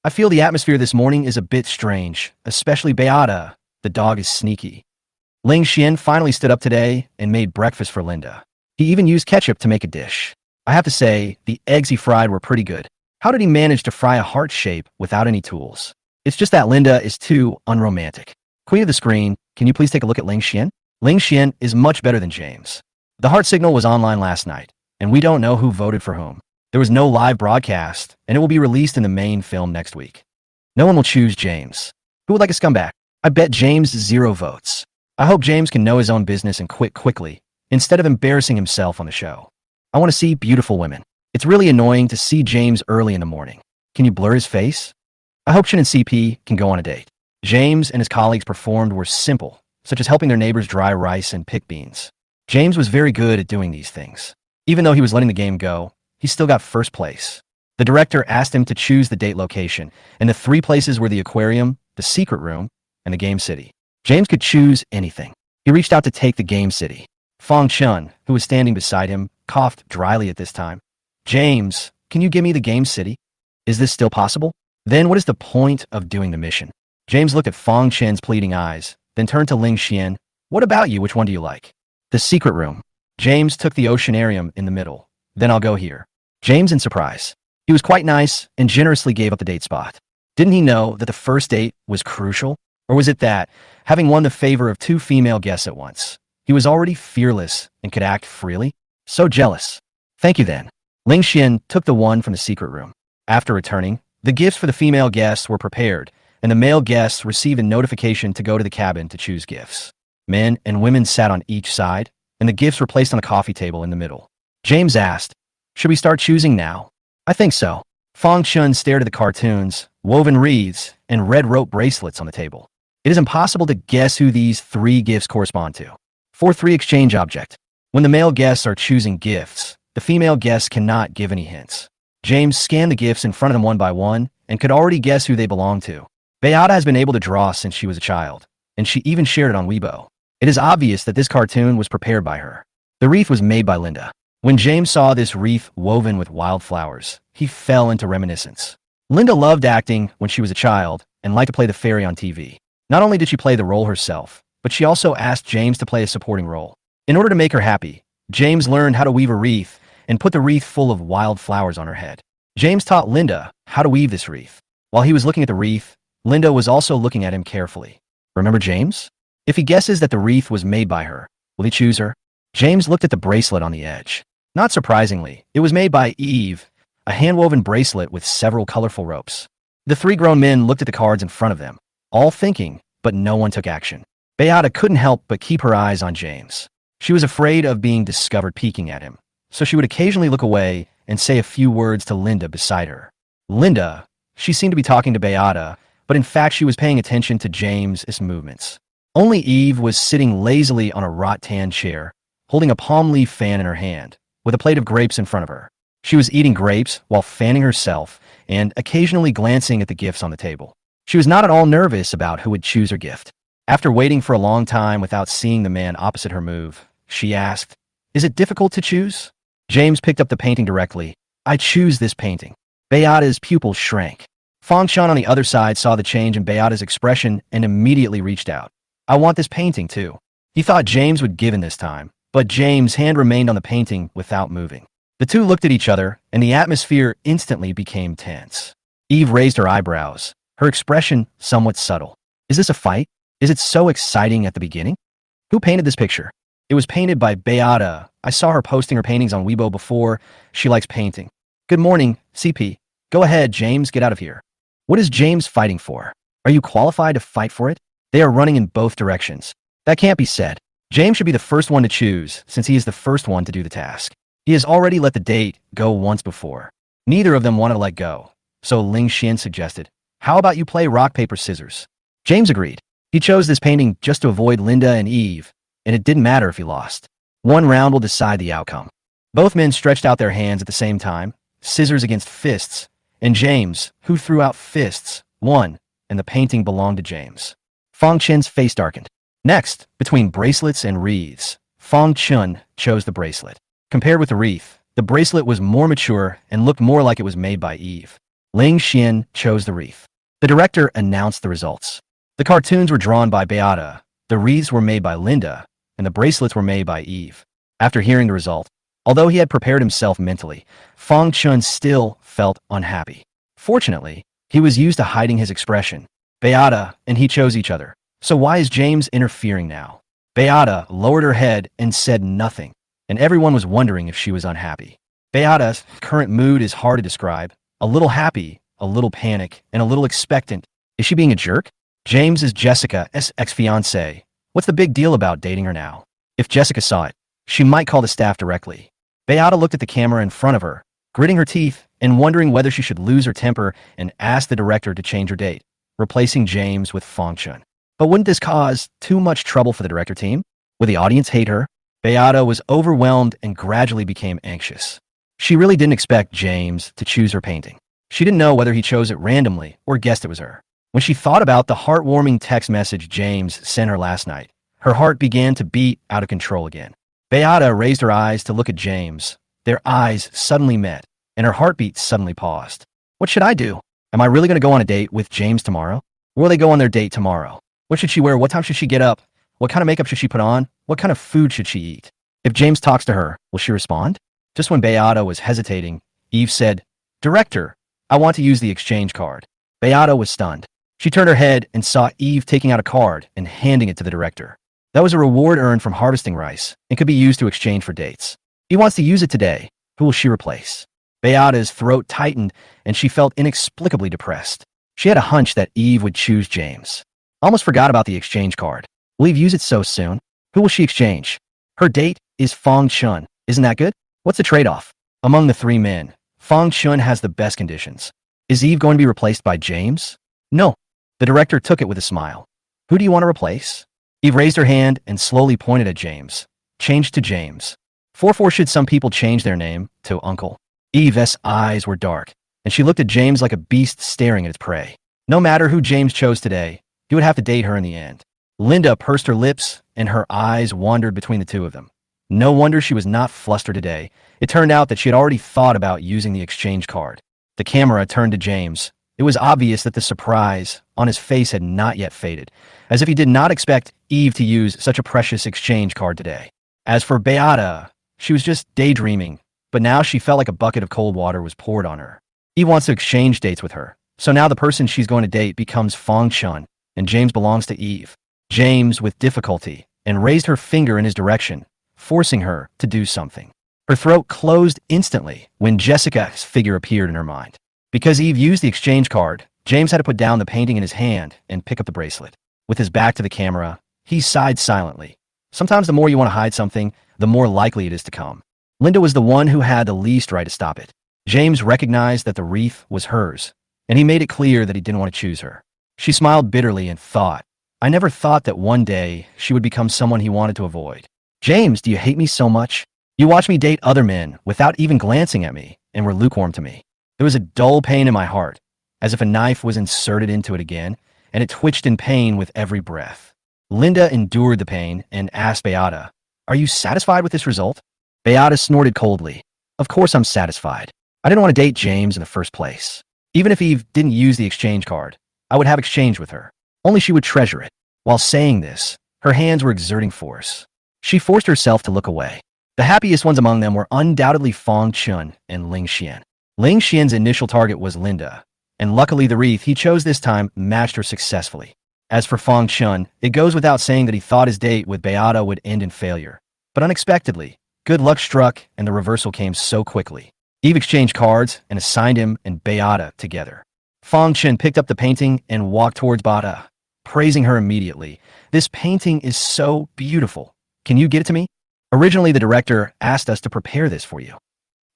I feel the atmosphere this morning is a bit strange, especially Beata. The dog is sneaky. Ling Xian finally stood up today and made breakfast for Linda. He even used ketchup to make a dish. I have to say, the eggs he fried were pretty good. How did he manage to fry a heart shape without any tools? It's just that Linda is too unromantic. Queen of the screen, can you please take a look at Ling Xian? Ling Xian is much better than James. The heart signal was online last night, and we don't know who voted for whom. There was no live broadcast, and it will be released in the main film next week. No one will choose James. Who would like a scumbag? I bet James 0 votes. I hope James can know his own business and quit quickly, instead of embarrassing himself on the show. I want to see beautiful women. It's really annoying to see James early in the morning. Can you blur his face? I hope Shin and CP can go on a date. James and his colleagues performed were simple, such as helping their neighbors dry rice and pick beans. James was very good at doing these things. Even though he was letting the game go, he still got first place. The director asked him to choose the date location, and the 3 places were the aquarium, the secret room, and the game city. James could choose anything. He reached out to take the game city. Fong Chun, who was standing beside him, coughed dryly at this time. James, can you give me the game city? Is this still possible? Then what is the point of doing the mission? James looked at Fong Chen's pleading eyes, then turned to Ling Xian. What about you? Which one do you like? The secret room. James took the oceanarium in the middle. Then I'll go here. James in surprise. He was quite nice and generously gave up the date spot. Didn't he know that the first date was crucial? Or was it that, having won the favor of 2 female guests at once, he was already fearless and could act freely? So jealous. Thank you then. Ling Xian took the one from the secret room. After returning, the gifts for the female guests were prepared, and the male guests received a notification to go to the cabin to choose gifts. Men and women sat on each side, and the gifts were placed on a coffee table in the middle. James asked, should we start choosing now? I think so. Fong Chun stared at the cartoons, woven wreaths, and red rope bracelets on the table. It is impossible to guess who these 3 gifts correspond to. 4-3 exchange object. When the male guests are choosing gifts, the female guests cannot give any hints. James scanned the gifts in front of them one by one and could already guess who they belonged to. Beata has been able to draw since she was a child, and she even shared it on Weibo. It is obvious that this cartoon was prepared by her. The wreath was made by Linda. When James saw this wreath woven with wildflowers, he fell into reminiscence. Linda loved acting when she was a child and liked to play the fairy on TV. Not only did she play the role herself, but she also asked James to play a supporting role. In order to make her happy, James learned how to weave a wreath and put the wreath full of wildflowers on her head. James taught Linda how to weave this wreath. While he was looking at the wreath, Linda was also looking at him carefully. Remember James? If he guesses that the wreath was made by her, will he choose her? James looked at the bracelet on the edge. Not surprisingly, it was made by Eve, a hand-woven bracelet with several colorful ropes. The 3 grown men looked at the cards in front of them, all thinking, but no one took action. Beata couldn't help but keep her eyes on James. She was afraid of being discovered peeking at him, so she would occasionally look away and say a few words to Linda beside her. Linda, she seemed to be talking to Beata, but in fact she was paying attention to James's movements. Only Eve was sitting lazily on a rattan chair, holding a palm leaf fan in her hand, with a plate of grapes in front of her. She was eating grapes while fanning herself and occasionally glancing at the gifts on the table. She was not at all nervous about who would choose her gift. After waiting for a long time without seeing the man opposite her move, she asked, "Is it difficult to choose?" James picked up the painting directly. "I choose this painting." Beata's pupils shrank. Fong Chun on the other side saw the change in Beata's expression and immediately reached out. "I want this painting too." He thought James would give in this time, but James' hand remained on the painting without moving. The two looked at each other, and the atmosphere instantly became tense. Eve raised her eyebrows, her expression somewhat subtle. "Is this a fight? Is it so exciting at the beginning?" "Who painted this picture?" "It was painted by Beata. I saw her posting her paintings on Weibo before. She likes painting." "Good morning, CP. Go ahead, James, get out of here." "What is James fighting for? Are you qualified to fight for it?" "They are running in both directions." "That can't be said. James should be the first one to choose, since he is the first one to do the task. He has already let the date go once before." Neither of them wanted to let go, so Ling Xian suggested, "How about you play rock, paper, scissors?" James agreed. He chose this painting just to avoid Linda and Eve, and it didn't matter if he lost. One round will decide the outcome. Both men stretched out their hands at the same time, scissors against fists, and James, who threw out fists, won, and the painting belonged to James. Fong Chen's face darkened. Next, between bracelets and wreaths, Fong Chun chose the bracelet. Compared with the wreath, the bracelet was more mature and looked more like it was made by Eve. Ling Xian chose the wreath. The director announced the results. The cartoons were drawn by Beata, the wreaths were made by Linda, and the bracelets were made by Eve. After hearing the result, although he had prepared himself mentally, Fong Chun still felt unhappy. Fortunately, he was used to hiding his expression. Beata and he chose each other. So why is James interfering now? Beata lowered her head and said nothing, and everyone was wondering if she was unhappy. Beata's current mood is hard to describe. A little happy, a little panic, and a little expectant. Is she being a jerk? James is Jessica's ex-fiancee. What's the big deal about dating her now? If Jessica saw it, she might call the staff directly. Beata looked at the camera in front of her, gritting her teeth and wondering whether she should lose her temper and ask the director to change her date, replacing James with Fong Chun. But wouldn't this cause too much trouble for the director team? Would the audience hate her? Beata was overwhelmed and gradually became anxious. She really didn't expect James to choose her painting. She didn't know whether he chose it randomly or guessed it was her. When she thought about the heartwarming text message James sent her last night, her heart began to beat out of control again. Beata raised her eyes to look at James. Their eyes suddenly met, and her heartbeat suddenly paused. What should I do? Am I really going to go on a date with James tomorrow? Or will they go on their date tomorrow? What should she wear? What time should she get up? What kind of makeup should she put on? What kind of food should she eat? If James talks to her, will she respond? Just when Beata was hesitating, Eve said, "Director, I want to use the exchange card." Beata was stunned. She turned her head and saw Eve taking out a card and handing it to the director. That was a reward earned from harvesting rice and could be used to exchange for dates. He wants to use it today. Who will she replace? Beata's throat tightened and she felt inexplicably depressed. She had a hunch that Eve would choose James. Almost forgot about the exchange card. Will Eve use it so soon? Who will she exchange? Her date is Fong Chun. Isn't that good? What's the trade-off? Among the three men, Fong Chun has the best conditions. Is Eve going to be replaced by James? No. The director took it with a smile. Who do you want to replace? Eve raised her hand and slowly pointed at James. Changed to James. For should some people change their name to Uncle? Eve's eyes were dark, and she looked at James like a beast staring at its prey. No matter who James chose today, he would have to date her in the end. Linda pursed her lips, and her eyes wandered between the two of them. No wonder she was not flustered today. It turned out that she had already thought about using the exchange card. The camera turned to James. It was obvious that the surprise on his face had not yet faded, as if he did not expect Eve to use such a precious exchange card today. As for Beata, she was just daydreaming, but now she felt like a bucket of cold water was poured on her. Eve wants to exchange dates with her, so now the person she's going to date becomes Fong Chun, and James belongs to Eve. James, with difficulty, and raised her finger in his direction, forcing her to do something. Her throat closed instantly when Jessica's figure appeared in her mind. Because Eve used the exchange card, James had to put down the painting in his hand and pick up the bracelet. With his back to the camera, he sighed silently. Sometimes the more you want to hide something, the more likely it is to come. Linda was the one who had the least right to stop it. James recognized that the wreath was hers, and he made it clear that he didn't want to choose her. She smiled bitterly and thought, I never thought that one day she would become someone he wanted to avoid. James, do you hate me so much? You watched me date other men without even glancing at me and were lukewarm to me. There was a dull pain in my heart, as if a knife was inserted into it again, and it twitched in pain with every breath. Linda endured the pain and asked Beata, "Are you satisfied with this result?" Beata snorted coldly. "Of course I'm satisfied. I didn't want to date James in the first place. Even if Eve didn't use the exchange card, I would have exchange with her. Only she would treasure it." While saying this, her hands were exerting force. She forced herself to look away. The happiest ones among them were undoubtedly Fong Chun and Ling Xian. Ling Xian's initial target was Linda, and luckily the wreath he chose this time matched her successfully. As for Fong Chun, it goes without saying that he thought his date with Beata would end in failure. But unexpectedly, good luck struck and the reversal came so quickly. Eve exchanged cards and assigned him and Beata together. Fong Chun picked up the painting and walked towards Beata, praising her immediately. "This painting is so beautiful. Can you get it to me? Originally, the director asked us to prepare this for you."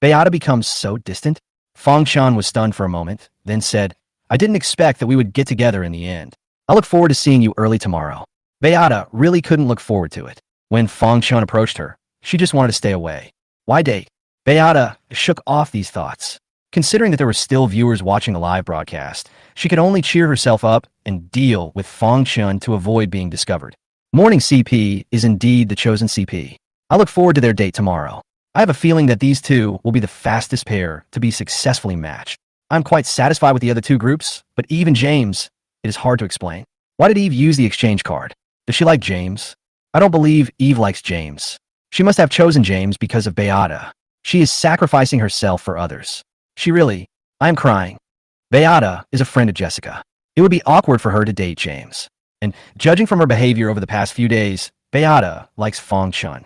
Beata becomes so distant. Fong Chun was stunned for a moment, then said, "I didn't expect that we would get together in the end. I look forward to seeing you early tomorrow." Beata really couldn't look forward to it. When Fong Chun approached her, she just wanted to stay away. Why date? Beata shook off these thoughts. Considering that there were still viewers watching the live broadcast, she could only cheer herself up and deal with Fong Chun to avoid being discovered. Morning CP is indeed the chosen CP. I look forward to their date tomorrow. I have a feeling that these two will be the fastest pair to be successfully matched. I'm quite satisfied with the other two groups, but Eve and James, it is hard to explain. Why did Eve use the exchange card? Does she like James? I don't believe Eve likes James. She must have chosen James because of Beata. She is sacrificing herself for others. I'm crying. Beata is a friend of Jessica. It would be awkward for her to date James. And judging from her behavior over the past few days, Beata likes Fong Chun.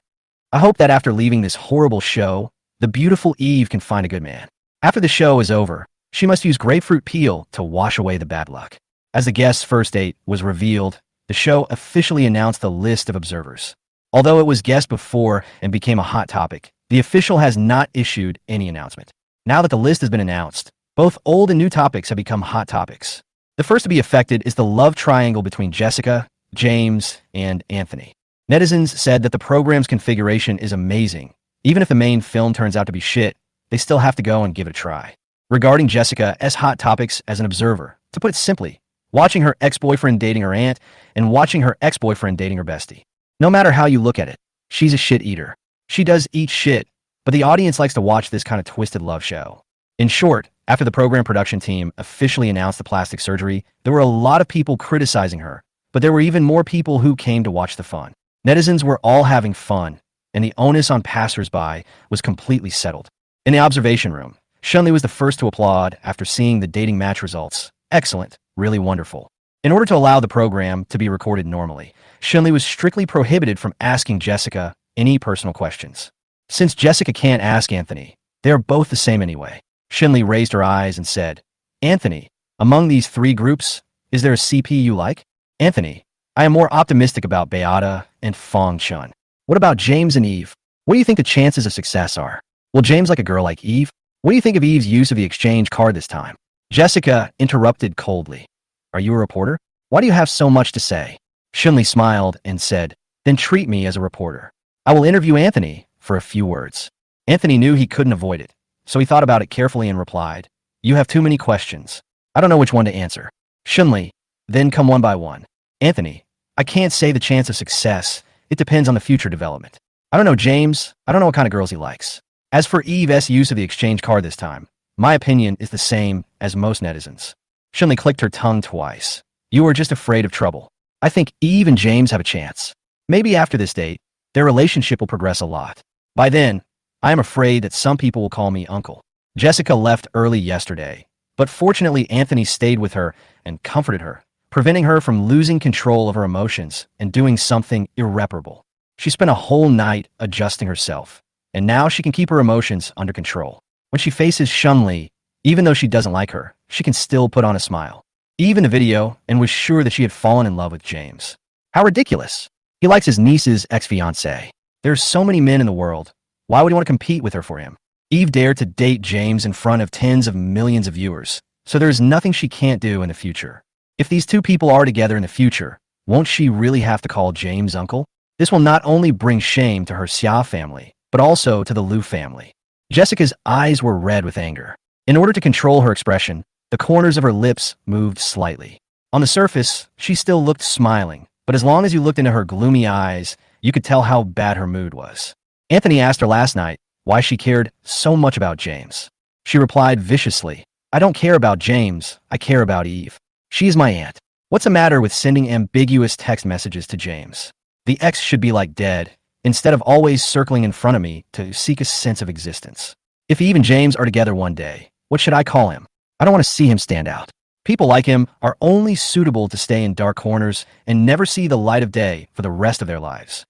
I hope that after leaving this horrible show, the beautiful Eve can find a good man. After the show is over, she must use grapefruit peel to wash away the bad luck. As the guest's first date was revealed, the show officially announced the list of observers. Although it was guessed before and became a hot topic, the official has not issued any announcement. Now that the list has been announced, both old and new topics have become hot topics. The first to be affected is the love triangle between Jessica, James, and Anthony. Netizens said that the program's configuration is amazing. Even if the main film turns out to be shit, they still have to go and give it a try. Regarding Jessica's hot topics as an observer, to put it simply, watching her ex-boyfriend dating her aunt and watching her ex-boyfriend dating her bestie. No matter how you look at it, she's a shit eater. She does eat shit, but the audience likes to watch this kind of twisted love show. In short, after the program production team officially announced the plastic surgery, there were a lot of people criticizing her, but there were even more people who came to watch the fun. Netizens were all having fun, and the onus on passersby was completely settled. In the observation room, Shunli was the first to applaud after seeing the dating match results. Excellent, really wonderful. In order to allow the program to be recorded normally, Shunli was strictly prohibited from asking Jessica any personal questions. Since Jessica can't ask Anthony, they are both the same anyway. Shunli raised her eyes and said, "Anthony, among these three groups, is there a CP you like?" "Anthony, I am more optimistic about Beata and Fong Chun. What about James and Eve? What do you think the chances of success are? Will James like a girl like Eve? What do you think of Eve's use of the exchange card this time?" Jessica interrupted coldly. "Are you a reporter? Why do you have so much to say?" Shunli smiled and said, "Then treat me as a reporter. I will interview Anthony for a few words." Anthony knew he couldn't avoid it, so he thought about it carefully and replied, "You have too many questions. I don't know which one to answer." Shunli, "Then come one by one." "Anthony, I can't say the chance of success. It depends on the future development. I don't know James. I don't know what kind of girls he likes. As for Eve's use of the exchange card this time, my opinion is the same as most netizens." Shunli clicked her tongue twice. "You are just afraid of trouble. I think Eve and James have a chance. Maybe after this date, their relationship will progress a lot. By then, I am afraid that some people will call me uncle." Jessica left early yesterday, but fortunately Anthony stayed with her and comforted her, preventing her from losing control of her emotions and doing something irreparable. She spent a whole night adjusting herself, and now she can keep her emotions under control. When she faces Shunli, even though she doesn't like her, she can still put on a smile. Eve in the video and was sure that she had fallen in love with James. How ridiculous. He likes his niece's ex-fiancee. There are so many men in the world. Why would he want to compete with her for him? Eve dared to date James in front of tens of millions of viewers, so there is nothing she can't do in the future. If these two people are together in the future, won't she really have to call James uncle? This will not only bring shame to her Xia family, but also to the Liu family. Jessica's eyes were red with anger. In order to control her expression, the corners of her lips moved slightly. On the surface, she still looked smiling, but as long as you looked into her gloomy eyes, you could tell how bad her mood was. Anthony asked her last night why she cared so much about James. She replied viciously, "I don't care about James, I care about Eve. She is my aunt. What's the matter with sending ambiguous text messages to James? The ex should be like dead, instead of always circling in front of me to seek a sense of existence. If Eve and James are together one day, what should I call him? I don't want to see him stand out. People like him are only suitable to stay in dark corners and never see the light of day for the rest of their lives."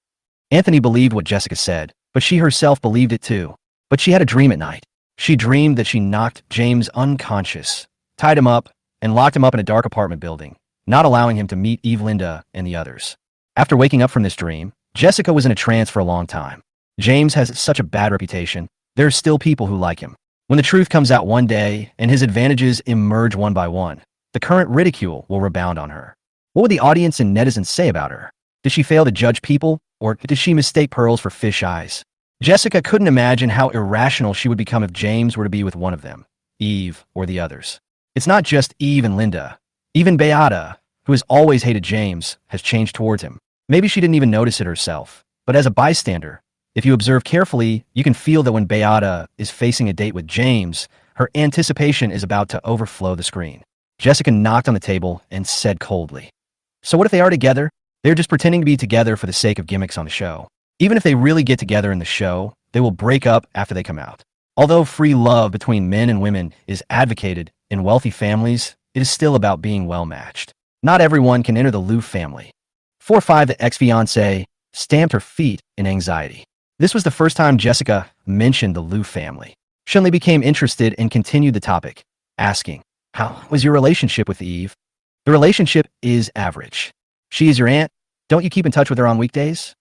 Anthony believed what Jessica said, but she herself believed it too. But she had a dream at night. She dreamed that she knocked James unconscious, tied him up, and locked him up in a dark apartment building, not allowing him to meet Eve, Linda, and the others. After waking up from this dream, Jessica was in a trance for a long time. James has such a bad reputation. There are still people who like him. When the truth comes out one day and his advantages emerge one by one, the current ridicule will rebound on her. What would the audience and netizens say about her? Did she fail to judge people, or did she mistake pearls for fish eyes? Jessica couldn't imagine how irrational she would become if James were to be with one of them, Eve or the others. It's not just Eve and Linda. Even Beata, who has always hated James, has changed towards him. Maybe she didn't even notice it herself, but as a bystander, if you observe carefully, you can feel that when Beata is facing a date with James, her anticipation is about to overflow the screen. Jessica knocked on the table and said coldly, "So what if they are together? They're just pretending to be together for the sake of gimmicks on the show. Even if they really get together in the show, they will break up after they come out. Although free love between men and women is advocated in wealthy families, it is still about being well-matched. Not everyone can enter the Liu family." 4-5 The ex-fiancee stamped her feet in anxiety. This was the first time Jessica mentioned the Liu family. Shunli became interested and continued the topic, asking, "How was your relationship with Eve?" "The relationship is average. She is your aunt. Don't you keep in touch with her on weekdays?"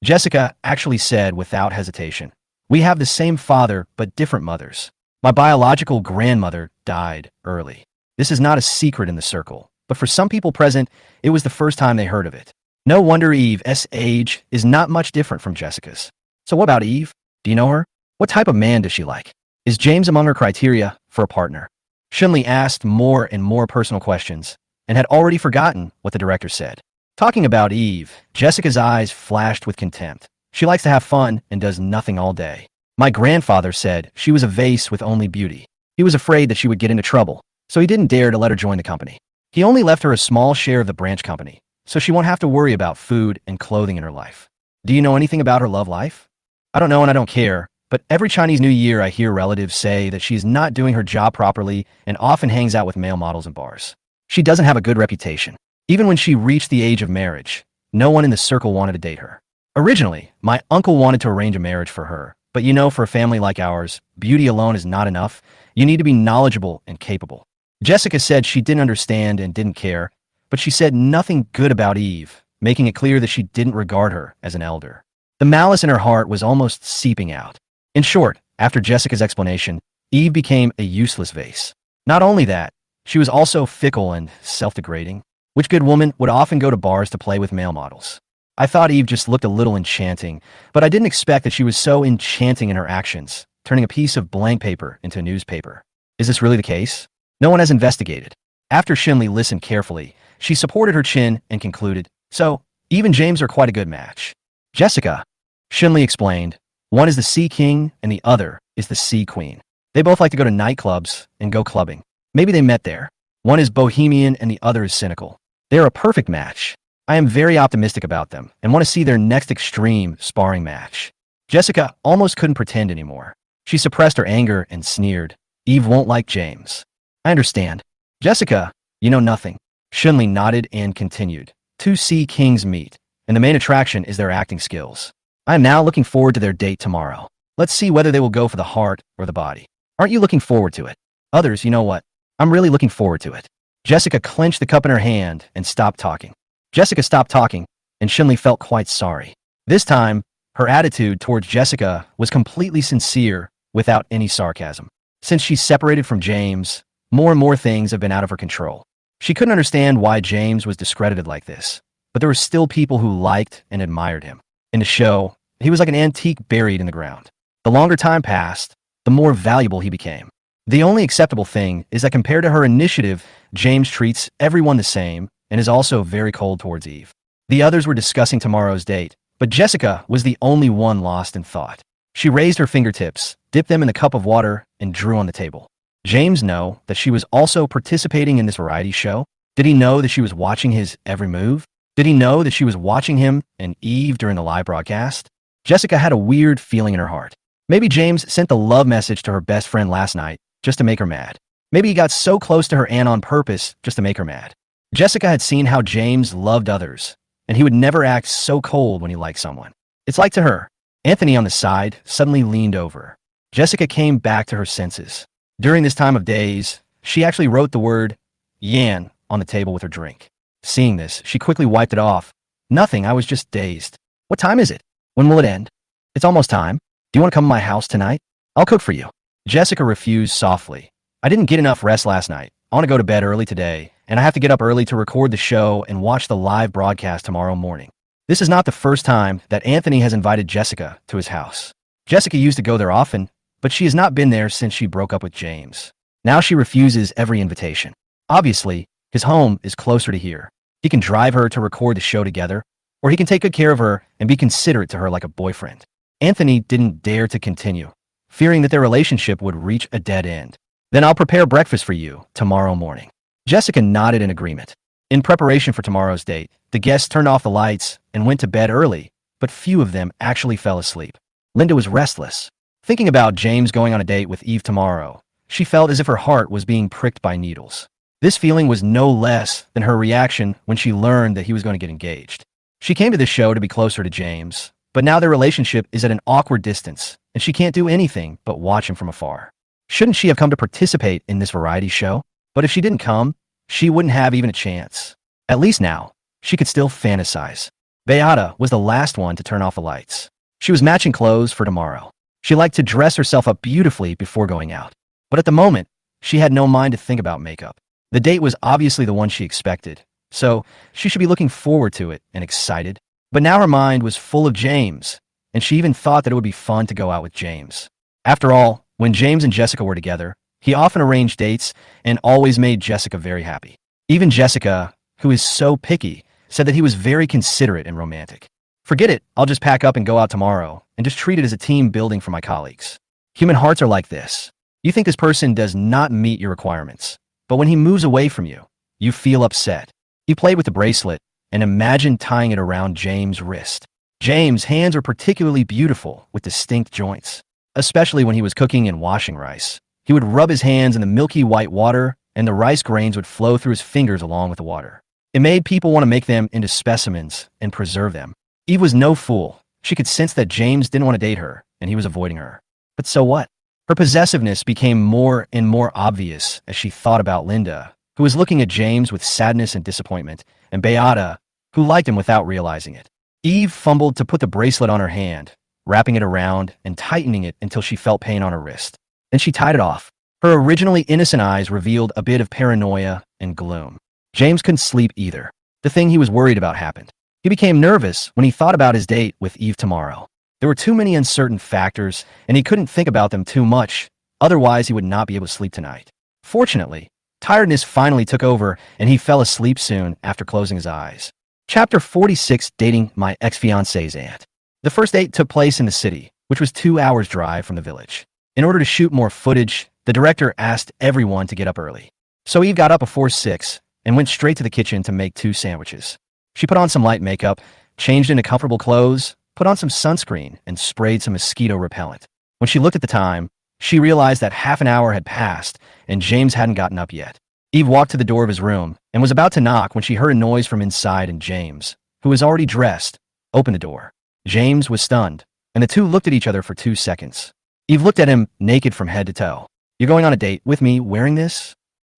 Jessica actually said without hesitation, "We have the same father but different mothers. My biological grandmother died early. This is not a secret in the circle, but for some people present, it was the first time they heard of it." No wonder Eve's age is not much different from Jessica's. "So what about Eve? Do you know her? What type of man does she like? Is James among her criteria for a partner?" Shunli asked more and more personal questions and had already forgotten what the director said. Talking about Eve, Jessica's eyes flashed with contempt. "She likes to have fun and does nothing all day. My grandfather said she was a vase with only beauty. He was afraid that she would get into trouble, so he didn't dare to let her join the company. He only left her a small share of the branch company, so she won't have to worry about food and clothing in her life. Do you know anything about her love life?" "I don't know and I don't care, but every Chinese New Year I hear relatives say that she is not doing her job properly and often hangs out with male models in bars. She doesn't have a good reputation. Even when she reached the age of marriage, no one in the circle wanted to date her. Originally, my uncle wanted to arrange a marriage for her, but you know, for a family like ours, beauty alone is not enough. You need to be knowledgeable and capable." Jessica said she didn't understand and didn't care, but she said nothing good about Eve, making it clear that she didn't regard her as an elder. The malice in her heart was almost seeping out. In short, after Jessica's explanation, Eve became a useless vase. Not only that, she was also fickle and self-degrading. Which good woman would often go to bars to play with male models? I thought Eve just looked a little enchanting, but I didn't expect that she was so enchanting in her actions, turning a piece of blank paper into a newspaper. Is this really the case? No one has investigated. After Shinli listened carefully, she supported her chin and concluded, "So, Eve and James are quite a good match." "Jessica," Shinli explained, "one is the Sea King and the other is the Sea Queen. They both like to go to nightclubs and go clubbing. Maybe they met there. One is bohemian and the other is cynical. They are a perfect match. I am very optimistic about them and want to see their next extreme sparring match." Jessica almost couldn't pretend anymore. She suppressed her anger and sneered, "Eve won't like James." "I understand." "Jessica, you know nothing." Shunli nodded and continued, "Two Sea Kings meet, and the main attraction is their acting skills. I am now looking forward to their date tomorrow. Let's see whether they will go for the heart or the body. Aren't you looking forward to it?" "Others, you know what? I'm really looking forward to it." Jessica clenched the cup in her hand and stopped talking. Jessica stopped talking, and Shinli felt quite sorry. This time, her attitude towards Jessica was completely sincere, without any sarcasm. Since she separated from James, more and more things have been out of her control. She couldn't understand why James was discredited like this, but there were still people who liked and admired him. In the show, He was like an antique buried in the ground. The longer time passed, the more valuable he became. The only acceptable thing is that compared to her initiative, James treats everyone the same and is also very cold towards Eve. The others were discussing tomorrow's date, but Jessica was the only one lost in thought. She raised her fingertips, dipped them in the cup of water, and drew on the table. James know that she was also participating in this variety show? Did he know that she was watching his every move? Did he know that she was watching him and Eve during the live broadcast? Jessica had a weird feeling in her heart. Maybe James sent the love message to her best friend last night just to make her mad. Maybe he got so close to her aunt on purpose just to make her mad. Jessica had seen how James loved others, and he would never act so cold when he liked someone. It's like to her. Anthony on the side suddenly leaned over. Jessica came back to her senses. During this time of days, she actually wrote the word Yan on the table with her drink. Seeing this, she quickly wiped it off. Nothing, I was just dazed. What time is it? When will it end? It's almost time. Do you want to come to my house tonight? I'll cook for you. Jessica refused softly. I didn't get enough rest last night. I want to go to bed early today, and I have to get up early to record the show and watch the live broadcast tomorrow morning. This is not the first time that Anthony has invited Jessica to his house. Jessica used to go there often, but she has not been there since she broke up with James. Now she refuses every invitation. Obviously, his home is closer to here. He can drive her to record the show together, or he can take good care of her and be considerate to her like a boyfriend. Anthony didn't dare to continue, fearing that their relationship would reach a dead end. Then I'll prepare breakfast for you tomorrow morning. Jessica nodded in agreement. In preparation for tomorrow's date, the guests turned off the lights and went to bed early, but few of them actually fell asleep. Linda was restless. Thinking about James going on a date with Eve tomorrow, she felt as if her heart was being pricked by needles. This feeling was no less than her reaction when she learned that he was going to get engaged. She came to the show to be closer to James, but now their relationship is at an awkward distance, and she can't do anything but watch him from afar. Shouldn't she have come to participate in this variety show? But if she didn't come, she wouldn't have even a chance. At least now, she could still fantasize. Beata was the last one to turn off the lights. She was matching clothes for tomorrow. She liked to dress herself up beautifully before going out. But at the moment, she had no mind to think about makeup. The date was obviously the one she expected, so she should be looking forward to it and excited. But now her mind was full of James, and she even thought that it would be fun to go out with James. After all, when James and Jessica were together, he often arranged dates and always made Jessica very happy. Even Jessica, who is so picky, said that he was very considerate and romantic. Forget it, I'll just pack up and go out tomorrow and just treat it as a team building for my colleagues. Human hearts are like this. You think this person does not meet your requirements, but when he moves away from you, you feel upset. He played with the bracelet and imagined tying it around James' wrist. James' hands are particularly beautiful with distinct joints, especially when he was cooking and washing rice. He would rub his hands in the milky white water, and the rice grains would flow through his fingers along with the water. It made people want to make them into specimens and preserve them. Eve was no fool. She could sense that James didn't want to date her, and he was avoiding her. But so what? Her possessiveness became more and more obvious as she thought about Linda, who was looking at James with sadness and disappointment, and Beata, who liked him without realizing it. Eve fumbled to put the bracelet on her hand, wrapping it around and tightening it until she felt pain on her wrist. Then she tied it off. Her originally innocent eyes revealed a bit of paranoia and gloom. James couldn't sleep either. The thing he was worried about happened. He became nervous when he thought about his date with Eve tomorrow. There were too many uncertain factors, and he couldn't think about them too much, otherwise he would not be able to sleep tonight. Fortunately, tiredness finally took over, and he fell asleep soon after closing his eyes. Chapter 46, Dating My Ex-Fiancee's Aunt. The first date took place in the city, which was 2 hours' drive from the village. In order to shoot more footage, the director asked everyone to get up early. So Eve got up before 6 and went straight to the kitchen to make 2 sandwiches. She put on some light makeup, changed into comfortable clothes, put on some sunscreen, and sprayed some mosquito repellent. When she looked at the time, she realized that half an hour had passed and James hadn't gotten up yet. Eve walked to the door of his room and was about to knock when she heard a noise from inside, and James, who was already dressed, opened the door. James was stunned, and the two looked at each other for 2 seconds. Eve looked at him naked from head to toe. "You're going on a date with me wearing this?"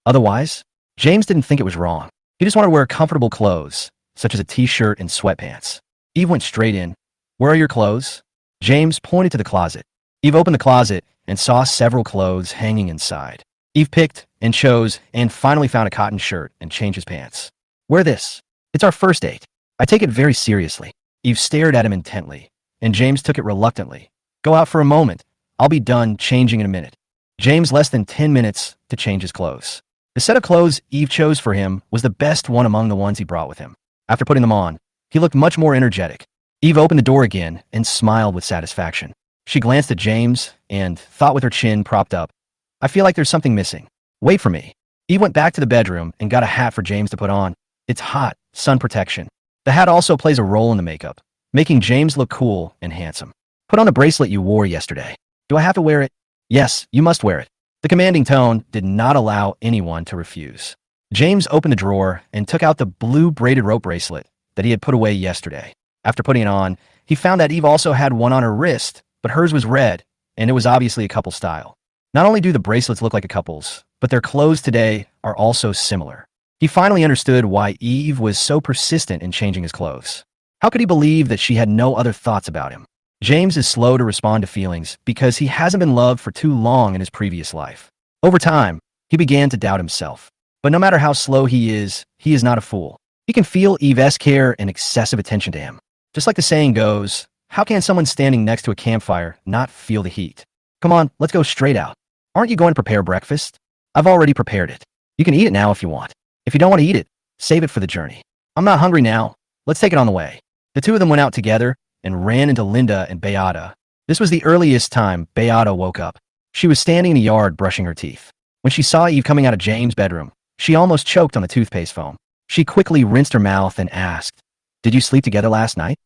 Otherwise, James didn't think it was wrong. He just wanted to wear comfortable clothes, such as a t-shirt and sweatpants. Eve went straight in. "Where are your clothes?" James pointed to the closet. Eve opened the closet and saw several clothes hanging inside. Eve picked and chose and finally found a cotton shirt and changed his pants. "Wear this. It's our first date. I take it very seriously." Eve stared at him intently, and James took it reluctantly. Go out for a moment. I'll be done changing in a minute. James less than 10 minutes to change his clothes. The set of clothes Eve chose for him was the best one among the ones he brought with him. After putting them on, he looked much more energetic. Eve opened the door again and smiled with satisfaction. She glanced at James and thought with her chin propped up, I feel like there's something missing. Wait for me. Eve went back to the bedroom and got a hat for James to put on. It's hot, sun protection. The hat also plays a role in the makeup, making James look cool and handsome. Put on the bracelet you wore yesterday. Do I have to wear it? Yes, you must wear it. The commanding tone did not allow anyone to refuse. James opened the drawer and took out the blue braided rope bracelet that he had put away yesterday. After putting it on, he found that Eve also had one on her wrist, but hers was red, and it was obviously a couple style. Not only do the bracelets look like a couple's, but their clothes today are also similar. He finally understood why Eve was so persistent in changing his clothes. How could he believe that she had no other thoughts about him? James is slow to respond to feelings because he hasn't been loved for too long in his previous life. Over time, he began to doubt himself. But no matter how slow he is not a fool. He can feel Eve's care and excessive attention to him. Just like the saying goes, how can someone standing next to a campfire not feel the heat? Come on, let's go straight out. Aren't you going to prepare breakfast? I've already prepared it. You can eat it now if you want. If you don't want to eat it, save it for the journey. I'm not hungry now. Let's take it on the way. The two of them went out together and ran into Linda and Beata. This was the earliest time Beata woke up. She was standing in the yard brushing her teeth. When she saw Eve coming out of James' bedroom, she almost choked on the toothpaste foam. She quickly rinsed her mouth and asked, Did you sleep together last night?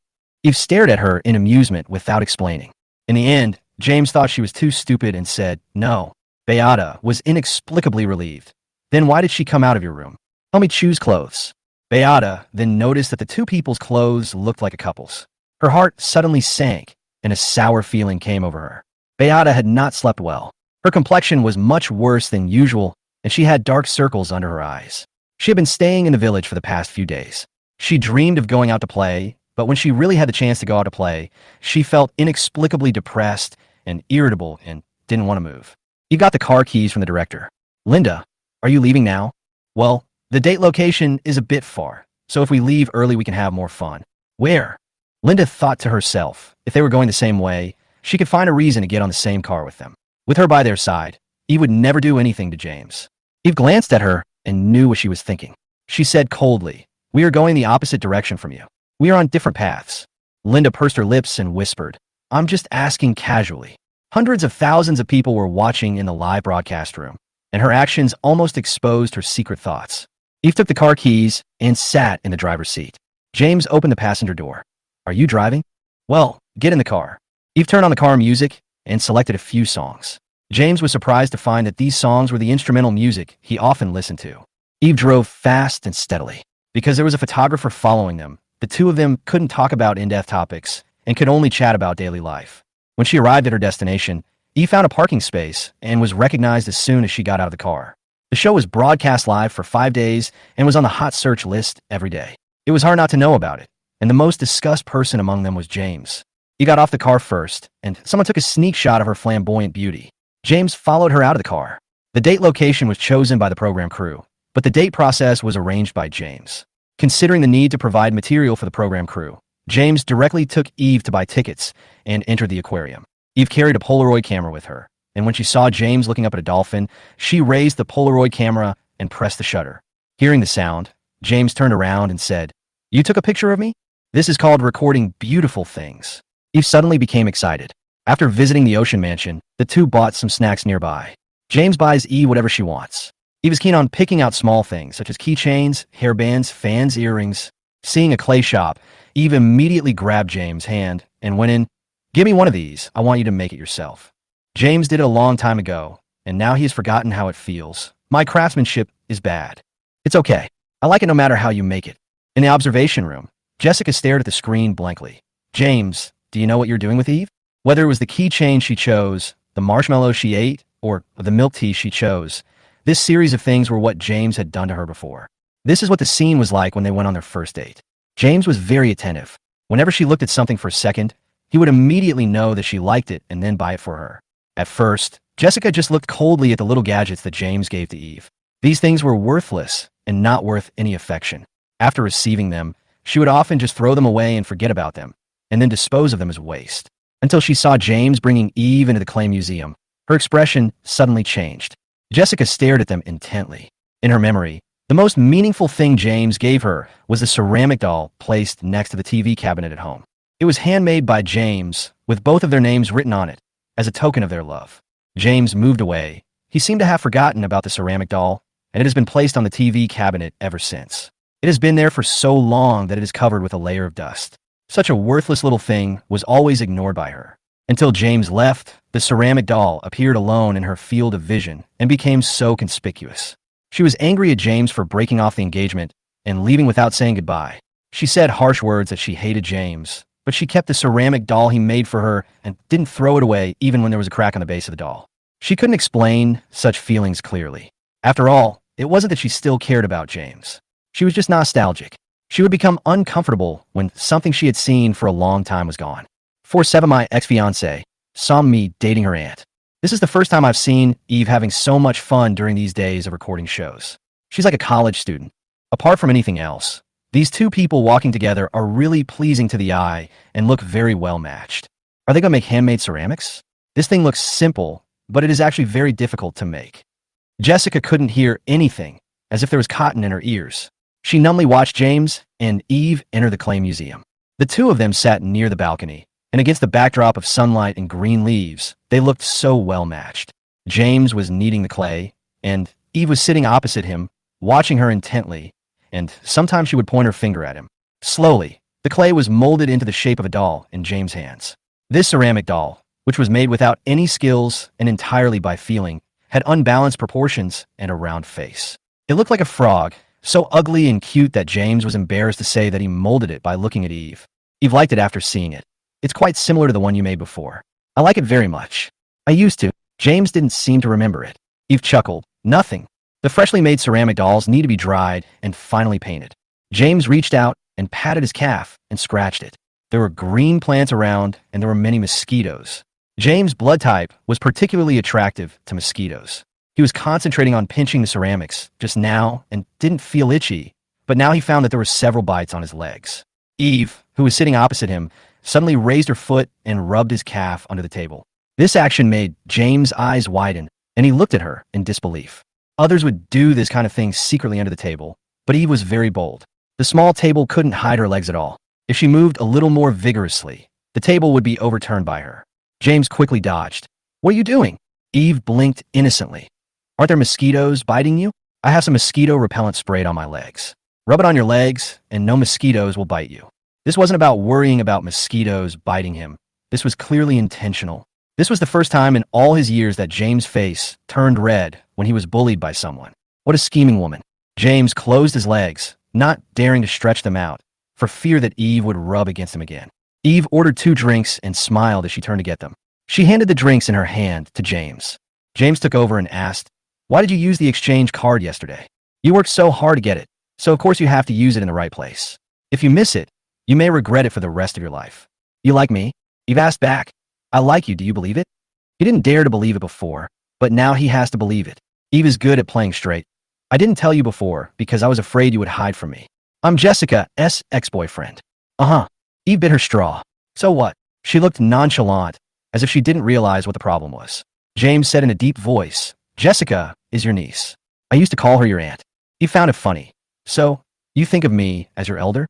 Eve stared at her in amusement without explaining. In the end, James thought she was too stupid and said, No. Beata was inexplicably relieved. Then why did she come out of your room? Help me choose clothes. Beata then noticed that the two people's clothes looked like a couple's. Her heart suddenly sank, and a sour feeling came over her. Beata had not slept well. Her complexion was much worse than usual, and she had dark circles under her eyes. She had been staying in the village for the past few days. She dreamed of going out to play, but when she really had the chance to go out to play, she felt inexplicably depressed and irritable and didn't want to move. Eve got the car keys from the director. Linda, are you leaving now? Well, the date location is a bit far, so if we leave early we can have more fun. Where? Linda thought to herself, if they were going the same way, she could find a reason to get on the same car with them. With her by their side, Eve would never do anything to James. Eve glanced at her and knew what she was thinking. She said coldly, We are going the opposite direction from you. We are on different paths. Linda pursed her lips and whispered, I'm just asking casually. Hundreds of thousands of people were watching in the live broadcast room, and her actions almost exposed her secret thoughts. Eve took the car keys and sat in the driver's seat. James opened the passenger door. Are you driving? Well, get in the car. Eve turned on the car music and selected a few songs. James was surprised to find that these songs were the instrumental music he often listened to. Eve drove fast and steadily. Because there was a photographer following them, the two of them couldn't talk about in-depth topics and could only chat about daily life. When she arrived at her destination, Eve found a parking space and was recognized as soon as she got out of the car. The show was broadcast live for 5 days and was on the hot search list every day. It was hard not to know about it, and the most discussed person among them was James. He got off the car first, and someone took a sneak shot of her flamboyant beauty. James followed her out of the car. The date location was chosen by the program crew, but the date process was arranged by James. Considering the need to provide material for the program crew, James directly took Eve to buy tickets and entered the aquarium. Eve carried a Polaroid camera with her, and when she saw James looking up at a dolphin, she raised the Polaroid camera and pressed the shutter. Hearing the sound, James turned around and said, You took a picture of me? This is called recording beautiful things. Eve suddenly became excited. After visiting the ocean mansion, the two bought some snacks nearby. James buys Eve whatever she wants. Eve is keen on picking out small things, such as keychains, hairbands, fans, earrings. Seeing a clay shop, Eve immediately grabbed James' hand and went in, Give me one of these, I want you to make it yourself. James did it a long time ago, and now he has forgotten how it feels. My craftsmanship is bad. It's okay. I like it no matter how you make it. In the observation room, Jessica stared at the screen blankly. James, do you know what you're doing with Eve? Whether it was the keychain she chose, the marshmallows she ate, or the milk tea she chose, this series of things were what James had done to her before. This is what the scene was like when they went on their first date. James was very attentive. Whenever she looked at something for a second, he would immediately know that she liked it and then buy it for her. At first, Jessica just looked coldly at the little gadgets that James gave to Eve. These things were worthless and not worth any affection. After receiving them, she would often just throw them away and forget about them. and then dispose of them as waste. Until she saw James bringing Eve into the clay museum. Her expression suddenly changed. Jessica stared at them intently. In her memory, the most meaningful thing James gave her was the ceramic doll placed next to the TV cabinet at home. It was handmade by James, with both of their names written on it, as a token of their love. James moved away. He seemed to have forgotten about the ceramic doll, and it has been placed on the TV cabinet ever since. It has been there for so long that it is covered with a layer of dust. Such a worthless little thing was always ignored by her. Until James left, the ceramic doll appeared alone in her field of vision and became so conspicuous. She was angry at James for breaking off the engagement and leaving without saying goodbye. She said harsh words that she hated James, but she kept the ceramic doll he made for her and didn't throw it away even when there was a crack on the base of the doll. She couldn't explain such feelings clearly. After all, it wasn't that she still cared about James. She was just nostalgic. She would become uncomfortable when something she had seen for a long time was gone. 4/7 My ex-fiancee saw me dating her aunt. This is the first time I've seen Eve having so much fun during these days of recording shows. She's like a college student. Apart from anything else, these two people walking together are really pleasing to the eye and look very well matched. Are they going to make handmade ceramics? This thing looks simple, but it is actually very difficult to make. Jessica couldn't hear anything, as if there was cotton in her ears. She numbly watched James and Eve enter the clay museum. The two of them sat near the balcony, and against the backdrop of sunlight and green leaves, they looked so well matched. James was kneading the clay, and Eve was sitting opposite him, watching her intently, and sometimes she would point her finger at him. Slowly, the clay was molded into the shape of a doll in James' hands. This ceramic doll, which was made without any skills and entirely by feeling, had unbalanced proportions and a round face. It looked like a frog, so ugly and cute that James was embarrassed to say that he molded it by looking at Eve. Eve liked it after seeing it. It's quite similar to the one you made before. I like it very much. I used to. James didn't seem to remember it. Eve chuckled. Nothing. The freshly made ceramic dolls need to be dried and finally painted. James reached out and patted his calf and scratched it. There were green plants around and there were many mosquitoes. James' blood type was particularly attractive to mosquitoes. He was concentrating on pinching the ceramics just now and didn't feel itchy, but now he found that there were several bites on his legs. Eve, who was sitting opposite him, suddenly raised her foot and rubbed his calf under the table. This action made James' eyes widen, and he looked at her in disbelief. Others would do this kind of thing secretly under the table, but Eve was very bold. The small table couldn't hide her legs at all. If she moved a little more vigorously, the table would be overturned by her. James quickly dodged. What are you doing? Eve blinked innocently. Aren't there mosquitoes biting you? I have some mosquito repellent sprayed on my legs. Rub it on your legs, and no mosquitoes will bite you. This wasn't about worrying about mosquitoes biting him. This was clearly intentional. This was the first time in all his years that James' face turned red when he was bullied by someone. What a scheming woman. James closed his legs, not daring to stretch them out, for fear that Eve would rub against him again. Eve ordered 2 drinks and smiled as she turned to get them. She handed the drinks in her hand to James. James took over and asked, "Why did you use the exchange card yesterday? You worked so hard to get it, so of course you have to use it in the right place. If you miss it, you may regret it for the rest of your life." "You like me?" Eve asked back. "I like you, do you believe it?" He didn't dare to believe it before, but now he has to believe it. Eve is good at playing straight. "I didn't tell you before because I was afraid you would hide from me. I'm Jessica's ex-boyfriend." "Uh-huh." Eve bit her straw. "So what?" She looked nonchalant, as if she didn't realize what the problem was. James said in a deep voice, "Jessica is your niece. I used to call her your aunt." Eve found it funny. "So, you think of me as your elder?"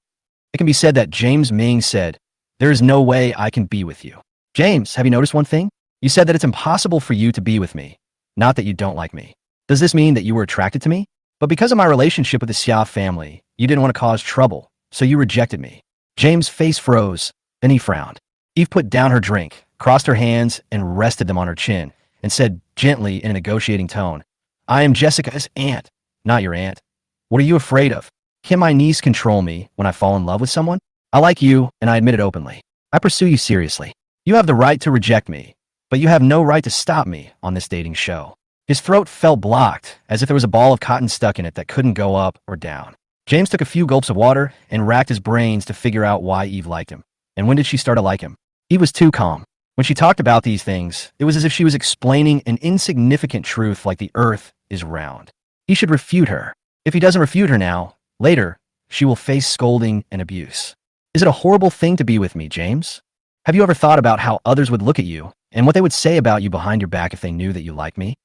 It can be said that James Ming said, "There is no way I can be with you." "James, have you noticed one thing? You said that it's impossible for you to be with me, not that you don't like me. Does this mean that you were attracted to me? But because of my relationship with the Xia family, you didn't want to cause trouble, so you rejected me." James' face froze, then he frowned. Eve put down her drink, crossed her hands, and rested them on her chin, and said gently in a negotiating tone, "I am Jessica's aunt, not your aunt. What are you afraid of? Can my niece control me when I fall in love with someone? I like you, and I admit it openly. I pursue you seriously. You have the right to reject me, but you have no right to stop me on this dating show." His throat felt blocked, as if there was a ball of cotton stuck in it that couldn't go up or down. James took a few gulps of water and racked his brains to figure out why Eve liked him. And when did she start to like him? Eve was too calm. When she talked about these things, it was as if she was explaining an insignificant truth like the earth is round. He should refute her. If he doesn't refute her now, later, she will face scolding and abuse. Is it a horrible thing to be with me, James? Have you ever thought about how others would look at you and what they would say about you behind your back if they knew that you like me?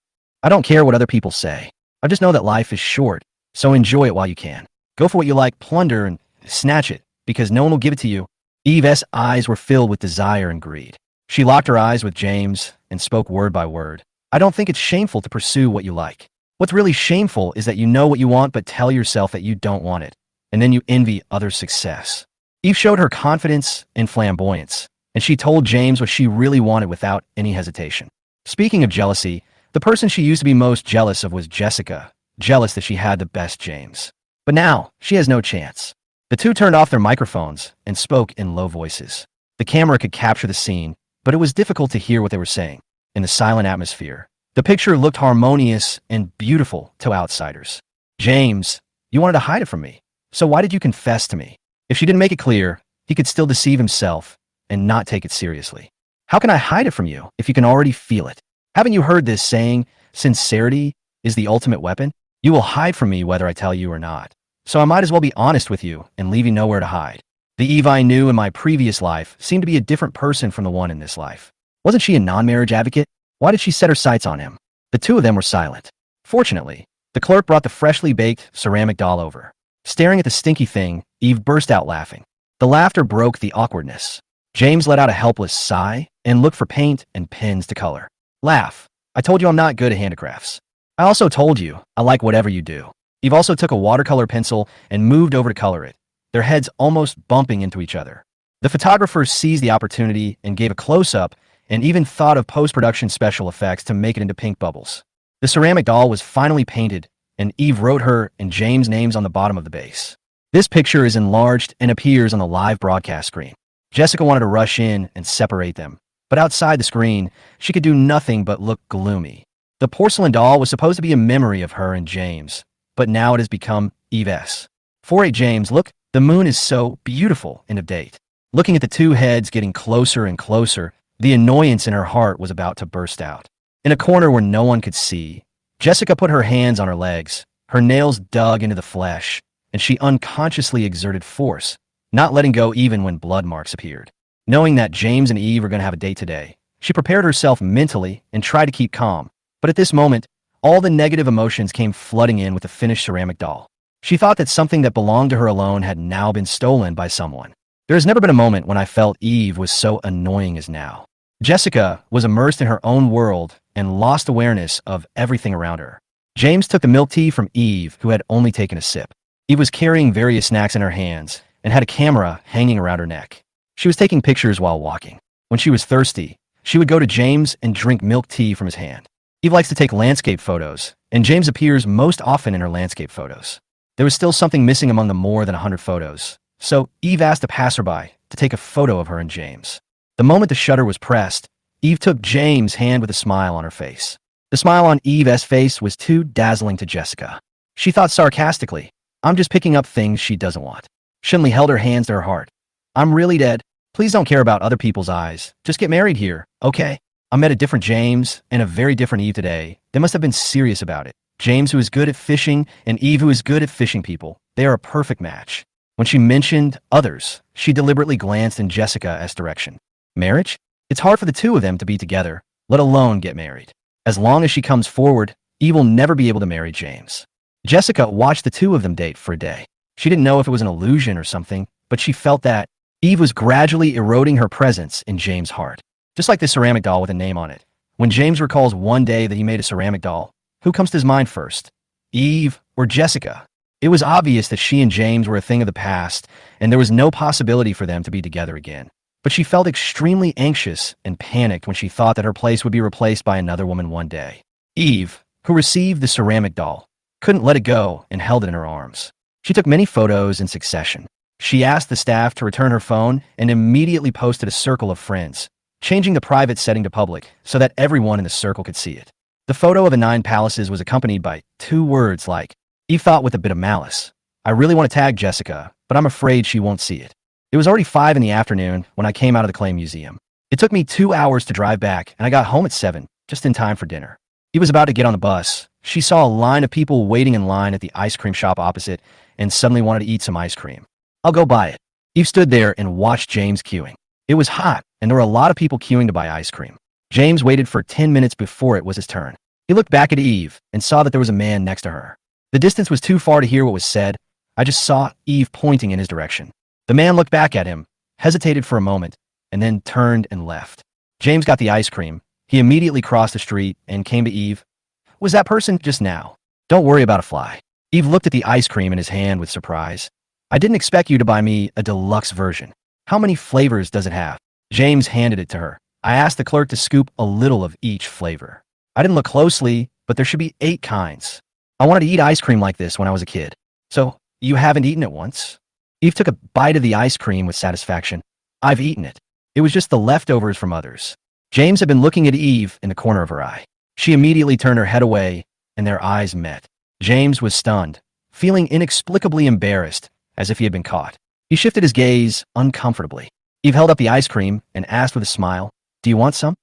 I don't care what other people say. I just know that life is short, so enjoy it while you can. Go for what you like, plunder and snatch it, because no one will give it to you. Eve's eyes were filled with desire and greed. She locked her eyes with James and spoke word by word. I don't think it's shameful to pursue what you like. What's really shameful is that you know what you want but tell yourself that you don't want it, and then you envy others' success. Eve showed her confidence and flamboyance, and she told James what she really wanted without any hesitation. Speaking of jealousy, the person she used to be most jealous of was Jessica, jealous that she had the best James. But now, she has no chance. The two turned off their microphones and spoke in low voices. The camera could capture the scene, but it was difficult to hear what they were saying. In the silent atmosphere, the picture looked harmonious and beautiful to outsiders. James, you wanted to hide it from me, so why did you confess to me? If she didn't make it clear, he could still deceive himself and not take it seriously. How can I hide it from you if you can already feel it? Haven't you heard this saying, sincerity is the ultimate weapon? You will hide from me whether I tell you or not. So I might as well be honest with you and leave you nowhere to hide. The Eve I knew in my previous life seemed to be a different person from the one in this life. Wasn't she a non-marriage advocate? Why did she set her sights on him? The two of them were silent. Fortunately, the clerk brought the freshly baked ceramic doll over. Staring at the stinky thing, Eve burst out laughing. The laughter broke the awkwardness. James let out a helpless sigh and looked for paint and pens to color. Laugh. I told you I'm not good at handicrafts. I also told you I like whatever you do. Eve also took a watercolor pencil and moved over to color it, their heads almost bumping into each other. The photographer seized the opportunity and gave a close-up and even thought of post-production special effects to make it into pink bubbles. The ceramic doll was finally painted, and Eve wrote her and James' names on the bottom of the base. This picture is enlarged and appears on the live broadcast screen. Jessica wanted to rush in and separate them, but outside the screen, she could do nothing but look gloomy. The porcelain doll was supposed to be a memory of her and James, but now it has become Eve's. 4-8 James, look, the moon is so beautiful, end of date. Looking at the two heads getting closer and closer, the annoyance in her heart was about to burst out. In a corner where no one could see, Jessica put her hands on her legs, her nails dug into the flesh, and she unconsciously exerted force, not letting go even when blood marks appeared. Knowing that James and Eve were going to have a date today, she prepared herself mentally and tried to keep calm. But at this moment, all the negative emotions came flooding in with the finished ceramic doll. She thought that something that belonged to her alone had now been stolen by someone. There has never been a moment when I felt Eve was so annoying as now. Jessica was immersed in her own world and lost awareness of everything around her. James took the milk tea from Eve, who had only taken a sip. Eve was carrying various snacks in her hands and had a camera hanging around her neck. She was taking pictures while walking. When she was thirsty, she would go to James and drink milk tea from his hand. Eve likes to take landscape photos, and James appears most often in her landscape photos. There was still something missing among the more than 100 photos, so Eve asked a passerby to take a photo of her and James. The moment the shutter was pressed, Eve took James' hand with a smile on her face. The smile on Eve's face was too dazzling to Jessica. She thought sarcastically, I'm just picking up things she doesn't want. Shinley held her hands to her heart. I'm really dead. Please don't care about other people's eyes. Just get married here, okay? I met a different James and a very different Eve today. They must have been serious about it. James, who is good at fishing, and Eve, who is good at fishing people. They are a perfect match. When she mentioned others, she deliberately glanced in Jessica's direction. Marriage? It's hard for the two of them to be together, let alone get married. As long as she comes forward, Eve will never be able to marry James. Jessica watched the two of them date for a day. She didn't know if it was an illusion or something, but she felt that Eve was gradually eroding her presence in James' heart. Just like the ceramic doll with a name on it. When James recalls one day that he made a ceramic doll, who comes to his mind first? Eve or Jessica? It was obvious that she and James were a thing of the past, and there was no possibility for them to be together again. But she felt extremely anxious and panicked when she thought that her place would be replaced by another woman one day. Eve, who received the ceramic doll, couldn't let it go and held it in her arms. She took many photos in succession. She asked the staff to return her phone and immediately posted a circle of friends, changing the private setting to public so that everyone in the circle could see it. The photo of the 9 palaces was accompanied by 2 words like, Eve thought with a bit of malice, I really want to tag Jessica, but I'm afraid she won't see it. It was already 5 in the afternoon when I came out of the Clay Museum. It took me 2 hours to drive back, and I got home at 7, just in time for dinner. Eve was about to get on the bus. She saw a line of people waiting in line at the ice cream shop opposite and suddenly wanted to eat some ice cream. I'll go buy it. Eve stood there and watched James queuing. It was hot, and there were a lot of people queuing to buy ice cream. James waited for 10 minutes before it was his turn. He looked back at Eve and saw that there was a man next to her. The distance was too far to hear what was said. I just saw Eve pointing in his direction. The man looked back at him, hesitated for a moment, and then turned and left. James got the ice cream. He immediately crossed the street and came to Eve. Was that person just now? Don't worry about a fly. Eve looked at the ice cream in his hand with surprise. I didn't expect you to buy me a deluxe version. How many flavors does it have? James handed it to her. I asked the clerk to scoop a little of each flavor. I didn't look closely, but there should be 8 kinds. I wanted to eat ice cream like this when I was a kid. So, you haven't eaten it once? Eve took a bite of the ice cream with satisfaction. I've eaten it. It was just the leftovers from others. James had been looking at Eve in the corner of her eye. She immediately turned her head away, and their eyes met. James was stunned, feeling inexplicably embarrassed, as if he had been caught. He shifted his gaze uncomfortably. Eve held up the ice cream and asked with a smile, Do you want some?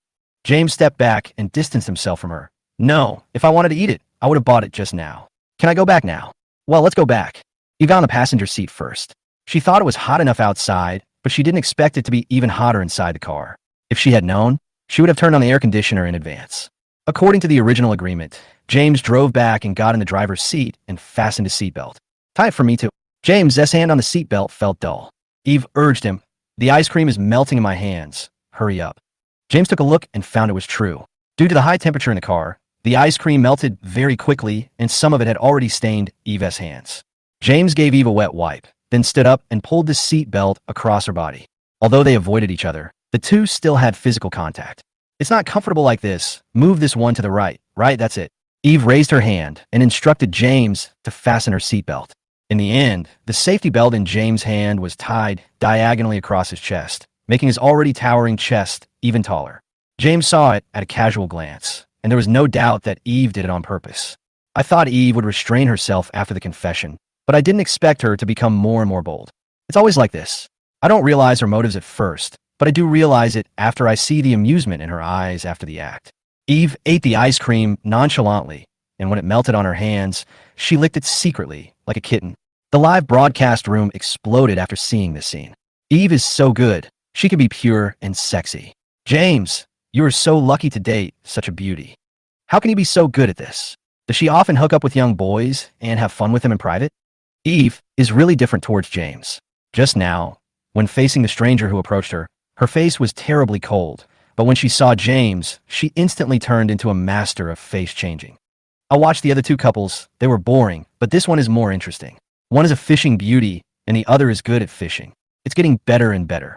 James stepped back and distanced himself from her. No, if I wanted to eat it, I would have bought it just now. Can I go back now? Well, let's go back. Eve got on the passenger seat first. She thought it was hot enough outside, but she didn't expect it to be even hotter inside the car. If she had known, she would have turned on the air conditioner in advance. According to the original agreement, James drove back and got in the driver's seat and fastened his seatbelt. Tie it for me too. James's hand on the seatbelt felt dull. Eve urged him, The ice cream is melting in my hands. Hurry up. James took a look and found it was true. Due to the high temperature in the car, the ice cream melted very quickly and some of it had already stained Eve's hands. James gave Eve a wet wipe, then stood up and pulled the seatbelt across her body. Although they avoided each other, the two still had physical contact. It's not comfortable like this. Move this one to the right. Right, that's it. Eve raised her hand and instructed James to fasten her seatbelt. In the end, the safety belt in James' hand was tied diagonally across his chest, making his already towering chest even taller. James saw it at a casual glance, and there was no doubt that Eve did it on purpose. I thought Eve would restrain herself after the confession, but I didn't expect her to become more and more bold. It's always like this. I don't realize her motives at first, but I do realize it after I see the amusement in her eyes after the act. Eve ate the ice cream nonchalantly, and when it melted on her hands, she licked it secretly, like a kitten. The live broadcast room exploded after seeing this scene. Eve is so good. She can be pure and sexy. James, you are so lucky to date such a beauty. How can you be so good at this? Does she often hook up with young boys and have fun with them in private? Eve is really different towards James. Just now, when facing the stranger who approached her, her face was terribly cold, but when she saw James, she instantly turned into a master of face changing. I watched the other two couples. They were boring, but this one is more interesting. One is a fishing beauty, and the other is good at fishing. It's getting better and better.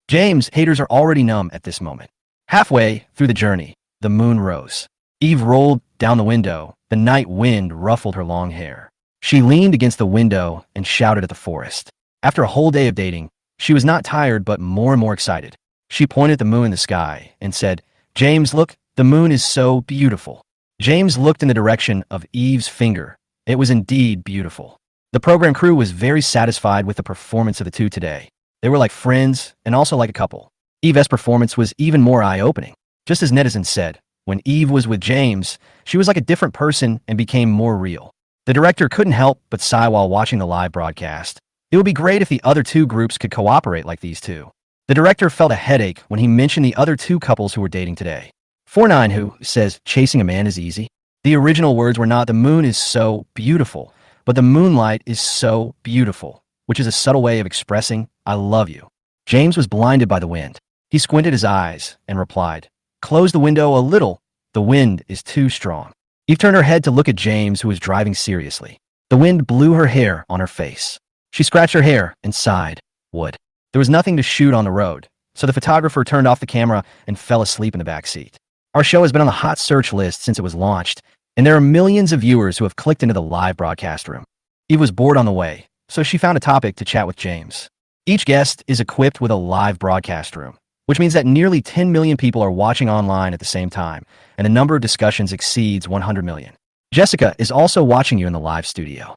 James' haters are already numb at this moment. Halfway through the journey, the moon rose. Eve rolled down the window. The night wind ruffled her long hair. She leaned against the window and shouted at the forest. After a whole day of dating, she was not tired but more and more excited. She pointed at the moon in the sky and said, James, look, the moon is so beautiful. James looked in the direction of Eve's finger. It was indeed beautiful. The program crew was very satisfied with the performance of the two today. They were like friends and also like a couple. Eve's performance was even more eye-opening. Just as netizens said, when Eve was with James, she was like a different person and became more real. The director couldn't help but sigh while watching the live broadcast. It would be great if the other two groups could cooperate like these two. The director felt a headache when he mentioned the other two couples who were dating today. 49 who says chasing a man is easy. The original words were not the moon is so beautiful, but the moonlight is so beautiful, which is a subtle way of expressing I love you. James was blinded by the wind. He squinted his eyes and replied, Close the window a little. The wind is too strong. Eve turned her head to look at James, who was driving seriously. The wind blew her hair on her face. She scratched her hair and sighed. Wood. There was nothing to shoot on the road, so the photographer turned off the camera and fell asleep in the back seat. Our show has been on the hot search list since it was launched, and there are millions of viewers who have clicked into the live broadcast room. Eve was bored on the way, so she found a topic to chat with James. Each guest is equipped with a live broadcast room, which means that nearly 10 million people are watching online at the same time, and the number of discussions exceeds 100 million. Jessica is also watching you in the live studio.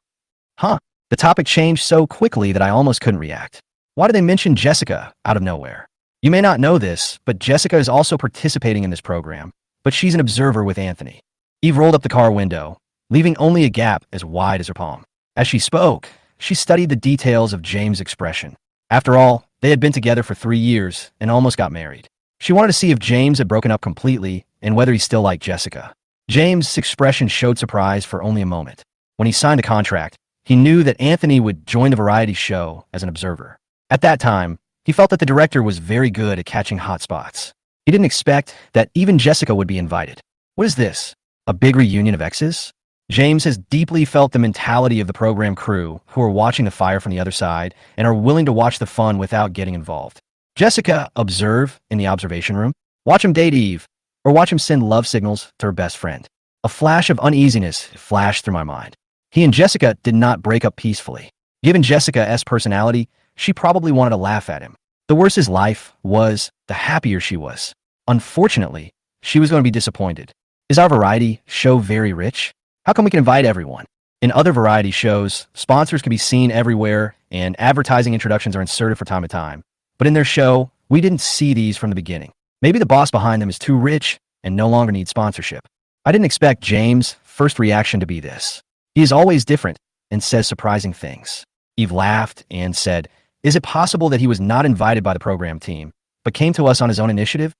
Huh, the topic changed so quickly that I almost couldn't react. Why did they mention Jessica out of nowhere? You may not know this, but Jessica is also participating in this program, but she's an observer with Anthony. Eve rolled up the car window, leaving only a gap as wide as her palm. As she spoke, she studied the details of James' expression. After all, they had been together for 3 years and almost got married. She wanted to see if James had broken up completely and whether he still liked Jessica. James' expression showed surprise for only a moment. When he signed the contract, he knew that Anthony would join the variety show as an observer. At that time, he felt that the director was very good at catching hot spots. He didn't expect that even Jessica would be invited. What is this? A big reunion of exes? James has deeply felt the mentality of the program crew who are watching the fire from the other side and are willing to watch the fun without getting involved. Jessica observe in the observation room, watch him date Eve, or watch him send love signals to her best friend. A flash of uneasiness flashed through my mind. He and Jessica did not break up peacefully. Given Jessica's personality, she probably wanted to laugh at him. The worse his life was, the happier she was. Unfortunately, she was going to be disappointed. Is our variety show very rich? How come we can invite everyone? In other variety shows, sponsors can be seen everywhere and advertising introductions are inserted from time to time. But in their show, we didn't see these from the beginning. Maybe the boss behind them is too rich and no longer needs sponsorship. I didn't expect James' first reaction to be this. He is always different and says surprising things. Eve laughed and said, "Is it possible that he was not invited by the program team, but came to us on his own initiative?"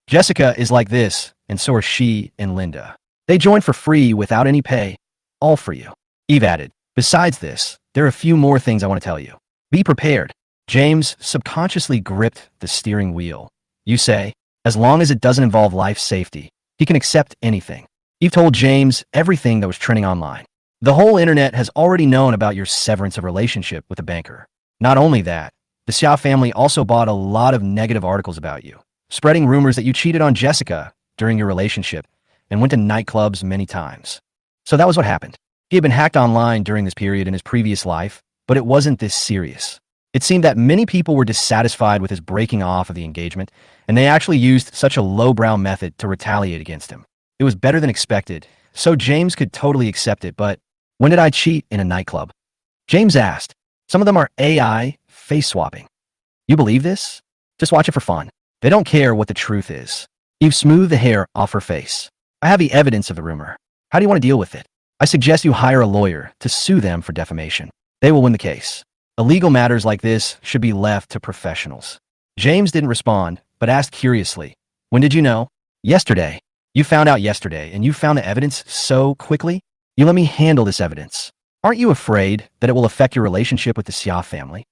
Jessica is like this, and so are she and Linda. They joined for free without any pay, all for you. Eve added, "Besides this, there are a few more things I want to tell you. Be prepared." James subconsciously gripped the steering wheel. You say, as long as it doesn't involve life safety, he can accept anything. Eve told James everything that was trending online. The whole internet has already known about your severance of relationship with the banker. Not only that, the Xia family also bought a lot of negative articles about you, spreading rumors that you cheated on Jessica during your relationship and went to nightclubs many times. So that was what happened. He had been hacked online during this period in his previous life, but it wasn't this serious. It seemed that many people were dissatisfied with his breaking off of the engagement, and they actually used such a lowbrow method to retaliate against him. It was better than expected, so James could totally accept it, but when did I cheat in a nightclub? James asked. Some of them are AI face swapping. You believe this? Just watch it for fun. They don't care what the truth is. Eve smoothed the hair off her face. I have the evidence of the rumor. How do you want to deal with it? I suggest you hire a lawyer to sue them for defamation. They will win the case. Illegal matters like this should be left to professionals. James didn't respond, but asked curiously, when did you know? Yesterday. You found out yesterday, and you found the evidence so quickly? You let me handle this evidence. Aren't you afraid that it will affect your relationship with the Xia family?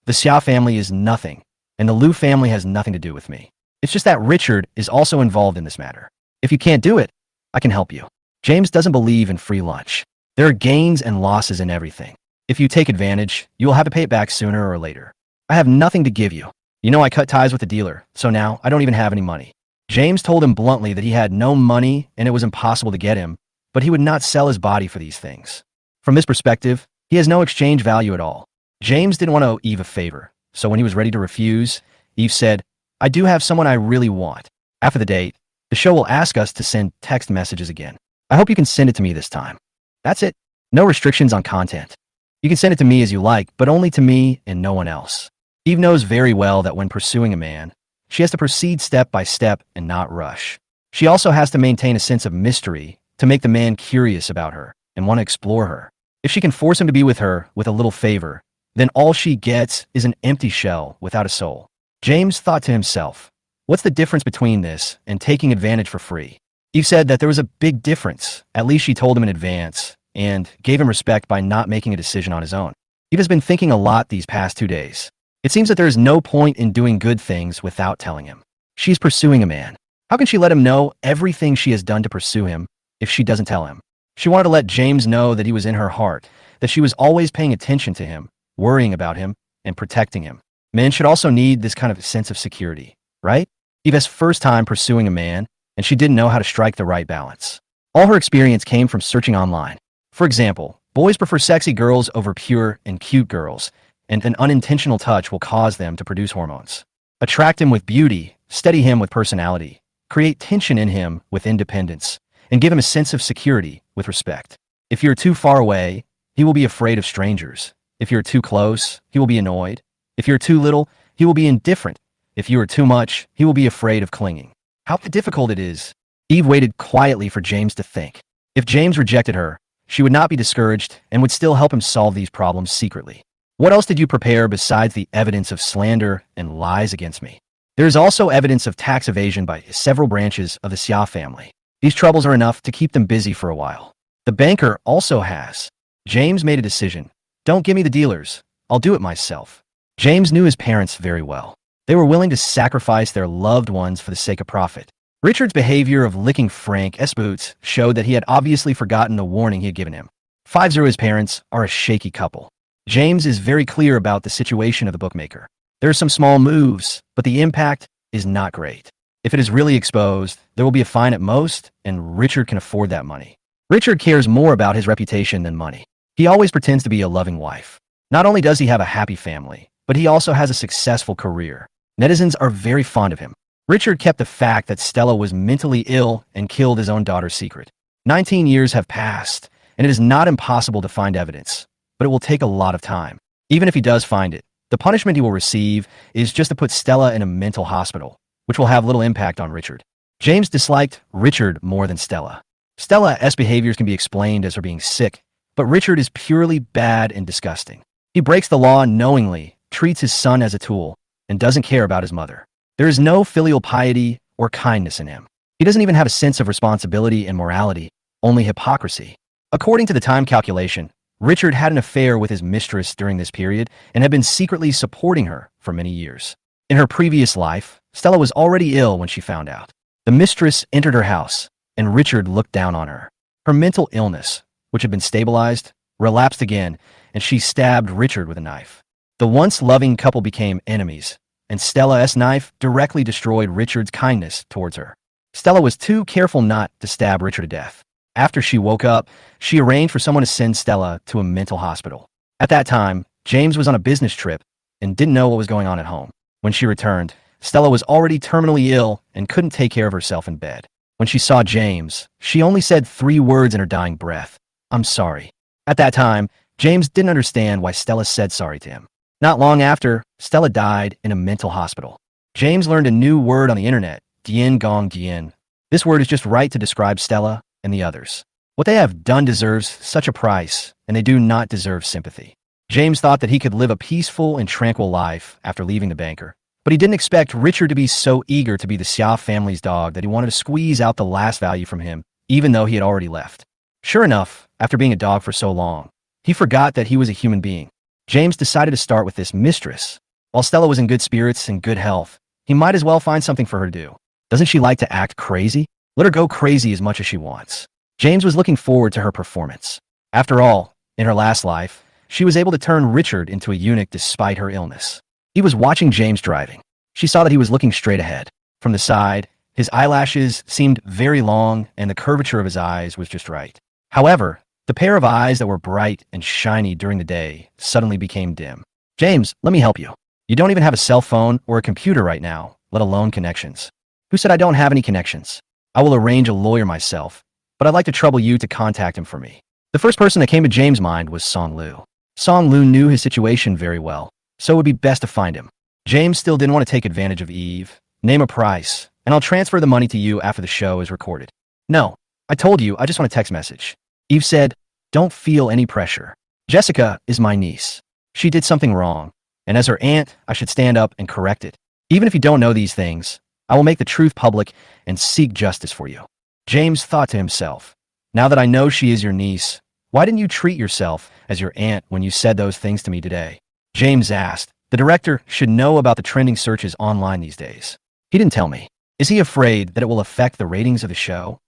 The Xia family is nothing, and the Liu family has nothing to do with me. It's just that Richard is also involved in this matter. If you can't do it, I can help you. James doesn't believe in free lunch. There are gains and losses in everything. If you take advantage, you will have to pay it back sooner or later. I have nothing to give you. You know I cut ties with the dealer, so now I don't even have any money. James told him bluntly that he had no money and it was impossible to get him, but he would not sell his body for these things. From his perspective, he has no exchange value at all. James didn't want to owe Eve a favor, so when he was ready to refuse, Eve said, I do have someone I really want. After the date, the show will ask us to send text messages again. I hope you can send it to me this time. That's it. No restrictions on content. You can send it to me as you like, but only to me and no one else. Eve knows very well that when pursuing a man, she has to proceed step by step and not rush. She also has to maintain a sense of mystery to make the man curious about her and want to explore her. If she can force him to be with her with a little favor, then all she gets is an empty shell without a soul. James thought to himself, what's the difference between this and taking advantage for free? Eve said that there was a big difference. At least she told him in advance and gave him respect by not making a decision on his own. Eve has been thinking a lot these past 2 days. It seems that there is no point in doing good things without telling him. She's pursuing a man. How can she let him know everything she has done to pursue him if she doesn't tell him? She wanted to let James know that he was in her heart, that she was always paying attention to him, worrying about him, and protecting him. Men should also need this kind of sense of security, right? Eve's first time pursuing a man, and she didn't know how to strike the right balance. All her experience came from searching online. For example, boys prefer sexy girls over pure and cute girls, and an unintentional touch will cause them to produce hormones. Attract him with beauty, steady him with personality, create tension in him with independence, and give him a sense of security with respect. If you're too far away, he will be afraid of strangers. If you're too close, he will be annoyed. If you're too little, he will be indifferent. If you are too much, he will be afraid of clinging. How difficult it is. Eve waited quietly for James to think. If James rejected her, she would not be discouraged and would still help him solve these problems secretly. What else did you prepare besides the evidence of slander and lies against me? There is also evidence of tax evasion by several branches of the Xia family. These troubles are enough to keep them busy for a while. The banker also has. James made a decision. Don't give me the dealers. I'll do it myself. James knew his parents very well. They were willing to sacrifice their loved ones for the sake of profit. Richard's behavior of licking Frank's boots showed that he had obviously forgotten the warning he had given him. 5-0 His parents are a shaky couple. James is very clear about the situation of the bookmaker. There are some small moves, but the impact is not great. If it is really exposed, there will be a fine at most, and Richard can afford that money. Richard cares more about his reputation than money. He always pretends to be a loving wife. Not only does he have a happy family, but he also has a successful career. Netizens are very fond of him. Richard kept the fact that Stella was mentally ill and killed his own daughter secret. 19 years have passed, and it is not impossible to find evidence, but it will take a lot of time. Even if he does find it, the punishment he will receive is just to put Stella in a mental hospital, which will have little impact on Richard. James disliked Richard more than Stella. Stella's behaviors can be explained as her being sick, but Richard is purely bad and disgusting. He breaks the law knowingly, treats his son as a tool, and doesn't care about his mother. There is no filial piety or kindness in him. He doesn't even have a sense of responsibility and morality, only hypocrisy. According to the time calculation, Richard had an affair with his mistress during this period and had been secretly supporting her for many years. In her previous life, Stella was already ill when she found out. The mistress entered her house, and Richard looked down on her. Her mental illness, which had been stabilized, relapsed again, and she stabbed Richard with a knife. The once loving couple became enemies, and Stella's knife directly destroyed Richard's kindness towards her. Stella was too careful not to stab Richard to death. After she woke up, she arranged for someone to send Stella to a mental hospital. At that time, James was on a business trip and didn't know what was going on at home. When she returned, Stella was already terminally ill and couldn't take care of herself in bed. When she saw James, she only said 3 words in her dying breath: "I'm sorry." At that time, James didn't understand why Stella said sorry to him. Not long after, Stella died in a mental hospital. James learned a new word on the internet, Dian Gong Dian. This word is just right to describe Stella and the others. What they have done deserves such a price, and they do not deserve sympathy. James thought that he could live a peaceful and tranquil life after leaving the banker, but he didn't expect Richard to be so eager to be the Xia family's dog that he wanted to squeeze out the last value from him, even though he had already left. Sure enough, after being a dog for so long, he forgot that he was a human being. James decided to start with this mistress. While Stella was in good spirits and good health, he might as well find something for her to do. Doesn't she like to act crazy? Let her go crazy as much as she wants. James was looking forward to her performance. After all, in her last life, she was able to turn Richard into a eunuch despite her illness. He was watching James driving. She saw that he was looking straight ahead. From the side, his eyelashes seemed very long and the curvature of his eyes was just right. However, the pair of eyes that were bright and shiny during the day suddenly became dim. "James, let me help you. You don't even have a cell phone or a computer right now, let alone connections." "Who said I don't have any connections? I will arrange a lawyer myself, but I'd like to trouble you to contact him for me." The first person that came to James' mind was Song Lu. Song Lu knew his situation very well, so it would be best to find him. James still didn't want to take advantage of Eve. "Name a price, and I'll transfer the money to you after the show is recorded." "No, I told you, I just want a text message." Eve said, "Don't feel any pressure. Jessica is my niece. She did something wrong, and as her aunt, I should stand up and correct it. Even if you don't know these things, I will make the truth public and seek justice for you." James thought to himself, "Now that I know she is your niece, why didn't you treat yourself as your aunt when you said those things to me today?" James asked. The director should know about the trending searches online these days. "He didn't tell me." "Is he afraid that it will affect the ratings of the show?"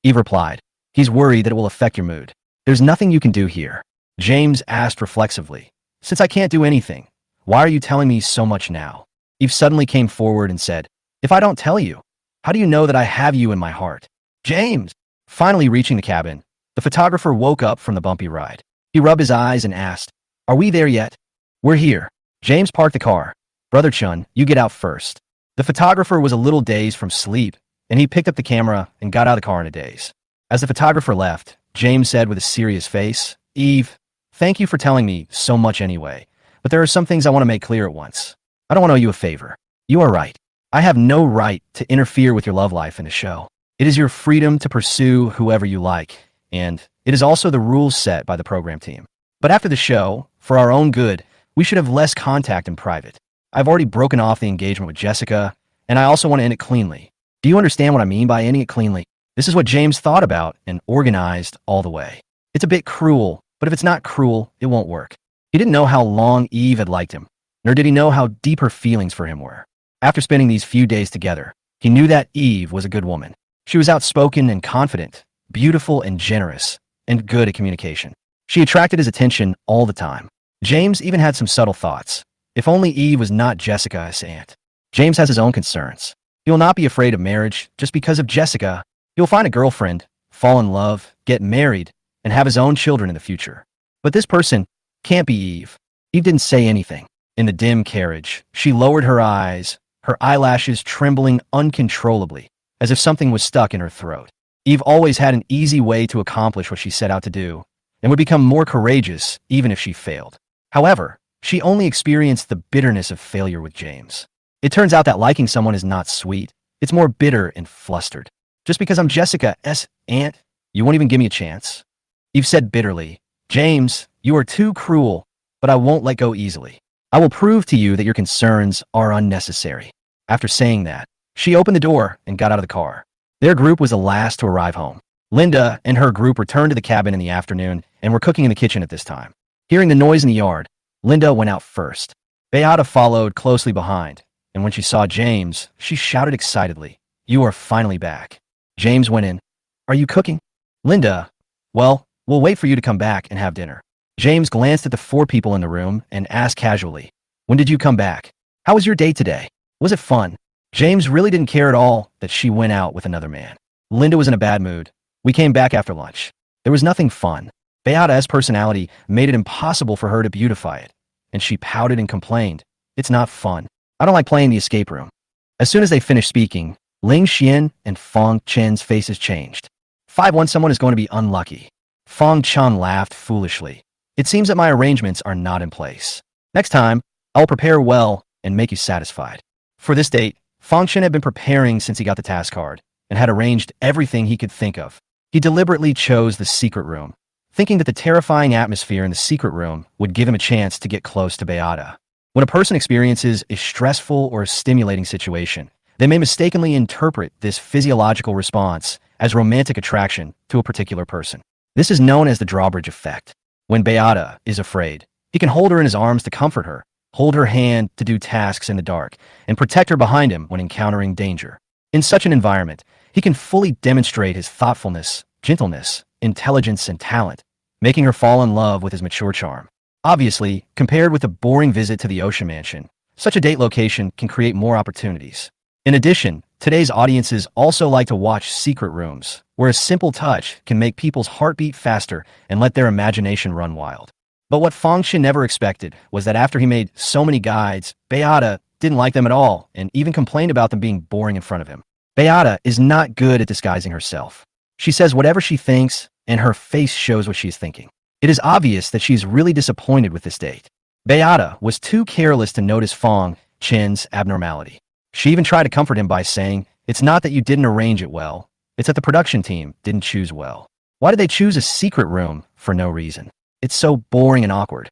Eve replied, "He's worried that it will affect your mood." "There's nothing you can do here." James asked reflexively, "Since I can't do anything, why are you telling me so much now?" Eve suddenly came forward and said, "If I don't tell you, how do you know that I have you in my heart?" James! Finally reaching the cabin, the photographer woke up from the bumpy ride. He rubbed his eyes and asked, "Are we there yet?" "We're here." James parked the car. "Brother Chun, you get out first." The photographer was a little dazed from sleep, and he picked up the camera and got out of the car in a daze. As the photographer left, James said with a serious face, "Eve, thank you for telling me so much anyway, but there are some things I want to make clear at once. I don't want to owe you a favor. You are right. I have no right to interfere with your love life in the show. It is your freedom to pursue whoever you like, and it is also the rules set by the program team. But after the show, for our own good, We should have less contact in private. I've already broken off the engagement with Jessica, and I also want to end it cleanly. Do you understand what I mean by ending it cleanly? This is what James thought about and organized all the way. It's a bit cruel, but if it's not cruel, it won't work. He didn't know how long Eve had liked him, nor did he know how deep her feelings for him were. After spending these few days together, he knew that Eve was a good woman. She was outspoken and confident, beautiful and generous, and good at communication. She attracted his attention all the time. James even had some subtle thoughts. If only Eve was not Jessica's aunt. James has his own concerns. He will not be afraid of marriage just because of Jessica. He will find a girlfriend, fall in love, get married, and have his own children in the future. But this person can't be Eve. Eve didn't say anything. In the dim carriage, she lowered her eyes, her eyelashes trembling uncontrollably, as if something was stuck in her throat. Eve always had an easy way to accomplish what she set out to do, and would become more courageous even if she failed. However, she only experienced the bitterness of failure with James. It turns out that liking someone is not sweet. It's more bitter and flustered. Just because I'm Jessica's aunt, you won't even give me a chance? Eve said bitterly, James, you are too cruel, but I won't let go easily. I will prove to you that your concerns are unnecessary. After saying that, she opened the door and got out of the car. Their group was the last to arrive home. Linda and her group returned to the cabin in the afternoon and were cooking in the kitchen at this time. Hearing the noise in the yard, Linda went out first. Beata followed closely behind, and when she saw James, she shouted excitedly, You are finally back. James went in. Are you cooking? Linda, well, we'll wait for you to come back and have dinner. James glanced at the 4 people in the room and asked casually, When did you come back? How was your day today? Was it fun? James really didn't care at all that she went out with another man. Linda was in a bad mood. We came back after lunch. There was nothing fun. Beata's personality made it impossible for her to beautify it, and she pouted and complained. It's not fun. I don't like playing the escape room. As soon as they finished speaking, Ling Xian and Fong Chen's faces changed. 5-1 someone is going to be unlucky. Fong Chen laughed foolishly. It seems that my arrangements are not in place. Next time, I'll prepare well and make you satisfied. For this date, Fong Chen had been preparing since he got the task card and had arranged everything he could think of. He deliberately chose the secret room, thinking that the terrifying atmosphere in the secret room would give him a chance to get close to Beata. When a person experiences a stressful or stimulating situation, they may mistakenly interpret this physiological response as romantic attraction to a particular person. This is known as the drawbridge effect. When Beata is afraid, he can hold her in his arms to comfort her, hold her hand to do tasks in the dark, and protect her behind him when encountering danger. In such an environment, he can fully demonstrate his thoughtfulness, gentleness, intelligence, and talent, making her fall in love with his mature charm. Obviously, compared with a boring visit to the Ocean Mansion, such a date location can create more opportunities. In addition, today's audiences also like to watch secret rooms, where a simple touch can make people's heart beat faster and let their imagination run wild. But what Fong Shin never expected was that after he made so many guides, Beata didn't like them at all and even complained about them being boring in front of him. Beata is not good at disguising herself. She says whatever she thinks, and her face shows what she's thinking. It is obvious that she's really disappointed with this date. Beata was too careless to notice Fong Chen's abnormality. She even tried to comfort him by saying, It's not that you didn't arrange it well, it's that the production team didn't choose well. Why did they choose a secret room for no reason? It's so boring and awkward.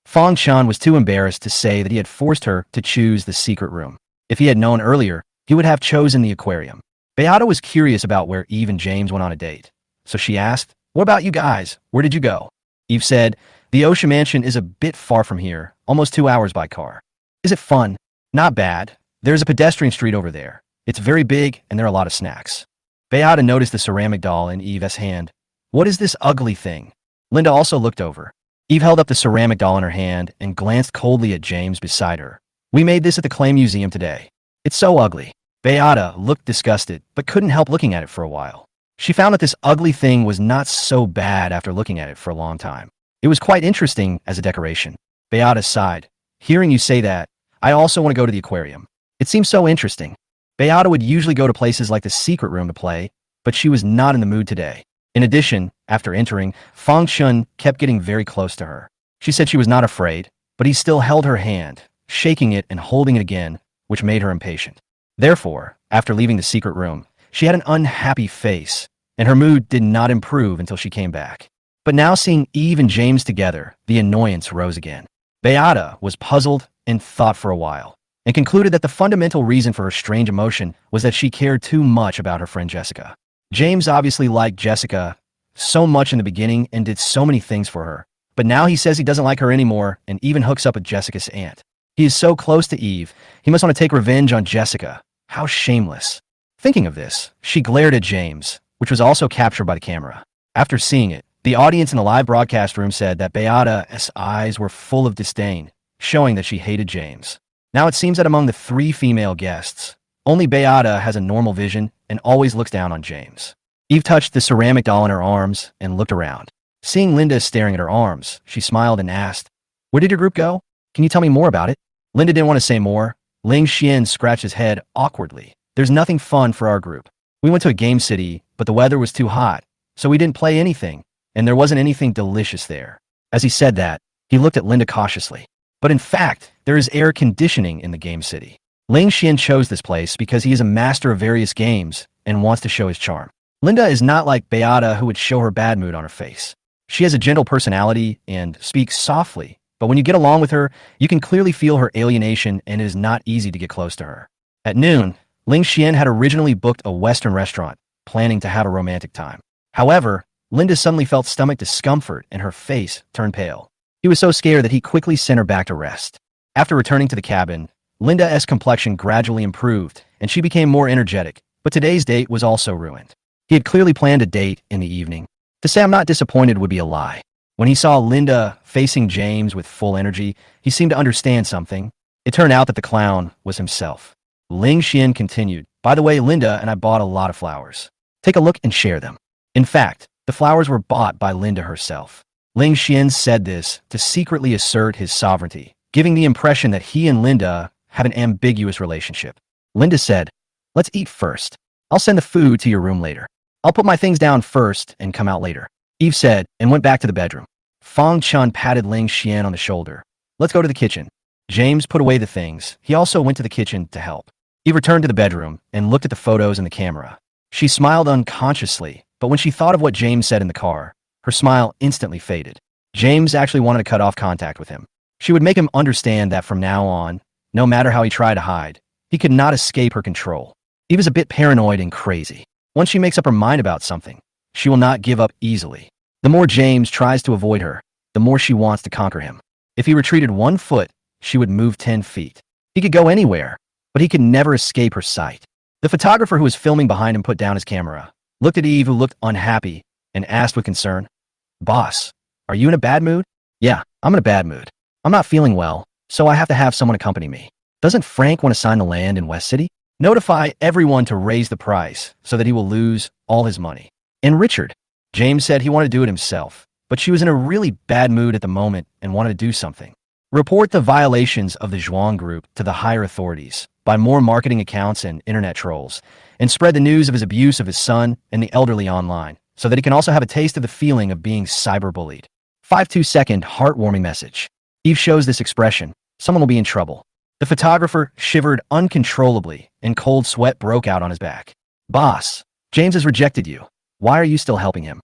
Fong Chan was too embarrassed to say that he had forced her to choose the secret room. If he had known earlier, he would have chosen the aquarium. Beata was curious about where Eve and James went on a date. So she asked, What about you guys? Where did you go? Eve said, The Ocean Mansion is a bit far from here, almost 2 hours by car. Is it fun? Not bad. There's a pedestrian street over there. It's very big and there are a lot of snacks. Beata noticed the ceramic doll in Eve's hand. What is this ugly thing? Linda also looked over. Eve held up the ceramic doll in her hand and glanced coldly at James beside her. We made this at the Clay Museum today. It's so ugly. Beata looked disgusted, but couldn't help looking at it for a while. She found that this ugly thing was not so bad after looking at it for a long time. It was quite interesting as a decoration. Beata sighed. Hearing you say that, I also want to go to the aquarium. It seems so interesting. Beata would usually go to places like the secret room to play, but she was not in the mood today. In addition, after entering, Fong Shun kept getting very close to her. She said she was not afraid, but he still held her hand, shaking it and holding it again, which made her impatient. Therefore, after leaving the secret room, she had an unhappy face, and her mood did not improve until she came back. But now seeing Eve and James together, the annoyance rose again. Beata was puzzled and thought for a while, and concluded that the fundamental reason for her strange emotion was that she cared too much about her friend Jessica. James obviously liked Jessica so much in the beginning and did so many things for her, but now he says he doesn't like her anymore and even hooks up with Jessica's aunt. He is so close to Eve, he must want to take revenge on Jessica. How shameless. Thinking of this, she glared at James, which was also captured by the camera. After seeing it, the audience in the live broadcast room said that Beata's eyes were full of disdain, showing that she hated James. Now it seems that among the 3 female guests, only Beata has a normal vision and always looks down on James. Eve touched the ceramic doll in her arms and looked around. Seeing Linda staring at her arms, she smiled and asked, "Where did your group go? Can you tell me more about it?" Linda didn't want to say more. Ling Xian scratched his head awkwardly. "There's nothing fun for our group. We went to a game city, but the weather was too hot, so we didn't play anything, and there wasn't anything delicious there." As he said that, he looked at Linda cautiously. But in fact, there is air conditioning in the game city. Ling Xian chose this place because he is a master of various games and wants to show his charm. Linda is not like Beata, who would show her bad mood on her face. She has a gentle personality and speaks softly, but when you get along with her, you can clearly feel her alienation and it is not easy to get close to her. At noon, Ling Xian had originally booked a Western restaurant, planning to have a romantic time. However, Linda suddenly felt stomach discomfort and her face turned pale. He was so scared that he quickly sent her back to rest. After returning to the cabin, Linda's complexion gradually improved and she became more energetic, but today's date was also ruined. He had clearly planned a date in the evening. To say I'm not disappointed would be a lie. When he saw Linda facing James with full energy, he seemed to understand something. It turned out that the clown was himself. Ling Xian continued, "By the way, Linda and I bought a lot of flowers. Take a look and share them." In fact, the flowers were bought by Linda herself. Ling Xian said this to secretly assert his sovereignty, giving the impression that he and Linda have an ambiguous relationship. Linda said, "Let's eat first. I'll send the food to your room later. I'll put my things down first and come out later," Eve said and went back to the bedroom. Fang Chun patted Ling Xian on the shoulder. "Let's go to the kitchen." James put away the things. He also went to the kitchen to help. Eve returned to the bedroom and looked at the photos in the camera. She smiled unconsciously, but when she thought of what James said in the car, her smile instantly faded. James actually wanted to cut off contact with him. She would make him understand that from now on, no matter how he tried to hide, he could not escape her control. Eve is a bit paranoid and crazy. Once she makes up her mind about something, she will not give up easily. The more James tries to avoid her, the more she wants to conquer him. If he retreated 1 foot, she would move 10 feet. He could go anywhere, but he could never escape her sight. The photographer who was filming behind him put down his camera, looked at Eve, who looked unhappy, and asked with concern, "Boss, are you in a bad mood?" "Yeah, I'm in a bad mood. I'm not feeling well, so I have to have someone accompany me. Doesn't Frank want to sign the land in West City? Notify everyone to raise the price so that he will lose all his money." And Richard, James said he wanted to do it himself, but she was in a really bad mood at the moment and wanted to do something. Report the violations of the Zhuang group to the higher authorities, buy more marketing accounts and internet trolls, and spread the news of his abuse of his son and the elderly online, so that he can also have a taste of the feeling of being cyberbullied. 5-2-second heartwarming message. Eve shows this expression. Someone will be in trouble. The photographer shivered uncontrollably and cold sweat broke out on his back. "Boss, James has rejected you. Why are you still helping him?"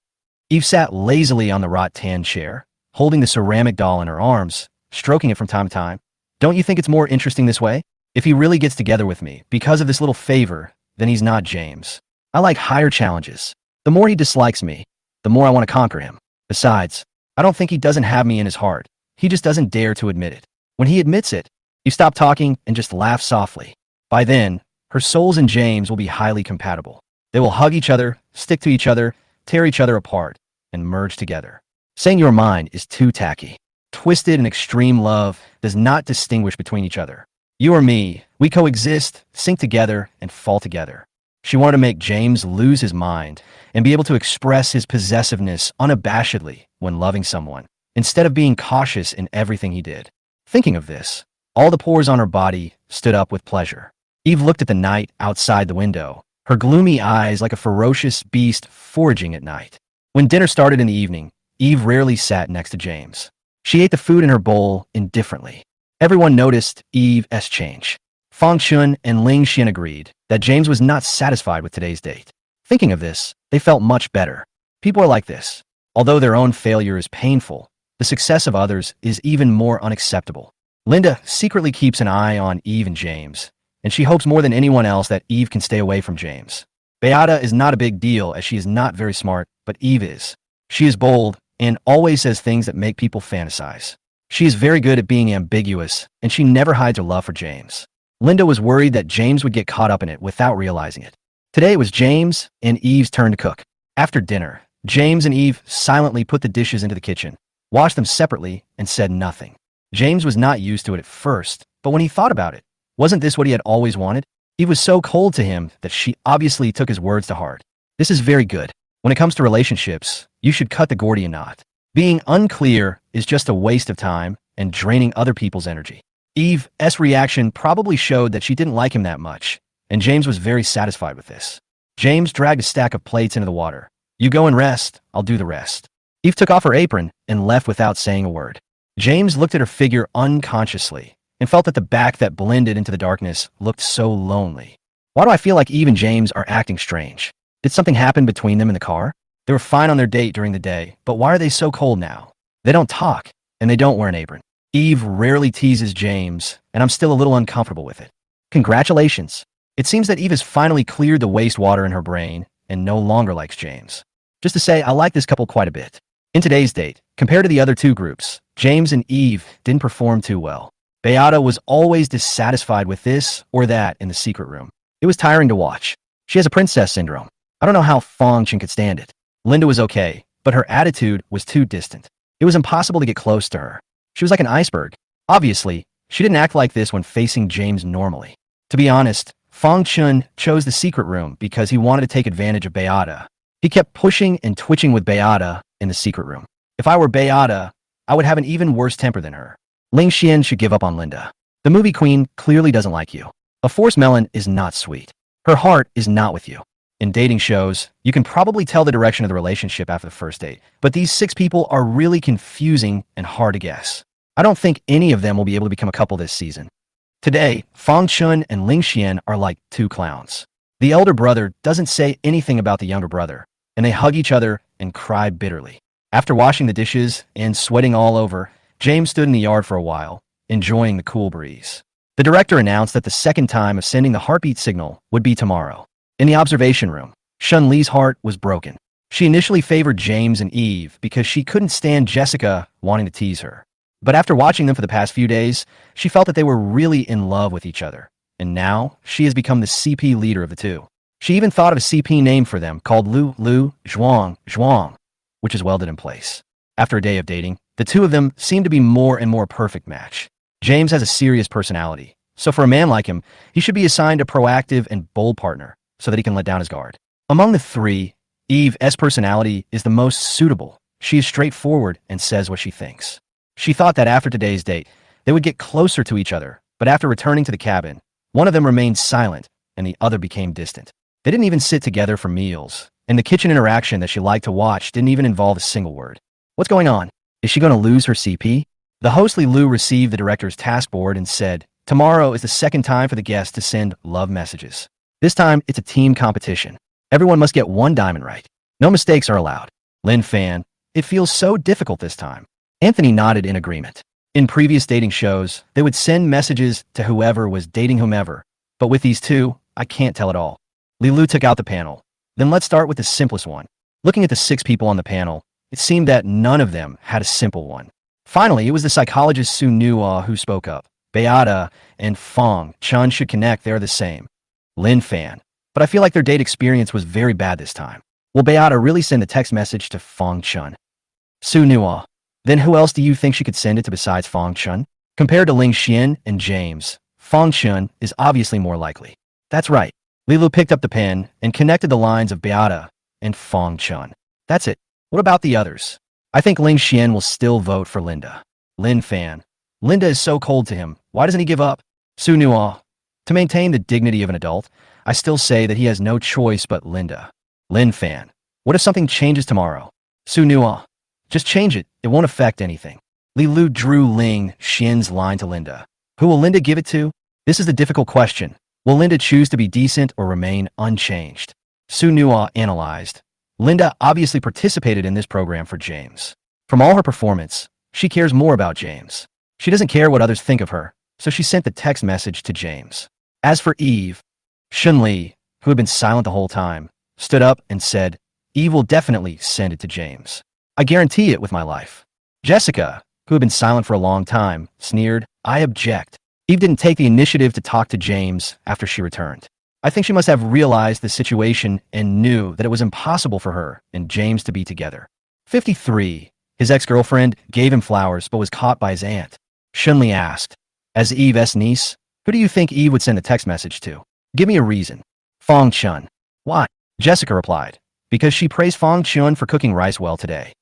Eve sat lazily on the rattan chair, holding the ceramic doll in her arms, stroking it from time to time. "Don't you think it's more interesting this way? If he really gets together with me because of this little favor, then he's not James. I like higher challenges. The more he dislikes me, the more I want to conquer him. Besides, I don't think he doesn't have me in his heart. He just doesn't dare to admit it. When he admits it, you stop talking and just laugh softly. By then, her souls and James will be highly compatible. They will hug each other, stick to each other, tear each other apart, and merge together. Saying your mind is too tacky. Twisted and extreme love does not distinguish between each other. You or me, we coexist, sink together, and fall together. She wanted to make James lose his mind and be able to express his possessiveness unabashedly when loving someone, instead of being cautious in everything he did. Thinking of this, all the pores on her body stood up with pleasure. Eve looked at the night outside the window, her gloomy eyes like a ferocious beast foraging at night. When dinner started in the evening, Eve rarely sat next to James. She ate the food in her bowl indifferently. Everyone noticed Eve's change. Fang Chun and Ling Xian agreed that James was not satisfied with today's date. Thinking of this, they felt much better. People are like this. Although their own failure is painful, The success of others is even more unacceptable. Linda secretly keeps an eye on Eve and James, and she hopes more than anyone else that Eve can stay away from James. Beata is not a big deal as she is not very smart, but Eve is. She is bold and always says things that make people fantasize. She is very good at being ambiguous, and she never hides her love for James. Linda was worried that James would get caught up in it without realizing it. Today it was James and Eve's turn to cook. After dinner, James and Eve silently put the dishes into the kitchen, washed them separately, and said nothing. James was not used to it at first, but when he thought about it, wasn't this what he had always wanted? Eve was so cold to him that she obviously took his words to heart. This is very good. When it comes to relationships, you should cut the Gordian knot. Being unclear is just a waste of time and draining other people's energy. Eve's reaction probably showed that she didn't like him that much, and James was very satisfied with this. James dragged a stack of plates into the water. You go and rest, I'll do the rest. Eve took off her apron and left without saying a word. James looked at her figure unconsciously and felt that the back that blended into the darkness looked so lonely. Why do I feel like Eve and James are acting strange? Did something happen between them in the car? They were fine on their date during the day, but why are they so cold now? They don't talk, and they don't wear an apron. Eve rarely teases James, and I'm still a little uncomfortable with it. Congratulations. It seems that Eve has finally cleared the wastewater in her brain and no longer likes James. Just to say, I like this couple quite a bit. In today's date, compared to the other two groups, James and Eve didn't perform too well. Beata was always dissatisfied with this or that in the secret room. It was tiring to watch. She has a princess syndrome. I don't know how Fong Chen could stand it. Linda was okay, but her attitude was too distant. It was impossible to get close to her. She was like an iceberg. Obviously, she didn't act like this when facing James normally. To be honest, Fong Chen chose the secret room because he wanted to take advantage of Beata. He kept pushing and twitching with Beata in the secret room. If I were Beata, I would have an even worse temper than her. Ling Xian should give up on Linda. The movie queen clearly doesn't like you. A forced melon is not sweet. Her heart is not with you. In dating shows, you can probably tell the direction of the relationship after the first date, but these 6 people are really confusing and hard to guess. I don't think any of them will be able to become a couple this season. Today, Fong Chun and Ling Xian are like 2 clowns. The elder brother doesn't say anything about the younger brother, and they hug each other and cry bitterly. After washing the dishes and sweating all over, James stood in the yard for a while, enjoying the cool breeze. The director announced that the second time of sending the heartbeat signal would be tomorrow. In the observation room, Shun Li's heart was broken. She initially favored James and Eve because she couldn't stand Jessica wanting to tease her. But after watching them for the past few days, she felt that they were really in love with each other. And now, she has become the CP leader of the two. She even thought of a CP name for them called Lu Zhuang, which is welded in place. After a day of dating, the two of them seem to be more and more perfect match. James has a serious personality, so for a man like him, he should be assigned a proactive and bold partner so that he can let down his guard. Among the 3, Eve's personality is the most suitable. She is straightforward and says what she thinks. She thought that after today's date, they would get closer to each other, but after returning to the cabin, one of them remained silent and the other became distant. They didn't even sit together for meals, and the kitchen interaction that she liked to watch didn't even involve a single word. What's going on? Is she going to lose her CP? The host Li Lu received the director's task board and said, tomorrow is the second time for the guests to send love messages. This time, it's a team competition. Everyone must get 1 diamond right. No mistakes are allowed. Lin Fan, it feels so difficult this time. Anthony nodded in agreement. In previous dating shows, they would send messages to whoever was dating whomever. But with these 2, I can't tell at all. Li Lu took out the panel. Then let's start with the simplest one. Looking at the 6 people on the panel, it seemed that none of them had a simple one. Finally, it was the psychologist Su Nua who spoke up. Beata and Fong Chun should connect, they're the same. Lin Fan. But I feel like their date experience was very bad this time. Will Beata really send a text message to Fong Chun? Su Nua. Then who else do you think she could send it to besides Fong Chun? Compared to Ling Xian and James, Fong Chun is obviously more likely. That's right. Li Lu picked up the pen and connected the lines of Beata and Fong Chun. That's it. What about the others? I think Ling Xian will still vote for Linda. Lin Fan. Linda is so cold to him. Why doesn't he give up? Su Nua. To maintain the dignity of an adult, I still say that he has no choice but Linda. Lin Fan. What if something changes tomorrow? Su Nua. Just change it. It won't affect anything. Li Lu drew Ling Xian's line to Linda. Who will Linda give it to? This is the difficult question. Will Linda choose to be decent or remain unchanged? Su Nua analyzed. Linda obviously participated in this program for James. From all her performance, She cares more about James. She doesn't care what others think of her, so she sent the text message to James. As for Eve, Shunli, who had been silent the whole time, stood up and said, Eve will definitely send it to James. I guarantee it with my life. Jessica, who had been silent for a long time, sneered, I object. Eve didn't take the initiative to talk to James after she returned. I think she must have realized the situation and knew that it was impossible for her and James to be together. 53. His ex-girlfriend gave him flowers but was caught by his aunt. Shunli asked, as Eve's niece, who do you think Eve would send a text message to? Give me a reason. Fong Chun. Why? Jessica replied, because she praised Fong Chun for cooking rice well today.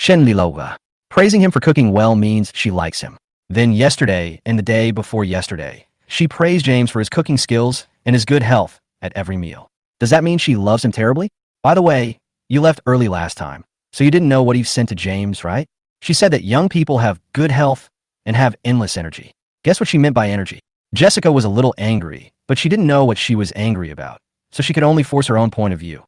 Shenli Lova. Praising him for cooking well means she likes him. Then yesterday and the day before yesterday, she praised James for his cooking skills and his good health at every meal. Does that mean she loves him terribly? By the way, you left early last time, so you didn't know what Eve sent to James, right? She said that young people have good health and have endless energy. Guess what she meant by energy? Jessica was a little angry, but she didn't know what she was angry about, so she could only force her own point of view.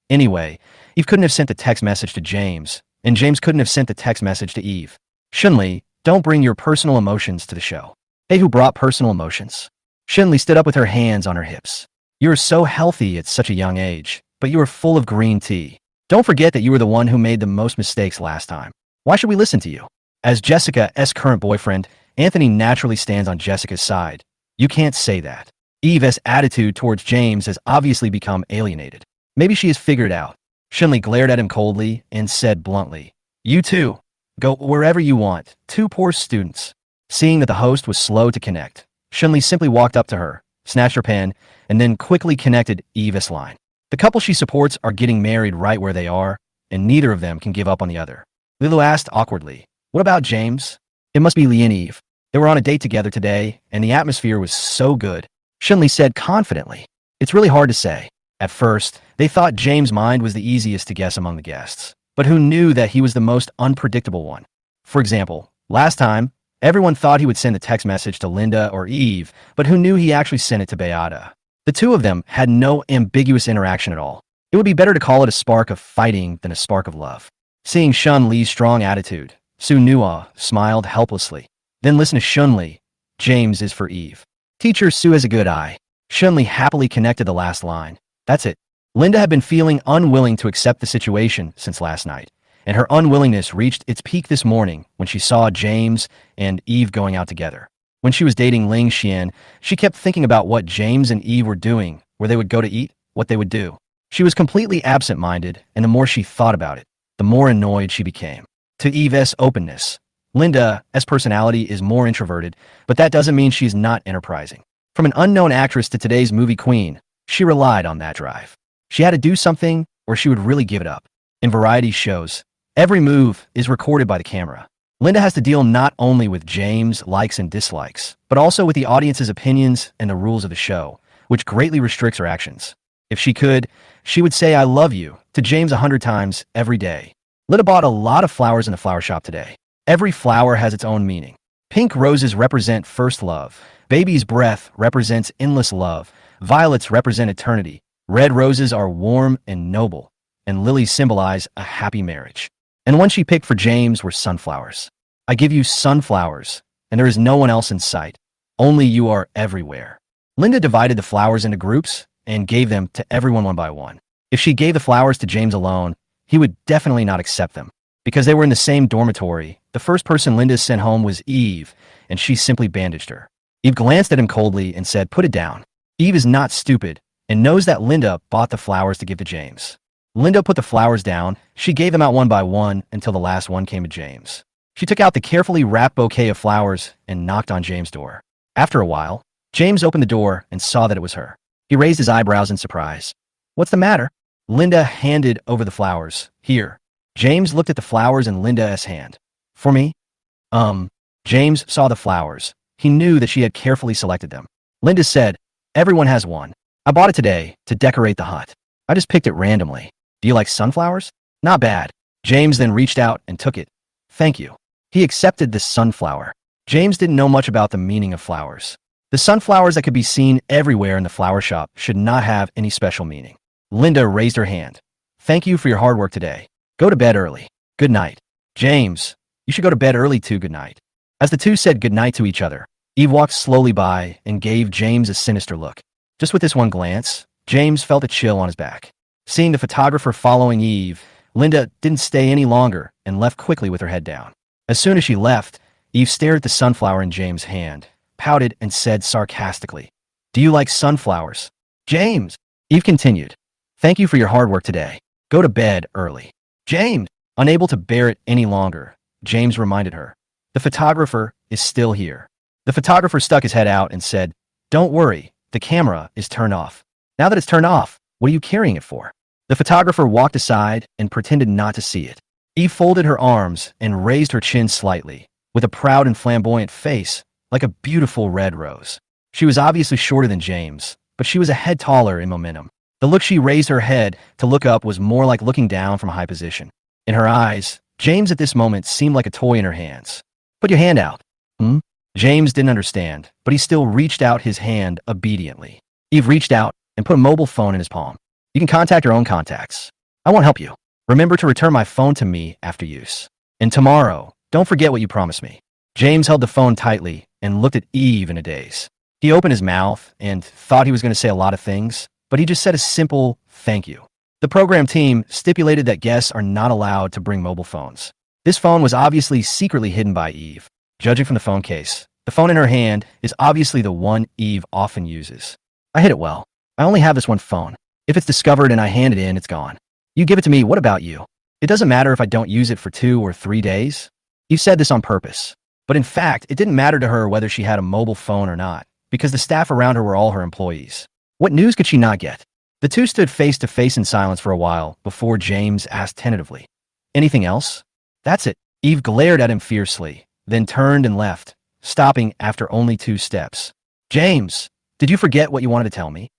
Anyway, Eve couldn't have sent the text message to James, and James couldn't have sent the text message to Eve. Shunli, don't bring your personal emotions to the show. Hey, who brought personal emotions? Shunli stood up with her hands on her hips. You are so healthy at such a young age, but you are full of green tea. Don't forget that you were the one who made the most mistakes last time. Why should we listen to you? As Jessica's current boyfriend, Anthony naturally stands on Jessica's side. You can't say that. Eve's attitude towards James has obviously become alienated. Maybe she has figured it out. Shunli glared at him coldly and said bluntly, You too. Go wherever you want. Two poor students. Seeing that the host was slow to connect, Shunli simply walked up to her, snatched her pen, and then quickly connected Eve's line. The couple she supports are getting married right where they are, and neither of them can give up on the other. Lilu asked awkwardly, What about James? It must be Lee and Eve. They were on a date together today, and the atmosphere was so good. Shunli said confidently, It's really hard to say. At first, they thought James' mind was the easiest to guess among the guests, but who knew that he was the most unpredictable one? For example, last time, everyone thought he would send a text message to Linda or Eve, but who knew he actually sent it to Beata? The two of them had no ambiguous interaction at all. It would be better to call it a spark of fighting than a spark of love. Seeing Shun Li's strong attitude, Su Nua smiled helplessly. Then listen to Shunli. James is for Eve. Teacher Su has a good eye. Shunli happily connected the last line. That's it. Linda had been feeling unwilling to accept the situation since last night, and her unwillingness reached its peak this morning when she saw James and Eve going out together. When she was dating Ling Xian, she kept thinking about what James and Eve were doing, where they would go to eat, what they would do. She was completely absent-minded, and the more she thought about it, the more annoyed she became. To Eve's openness, Linda's personality is more introverted, but that doesn't mean she's not enterprising. From an unknown actress to today's movie queen, she relied on that drive. She had to do something, or she would really give it up. In variety shows, every move is recorded by the camera. Linda has to deal not only with James' likes and dislikes, but also with the audience's opinions and the rules of the show, which greatly restricts her actions. If she could, she would say I love you to James 100 times every day. Linda bought a lot of flowers in the flower shop today. Every flower has its own meaning. Pink roses represent first love. Baby's breath represents endless love. Violets represent eternity. Red roses are warm and noble, and lilies symbolize a happy marriage. And one she picked for James were sunflowers. I give you sunflowers, and there is no one else in sight. Only you are everywhere. Linda divided the flowers into groups and gave them to everyone one by one. If she gave the flowers to James alone, he would definitely not accept them. Because they were in the same dormitory, the first person Linda sent home was Eve, and she simply bandaged her. Eve glanced at him coldly and said, Put it down. Eve is not stupid and knows that Linda bought the flowers to give to James. Linda put the flowers down. She gave them out one by one until the last one came to James. She took out the carefully wrapped bouquet of flowers and knocked on James' door. After a while, James opened the door and saw that it was her. He raised his eyebrows in surprise. What's the matter? Linda handed over the flowers. Here. James looked at the flowers in Linda's hand. For me? James saw the flowers. He knew that she had carefully selected them. Linda said, Everyone has one. I bought it today to decorate the hut. I just picked it randomly. Do you like sunflowers? Not bad. James then reached out and took it. Thank you. He accepted the sunflower. James didn't know much about the meaning of flowers. The sunflowers that could be seen everywhere in the flower shop should not have any special meaning. Linda raised her hand. Thank you for your hard work today. Go to bed early. Good night. James, You should go to bed early too, good night. As the two said goodnight to each other, Eve walked slowly by and gave James a sinister look. Just with this one glance, James felt a chill on his back. Seeing the photographer following Eve, Linda didn't stay any longer and left quickly with her head down. As soon as she left, Eve stared at the sunflower in James' hand, pouted, and said sarcastically, "Do you like sunflowers?" "James," Eve continued, "thank you for your hard work today. Go to bed early." James, unable to bear it any longer, James reminded her, "The photographer is still here." The photographer stuck his head out and said, "Don't worry, the camera is turned off." "Now that it's turned off, what are you carrying it for?" The photographer walked aside and pretended not to see it. Eve folded her arms and raised her chin slightly, with a proud and flamboyant face, like a beautiful red rose. She was obviously shorter than James, but she was a head taller in momentum. The look she raised her head to look up was more like looking down from a high position. In her eyes, James at this moment seemed like a toy in her hands. "Put your hand out." "Hmm?" James didn't understand, but he still reached out his hand obediently. Eve reached out and put a mobile phone in his palm. "You can contact your own contacts. I won't help you. Remember to return my phone to me after use. And tomorrow, don't forget what you promised me." James held the phone tightly and looked at Eve in a daze. He opened his mouth and thought he was going to say a lot of things, but he just said a simple thank you. The program team stipulated that guests are not allowed to bring mobile phones. This phone was obviously secretly hidden by Eve. Judging from the phone case, the phone in her hand is obviously the one Eve often uses. "I hid it well. I only have this one phone. If it's discovered and I hand it in, it's gone. You give it to me, what about you? It doesn't matter if I don't use it for 2 or 3 days." Eve said this on purpose. But in fact, it didn't matter to her whether she had a mobile phone or not, because the staff around her were all her employees. What news could she not get? The two stood face to face in silence for a while before James asked tentatively, "Anything else?" "That's it." Eve glared at him fiercely, then turned and left, stopping after only 2 steps. "James, did you forget what you wanted to tell me?"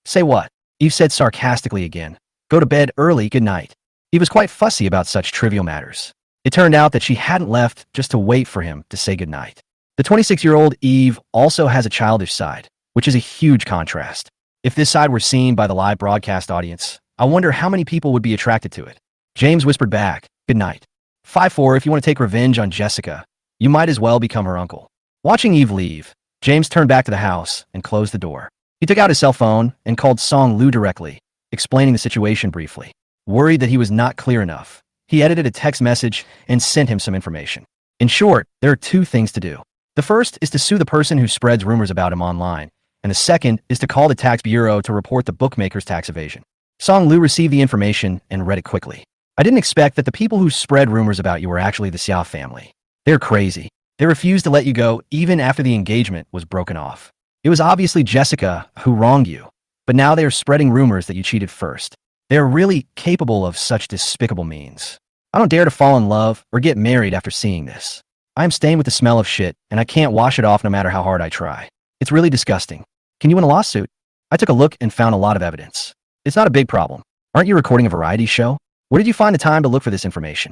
"Say what?" Eve said sarcastically again. "Go to bed early, good night." He was quite fussy about such trivial matters. It turned out that she hadn't left just to wait for him to say goodnight. The 26-year-old Eve also has a childish side, which is a huge contrast. If this side were seen by the live broadcast audience, I wonder how many people would be attracted to it. James whispered back, "Good night. 5-4, if you want to take revenge on Jessica, you might as well become her uncle." Watching Eve leave, James turned back to the house and closed the door. He took out his cell phone and called Song Lu directly, explaining the situation briefly. Worried that he was not clear enough, he edited a text message and sent him some information. In short, there are 2 things to do. The first is to sue the person who spreads rumors about him online, and the second is to call the tax bureau to report the bookmaker's tax evasion. Song Lu received the information and read it quickly. "I didn't expect that the people who spread rumors about you were actually the Xiao family. They're crazy. They refused to let you go even after the engagement was broken off. It was obviously Jessica who wronged you, but now they are spreading rumors that you cheated first. They are really capable of such despicable means. I don't dare to fall in love or get married after seeing this. I am staying with the smell of shit, and I can't wash it off no matter how hard I try. It's really disgusting. Can you win a lawsuit?" I took a look and found a lot of evidence. "It's not a big problem. Aren't you recording a variety show? Where did you find the time to look for this information?"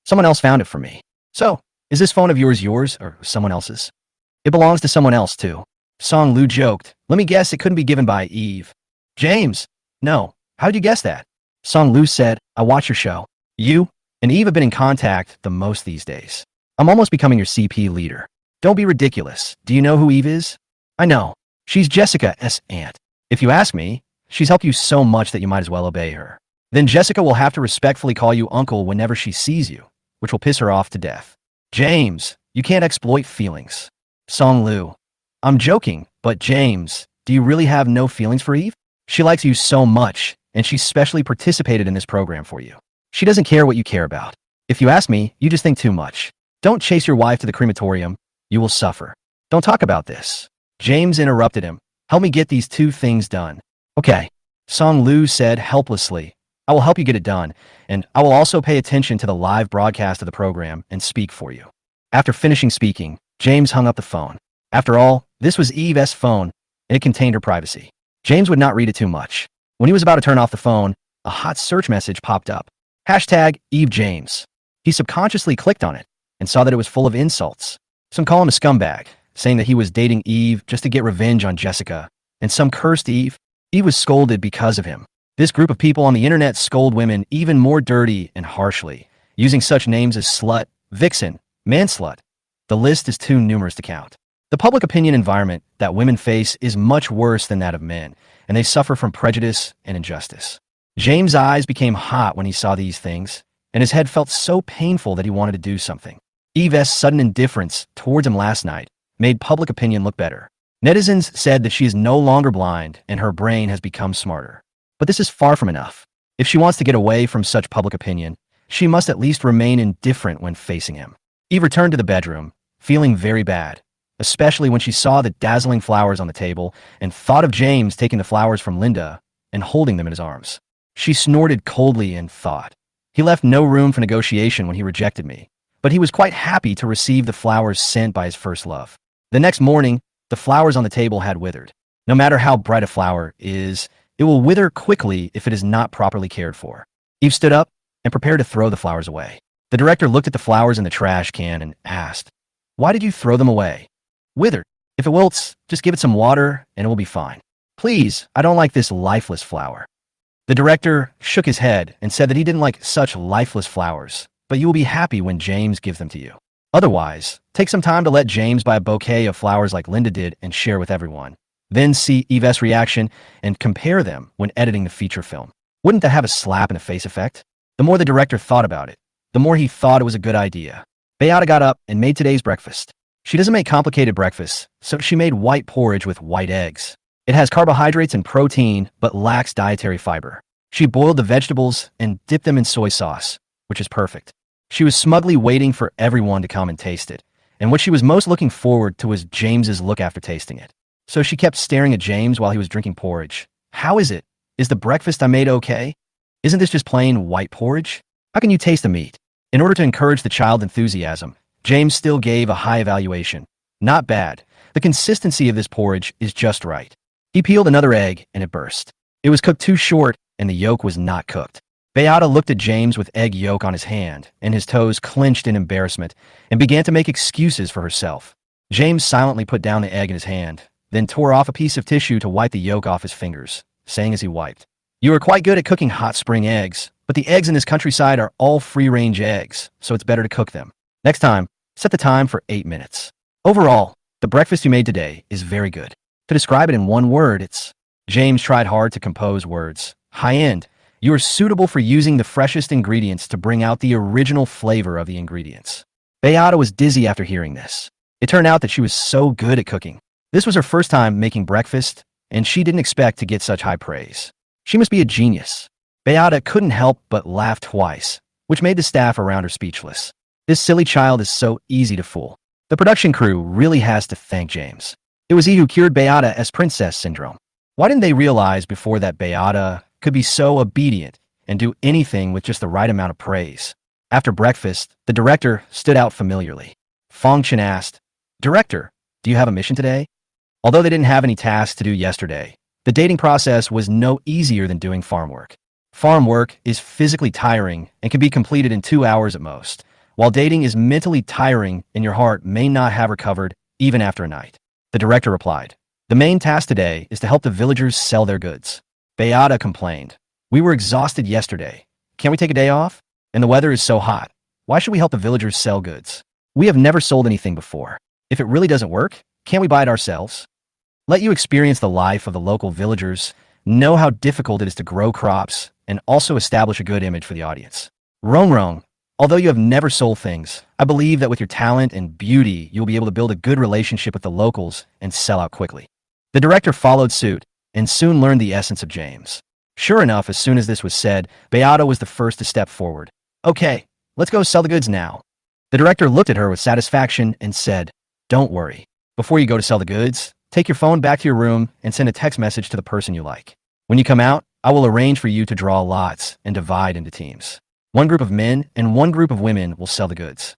"Someone else found it for me." "So, is this phone of yours or someone else's?" "It belongs to someone else too." Song Lu joked, "Let me guess, it couldn't be given by Eve." "James, no. How did you guess that?" Song Lu said, "I watch your show. You and Eve have been in contact the most these days. I'm almost becoming your CP leader." "Don't be ridiculous. Do you know who Eve is?" "I know. She's Jessica's aunt. If you ask me, she's helped you so much that you might as well obey her. Then Jessica will have to respectfully call you uncle whenever she sees you, which will piss her off to death." "James, you can't exploit feelings." Song Lu, "I'm joking, but James, do you really have no feelings for Eve? She likes you so much, and she specially participated in this program for you. She doesn't care what you care about. If you ask me, you just think too much. Don't chase your wife to the crematorium. You will suffer. Don't talk about this." James interrupted him. "Help me get these 2 things done." "Okay," Song Lu said helplessly. "I will help you get it done, and I will also pay attention to the live broadcast of the program and speak for you." After finishing speaking, James hung up the phone. After all, this was Eve's phone, and it contained her privacy. James would not read it too much. When he was about to turn off the phone, a hot search message popped up. #EveJames. He subconsciously clicked on it and saw that it was full of insults. Some call him a scumbag, saying that he was dating Eve just to get revenge on Jessica, and some cursed Eve. Eve was scolded because of him. This group of people on the internet scold women even more dirty and harshly, using such names as slut, vixen, manslut. The list is too numerous to count. The public opinion environment that women face is much worse than that of men, and they suffer from prejudice and injustice. James' eyes became hot when he saw these things, and his head felt so painful that he wanted to do something. Eve's sudden indifference towards him last night made public opinion look better. Netizens said that she is no longer blind and her brain has become smarter. But this is far from enough. If she wants to get away from such public opinion, she must at least remain indifferent when facing him. Eve returned to the bedroom, feeling very bad, especially when she saw the dazzling flowers on the table and thought of James taking the flowers from Linda and holding them in his arms. She snorted coldly and thought, "He left no room for negotiation when he rejected me, but he was quite happy to receive the flowers sent by his first love." The next morning, the flowers on the table had withered. No matter how bright a flower is, it will wither quickly if it is not properly cared for. Eve stood up and prepared to throw the flowers away. The director looked at the flowers in the trash can and asked, "Why did you throw them away?" "Withered. If it wilts, just give it some water and it will be fine." "Please, I don't like this lifeless flower." The director shook his head and said that he didn't like such lifeless flowers, but you will be happy when James gives them to you. Otherwise, take some time to let James buy a bouquet of flowers like Linda did and share with everyone. Then see Eve's reaction and compare them when editing the feature film. Wouldn't that have a slap in the face effect? The more the director thought about it, the more he thought it was a good idea. Beata got up and made today's breakfast. She doesn't make complicated breakfasts, so she made white porridge with white eggs. It has carbohydrates and protein, but lacks dietary fiber. She boiled the vegetables and dipped them in soy sauce, which is perfect. She was smugly waiting for everyone to come and taste it, and what she was most looking forward to was James's look after tasting it. So she kept staring at James while he was drinking porridge. "How is it? Is the breakfast I made okay? Isn't this just plain white porridge? How can you taste the meat?" In order to encourage the child's enthusiasm, James still gave a high evaluation. "Not bad. The consistency of this porridge is just right." He peeled another egg and it burst. It was cooked too short and the yolk was not cooked. Beata looked at James with egg yolk on his hand and his toes clenched in embarrassment and began to make excuses for herself. James silently put down the egg in his hand, then tore off a piece of tissue to wipe the yolk off his fingers, saying as he wiped, "You are quite good at cooking hot spring eggs, but the eggs in this countryside are all free-range eggs, so it's better to cook them. Next time, set the time for 8 minutes. Overall, the breakfast you made today is very good. To describe it in one word, it's..." James tried hard to compose words. "High-end. You are suitable for using the freshest ingredients to bring out the original flavor of the ingredients." Beata was dizzy after hearing this. It turned out that she was so good at cooking. This was her first time making breakfast, and she didn't expect to get such high praise. She must be a genius. Beata couldn't help but laugh twice, which made the staff around her speechless. This silly child is so easy to fool. The production crew really has to thank James. It was he who cured Beata as princess syndrome. Why didn't they realize before that Beata could be so obedient and do anything with just the right amount of praise? After breakfast, the director stood out familiarly. Fong Chen asked, "Director, do you have a mission today?" Although they didn't have any tasks to do yesterday, the dating process was no easier than doing farm work. Farm work is physically tiring and can be completed in 2 hours at most, while dating is mentally tiring and your heart may not have recovered even after a night. The director replied, "The main task today is to help the villagers sell their goods." Beata complained, "We were exhausted yesterday. Can't we take a day off? And the weather is so hot. Why should we help the villagers sell goods? We have never sold anything before. If it really doesn't work, can't we buy it ourselves? Let you experience the life of the local villagers, know how difficult it is to grow crops, and also establish a good image for the audience. Rong, although you have never sold things, I believe that with your talent and beauty, you'll be able to build a good relationship with the locals and sell out quickly." The director followed suit and soon learned the essence of James. Sure enough, as soon as this was said, Beata was the first to step forward. "Okay, let's go sell the goods now." The director looked at her with satisfaction and said, "Don't worry. Before you go to sell the goods, take your phone back to your room and send a text message to the person you like. When you come out, I will arrange for you to draw lots and divide into teams. One group of men and one group of women will sell the goods.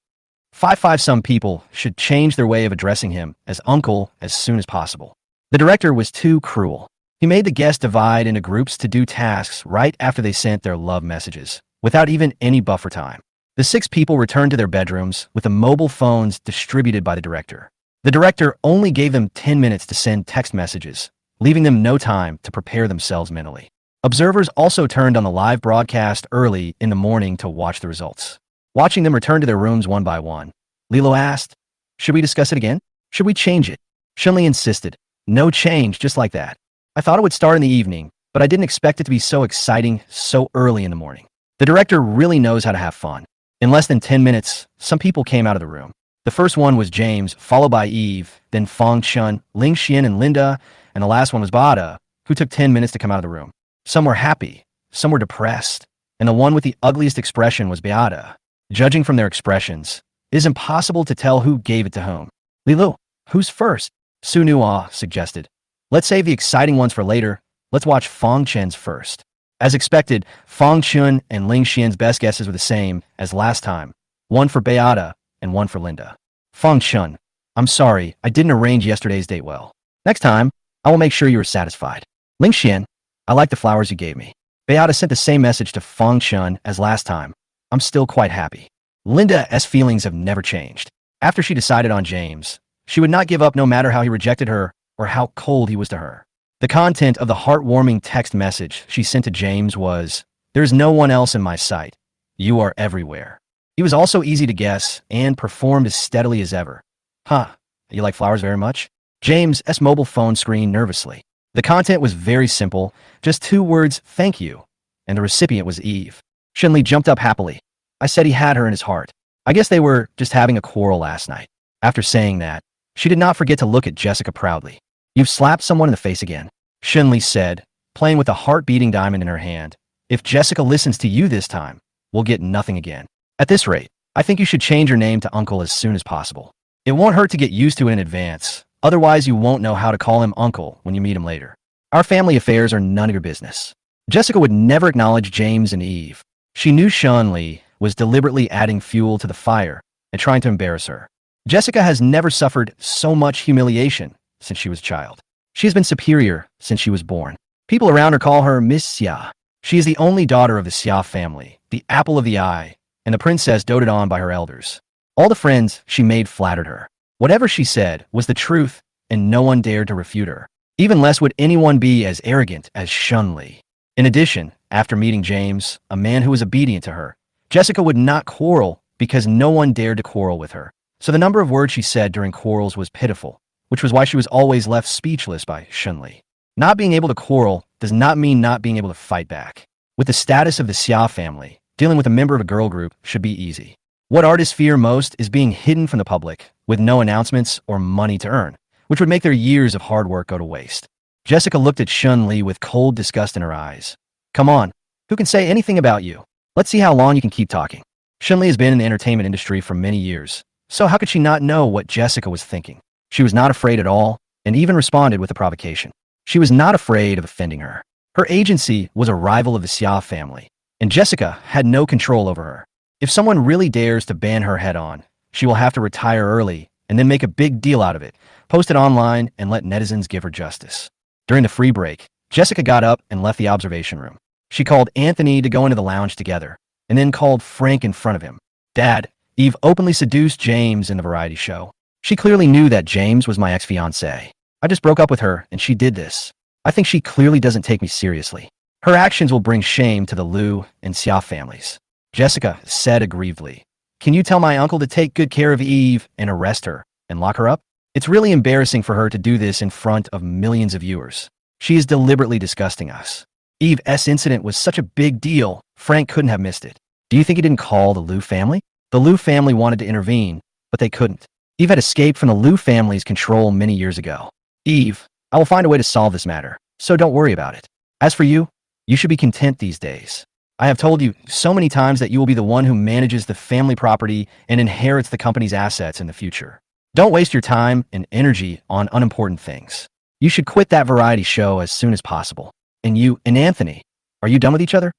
5 some people should change their way of addressing him as uncle as soon as possible." The director was too cruel. He made the guests divide into groups to do tasks right after they sent their love messages, without even any buffer time. The 6 people returned to their bedrooms with the mobile phones distributed by the director. The director only gave them 10 minutes to send text messages, leaving them no time to prepare themselves mentally. Observers also turned on the live broadcast early in the morning to watch the results. Watching them return to their rooms one by one, Lilo asked. Should we discuss it again? Should we change it? Shunli insisted. No change, just like that. I thought it would start in the evening, but I didn't expect it to be so exciting so early in the morning. The director really knows how to have fun. In less than 10 minutes, some people came out of the room. The first one was James, followed by Eve, then Fong Chun, Ling Xian, and Linda, and the last one was Bada, who took 10 minutes to come out of the room. Some were happy, some were depressed, and the one with the ugliest expression was Beata. Judging from their expressions, it is impossible to tell who gave it to whom. Lilu, who's first? Su Nua suggested. Let's save the exciting ones for later. Let's watch Fong Chen's first. As expected, Fong Chun and Ling Xian's best guesses were the same as last time, one for Beata and one for Linda. Fong Chun, I'm sorry, I didn't arrange yesterday's date well. Next time, I will make sure you are satisfied. Ling Xian, I like the flowers you gave me. Beata sent the same message to Fong Chun as last time. I'm still quite happy. Linda's feelings have never changed. After she decided on James, she would not give up no matter how he rejected her or how cold he was to her. The content of the heartwarming text message she sent to James was, "There's no one else in my sight. You are everywhere." He was also easy to guess and performed as steadily as ever. Huh, you like flowers very much? James's mobile phone screened nervously. The content was very simple, just 2 words, thank you, and the recipient was Eve. Shunli jumped up happily. I said he had her in his heart. I guess they were just having a quarrel last night. After saying that, she did not forget to look at Jessica proudly. You've slapped someone in the face again, Shunli said, playing with a heart-beating diamond in her hand. If Jessica listens to you this time, we'll get nothing again. At this rate, I think you should change your name to Uncle as soon as possible. It won't hurt to get used to it in advance, otherwise you won't know how to call him Uncle when you meet him later. Our family affairs are none of your business. Jessica would never acknowledge James and Eve. She knew Shunli was deliberately adding fuel to the fire and trying to embarrass her. Jessica has never suffered so much humiliation since she was a child. She has been superior since she was born. People around her call her Miss Xia. She is the only daughter of the Xia family, the apple of the eye, and the princess doted on by her elders. All the friends she made flattered her. Whatever she said was the truth, and no one dared to refute her. Even less would anyone be as arrogant as Shunli. In addition, after meeting James, a man who was obedient to her, Jessica would not quarrel because no one dared to quarrel with her. So the number of words she said during quarrels was pitiful, which was why she was always left speechless by Shunli. Not being able to quarrel does not mean not being able to fight back. With the status of the Xia family, dealing with a member of a girl group should be easy. What artists fear most is being hidden from the public, with no announcements or money to earn, which would make their years of hard work go to waste. Jessica looked at Shunli with cold disgust in her eyes. Come on, who can say anything about you? Let's see how long you can keep talking. Shunli has been in the entertainment industry for many years, so how could she not know what Jessica was thinking? She was not afraid at all, and even responded with a provocation. She was not afraid of offending her. Her agency was a rival of the Xia family, and Jessica had no control over her. If someone really dares to ban her head-on, she will have to retire early and then make a big deal out of it, post it online, and let netizens give her justice. During the free break, Jessica got up and left the observation room. She called Anthony to go into the lounge together, and then called Frank in front of him. Dad, Eve openly seduced James in the variety show. She clearly knew that James was my ex-fiancee. I just broke up with her, and she did this. I think she clearly doesn't take me seriously. Her actions will bring shame to the Liu and Xia families. Jessica said aggrievedly. Can you tell my uncle to take good care of Eve and arrest her and lock her up? It's really embarrassing for her to do this in front of millions of viewers. She is deliberately disgusting us. Eve's incident was such a big deal, Frank couldn't have missed it. Do you think he didn't call the Liu family? The Liu family wanted to intervene, but they couldn't. Eve had escaped from the Liu family's control many years ago. Eve, I will find a way to solve this matter, so don't worry about it. As for you, you should be content these days. I have told you so many times that you will be the one who manages the family property and inherits the company's assets in the future. Don't waste your time and energy on unimportant things. You should quit that variety show as soon as possible. And you and Anthony, are you done with each other?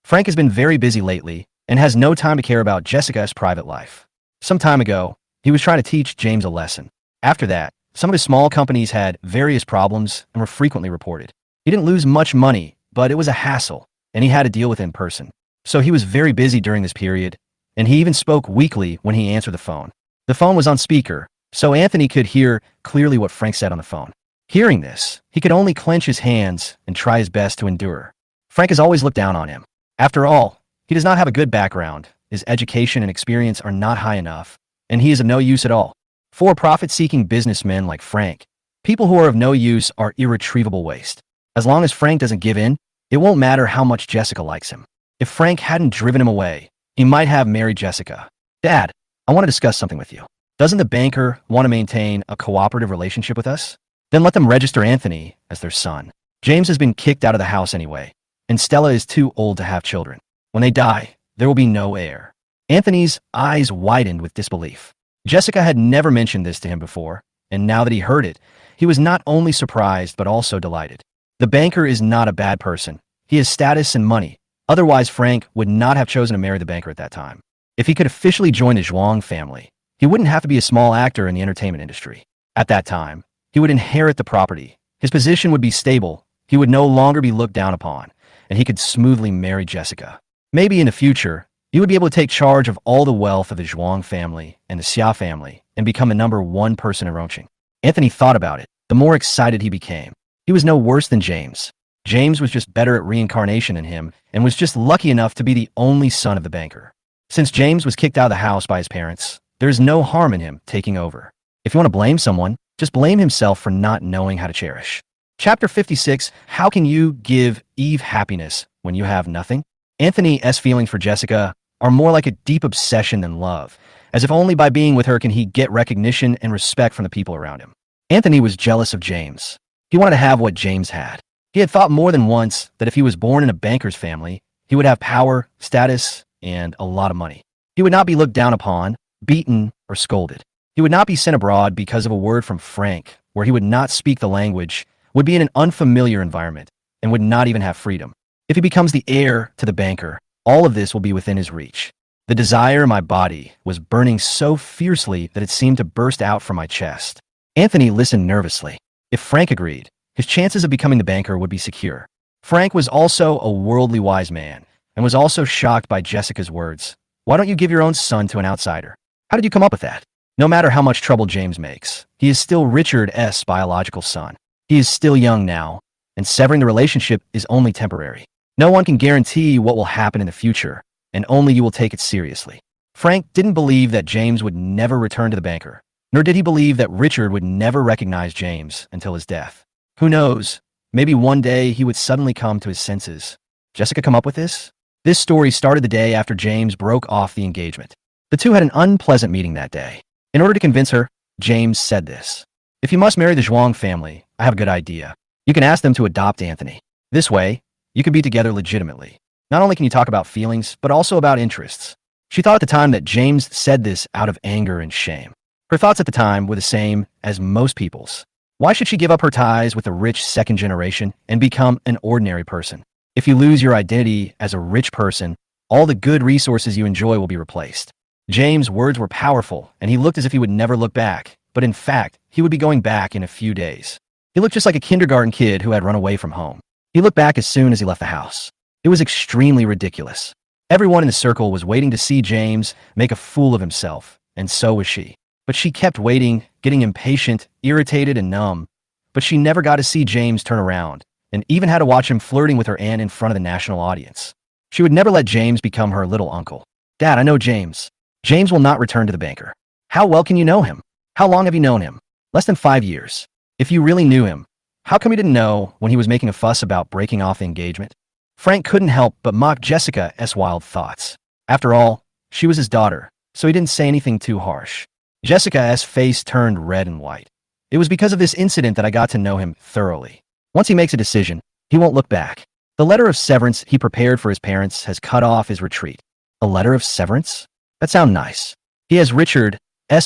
Frank has been very busy lately and has no time to care about Jessica's private life. Some time ago, he was trying to teach James a lesson. After that, some of his small companies had various problems and were frequently reported. He didn't lose much money, but it was a hassle, and he had to deal with it in person. So he was very busy during this period, and he even spoke weakly when he answered the phone. The phone was on speaker, so Anthony could hear clearly what Frank said on the phone. Hearing this, he could only clench his hands and try his best to endure. Frank has always looked down on him. After all, he does not have a good background, his education and experience are not high enough, and he is of no use at all. For profit-seeking businessmen like Frank, people who are of no use are irretrievable waste. As long as Frank doesn't give in, it won't matter how much Jessica likes him. If Frank hadn't driven him away, he might have married Jessica. Dad, I want to discuss something with you. Doesn't the banker want to maintain a cooperative relationship with us? Then let them register Anthony as their son. James has been kicked out of the house anyway, and Stella is too old to have children. When they die, there will be no heir. Anthony's eyes widened with disbelief. Jessica had never mentioned this to him before, and now that he heard it, he was not only surprised but also delighted. The banker is not a bad person. He has status and money. Otherwise, Frank would not have chosen to marry the banker at that time. If he could officially join the Zhuang family, he wouldn't have to be a small actor in the entertainment industry. At that time, he would inherit the property. His position would be stable. He would no longer be looked down upon, and he could smoothly marry Jessica. Maybe in the future, he would be able to take charge of all the wealth of the Zhuang family and the Xia family and become the #1 person in Rongqing. Anthony thought about it. The more excited he became. He was no worse than James. James was just better at reincarnation than him and was just lucky enough to be the only son of the banker. Since James was kicked out of the house by his parents, there's no harm in him taking over. If you want to blame someone, just blame himself for not knowing how to cherish. Chapter 56, How can you give Eve happiness when you have nothing? Anthony's feelings for Jessica are more like a deep obsession than love, as if only by being with her can he get recognition and respect from the people around him. Anthony was jealous of James. He wanted to have what James had. He had thought more than once that if he was born in a banker's family, he would have power, status, and a lot of money. He would not be looked down upon, beaten, or scolded. He would not be sent abroad because of a word from Frank, where he would not speak the language, would be in an unfamiliar environment, and would not even have freedom. If he becomes the heir to the banker, all of this will be within his reach. The desire in my body was burning so fiercely that it seemed to burst out from my chest. Anthony listened nervously. If Frank agreed, his chances of becoming the banker would be secure. Frank was also a worldly wise man, and was also shocked by Jessica's words. Why don't you give your own son to an outsider? How did you come up with that? No matter how much trouble James makes, he is still Richard's biological son. He is still young now, and severing the relationship is only temporary. No one can guarantee what will happen in the future, and only you will take it seriously. Frank didn't believe that James would never return to the banker, nor did he believe that Richard would never recognize James until his death. Who knows? Maybe one day he would suddenly come to his senses. Jessica come up with this? This story started the day after James broke off the engagement. The two had an unpleasant meeting that day. In order to convince her, James said this. If you must marry the Zhuang family, I have a good idea. You can ask them to adopt Anthony. This way, you can be together legitimately. Not only can you talk about feelings, but also about interests. She thought at the time that James said this out of anger and shame. Her thoughts at the time were the same as most people's. Why should she give up her ties with a rich second generation and become an ordinary person? If you lose your identity as a rich person, all the good resources you enjoy will be replaced. James' words were powerful, and he looked as if he would never look back, but in fact, he would be going back in a few days. He looked just like a kindergarten kid who had run away from home. He looked back as soon as he left the house. It was extremely ridiculous. Everyone in the circle was waiting to see James make a fool of himself, and so was she. But she kept waiting, getting impatient, irritated, and numb. But she never got to see James turn around, and even had to watch him flirting with her aunt in front of the national audience. She would never let James become her little uncle. Dad, I know James. James will not return to the banker. How well can you know him? How long have you known him? Less than 5 years. If you really knew him, how come you didn't know when he was making a fuss about breaking off the engagement? Frank couldn't help but mock Jessica's wild thoughts. After all, she was his daughter, so he didn't say anything too harsh. Jessica's face turned red and white. It was because of this incident that I got to know him thoroughly. Once he makes a decision, he won't look back. The letter of severance he prepared for his parents has cut off his retreat. A letter of severance? That sounds nice. He has Richard's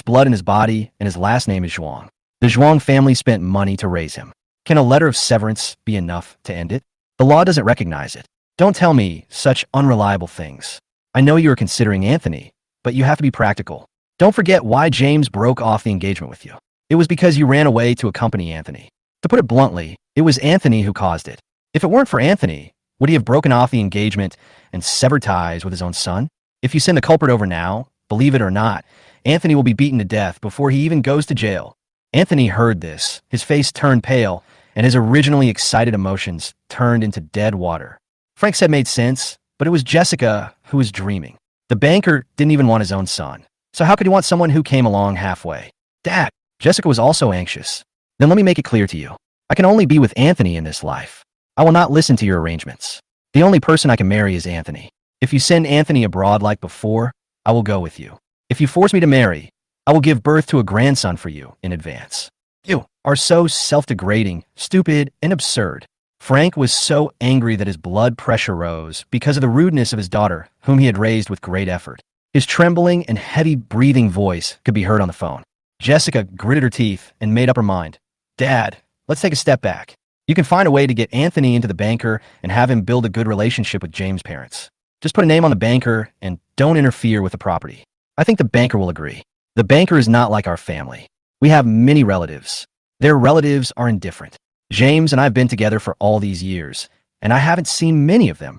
blood in his body, and his last name is Zhuang. The Zhuang family spent money to raise him. Can a letter of severance be enough to end it? The law doesn't recognize it. Don't tell me such unreliable things. I know you are considering Anthony, but you have to be practical. Don't forget why James broke off the engagement with you. It was because you ran away to accompany Anthony. To put it bluntly, it was Anthony who caused it. If it weren't for Anthony, would he have broken off the engagement and severed ties with his own son? If you send the culprit over now, believe it or not, Anthony will be beaten to death before he even goes to jail. Anthony heard this. His face turned pale, and his originally excited emotions turned into dead water. Frank said made sense, but it was Jessica who was dreaming. The banker didn't even want his own son, So how could you want someone who came along halfway? Dad, Jessica was also anxious. Then let me make it clear to you. I can only be with Anthony in this life. I will not listen to your arrangements. The only person I can marry is Anthony. If you send Anthony abroad like before, I will go with you. If you force me to marry, I will give birth to a grandson for you in advance. You are so self-degrading, stupid, and absurd. Frank was so angry that his blood pressure rose because of the rudeness of his daughter, whom he had raised with great effort. His trembling and heavy breathing voice could be heard on the phone. Jessica gritted her teeth and made up her mind. Dad, let's take a step back. You can find a way to get Anthony into the banker and have him build a good relationship with James' parents. Just put a name on the banker and don't interfere with the property. I think the banker will agree. The banker is not like our family. We have many relatives. Their relatives are indifferent. James and I have been together for all these years, and I haven't seen many of them.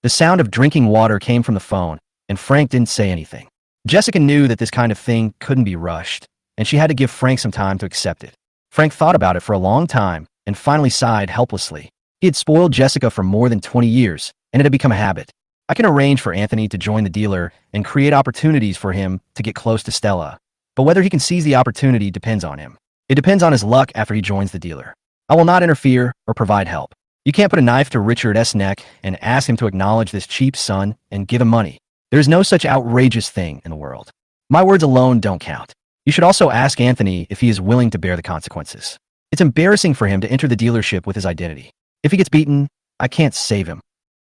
The sound of drinking water came from the phone, and Frank didn't say anything. Jessica knew that this kind of thing couldn't be rushed, and she had to give Frank some time to accept it. Frank thought about it for a long time and finally sighed helplessly. He had spoiled Jessica for more than 20 years, and it had become a habit. I can arrange for Anthony to join the dealer and create opportunities for him to get close to Stella, but whether he can seize the opportunity depends on him. It depends on his luck after he joins the dealer. I will not interfere or provide help. You can't put a knife to Richard's neck and ask him to acknowledge this cheap son and give him money. There is no such outrageous thing in the world. My words alone don't count. You should also ask Anthony if he is willing to bear the consequences. It's embarrassing for him to enter the dealership with his identity. If he gets beaten, I can't save him.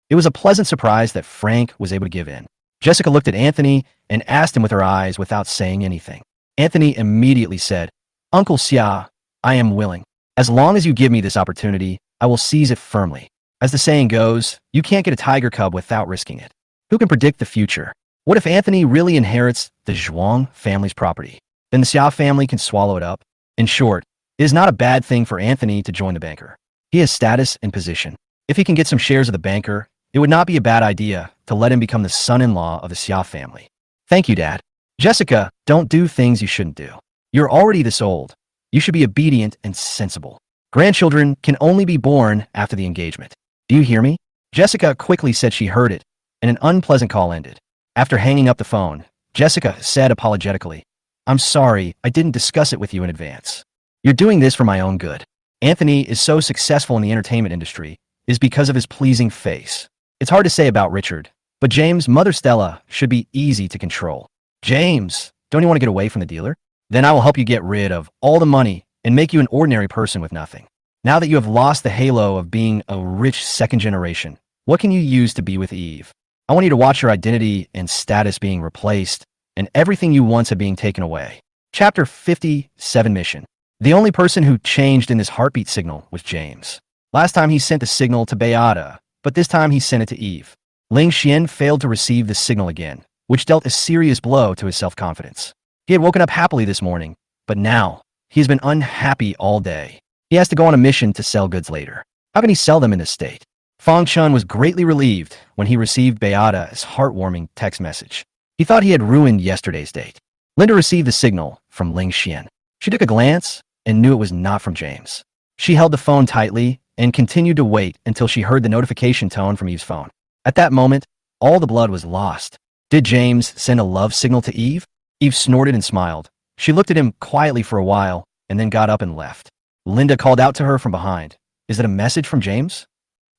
It was a pleasant surprise that Frank was able to give in. Jessica looked at Anthony and asked him with her eyes without saying anything. Anthony immediately said, Uncle Xia, I am willing. As long as you give me this opportunity, I will seize it firmly. As the saying goes, you can't get a tiger cub without risking it. Who can predict the future? What if Anthony really inherits the Zhuang family's property? Then the Xia family can swallow it up. In short, it is not a bad thing for Anthony to join the banker. He has status and position. If he can get some shares of the banker, it would not be a bad idea to let him become the son-in-law of the Xia family. Thank you, Dad. Jessica, don't do things you shouldn't do. You're already this old. You should be obedient and sensible. Grandchildren can only be born after the engagement. Do you hear me? Jessica quickly said she heard it, and an unpleasant call ended. After hanging up the phone, Jessica said apologetically, I'm sorry, I didn't discuss it with you in advance. You're doing this for my own good. Anthony is so successful in the entertainment industry is because of his pleasing face. It's hard to say about Richard, but James' mother Stella should be easy to control. James, don't you want to get away from the dealer? Then I will help you get rid of all the money and make you an ordinary person with nothing. Now that you have lost the halo of being a rich second generation, what can you use to be with Eve? I want you to watch your identity and status being replaced and everything you once had being taken away. Chapter 57 Mission. The only person who changed in this heartbeat signal was James. Last time he sent the signal to Beata, but this time he sent it to Eve. Ling Xian failed to receive the signal again, which dealt a serious blow to his self-confidence. He had woken up happily this morning, but now he has been unhappy all day. He has to go on a mission to sell goods later. How can he sell them in this state? Fang Chun was greatly relieved when he received Beata's heartwarming text message. He thought he had ruined yesterday's date. Linda received the signal from Ling Xian. She took a glance and knew it was not from James. She held the phone tightly and continued to wait until she heard the notification tone from Eve's phone. At that moment, all the blood was lost. Did James send a love signal to Eve? Eve snorted and smiled. She looked at him quietly for a while and then got up and left. Linda called out to her from behind. Is it a message from James?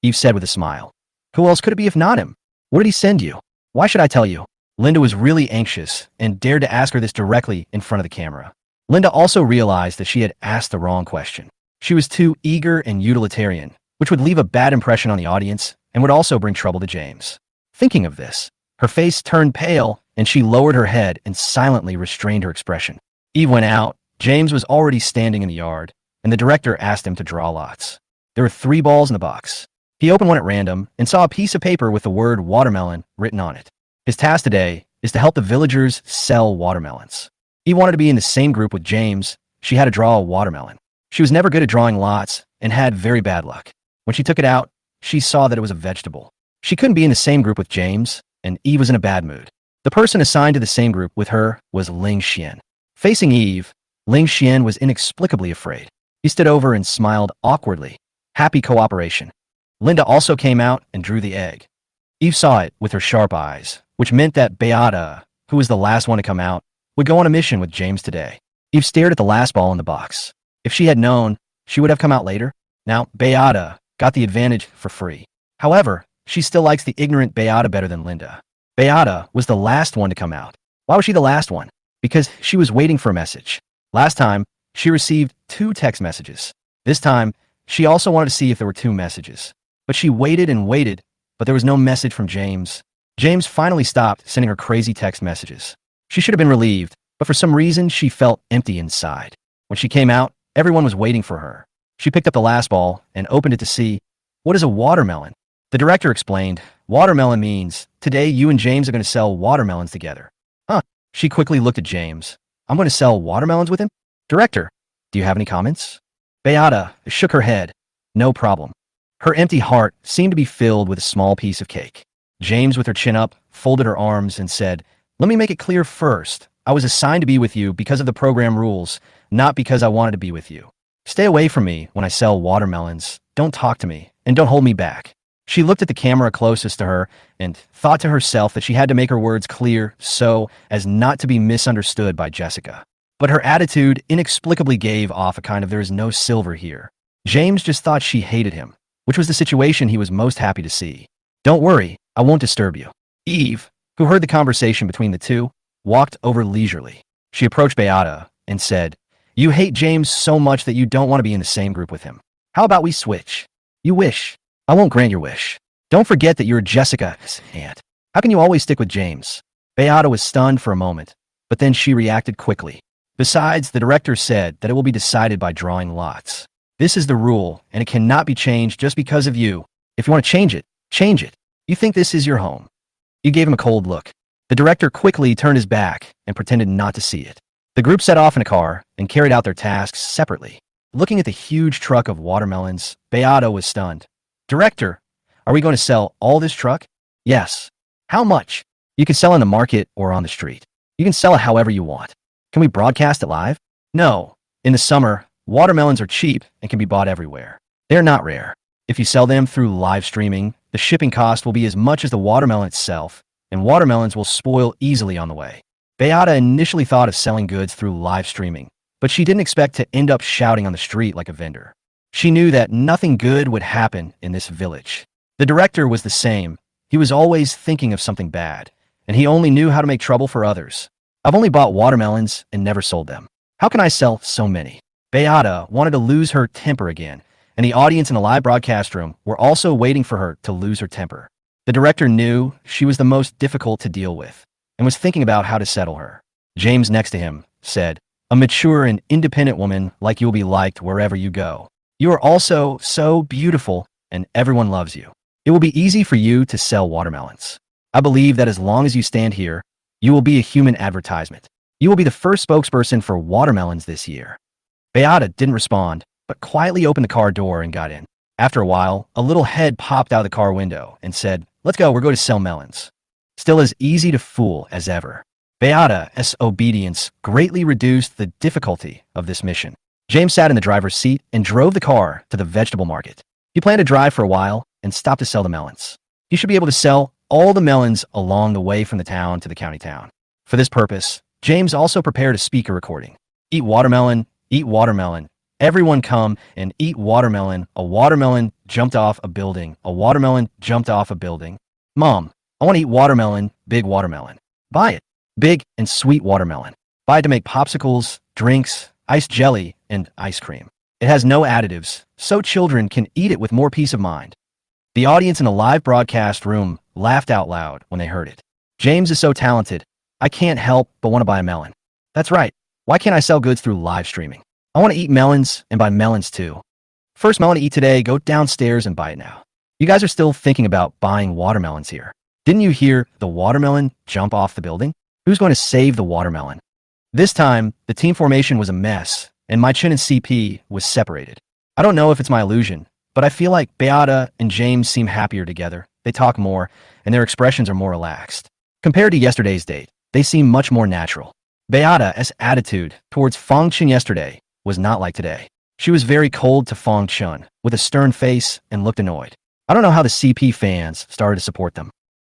Eve said with a smile. Who else could it be if not him? What did he send you? Why should I tell you? Linda was really anxious and dared to ask her this directly in front of the camera. Linda also realized that she had asked the wrong question. She was too eager and utilitarian, which would leave a bad impression on the audience and would also bring trouble to James. Thinking of this, her face turned pale and she lowered her head and silently restrained her expression. Eve went out. James was already standing in the yard, and the director asked him to draw lots. There were 3 balls in the box. He opened one at random and saw a piece of paper with the word watermelon written on it. His task today is to help the villagers sell watermelons. Eve wanted to be in the same group with James. She had to draw a watermelon. She was never good at drawing lots and had very bad luck. When she took it out, she saw that it was a vegetable. She couldn't be in the same group with James, and Eve was in a bad mood. The person assigned to the same group with her was Ling Xian. Facing Eve, Ling Xian was inexplicably afraid. He stood over and smiled awkwardly. Happy cooperation. Linda also came out and drew the egg. Eve saw it with her sharp eyes, which meant that Beata, who was the last one to come out, would go on a mission with James today. Eve stared at the last ball in the box. If she had known, she would have come out later. Now, Beata got the advantage for free. However, she still likes the ignorant Beata better than Linda. Beata was the last one to come out. Why was she the last one? Because she was waiting for a message. Last time, she received 2 text messages. This time, she also wanted to see if there were 2 messages. But she waited and waited, but there was no message from James. James finally stopped sending her crazy text messages. She should have been relieved, but for some reason, she felt empty inside. When she came out, everyone was waiting for her. She picked up the last ball and opened it to see, what is a watermelon? The director explained, watermelon means, today you and James are going to sell watermelons together. Huh. She quickly looked at James. I'm going to sell watermelons with him? Director, do you have any comments? Beata shook her head. No problem. Her empty heart seemed to be filled with a small piece of cake. James, with her chin up, folded her arms and said, let me make it clear first. I was assigned to be with you because of the program rules, not because I wanted to be with you. Stay away from me when I sell watermelons. Don't talk to me, and don't hold me back. She looked at the camera closest to her and thought to herself that she had to make her words clear so as not to be misunderstood by Jessica. But her attitude inexplicably gave off a kind of there is no silver here. James just thought she hated him, which was the situation he was most happy to see. Don't worry, I won't disturb you. Eve, who heard the conversation between the two, walked over leisurely. She approached Beata and said, you hate James so much that you don't want to be in the same group with him. How about we switch? You wish. I won't grant your wish. Don't forget that you're Jessica's aunt. How can you always stick with James? Beata was stunned for a moment, but then she reacted quickly. Besides, the director said that it will be decided by drawing lots. This is the rule, and it cannot be changed just because of you. If you want to change it, change it. You think this is your home. You gave him a cold look. The director quickly turned his back and pretended not to see it. The group set off in a car and carried out their tasks separately. Looking at the huge truck of watermelons, Beata was stunned. Director, are we going to sell all this truck? Yes. How much? You can sell in the market or on the street. You can sell it however you want. Can we broadcast it live? No. In the summer, watermelons are cheap and can be bought everywhere. They're not rare. If you sell them through live streaming, the shipping cost will be as much as the watermelon itself, and watermelons will spoil easily on the way. Beata initially thought of selling goods through live streaming, but she didn't expect to end up shouting on the street like a vendor. She knew that nothing good would happen in this village. The director was the same. He was always thinking of something bad, and he only knew how to make trouble for others. I've only bought watermelons and never sold them. How can I sell so many? Beata wanted to lose her temper again, and the audience in the live broadcast room were also waiting for her to lose her temper. The director knew she was the most difficult to deal with and was thinking about how to settle her. James, next to him, said, a mature and independent woman like you will be liked wherever you go. You are also so beautiful, and everyone loves you. It will be easy for you to sell watermelons. I believe that as long as you stand here, you will be a human advertisement. You will be the first spokesperson for watermelons this year. Beata didn't respond, but quietly opened the car door and got in. After a while, a little head popped out of the car window and said, let's go, we're going to sell melons. Still as easy to fool as ever. Beata's obedience greatly reduced the difficulty of this mission. James sat in the driver's seat and drove the car to the vegetable market. He planned to drive for a while and stop to sell the melons. He should be able to sell all the melons along the way from the town to the county town. For this purpose, James also prepared a speaker recording. Eat watermelon, everyone come and eat watermelon. A watermelon jumped off a building. A watermelon jumped off a building. Mom, I want to eat watermelon, big watermelon. Buy it, big and sweet watermelon. Buy it to make popsicles, drinks, iced jelly, and ice cream. It has no additives, so children can eat it with more peace of mind. The audience in the live broadcast room laughed out loud when they heard it. James is so talented. I can't help but want to buy a melon. That's right. Why can't I sell goods through live streaming? I want to eat melons and buy melons too. First melon to eat today, go downstairs and buy it now. You guys are still thinking about buying watermelons here. Didn't you hear the watermelon jump off the building? Who's going to save the watermelon? This time, the team formation was a mess, and my chin and CP was separated. I don't know if it's my illusion, but I feel like Beata and James seem happier together. They talk more, and their expressions are more relaxed. Compared to yesterday's date, they seem much more natural. Beata's attitude towards Fong Chun yesterday was not like today. She was very cold to Fong Chun, with a stern face and looked annoyed. I don't know how the CP fans started to support them.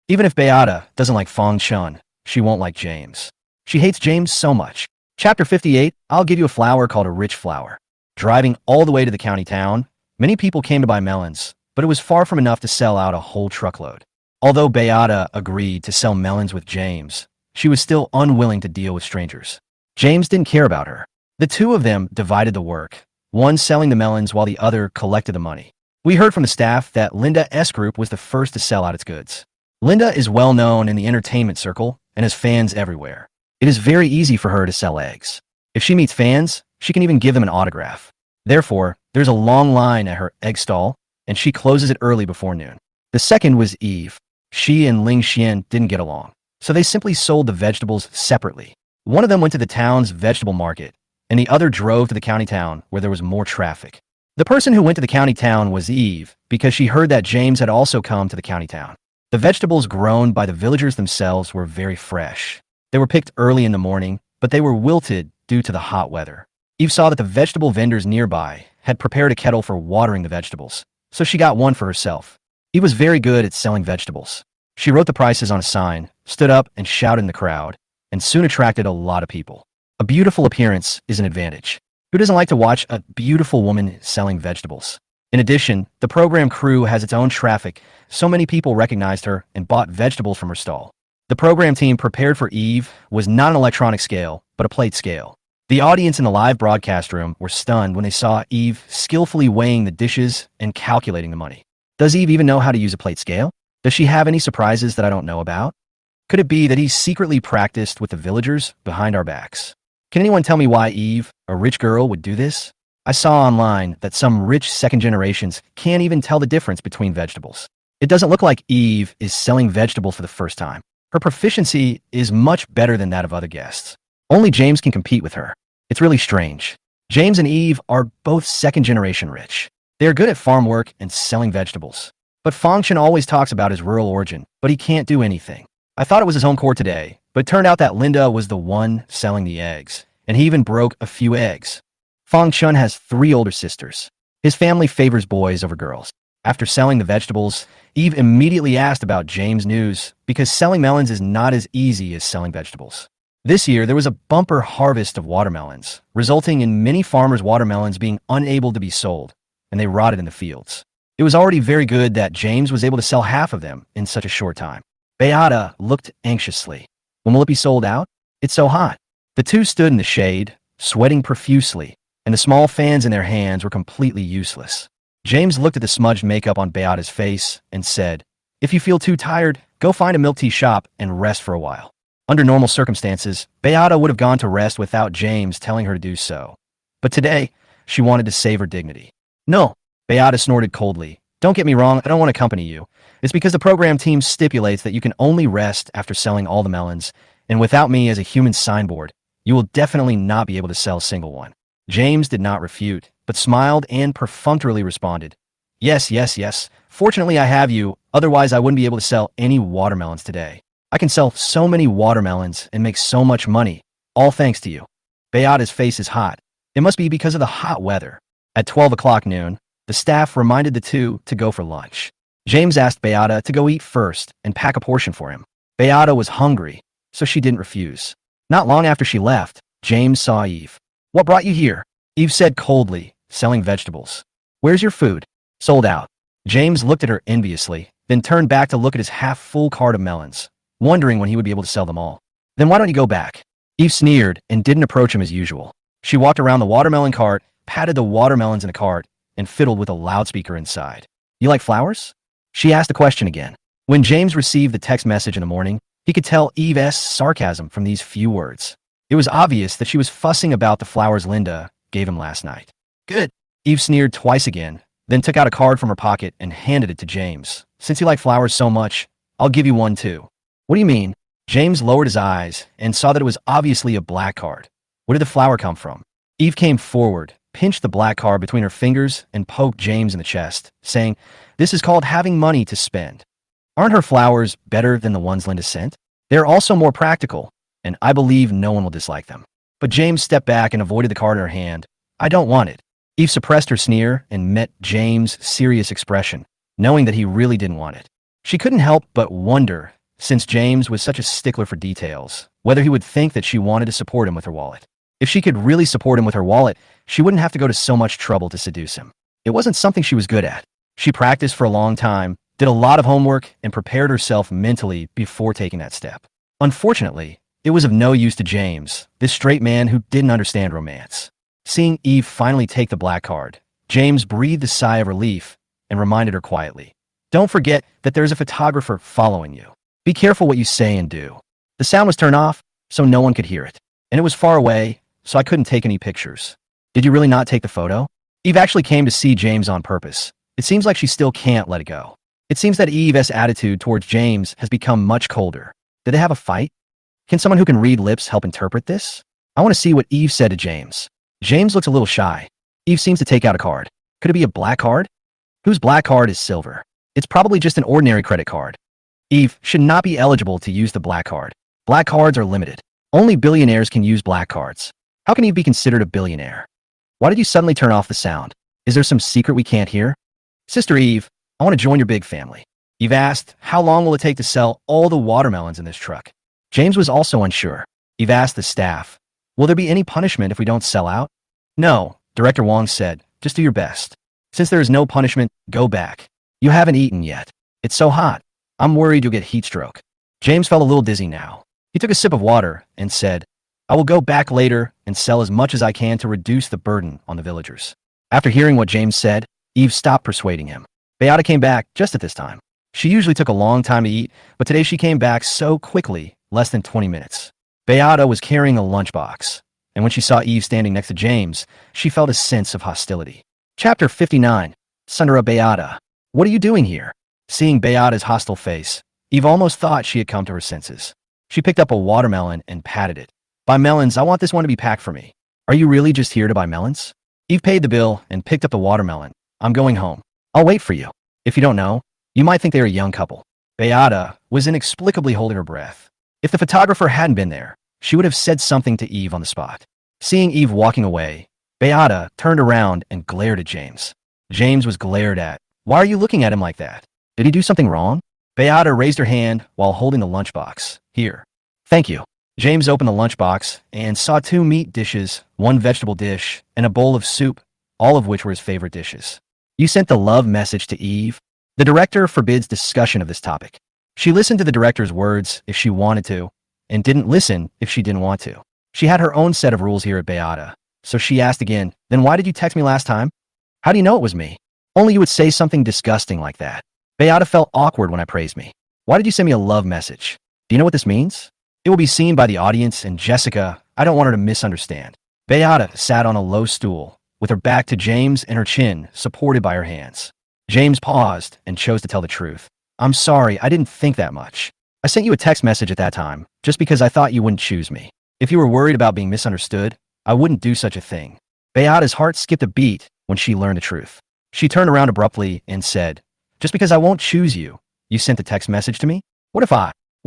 Even if Beata doesn't like Fong Chun, she won't like James. She hates James so much. Chapter 58, I'll give you a flower called a rich flower. Driving all the way to the county town, many people came to buy melons, but it was far from enough to sell out a whole truckload. Although Beata agreed to sell melons with James, she was still unwilling to deal with strangers. James didn't care about her. The two of them divided the work, one selling the melons while the other collected the money. We heard from the staff that Linda's group was the first to sell out its goods. Linda is well known in the entertainment circle and has fans everywhere. It is very easy for her to sell eggs. If she meets fans, she can even give them an autograph. Therefore, there's a long line at her egg stall, and she closes it early before noon. The second was Eve. She and Ling Xian didn't get along, so they simply sold the vegetables separately. One of them went to the town's vegetable market, and the other drove to the county town where there was more traffic. The person who went to the county town was Eve because she heard that James had also come to the county town. The vegetables grown by the villagers themselves were very fresh. They were picked early in the morning, but they were wilted due to the hot weather. Eve saw that the vegetable vendors nearby had prepared a kettle for watering the vegetables, so she got one for herself. Eve was very good at selling vegetables. She wrote the prices on a sign, stood up and shouted in the crowd, and soon attracted a lot of people. A beautiful appearance is an advantage. Who doesn't like to watch a beautiful woman selling vegetables? In addition, the program crew has its own traffic, so many people recognized her and bought vegetables from her stall. The program team prepared for Eve was not an electronic scale, but a plate scale. The audience in the live broadcast room were stunned when they saw Eve skillfully weighing the dishes and calculating the money. Does Eve even know how to use a plate scale? Does she have any surprises that I don't know about? Could it be that he secretly practiced with the villagers behind our backs? Can anyone tell me why Eve, a rich girl, would do this? I saw online that some rich second generations can't even tell the difference between vegetables. It doesn't look like Eve is selling vegetables for the first time. Her proficiency is much better than that of other guests. Only James can compete with her. It's really strange. James and Eve are both second generation rich. They are good at farm work and selling vegetables. But Fangchen always talks about his rural origin, but he can't do anything. I thought it was his home court today, but it turned out that Linda was the one selling the eggs, and he even broke a few eggs. Fangchen has 3 older sisters. His family favors boys over girls. After selling the vegetables, Eve immediately asked about James' news because selling melons is not as easy as selling vegetables. This year, there was a bumper harvest of watermelons, resulting in many farmers' watermelons being unable to be sold, and they rotted in the fields. It was already very good that James was able to sell half of them in such a short time. Beata looked anxiously. When will it be sold out? It's so hot. The two stood in the shade, sweating profusely, and the small fans in their hands were completely useless. James looked at the smudged makeup on Beata's face and said, "If you feel too tired, go find a milk tea shop and rest for a while." Under normal circumstances, Beata would have gone to rest without James telling her to do so. But today, she wanted to save her dignity. "No," Beata snorted coldly. "Don't get me wrong, I don't want to accompany you. It's because the program team stipulates that you can only rest after selling all the melons, and without me as a human signboard, you will definitely not be able to sell a single one." James did not refute, but smiled and perfunctorily responded, Yes. Fortunately, I have you, otherwise I wouldn't be able to sell any watermelons today. I can sell so many watermelons and make so much money, all thanks to you." Beata's face is hot. It must be because of the hot weather. At 12 o'clock noon, the staff reminded the two to go for lunch. James asked Beata to go eat first and pack a portion for him. Beata was hungry, so she didn't refuse. Not long after she left, James saw Eve. "What brought you here?" Eve said coldly, selling vegetables. "Where's your food?" "Sold out." James looked at her enviously, then turned back to look at his half-full cart of melons, wondering when he would be able to sell them all. "Then why don't you go back?" Eve sneered and didn't approach him as usual. She walked around the watermelon cart, patted the watermelons in the cart, and fiddled with a loudspeaker inside. "You like flowers?" She asked the question again. When James received the text message in the morning, he could tell Eve's sarcasm from these few words. It was obvious that she was fussing about the flowers Linda gave him last night. "Good." Eve sneered twice again, then took out a card from her pocket and handed it to James. "Since you like flowers so much, I'll give you one too." "What do you mean?" James lowered his eyes and saw that it was obviously a black card. Where did the flower come from? Eve came forward, pinched the black card between her fingers, and poked James in the chest, saying, "This is called having money to spend." Aren't her flowers better than the ones Linda sent? They're also more practical, and I believe no one will dislike them. But James stepped back and avoided the card in her hand. "I don't want it." Eve suppressed her sneer and met James' serious expression, knowing that he really didn't want it. She couldn't help but wonder, since James was such a stickler for details, whether he would think that she wanted to support him with her wallet. If she could really support him with her wallet, she wouldn't have to go to so much trouble to seduce him. It wasn't something she was good at. She practiced for a long time, did a lot of homework, and prepared herself mentally before taking that step. Unfortunately, it was of no use to James, this straight man who didn't understand romance. Seeing Eve finally take the black card, James breathed a sigh of relief and reminded her quietly, "Don't forget that there's a photographer following you. Be careful what you say and do." The sound was turned off, so no one could hear it. And it was far away, so I couldn't take any pictures. "Did you really not take the photo?" Eve actually came to see James on purpose. It seems like she still can't let it go. It seems that Eve's attitude towards James has become much colder. Did they have a fight? Can someone who can read lips help interpret this? I want to see what Eve said to James. James looks a little shy. Eve seems to take out a card. Could it be a black card? Whose black card is silver? It's probably just an ordinary credit card. Eve should not be eligible to use the black card. Black cards are limited. Only billionaires can use black cards. How can Eve be considered a billionaire? Why did you suddenly turn off the sound? Is there some secret we can't hear? Sister Eve, I want to join your big family. Eve asked, how long will it take to sell all the watermelons in this truck? James was also unsure. Eve asked the staff, will there be any punishment if we don't sell out? No, Director Wong said, just do your best. Since there is no punishment, go back. You haven't eaten yet. It's so hot. I'm worried you'll get heat stroke. James felt a little dizzy now. He took a sip of water and said, I will go back later and sell as much as I can to reduce the burden on the villagers. After hearing what James said, Eve stopped persuading him. Beata came back just at this time. She usually took a long time to eat, but today she came back so quickly, less than 20 minutes. Beata was carrying a lunchbox, and when she saw Eve standing next to James, she felt a sense of hostility. Chapter 59. Sundara Beata. What are you doing here? Seeing Beata's hostile face, Eve almost thought she had come to her senses. She picked up a watermelon and patted it. Buy melons, I want this one to be packed for me. Are you really just here to buy melons? Eve paid the bill and picked up the watermelon. I'm going home. I'll wait for you. If you don't know, you might think they are a young couple. Beata was inexplicably holding her breath. If the photographer hadn't been there, she would have said something to Eve on the spot. Seeing Eve walking away, Beata turned around and glared at James. James was glared at. Why are you looking at him like that? Did he do something wrong? Beata raised her hand while holding the lunchbox. Here. Thank you. James opened the lunchbox and saw 2 meat dishes, 1 vegetable dish, and a bowl of soup, all of which were his favorite dishes. You sent the love message to Eve? The director forbids discussion of this topic. She listened to the director's words if she wanted to, and didn't listen if she didn't want to. She had her own set of rules here at Beata, so she asked again, then why did you text me last time? How do you know it was me? Only you would say something disgusting like that. Beata felt awkward when I praised me. Why did you send me a love message? Do you know what this means? It will be seen by the audience, and Jessica, I don't want her to misunderstand. Beata sat on a low stool, with her back to James and her chin supported by her hands. James paused and chose to tell the truth. I'm sorry, I didn't think that much. I sent you a text message at that time, just because I thought you wouldn't choose me. If you were worried about being misunderstood, I wouldn't do such a thing. Beata's heart skipped a beat when she learned the truth. She turned around abruptly and said, just because I won't choose you, you sent the text message to me? What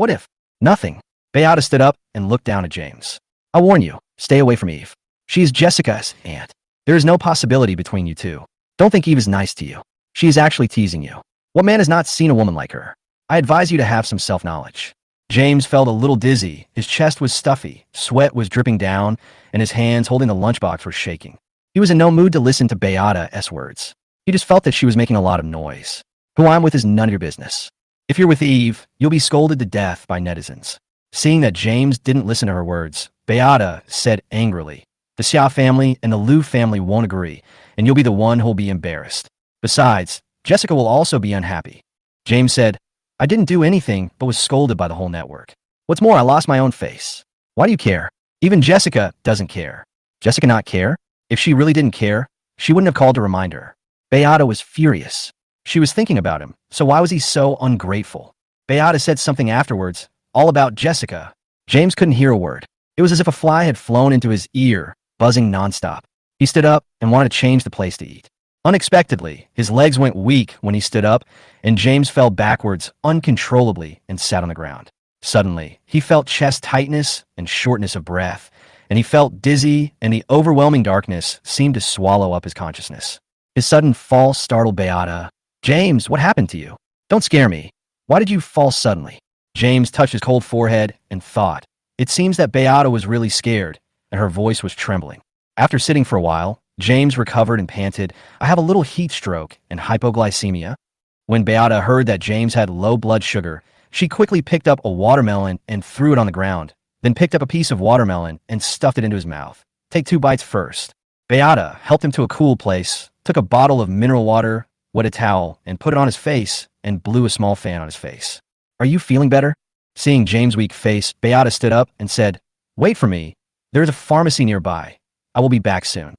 if? Nothing. Beata stood up and looked down at James. I warn you, stay away from Eve. She is Jessica's aunt. There is no possibility between you two. Don't think Eve is nice to you. She is actually teasing you. What man has not seen a woman like her? I advise you to have some self-knowledge. James felt a little dizzy. His chest was stuffy, sweat was dripping down, and his hands holding the lunchbox were shaking. He was in no mood to listen to Beata's words. He just felt that she was making a lot of noise. Who I'm with is none of your business. If you're with Eve, you'll be scolded to death by netizens. Seeing that James didn't listen to her words, Beata said angrily, the Xia family and the Liu family won't agree, and you'll be the one who'll be embarrassed. Besides, Jessica will also be unhappy. James said, I didn't do anything but was scolded by the whole network. What's more, I lost my own face. Why do you care? Even Jessica doesn't care. Jessica not care? If she really didn't care, she wouldn't have called to remind her. Beata was furious. She was thinking about him, so why was he so ungrateful? Beata said something afterwards, all about Jessica. James couldn't hear a word. It was as if a fly had flown into his ear, buzzing nonstop. He stood up and wanted to change the place to eat. Unexpectedly, his legs went weak when he stood up, and James fell backwards uncontrollably and sat on the ground. Suddenly, he felt chest tightness and shortness of breath, and he felt dizzy, and the overwhelming darkness seemed to swallow up his consciousness. His sudden fall startled Beata. James, what happened to you? Don't scare me. Why did you fall suddenly? James touched his cold forehead and thought. It seems that Beata was really scared, and her voice was trembling. After sitting for a while, James recovered and panted, I have a little heat stroke and hypoglycemia. When Beata heard that James had low blood sugar, she quickly picked up a watermelon and threw it on the ground, then picked up a piece of watermelon and stuffed it into his mouth. Take 2 bites first. Beata helped him to a cool place, took a bottle of mineral water, wet a towel, and put it on his face and blew a small fan on his face. Are you feeling better? Seeing James' weak face, Beata stood up and said, Wait for me. There's a pharmacy nearby. I will be back soon.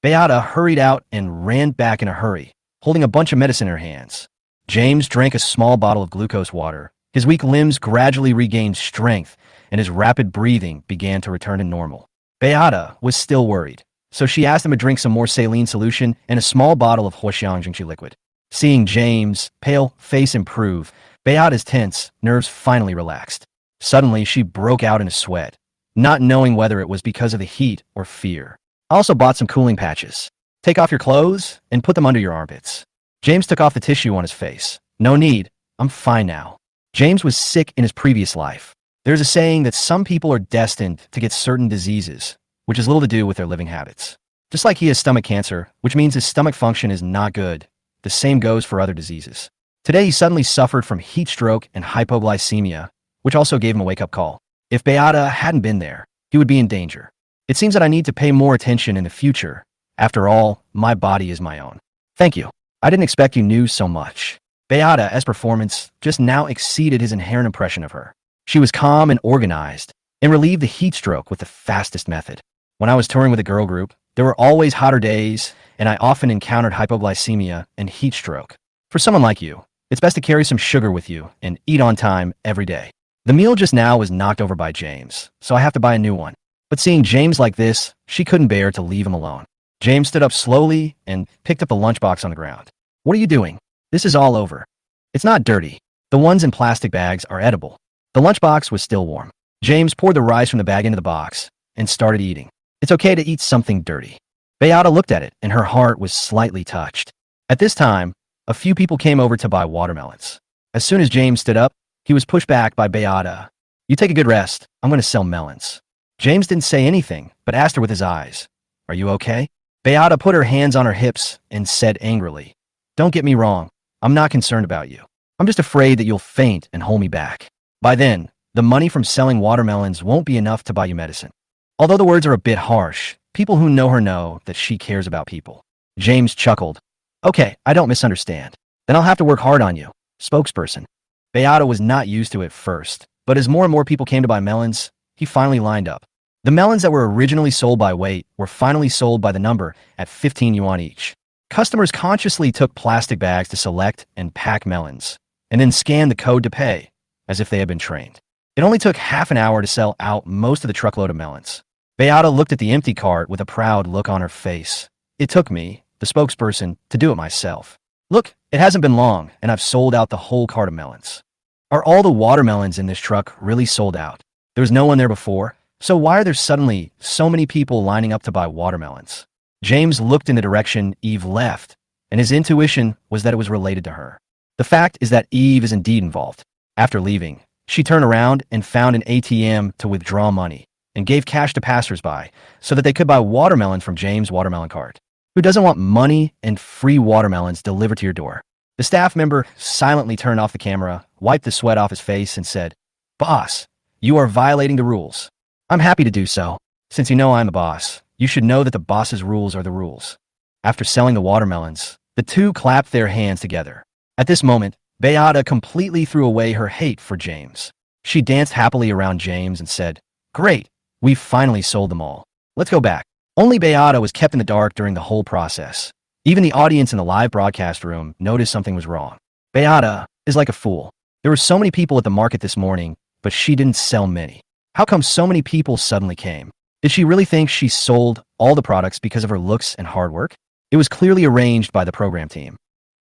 Beata hurried out and ran back in a hurry, holding a bunch of medicine in her hands. James drank a small bottle of glucose water. His weak limbs gradually regained strength, and his rapid breathing began to return to normal. Beata was still worried, so she asked him to drink some more saline solution and a small bottle of Huoxiang liquid. Seeing James' pale face improve, Beata's tense nerves finally relaxed. Suddenly, she broke out in a sweat, not knowing whether it was because of the heat or fear. I also bought some cooling patches. Take off your clothes and put them under your armpits. James took off the tissue on his face. No need. I'm fine now. James was sick in his previous life. There's a saying that some people are destined to get certain diseases, which has little to do with their living habits. Just like he has stomach cancer, which means his stomach function is not good, the same goes for other diseases. Today he suddenly suffered from heat stroke and hypoglycemia, which also gave him a wake-up call. If Beata hadn't been there, he would be in danger. It seems that I need to pay more attention in the future. After all, my body is my own. Thank you. I didn't expect you knew so much. Beata's performance just now exceeded his inherent impression of her. She was calm and organized, and relieved the heat stroke with the fastest method. When I was touring with a girl group, there were always hotter days, and I often encountered hypoglycemia and heat stroke. For someone like you, it's best to carry some sugar with you and eat on time every day. The meal just now was knocked over by James, so I have to buy a new one. But seeing James like this, she couldn't bear to leave him alone. James stood up slowly and picked up the lunchbox on the ground. What are you doing? This is all over. It's not dirty. The ones in plastic bags are edible. The lunchbox was still warm. James poured the rice from the bag into the box and started eating. It's okay to eat something dirty. Beata looked at it, and her heart was slightly touched. At this time, a few people came over to buy watermelons. As soon as James stood up, he was pushed back by Beata. You take a good rest. I'm going to sell melons. James didn't say anything, but asked her with his eyes, Are you okay? Beata put her hands on her hips and said angrily, Don't get me wrong. I'm not concerned about you. I'm just afraid that you'll faint and hold me back. By then, the money from selling watermelons won't be enough to buy you medicine. Although the words are a bit harsh, people who know her know that she cares about people. James chuckled. Okay, I don't misunderstand. Then I'll have to work hard on you. Spokesperson. Beata was not used to it first, but as more and more people came to buy melons, he finally lined up. The melons that were originally sold by weight were finally sold by the number at 15 yuan each. Customers consciously took plastic bags to select and pack melons, and then scanned the code to pay, as if they had been trained. It only took half an hour to sell out most of the truckload of melons. Beata looked at the empty cart with a proud look on her face. It took me, the spokesperson, to do it myself. Look, it hasn't been long, and I've sold out the whole cart of melons. Are all the watermelons in this truck really sold out? There was no one there before, so why are there suddenly so many people lining up to buy watermelons? James looked in the direction Eve left, and his intuition was that it was related to her. The fact is that Eve is indeed involved. After leaving, she turned around and found an ATM to withdraw money and gave cash to passersby so that they could buy watermelon from James' watermelon cart. Who doesn't want money and free watermelons delivered to your door? The staff member silently turned off the camera, wiped the sweat off his face, and said, Boss, you are violating the rules. I'm happy to do so. Since you know I'm the boss, you should know that the boss's rules are the rules. After selling the watermelons, the two clapped their hands together. At this moment, Beata completely threw away her hate for James. She danced happily around James and said, Great, we've finally sold them all. Let's go back. Only Beata was kept in the dark during the whole process. Even the audience in the live broadcast room noticed something was wrong. Beata is like a fool. There were so many people at the market this morning, but she didn't sell many. How come so many people suddenly came? Did she really think she sold all the products because of her looks and hard work? It was clearly arranged by the program team.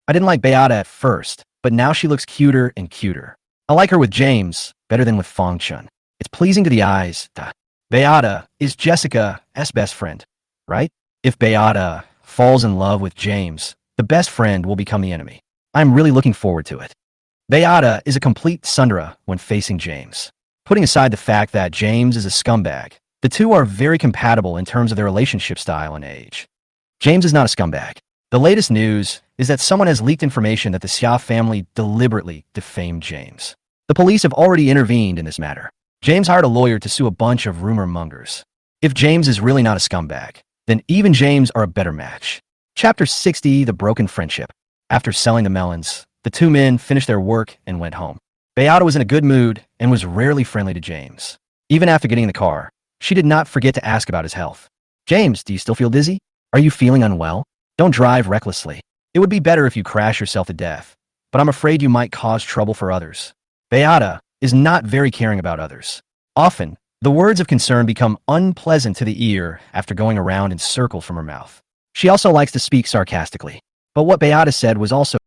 I didn't like Beata at first, but now she looks cuter and cuter. I like her with James better than with Fong Chun. It's pleasing to the eyes. Beata is Jessica's best friend, right? If Beata falls in love with James, the best friend will become the enemy. I'm really looking forward to it. Beata is a complete Sundra when facing James. Putting aside the fact that James is a scumbag, the two are very compatible in terms of their relationship style and age. James is not a scumbag. The latest news is that someone has leaked information that the Xia family deliberately defamed James. The police have already intervened in this matter. James hired a lawyer to sue a bunch of rumor mongers. If James is really not a scumbag, then Eve and James are a better match. Chapter 60, The Broken Friendship. After selling the melons, the two men finished their work and went home. Beata was in a good mood and was rarely friendly to James. Even after getting in the car, she did not forget to ask about his health. James, do you still feel dizzy? Are you feeling unwell? Don't drive recklessly. It would be better if you crash yourself to death, but I'm afraid you might cause trouble for others. Beata is not very caring about others. Often, the words of concern become unpleasant to the ear after going around in circles from her mouth. She also likes to speak sarcastically. But what Beata said was also